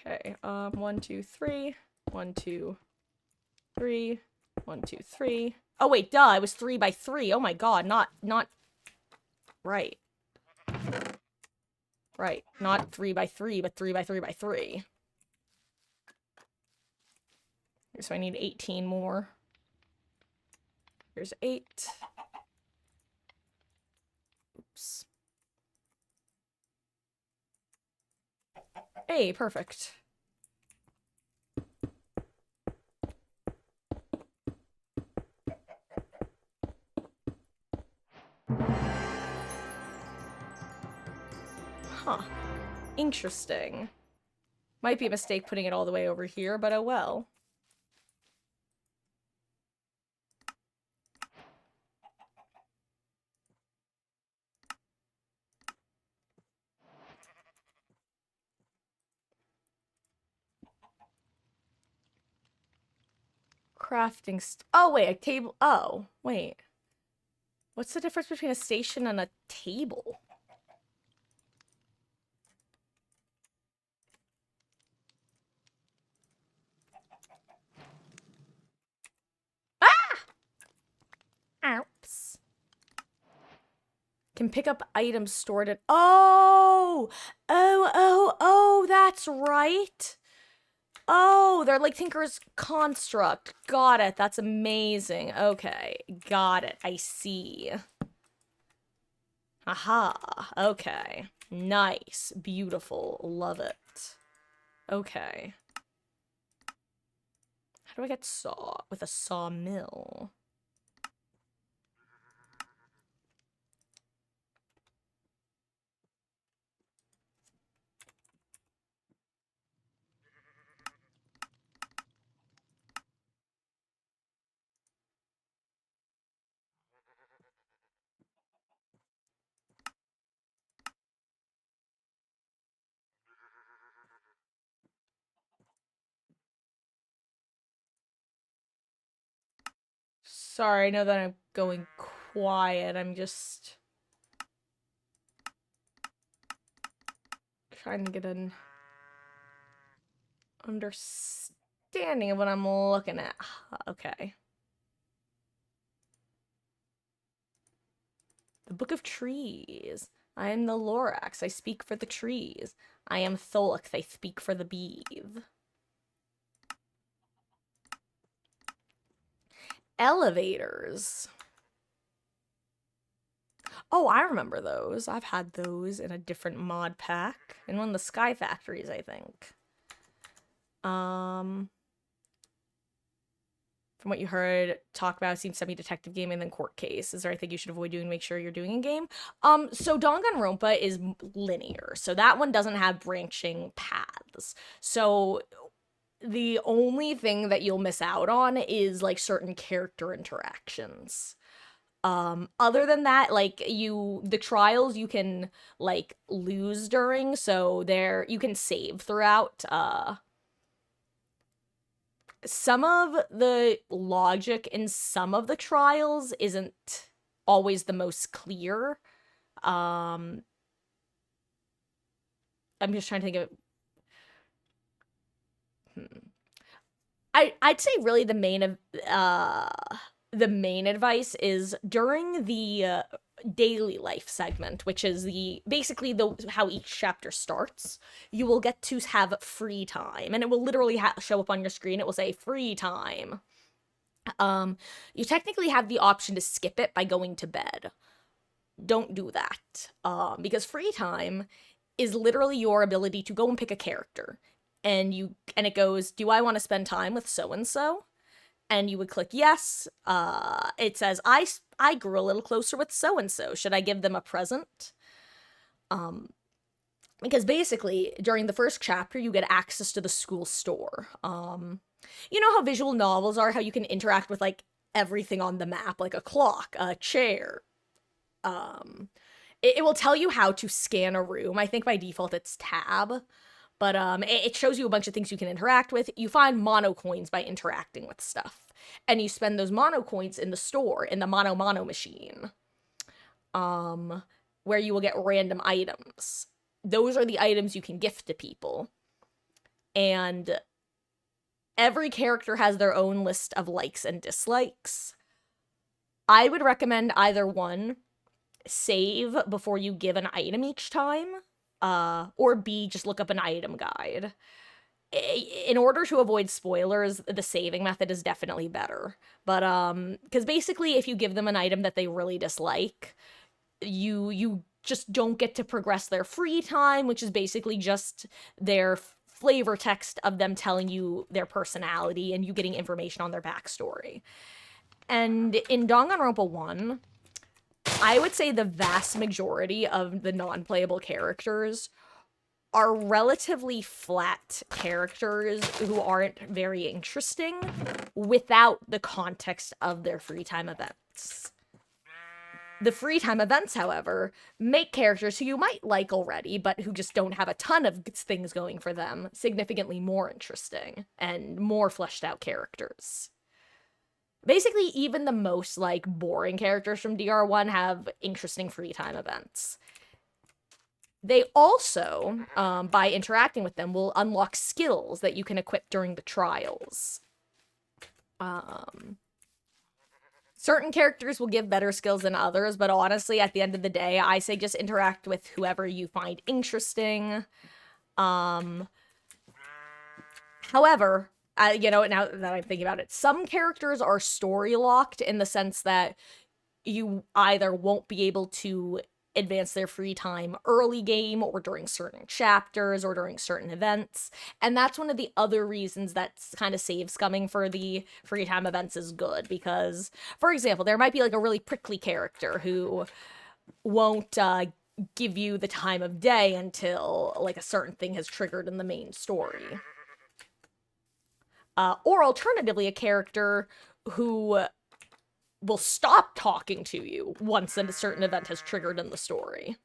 Okay, 1, 2, 3. 1, 2, 3. 1, 2, 3. Oh, wait, duh, it was 3 by 3. Oh my god, not... Right. Right, not 3 by 3, but 3 by 3 by 3. So I need 18 more. Here's 8. Oops. Hey, perfect. Huh. Interesting. Might be a mistake putting it all the way over here, but oh well. Crafting oh, wait, a table. Oh, wait. What's the difference between a station and a table? Ah! Oups. Can pick up items stored in. Oh! Oh, that's right. Oh, they're like Tinker's construct. Got it. That's amazing. Okay. Got it. I see. Aha. Okay. Nice. Beautiful. Love it. Okay. How do I get saw? With a sawmill. Sorry, I know that I'm going quiet. I'm just trying to get an understanding of what I'm looking at. Okay. The Book of Trees. I am the Lorax. I speak for the trees. I am Tholok. I speak for the bees. Elevators. Oh, I remember those. I've had those in a different mod pack. In one of the Sky Factories, I think. From what you heard, talk about seems semi-detective game and then court case. Is there anything you should avoid doing to make sure you're doing a game? So Danganronpa is linear. So that one doesn't have branching paths. So the only thing that you'll miss out on is like certain character interactions. Other than that, like the trials you can like lose during, so there you can save throughout. Some of the logic in some of the trials isn't always the most clear. Um, I'm just trying to think of. Hmm. I'd say really the main advice is during the daily life segment, which is the basically the how each chapter starts. You will get to have free time, and it will literally show up on your screen. It will say free time. Um, you technically have the option to skip it by going to bed. Don't do that, because free time is literally your ability to go and pick a character, and it goes, "Do I want to spend time with so and so?" And you would click yes. It says, I grew a little closer with so and so. Should I give them a present?" Because basically, during the first chapter, you get access to the school store. You know how visual novels are, how you can interact with like everything on the map, like a clock, a chair. It will tell you how to scan a room. I think by default it's tab. But it shows you a bunch of things you can interact with. You find mono coins by interacting with stuff. And you spend those mono coins in the store, in the mono machine, where you will get random items. Those are the items you can gift to people. And every character has their own list of likes and dislikes. I would recommend either one, save before you give an item each time, or B, just look up an item guide. In order to avoid spoilers, the saving method is definitely better. But because basically, if you give them an item that they really dislike, you just don't get to progress their free time, which is basically just their flavor text of them telling you their personality and you getting information on their backstory. And in Danganronpa 1, I would say the vast majority of the non-playable characters are relatively flat characters who aren't very interesting without the context of their free time events. The free time events, however, make characters who you might like already, but who just don't have a ton of things going for them, significantly more interesting and more fleshed out characters. Basically, even the most like boring characters from DR1 have interesting free time events. They also, by interacting with them, will unlock skills that you can equip during the trials. Certain characters will give better skills than others, but honestly, at the end of the day, I say just interact with whoever you find interesting. However, now that I'm thinking about it, some characters are story locked in the sense that you either won't be able to advance their free time early game or during certain chapters or during certain events. And that's one of the other reasons that kind of save scumming for the free time events is good, because, for example, there might be like a really prickly character who won't give you the time of day until like a certain thing has triggered in the main story. Or alternatively, a character who will stop talking to you once a certain event has triggered in the story.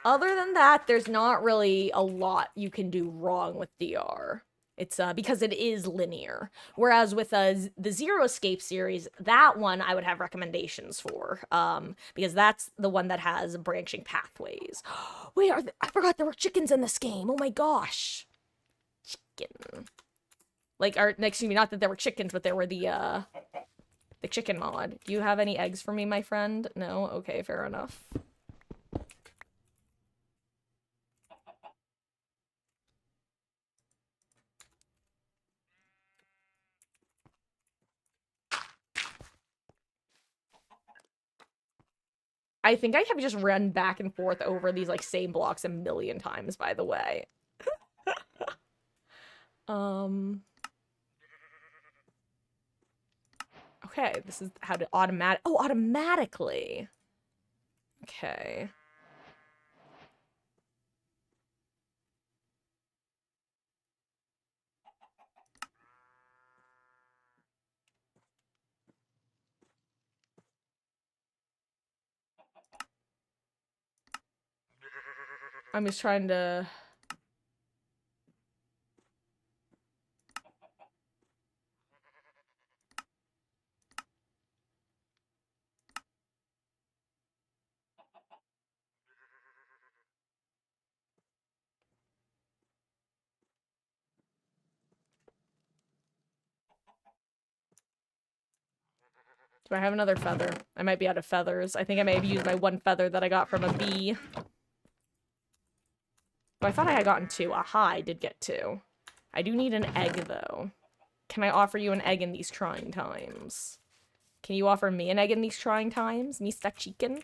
Other than that, there's not really a lot you can do wrong with DR. It's because it is linear. Whereas with the Zero Escape series, that one I would have recommendations for, because that's the one that has branching pathways. Wait, I forgot there were chickens in this game. Oh my gosh, chicken. Like, or excuse me, not that there were chickens, but there were the chicken mod. Do you have any eggs for me, my friend? No? Okay, fair enough. I think I have just run back and forth over these like same blocks a million times, by the way. um Okay, this is how to automatically. Okay. I'm just trying to... Do I have another feather? I might be out of feathers. I think I may have used my one feather that I got from a bee. Oh, I thought I had gotten 2. Aha, I did get 2. I do need an egg, though. Can I offer you an egg in these trying times? Can you offer me an egg in these trying times, Mr. Chicken?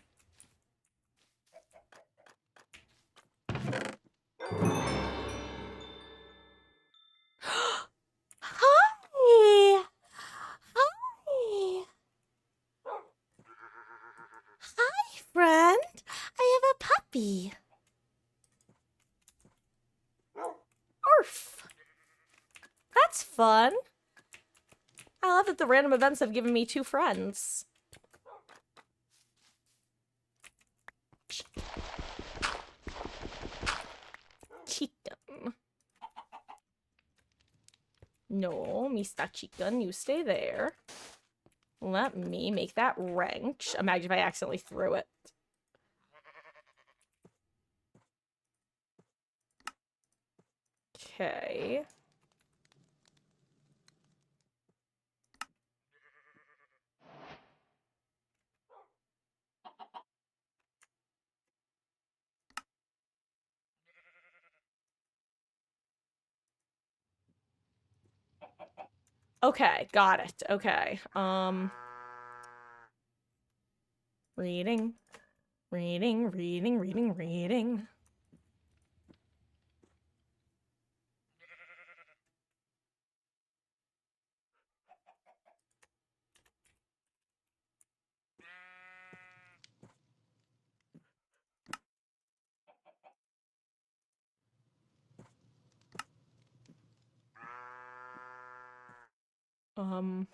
Hi! Hi! Hi, friend! I have a puppy. Arf! That's fun. I love that the random events have given me 2 friends. Chicken. No, Mr. Chicken, you stay there. Let me make that wrench. Imagine if I accidentally threw it. Okay. Okay, got it. Okay. Reading. Reading, reading, reading, reading. Um...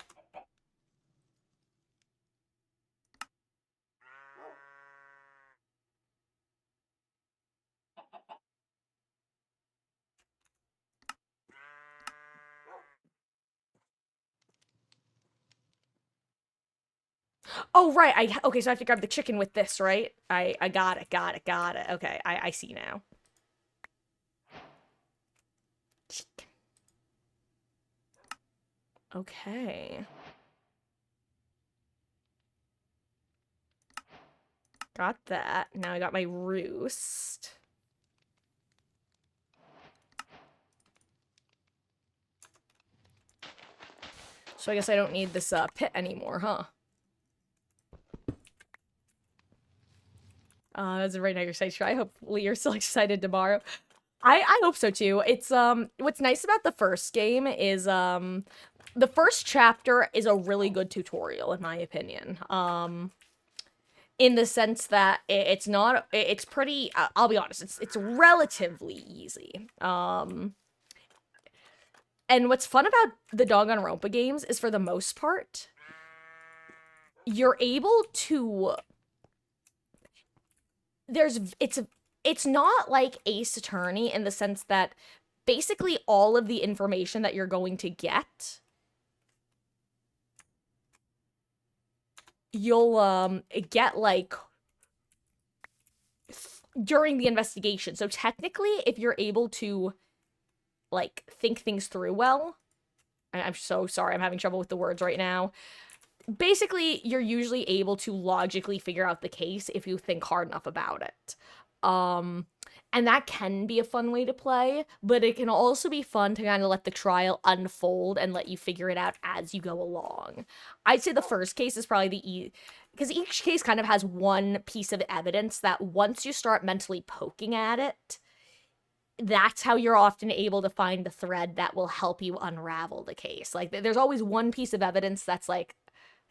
Oh, right. Okay, so I have to grab the chicken with this, right? I got it, got it, got it. Okay, I see now. Chicken. Okay. Got that. Now I got my roost. So I guess I don't need this pit anymore, huh? That's a very nice excited try. Hopefully you're still excited tomorrow. I hope so too. It's what's nice about the first game is the first chapter is a really good tutorial in my opinion. In the sense that it's not it's pretty I'll be honest, it's relatively easy. And what's fun about the Danganronpa games is for the most part you're able to it's not like Ace Attorney in the sense that basically all of the information that you're going to get you'll get like during the investigation. So technically if you're able to like think things through well, I'm so sorry, I'm having trouble with the words right now. Basically, you're usually able to logically figure out the case if you think hard enough about it. And that can be a fun way to play, but it can also be fun to kind of let the trial unfold and let you figure it out as you go along. I'd say the first case is probably the because each case kind of has one piece of evidence that once you start mentally poking at it, that's how you're often able to find the thread that will help you unravel the case. Like, there's always one piece of evidence that's like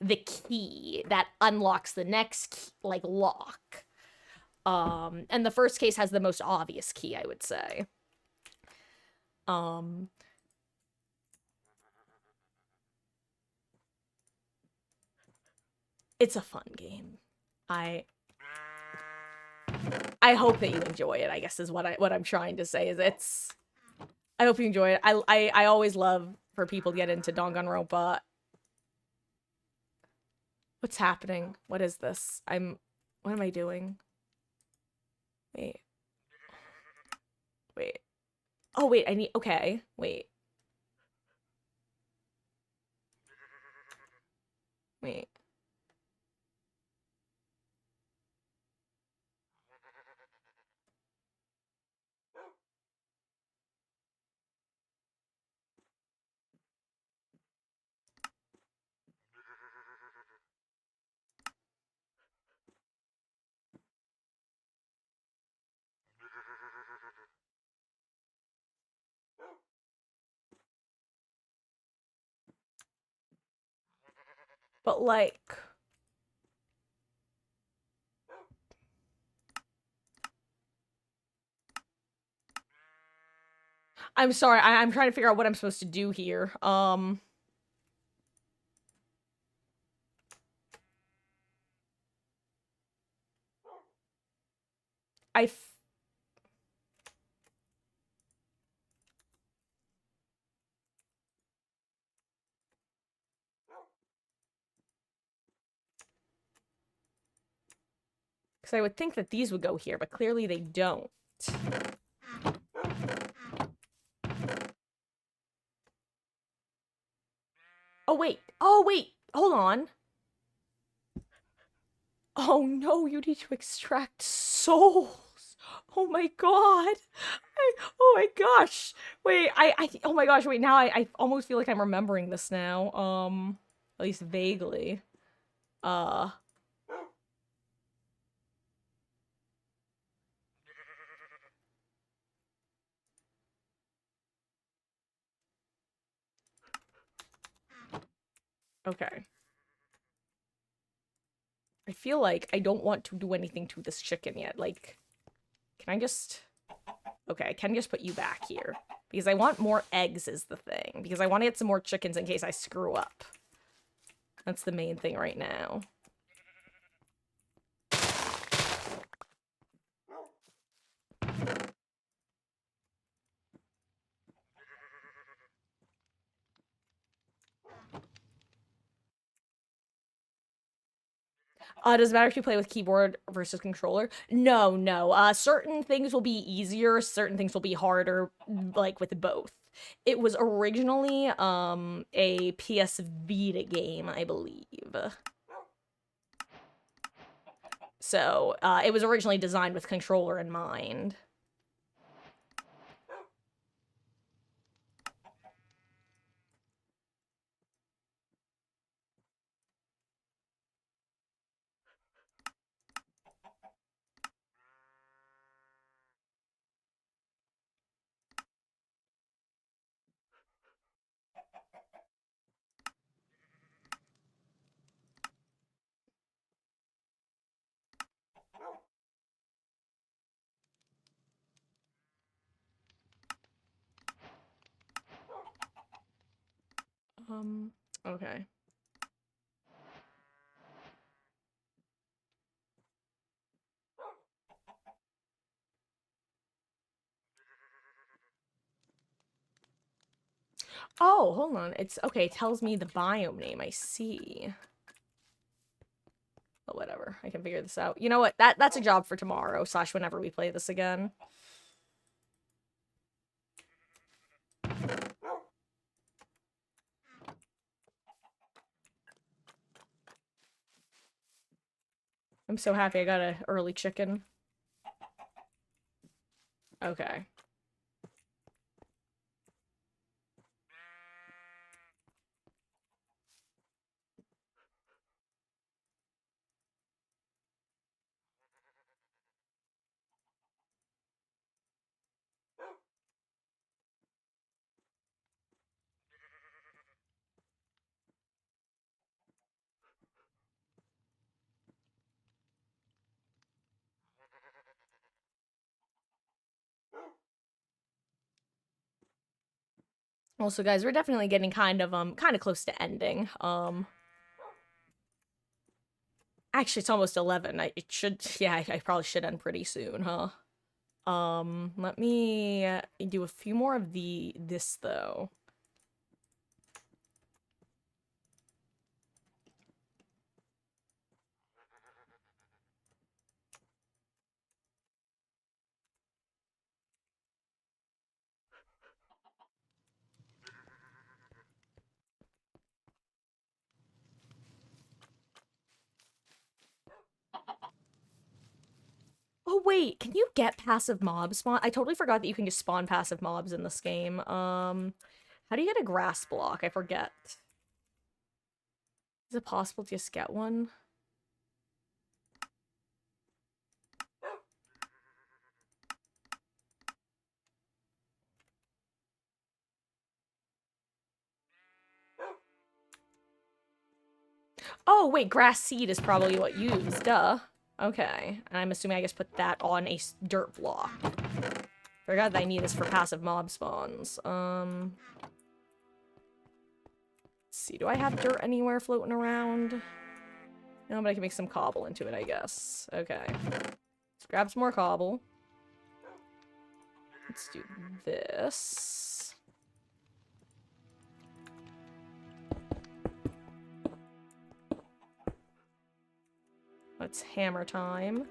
the key that unlocks the next like lock. And the first case has the most obvious key, I would say. Um, it's a fun game. I hope that you enjoy it, I guess is what I'm trying to say, is I hope you enjoy it. I always love for people to get into Danganronpa. What's happening? What is this? What am I doing? Wait. Wait. Oh, wait, okay. Wait. Wait. But like, I'm sorry. I'm trying to figure out what I'm supposed to do here. I because I would think that these would go here, but clearly they don't. Oh, wait. Oh, wait. Hold on. Oh, no, you need to extract souls. Oh my god. Oh my gosh. Wait, oh my gosh, wait, now I almost feel like I'm remembering this now. At least vaguely. Uh, okay. I feel like I don't want to do anything to this chicken yet. Like, can I just... Okay, I can just put you back here. Because I want more eggs is the thing. Because I want to get some more chickens in case I screw up. That's the main thing right now. Does it matter if you play with keyboard versus controller? No, no. Certain things will be easier, certain things will be harder, like with both. It was originally a PS Vita game, I believe. So, it was originally designed with controller in mind. Okay. Oh, hold on. It's okay. It tells me the biome name. I see. But whatever. I can figure this out. You know what? That's a job for tomorrow / whenever we play this again. I'm so happy I got an early chicken. Okay. Also, guys, we're definitely getting kind of close to ending. Actually, it's almost 11. It should, yeah, I probably should end pretty soon, huh? Let me do a few more of this though. Oh wait, can you get passive mob spawn? I totally forgot that you can just spawn passive mobs in this game. How do you get a grass block? I forget. Is it possible to just get one? Oh wait, grass seed is probably what you use, duh. Okay, and I'm assuming I just put that on a dirt block. Forgot that I need this for passive mob spawns. Let's see, do I have dirt anywhere floating around? No, but I can make some cobble into it, I guess. Okay. Let's grab some more cobble. Let's do this. It's hammer time.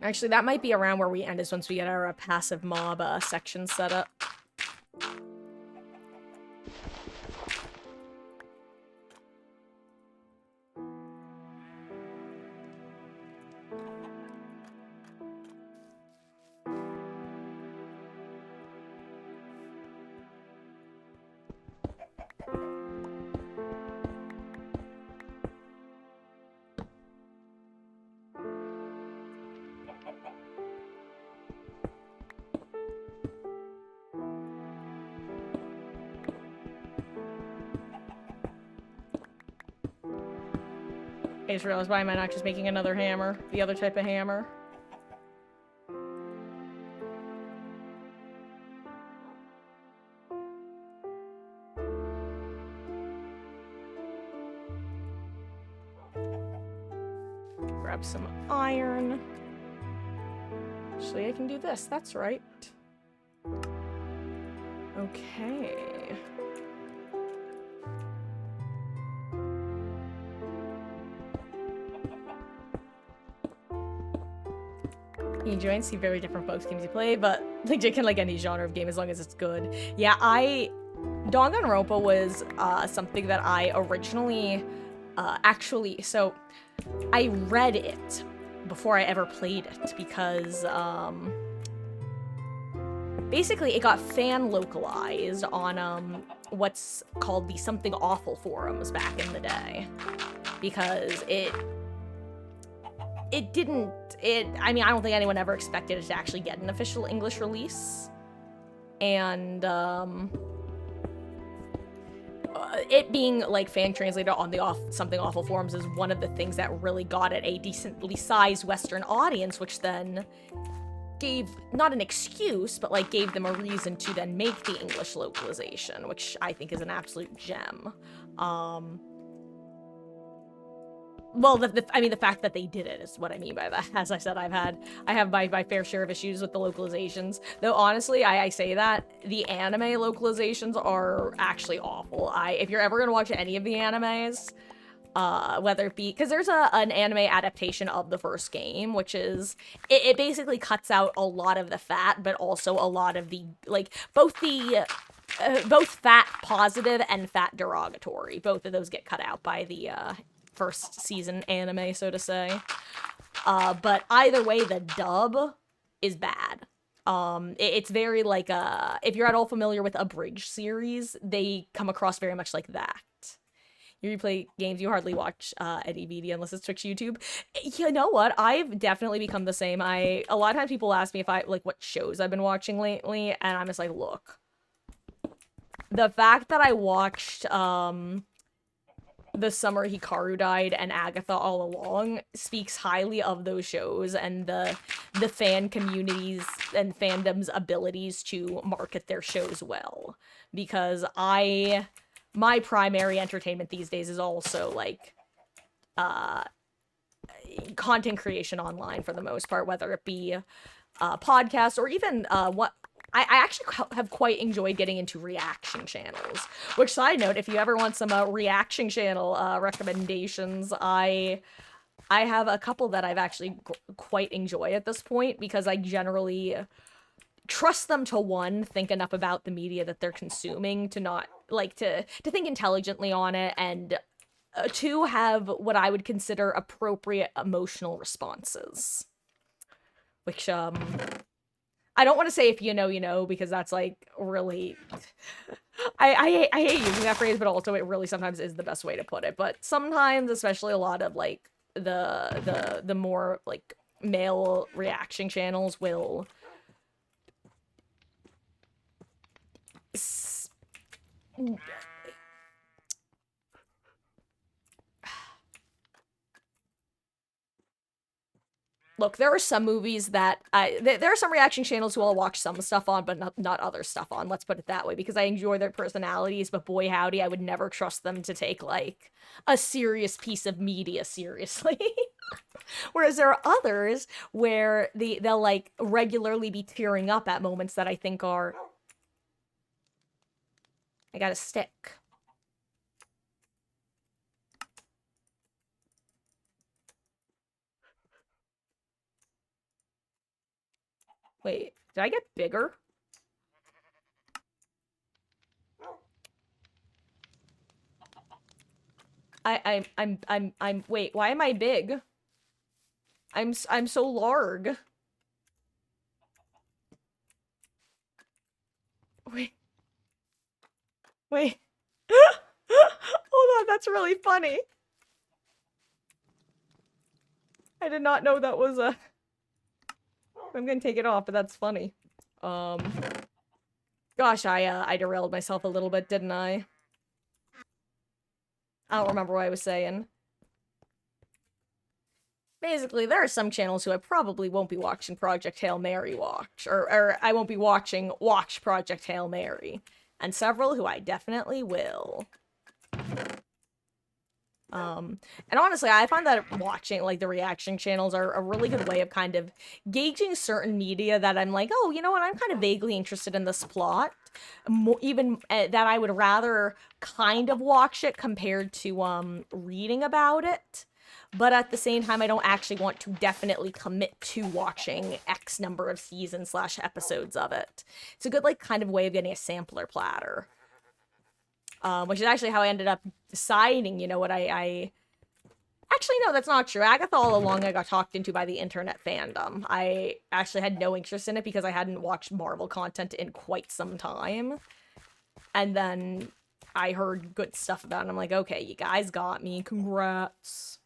Actually, that might be around where we end, is once we get our passive mob section set up. I just realized, why am I not just making another hammer? The other type of hammer? Grab some iron. Actually, I can do this. That's right. Okay. You enjoy and see very different folks' games you play, but like you can like any genre of game as long as it's good. Yeah, Danganronpa was something that I originally actually, so I read it before I ever played it because basically it got fan localized on what's called the Something Awful forums back in the day, because I mean, I don't think anyone ever expected it to actually get an official English release. And, it being, like, fan translated on the Something Awful forums is one of the things that really got it a decently sized Western audience, which then gave, not an excuse, but, like, gave them a reason to then make the English localization, which I think is an absolute gem. Well, I mean, the fact that they did it is what I mean by that. As I said, I have my fair share of issues with the localizations. Though, honestly, I say that, the anime localizations are actually awful. If you're ever gonna watch any of the animes, whether it be, because there's an anime adaptation of the first game, which is, it basically cuts out a lot of the fat, but also a lot of the, like, both fat positive and fat derogatory. Both of those get cut out by the, first season anime, so to say. But either way, the dub is bad. It's very like, if you're at all familiar with abridged series, they come across very much like that. You play games, you hardly watch any media unless it's Twitch, YouTube. You know what? I've definitely become the same. A lot of times people ask me if what shows I've been watching lately, and I'm just like, look. The fact that I watched, The Summer Hikaru Died and Agatha All Along speaks highly of those shows and the fan communities and fandom's abilities to market their shows well. Because I my primary entertainment these days is also like uh content creation online for the most part, whether it be podcasts or even what I actually have quite enjoyed getting into reaction channels. Which, side note, if you ever want some reaction channel recommendations, I have a couple that I've actually quite enjoyed at this point because I generally trust them to, one, think enough about the media that they're consuming to not like to think intelligently on it, and two, have what I would consider appropriate emotional responses. Which I don't want to say if you know, you know, because that's like really I hate using that phrase, but also it really sometimes is the best way to put it. But sometimes, especially a lot of like the more like male reaction channels will look, there are some movies that there are some reaction channels who I'll watch some stuff on, but not other stuff on. Let's put it that way, because I enjoy their personalities, but boy howdy, I would never trust them to take like a serious piece of media seriously. Whereas there are others where they'll like regularly be tearing up at moments that I think are. I got a stick. Wait, did I get bigger? I'm wait, why am I big? I'm so large. Wait. Wait. Hold on, that's really funny. I did not know that was a I'm gonna take it off, but that's funny. Um Gosh, I derailed myself a little bit, didn't I? I don't remember what I was saying. Basically, there are some channels who I probably won't be watching Project Hail Mary watch, or I won't be watching Watch Project Hail Mary, and several who I definitely will. And honestly, I find that watching like the reaction channels are a really good way of kind of gauging certain media that I'm like, oh, you know what, I'm kind of vaguely interested in this plot, even that I would rather kind of watch it compared to reading about it. But at the same time, I don't actually want to definitely commit to watching X number of seasons slash episodes of it. It's a good like kind of way of getting a sampler platter. Which is actually how I ended up deciding, you know what, I actually, no, that's not true. Agatha all along I got talked into by the internet fandom. I actually had no interest in it because I hadn't watched Marvel content in quite some time. And then I heard good stuff about it, and I'm like, okay, you guys got me. Congrats.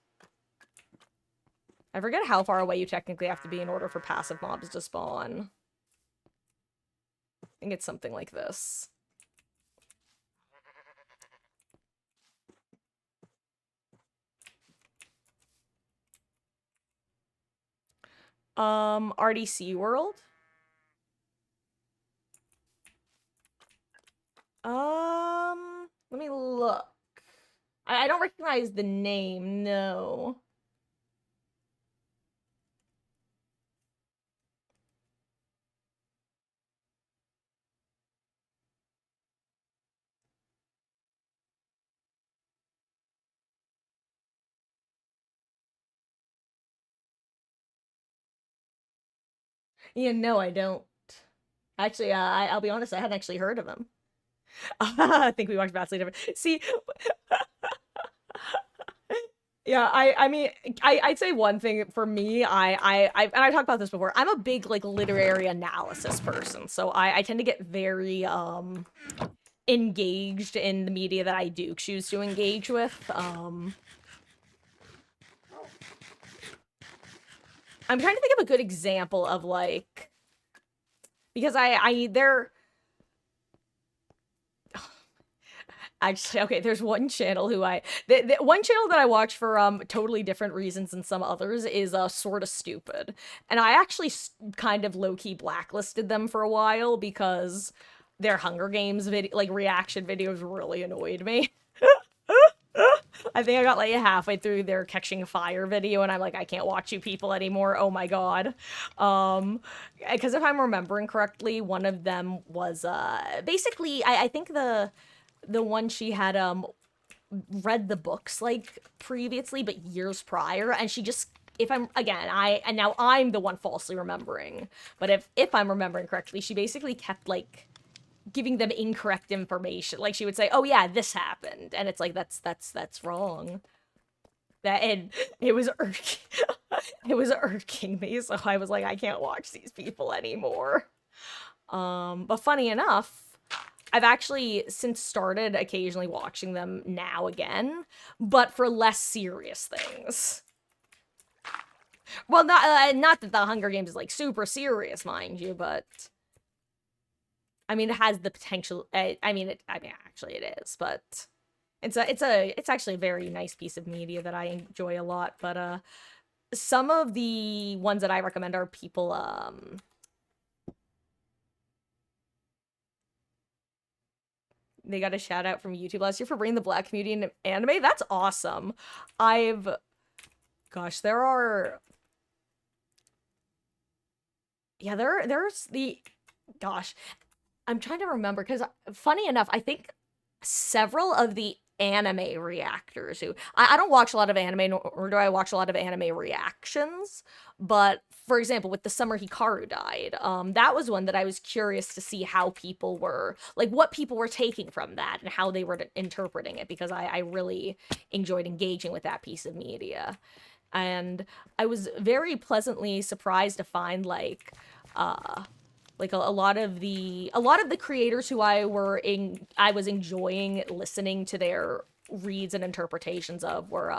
I forget how far away you technically have to be in order for passive mobs to spawn. I think it's something like this. RDC World? Let me look. I don't recognize the name, no. Yeah, no, I don't. Actually, I'll be honest, I hadn't actually heard of him. I think we watched vastly different. See, yeah, I mean, I'd say one thing for me, and I talked about this before. I'm a big like literary analysis person, so I tend to get very engaged in the media that I do choose to engage with. I'm trying to think of a good example of like, because there actually, okay, there's one channel who one channel that I watch for totally different reasons than some others is sort of stupid, and I actually kind of low key blacklisted them for a while because their Hunger Games video, like reaction videos, really annoyed me. I think I got like halfway through their catching fire video, and I'm like, I can't watch you people anymore. Oh my god. Because if I'm remembering correctly, one of them was basically I think the one she had read the books like previously, but years prior, and she just if I'm again I and now I'm the one falsely remembering, but if I'm remembering correctly, she basically kept like giving them incorrect information. Like she would say, "Oh yeah, this happened," and it's like that's wrong. That and it was irking, it was irking me. So I was like, I can't watch these people anymore. But funny enough, I've actually since started occasionally watching them now again, but for less serious things. Well, not that the Hunger Games is like super serious, mind you, but I mean, it has the potential. I mean, actually, it is, but it's actually a very nice piece of media that I enjoy a lot. But some of the ones that I recommend are people they got a shout out from YouTube last year for bringing the Black community into anime. That's awesome. I've gosh, there are yeah, there's the gosh, I'm trying to remember because funny enough, I think several of the anime reactors who I don't watch a lot of anime nor do I watch a lot of anime reactions, but for example, with the summer Hikaru died, that was one that I was curious to see how people were like what people were taking from that and how they were interpreting it because I really enjoyed engaging with that piece of media. And I was very pleasantly surprised to find like a lot of the creators who I was enjoying listening to their reads and interpretations of were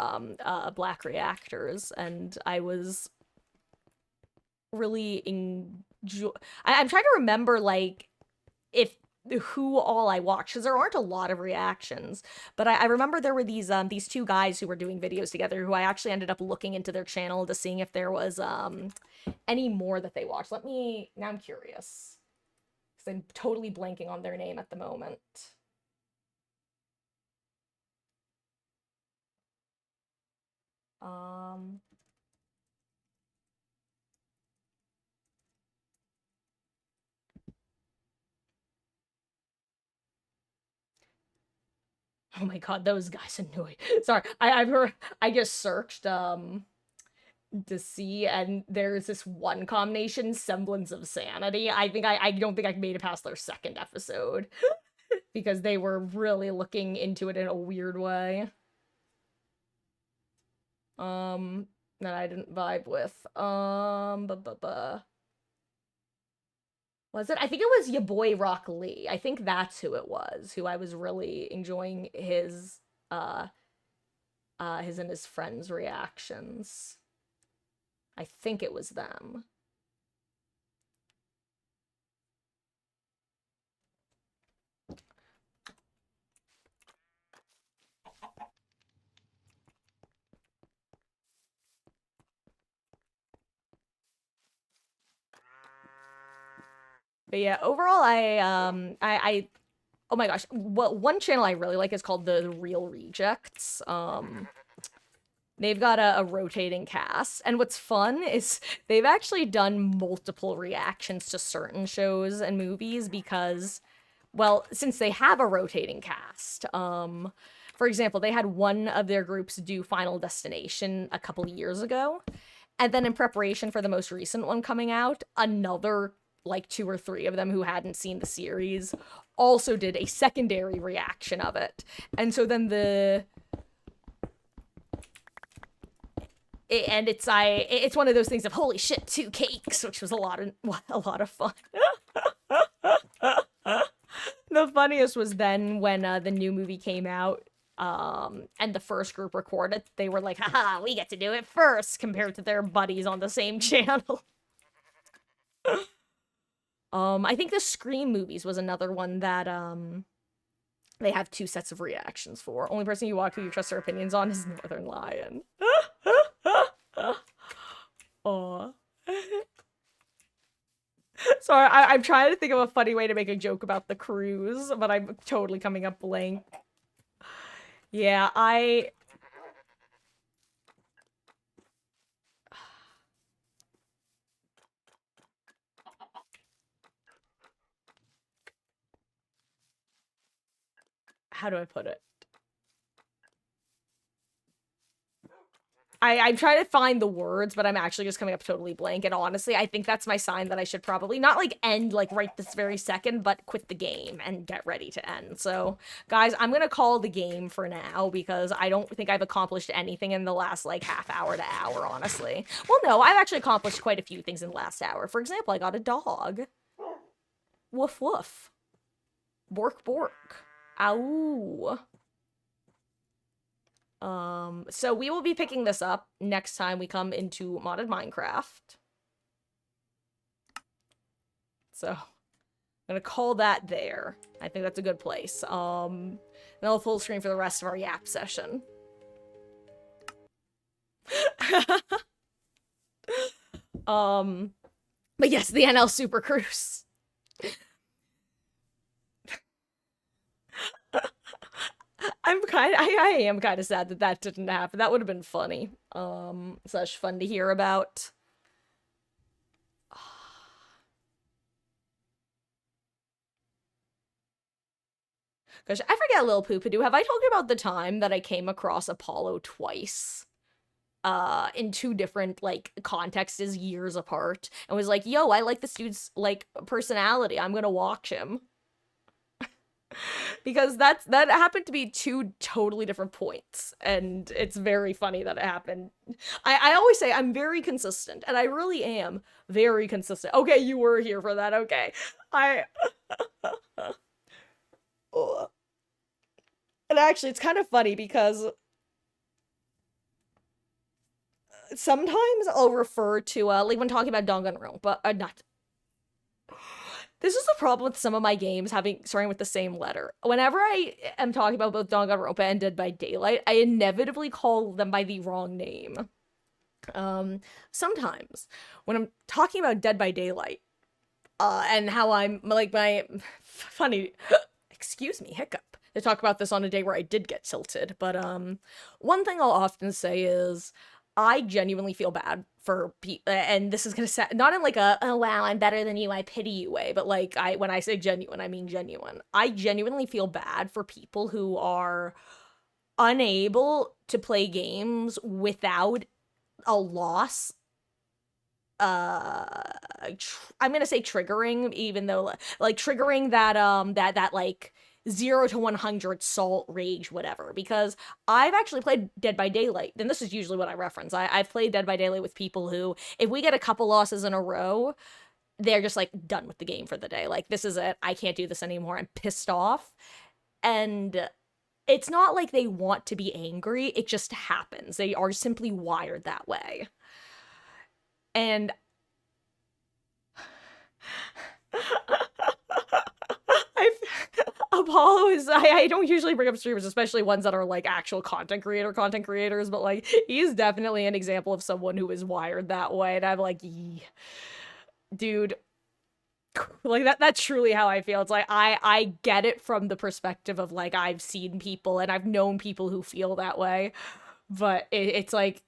black reactors, and I was really enjoy. I'm trying to remember like if who all I watched because there aren't a lot of reactions, but I remember there were these two guys who were doing videos together who I actually ended up looking into their channel to seeing if there was any more that they watched. Let me now I'm curious because I'm totally blanking on their name at the moment. Um, oh my god, those guys annoy. Sorry, I've heard. I just searched to see, and there's this one combination, Semblance of Sanity. I don't think I made it past their second episode because they were really looking into it in a weird way. That I didn't vibe with. Was it? I think it was your boy Rock Lee. I think that's who it was, who I was really enjoying his and his friends' reactions. I think it was them. But yeah, overall I oh my gosh, well, one channel I really like is called The Real Rejects. They've got a rotating cast, and what's fun is they've actually done multiple reactions to certain shows and movies because, well, since they have a rotating cast, for example, they had one of their groups do Final Destination a couple years ago, and then in preparation for the most recent one coming out, another like two or three of them who hadn't seen the series also did a secondary reaction of it. And so then it's one of those things of holy shit, two cakes, which was a lot of fun. The funniest was then when the new movie came out, and the first group recorded, they were like, haha, we get to do it first compared to their buddies on the same channel. I think the Scream movies was another one that they have two sets of reactions for. Only person you walk who you trust their opinions on is Northern Lion. Oh. Sorry, I'm trying to think of a funny way to make a joke about the cruise, but I'm totally coming up blank. Yeah, how do I put it? I'm trying to find the words, but I'm actually just coming up totally blank. And honestly, I think that's my sign that I should probably not like end like right this very second, but quit the game and get ready to end. So, guys, I'm gonna call the game for now because I don't think I've accomplished anything in the last like half hour to hour, honestly. Well, no, I've actually accomplished quite a few things in the last hour. For example, I got a dog. Woof woof. Bork bork. Ow. So we will be picking this up next time we come into modded Minecraft. So I'm gonna call that there. I think that's a good place. Then I'll full screen for the rest of our yap session. But yes, the NL Super Cruise. I am kind of sad that that didn't happen. That would have been funny. Such fun to hear about. Gosh, I forget, Lil Poopadoo. Have I told you about the time that I came across Apollo twice? In two different like contexts years apart, and was like, yo, I like this dude's like personality. I'm gonna watch him. Because that happened to be two totally different points, and it's very funny that it happened. I always say I'm very consistent, and I really am very consistent. Okay, you were here for that. Okay, I. And actually, it's kind of funny because sometimes I'll refer to like when talking about Danganronpa, but not. This is the problem with some of my games starting with the same letter. Whenever I am talking about both Danganronpa and Dead by Daylight, I inevitably call them by the wrong name. Sometimes when I'm talking about Dead by Daylight, and how I'm like my funny, excuse me, hiccup. To talk about this on a day where I did get tilted, but one thing I'll often say is I genuinely feel bad for people, and this is gonna sound not in like a oh wow I'm better than you I pity you way, but like when I say genuine I mean genuine. I genuinely feel bad for people who are unable to play games without a loss. I'm gonna say triggering, even though like triggering that that like 0 to 100 salt rage whatever, because I've actually played Dead by Daylight, and this is usually what I reference. I've played Dead by Daylight with people who, if we get a couple losses in a row, they're just like done with the game for the day. Like, this is it, I can't do this anymore, I'm pissed off. And it's not like they want to be angry, it just happens. They are simply wired that way. And I've Apollo is I don't usually bring up streamers, especially ones that are like actual content creators, but like he's definitely an example of someone who is wired that way, and I'm like, dude, like that's truly how I feel. It's like I get it from the perspective of like I've seen people and I've known people who feel that way, but it's like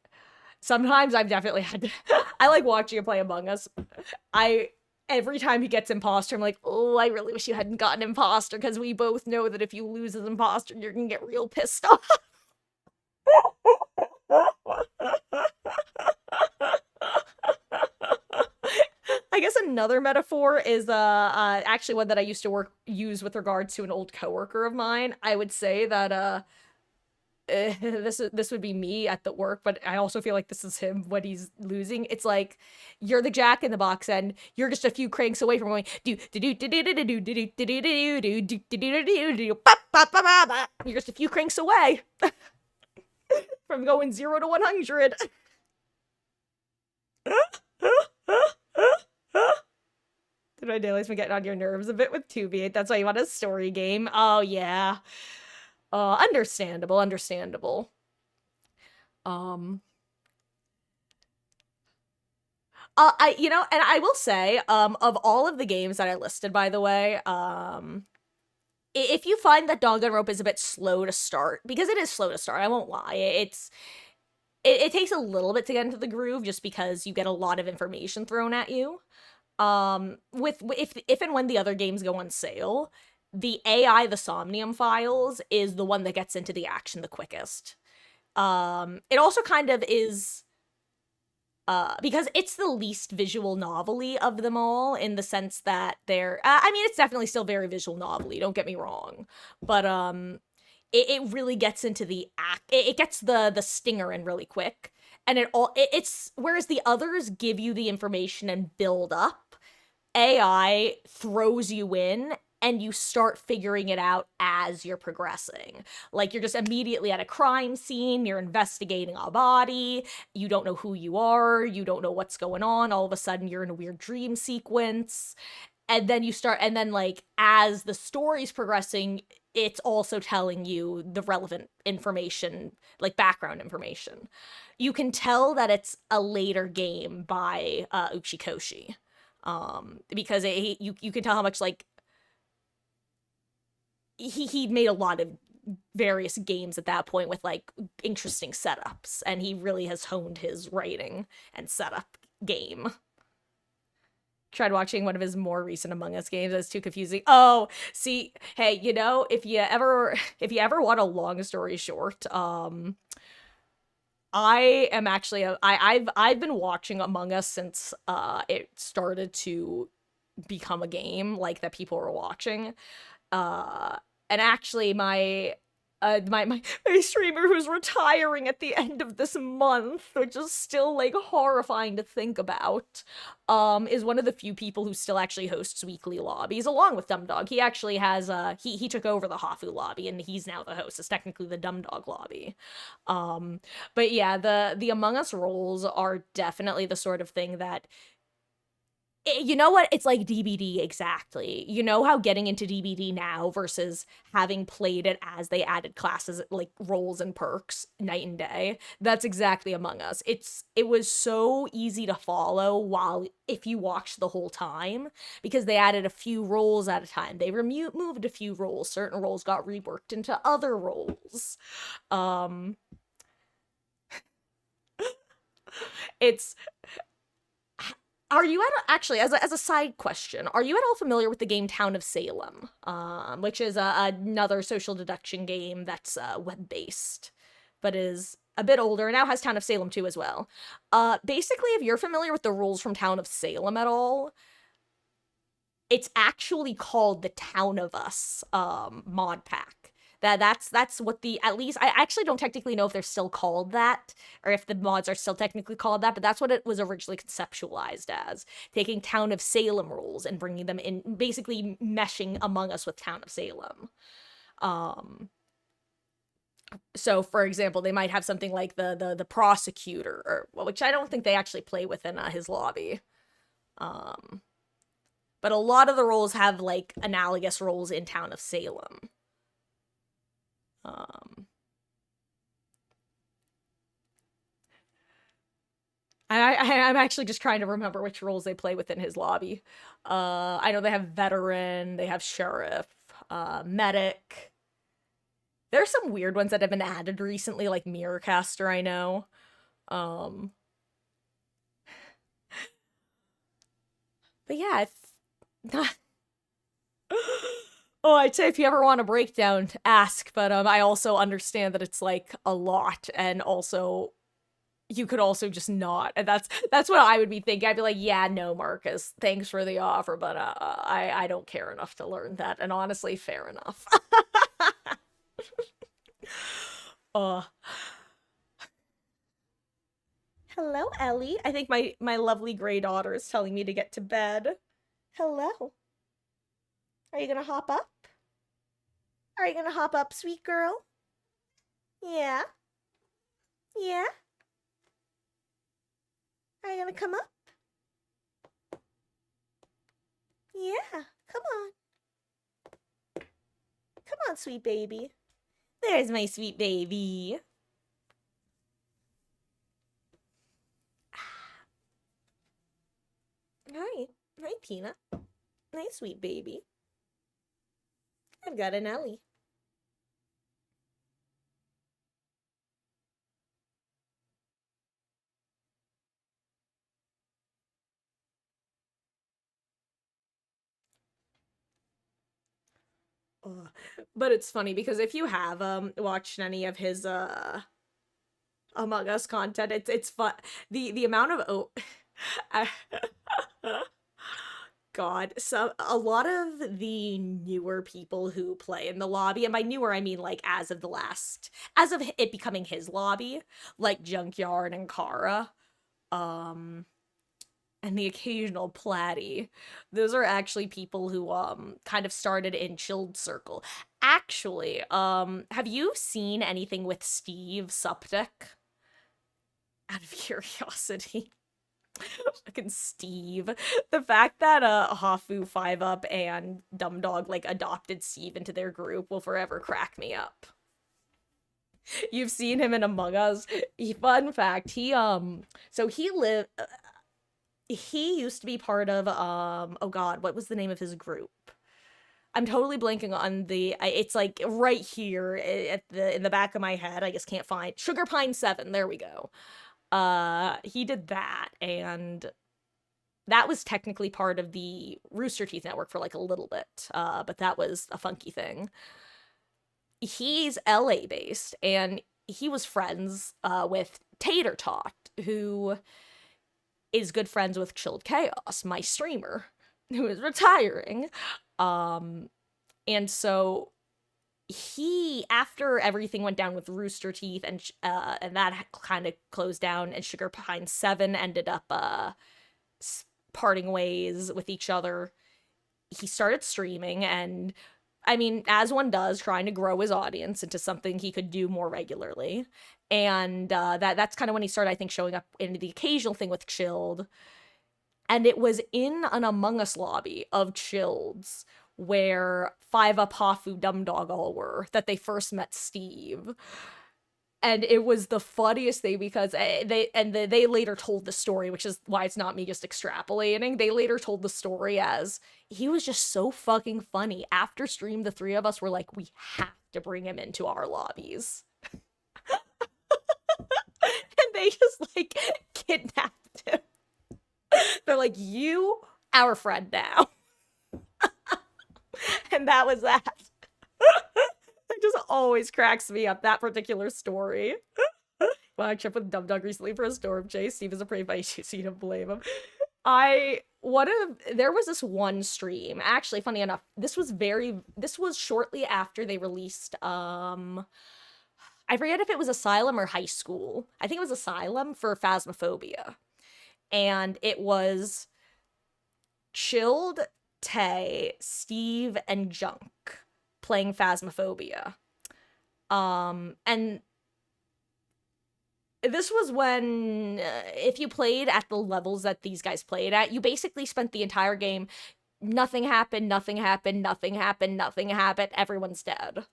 sometimes I've definitely had to, I like watching him play Among Us. Every time he gets imposter, I'm like, oh, I really wish you hadn't gotten imposter, because we both know that if you lose as imposter, you're gonna get real pissed off. I guess another metaphor is actually one that I used to use with regards to an old coworker of mine. I would say that this would be me at the work, but I also feel like this is him when he's losing. It's like you're the jack in the box and you're just a few cranks away from going do do do do do do do do do do do do do do do do do. You're just a few cranks away from going 0 to 100. Did my daylight's been getting on your nerves a bit with 2B8? That's why you want a story game. Oh yeah. Understandable. Um And I will say, of all of the games that I listed, by the way, if you find that Danganronpa is a bit slow to start, because it is slow to start, I won't lie, it takes a little bit to get into the groove, just because you get a lot of information thrown at you. With if and when the other games go on sale, the AI, the Somnium Files, is the one that gets into the action the quickest. It also kind of is because it's the least visual novelty of them all, in the sense that they're I mean, it's definitely still very visual novelty, don't get me wrong, but it really gets into the act, it gets the stinger in really quick, and it's whereas the others give you the information and build up, AI throws you in and you start figuring it out as you're progressing. Like, you're just immediately at a crime scene, you're investigating a body, you don't know who you are, you don't know what's going on, all of a sudden you're in a weird dream sequence. And then like, as the story's progressing, it's also telling you the relevant information, like background information. You can tell that it's a later game by Uchikoshi, because you can tell how much, like, he made a lot of various games at that point with like interesting setups, and he really has honed his writing and setup game. Tried watching one of his more recent Among Us games. It's too confusing. Oh, see, hey, if you ever want a long story short, I am actually I've been watching Among Us since it started to become a game like that people were watching. Uh, and actually, my streamer who's retiring at the end of this month, which is still like horrifying to think about, is one of the few people who still actually hosts weekly lobbies along with Dumb Dog. He actually has he took over the Hafu lobby, and he's now the host. It's technically the Dumb Dog lobby. Um, but yeah, the Among Us roles are definitely the sort of thing that, you know what? It's like DBD exactly. You know how getting into DBD now versus having played it as they added classes, like roles and perks, night and day. That's exactly Among Us. It was so easy to follow while if you watched the whole time, because they added a few roles at a time. They removed a few roles. Certain roles got reworked into other roles. Um it's Are you actually, as a side question, are you at all familiar with the game Town of Salem, which is another social deduction game that's web based, but is a bit older and now has Town of Salem 2 as well. Basically, if you're familiar with the rules from Town of Salem at all, it's actually called the Town of Us mod pack. That's what the, at least I actually don't technically know if they're still called that, or if the mods are still technically called that, but that's what it was originally conceptualized as, taking Town of Salem rules and bringing them in, basically meshing Among Us with Town of Salem. Um so for example, they might have something like the prosecutor, or which I don't think they actually play within his lobby. Um but a lot of the roles have like analogous roles in Town of Salem. Um, I'm actually just trying to remember which roles they play within his lobby. I know they have veteran, they have sheriff, medic. There's some weird ones that have been added recently, like Mirrorcaster. I know. Um, but yeah, oh, I'd say if you ever want a breakdown, ask. But I also understand that it's like a lot, and also you could also just not, and that's what I would be thinking. I'd be like, yeah, no, Marcus, thanks for the offer, but I don't care enough to learn that, and honestly, fair enough. uh Hello, Ellie. I think my lovely gray daughter is telling me to get to bed. Hello. Are you gonna hop up? Are you gonna hop up, sweet girl? Yeah. Yeah. Are you gonna come up? Yeah. Come on. Come on, sweet baby. There's my sweet baby. Hi. Hi, Peanut. Hi, sweet baby. I've got an Ellie. Ugh. But it's funny because if you have watched any of his Among Us content, it's fun. The amount of I- God, so a lot of the newer people who play in the lobby, and by newer I mean like as of it becoming his lobby, like Junkyard and Kara, um, and the occasional Platy. Those are actually people who kind of started in Chilled Circle. Actually, have you seen anything with Steve Suptic? Out of curiosity. Fucking Steve. The fact that Hafu, 5 Up, and Dumb Dog like adopted Steve into their group will forever crack me up. You've seen him in Among Us. Fun fact, he used to be part of oh god, what was the name of his group? I'm totally blanking on it's like right here at the in the back of my head. I just can't find Sugar Pine 7. There we go. He did that, and that was technically part of the Rooster Teeth network for like a little bit. But that was a funky thing. He's LA based, and he was friends with Tater Tot, who is good friends with Chilled Chaos, my streamer, who is retiring. Um, and so he, after everything went down with Rooster Teeth and that kind of closed down, and Sugar Pine 7 ended up parting ways with each other, he started streaming, and I mean, as one does, trying to grow his audience into something he could do more regularly. And that's kind of when he started, I think, showing up in the occasional thing with Chilled. And it was in an Among Us lobby of Chilled's where 5 Up, Hafu, Dumb Dog all were that they first met Steve. And it was the funniest thing because they later told the story, which is why it's not me just extrapolating. They later told the story as he was just so fucking funny. After stream, the three of us were like, we have to bring him into our lobbies, and they just like kidnapped him. They're like, you, our friend now, and that was that. It just always cracks me up, that particular story. Well, I tripped with Dum Dug recently for a storm chase. Steve is afraid by you, so you don't blame him. There was this one stream. Actually, funny enough, this was shortly after they released I forget if it was Asylum or High School. I think it was Asylum for Phasmophobia. And it was Chilled, Tay, Steve, and Junk playing Phasmophobia. And this was when if you played at the levels that these guys played at, you basically spent the entire game, nothing happened, nothing happened, nothing happened, nothing happened, everyone's dead.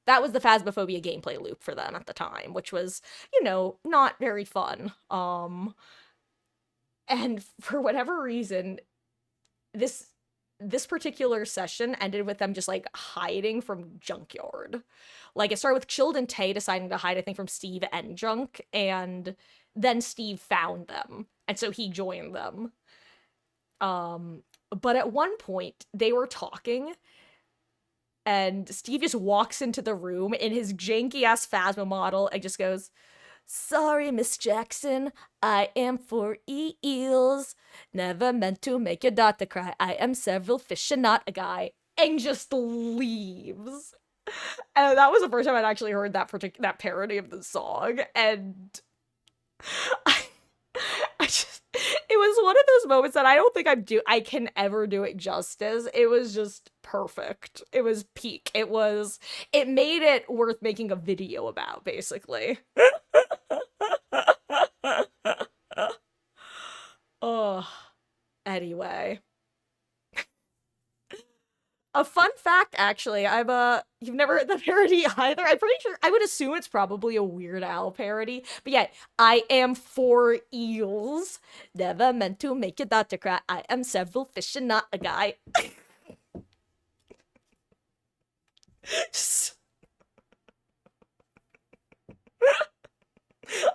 That was the Phasmophobia gameplay loop for them at the time, which was, not very fun. And for whatever reason, this this particular session ended with them just like hiding from Junkyard. Like it started with Chilled and Tay deciding to hide, I think, from Steve and Junk, and then Steve found them, and so he joined them. But at one point they were talking, and Steve just walks into the room in his janky ass Phasma model and just goes, "Sorry, Miss Jackson, I am for eels. Never meant to make your daughter cry. I am several fish and not a guy." And just leaves. And that was the first time I'd actually heard that parody of the song. And I, I just, it was one of those moments that I don't think I can ever do it justice. It was just perfect. It was peak. It made it worth making a video about, basically. Oh, anyway. A fun fact, actually, you've never heard the parody either. I'm pretty sure, I would assume it's probably a Weird Al parody. But yeah, I am 4 eels. Never meant to make your daughter cry. I am several fish and not a guy.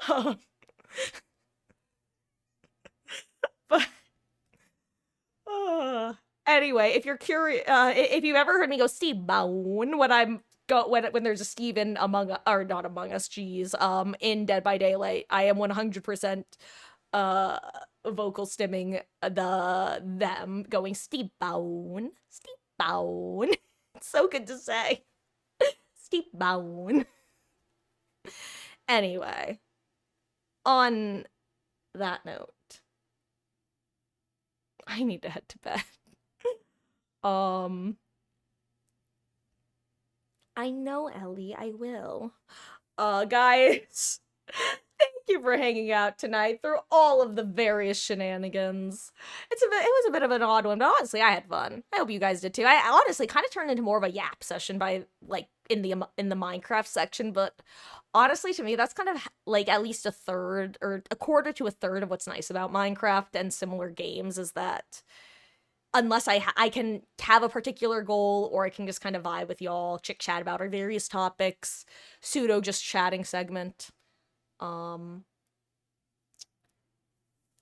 um, but anyway, if you're curious, if you've ever heard me go Steve Bone when I'm when there's a Steven among or not among us, geez, in Dead by Daylight, I am 100% uh vocal stimming them going Steve Bone, Steve Bone. It's so good to say, Steve Bone. Anyway, on that note, I need to head to bed. Um, I know, Ellie, I will. Guys, thank you for hanging out tonight through all of the various shenanigans. It was a bit of an odd one, but honestly, I had fun. I hope you guys did too. I honestly kind of turned into more of a yap session by like in the Minecraft section, but honestly, to me, that's kind of like at least a third or a quarter to a third of what's nice about Minecraft and similar games is that unless I can have a particular goal or I can just kind of vibe with y'all, chit chat about our various topics, pseudo just chatting segment. Um,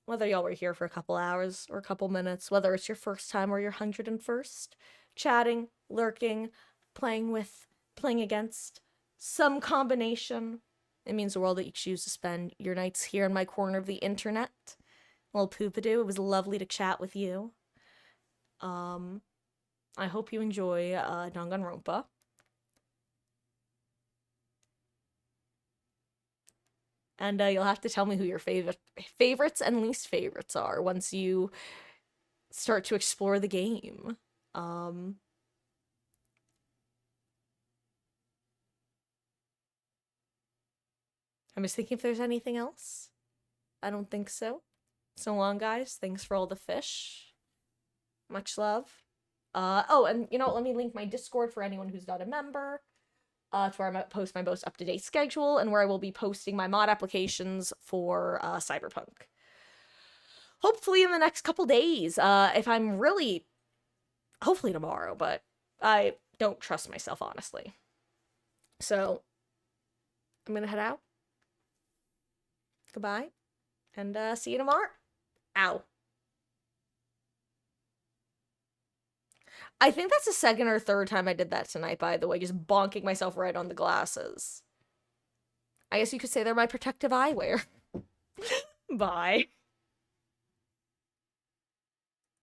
whether y'all were here for a couple hours or a couple minutes, whether it's your first time or your 101st, chatting, lurking, playing with, playing against, some combination. It means the world that you choose to spend your nights here in my corner of the internet. Well, Poopadoo, it was lovely to chat with you. I hope you enjoy Danganronpa. And you'll have to tell me who your favorites and least favorites are once you start to explore the game. I'm just thinking if there's anything else. I don't think so. So long, guys. Thanks for all the fish. Much love. Oh, and you know, let me link my Discord for anyone who's not a member. To where I post my most up-to-date schedule and where I will be posting my mod applications for Cyberpunk. Hopefully in the next couple days. If I'm really, hopefully tomorrow, but I don't trust myself, honestly. So, I'm gonna head out. Goodbye. And see you tomorrow. Ow. I think that's the second or third time I did that tonight, by the way, just bonking myself right on the glasses. I guess you could say they're my protective eyewear. Bye.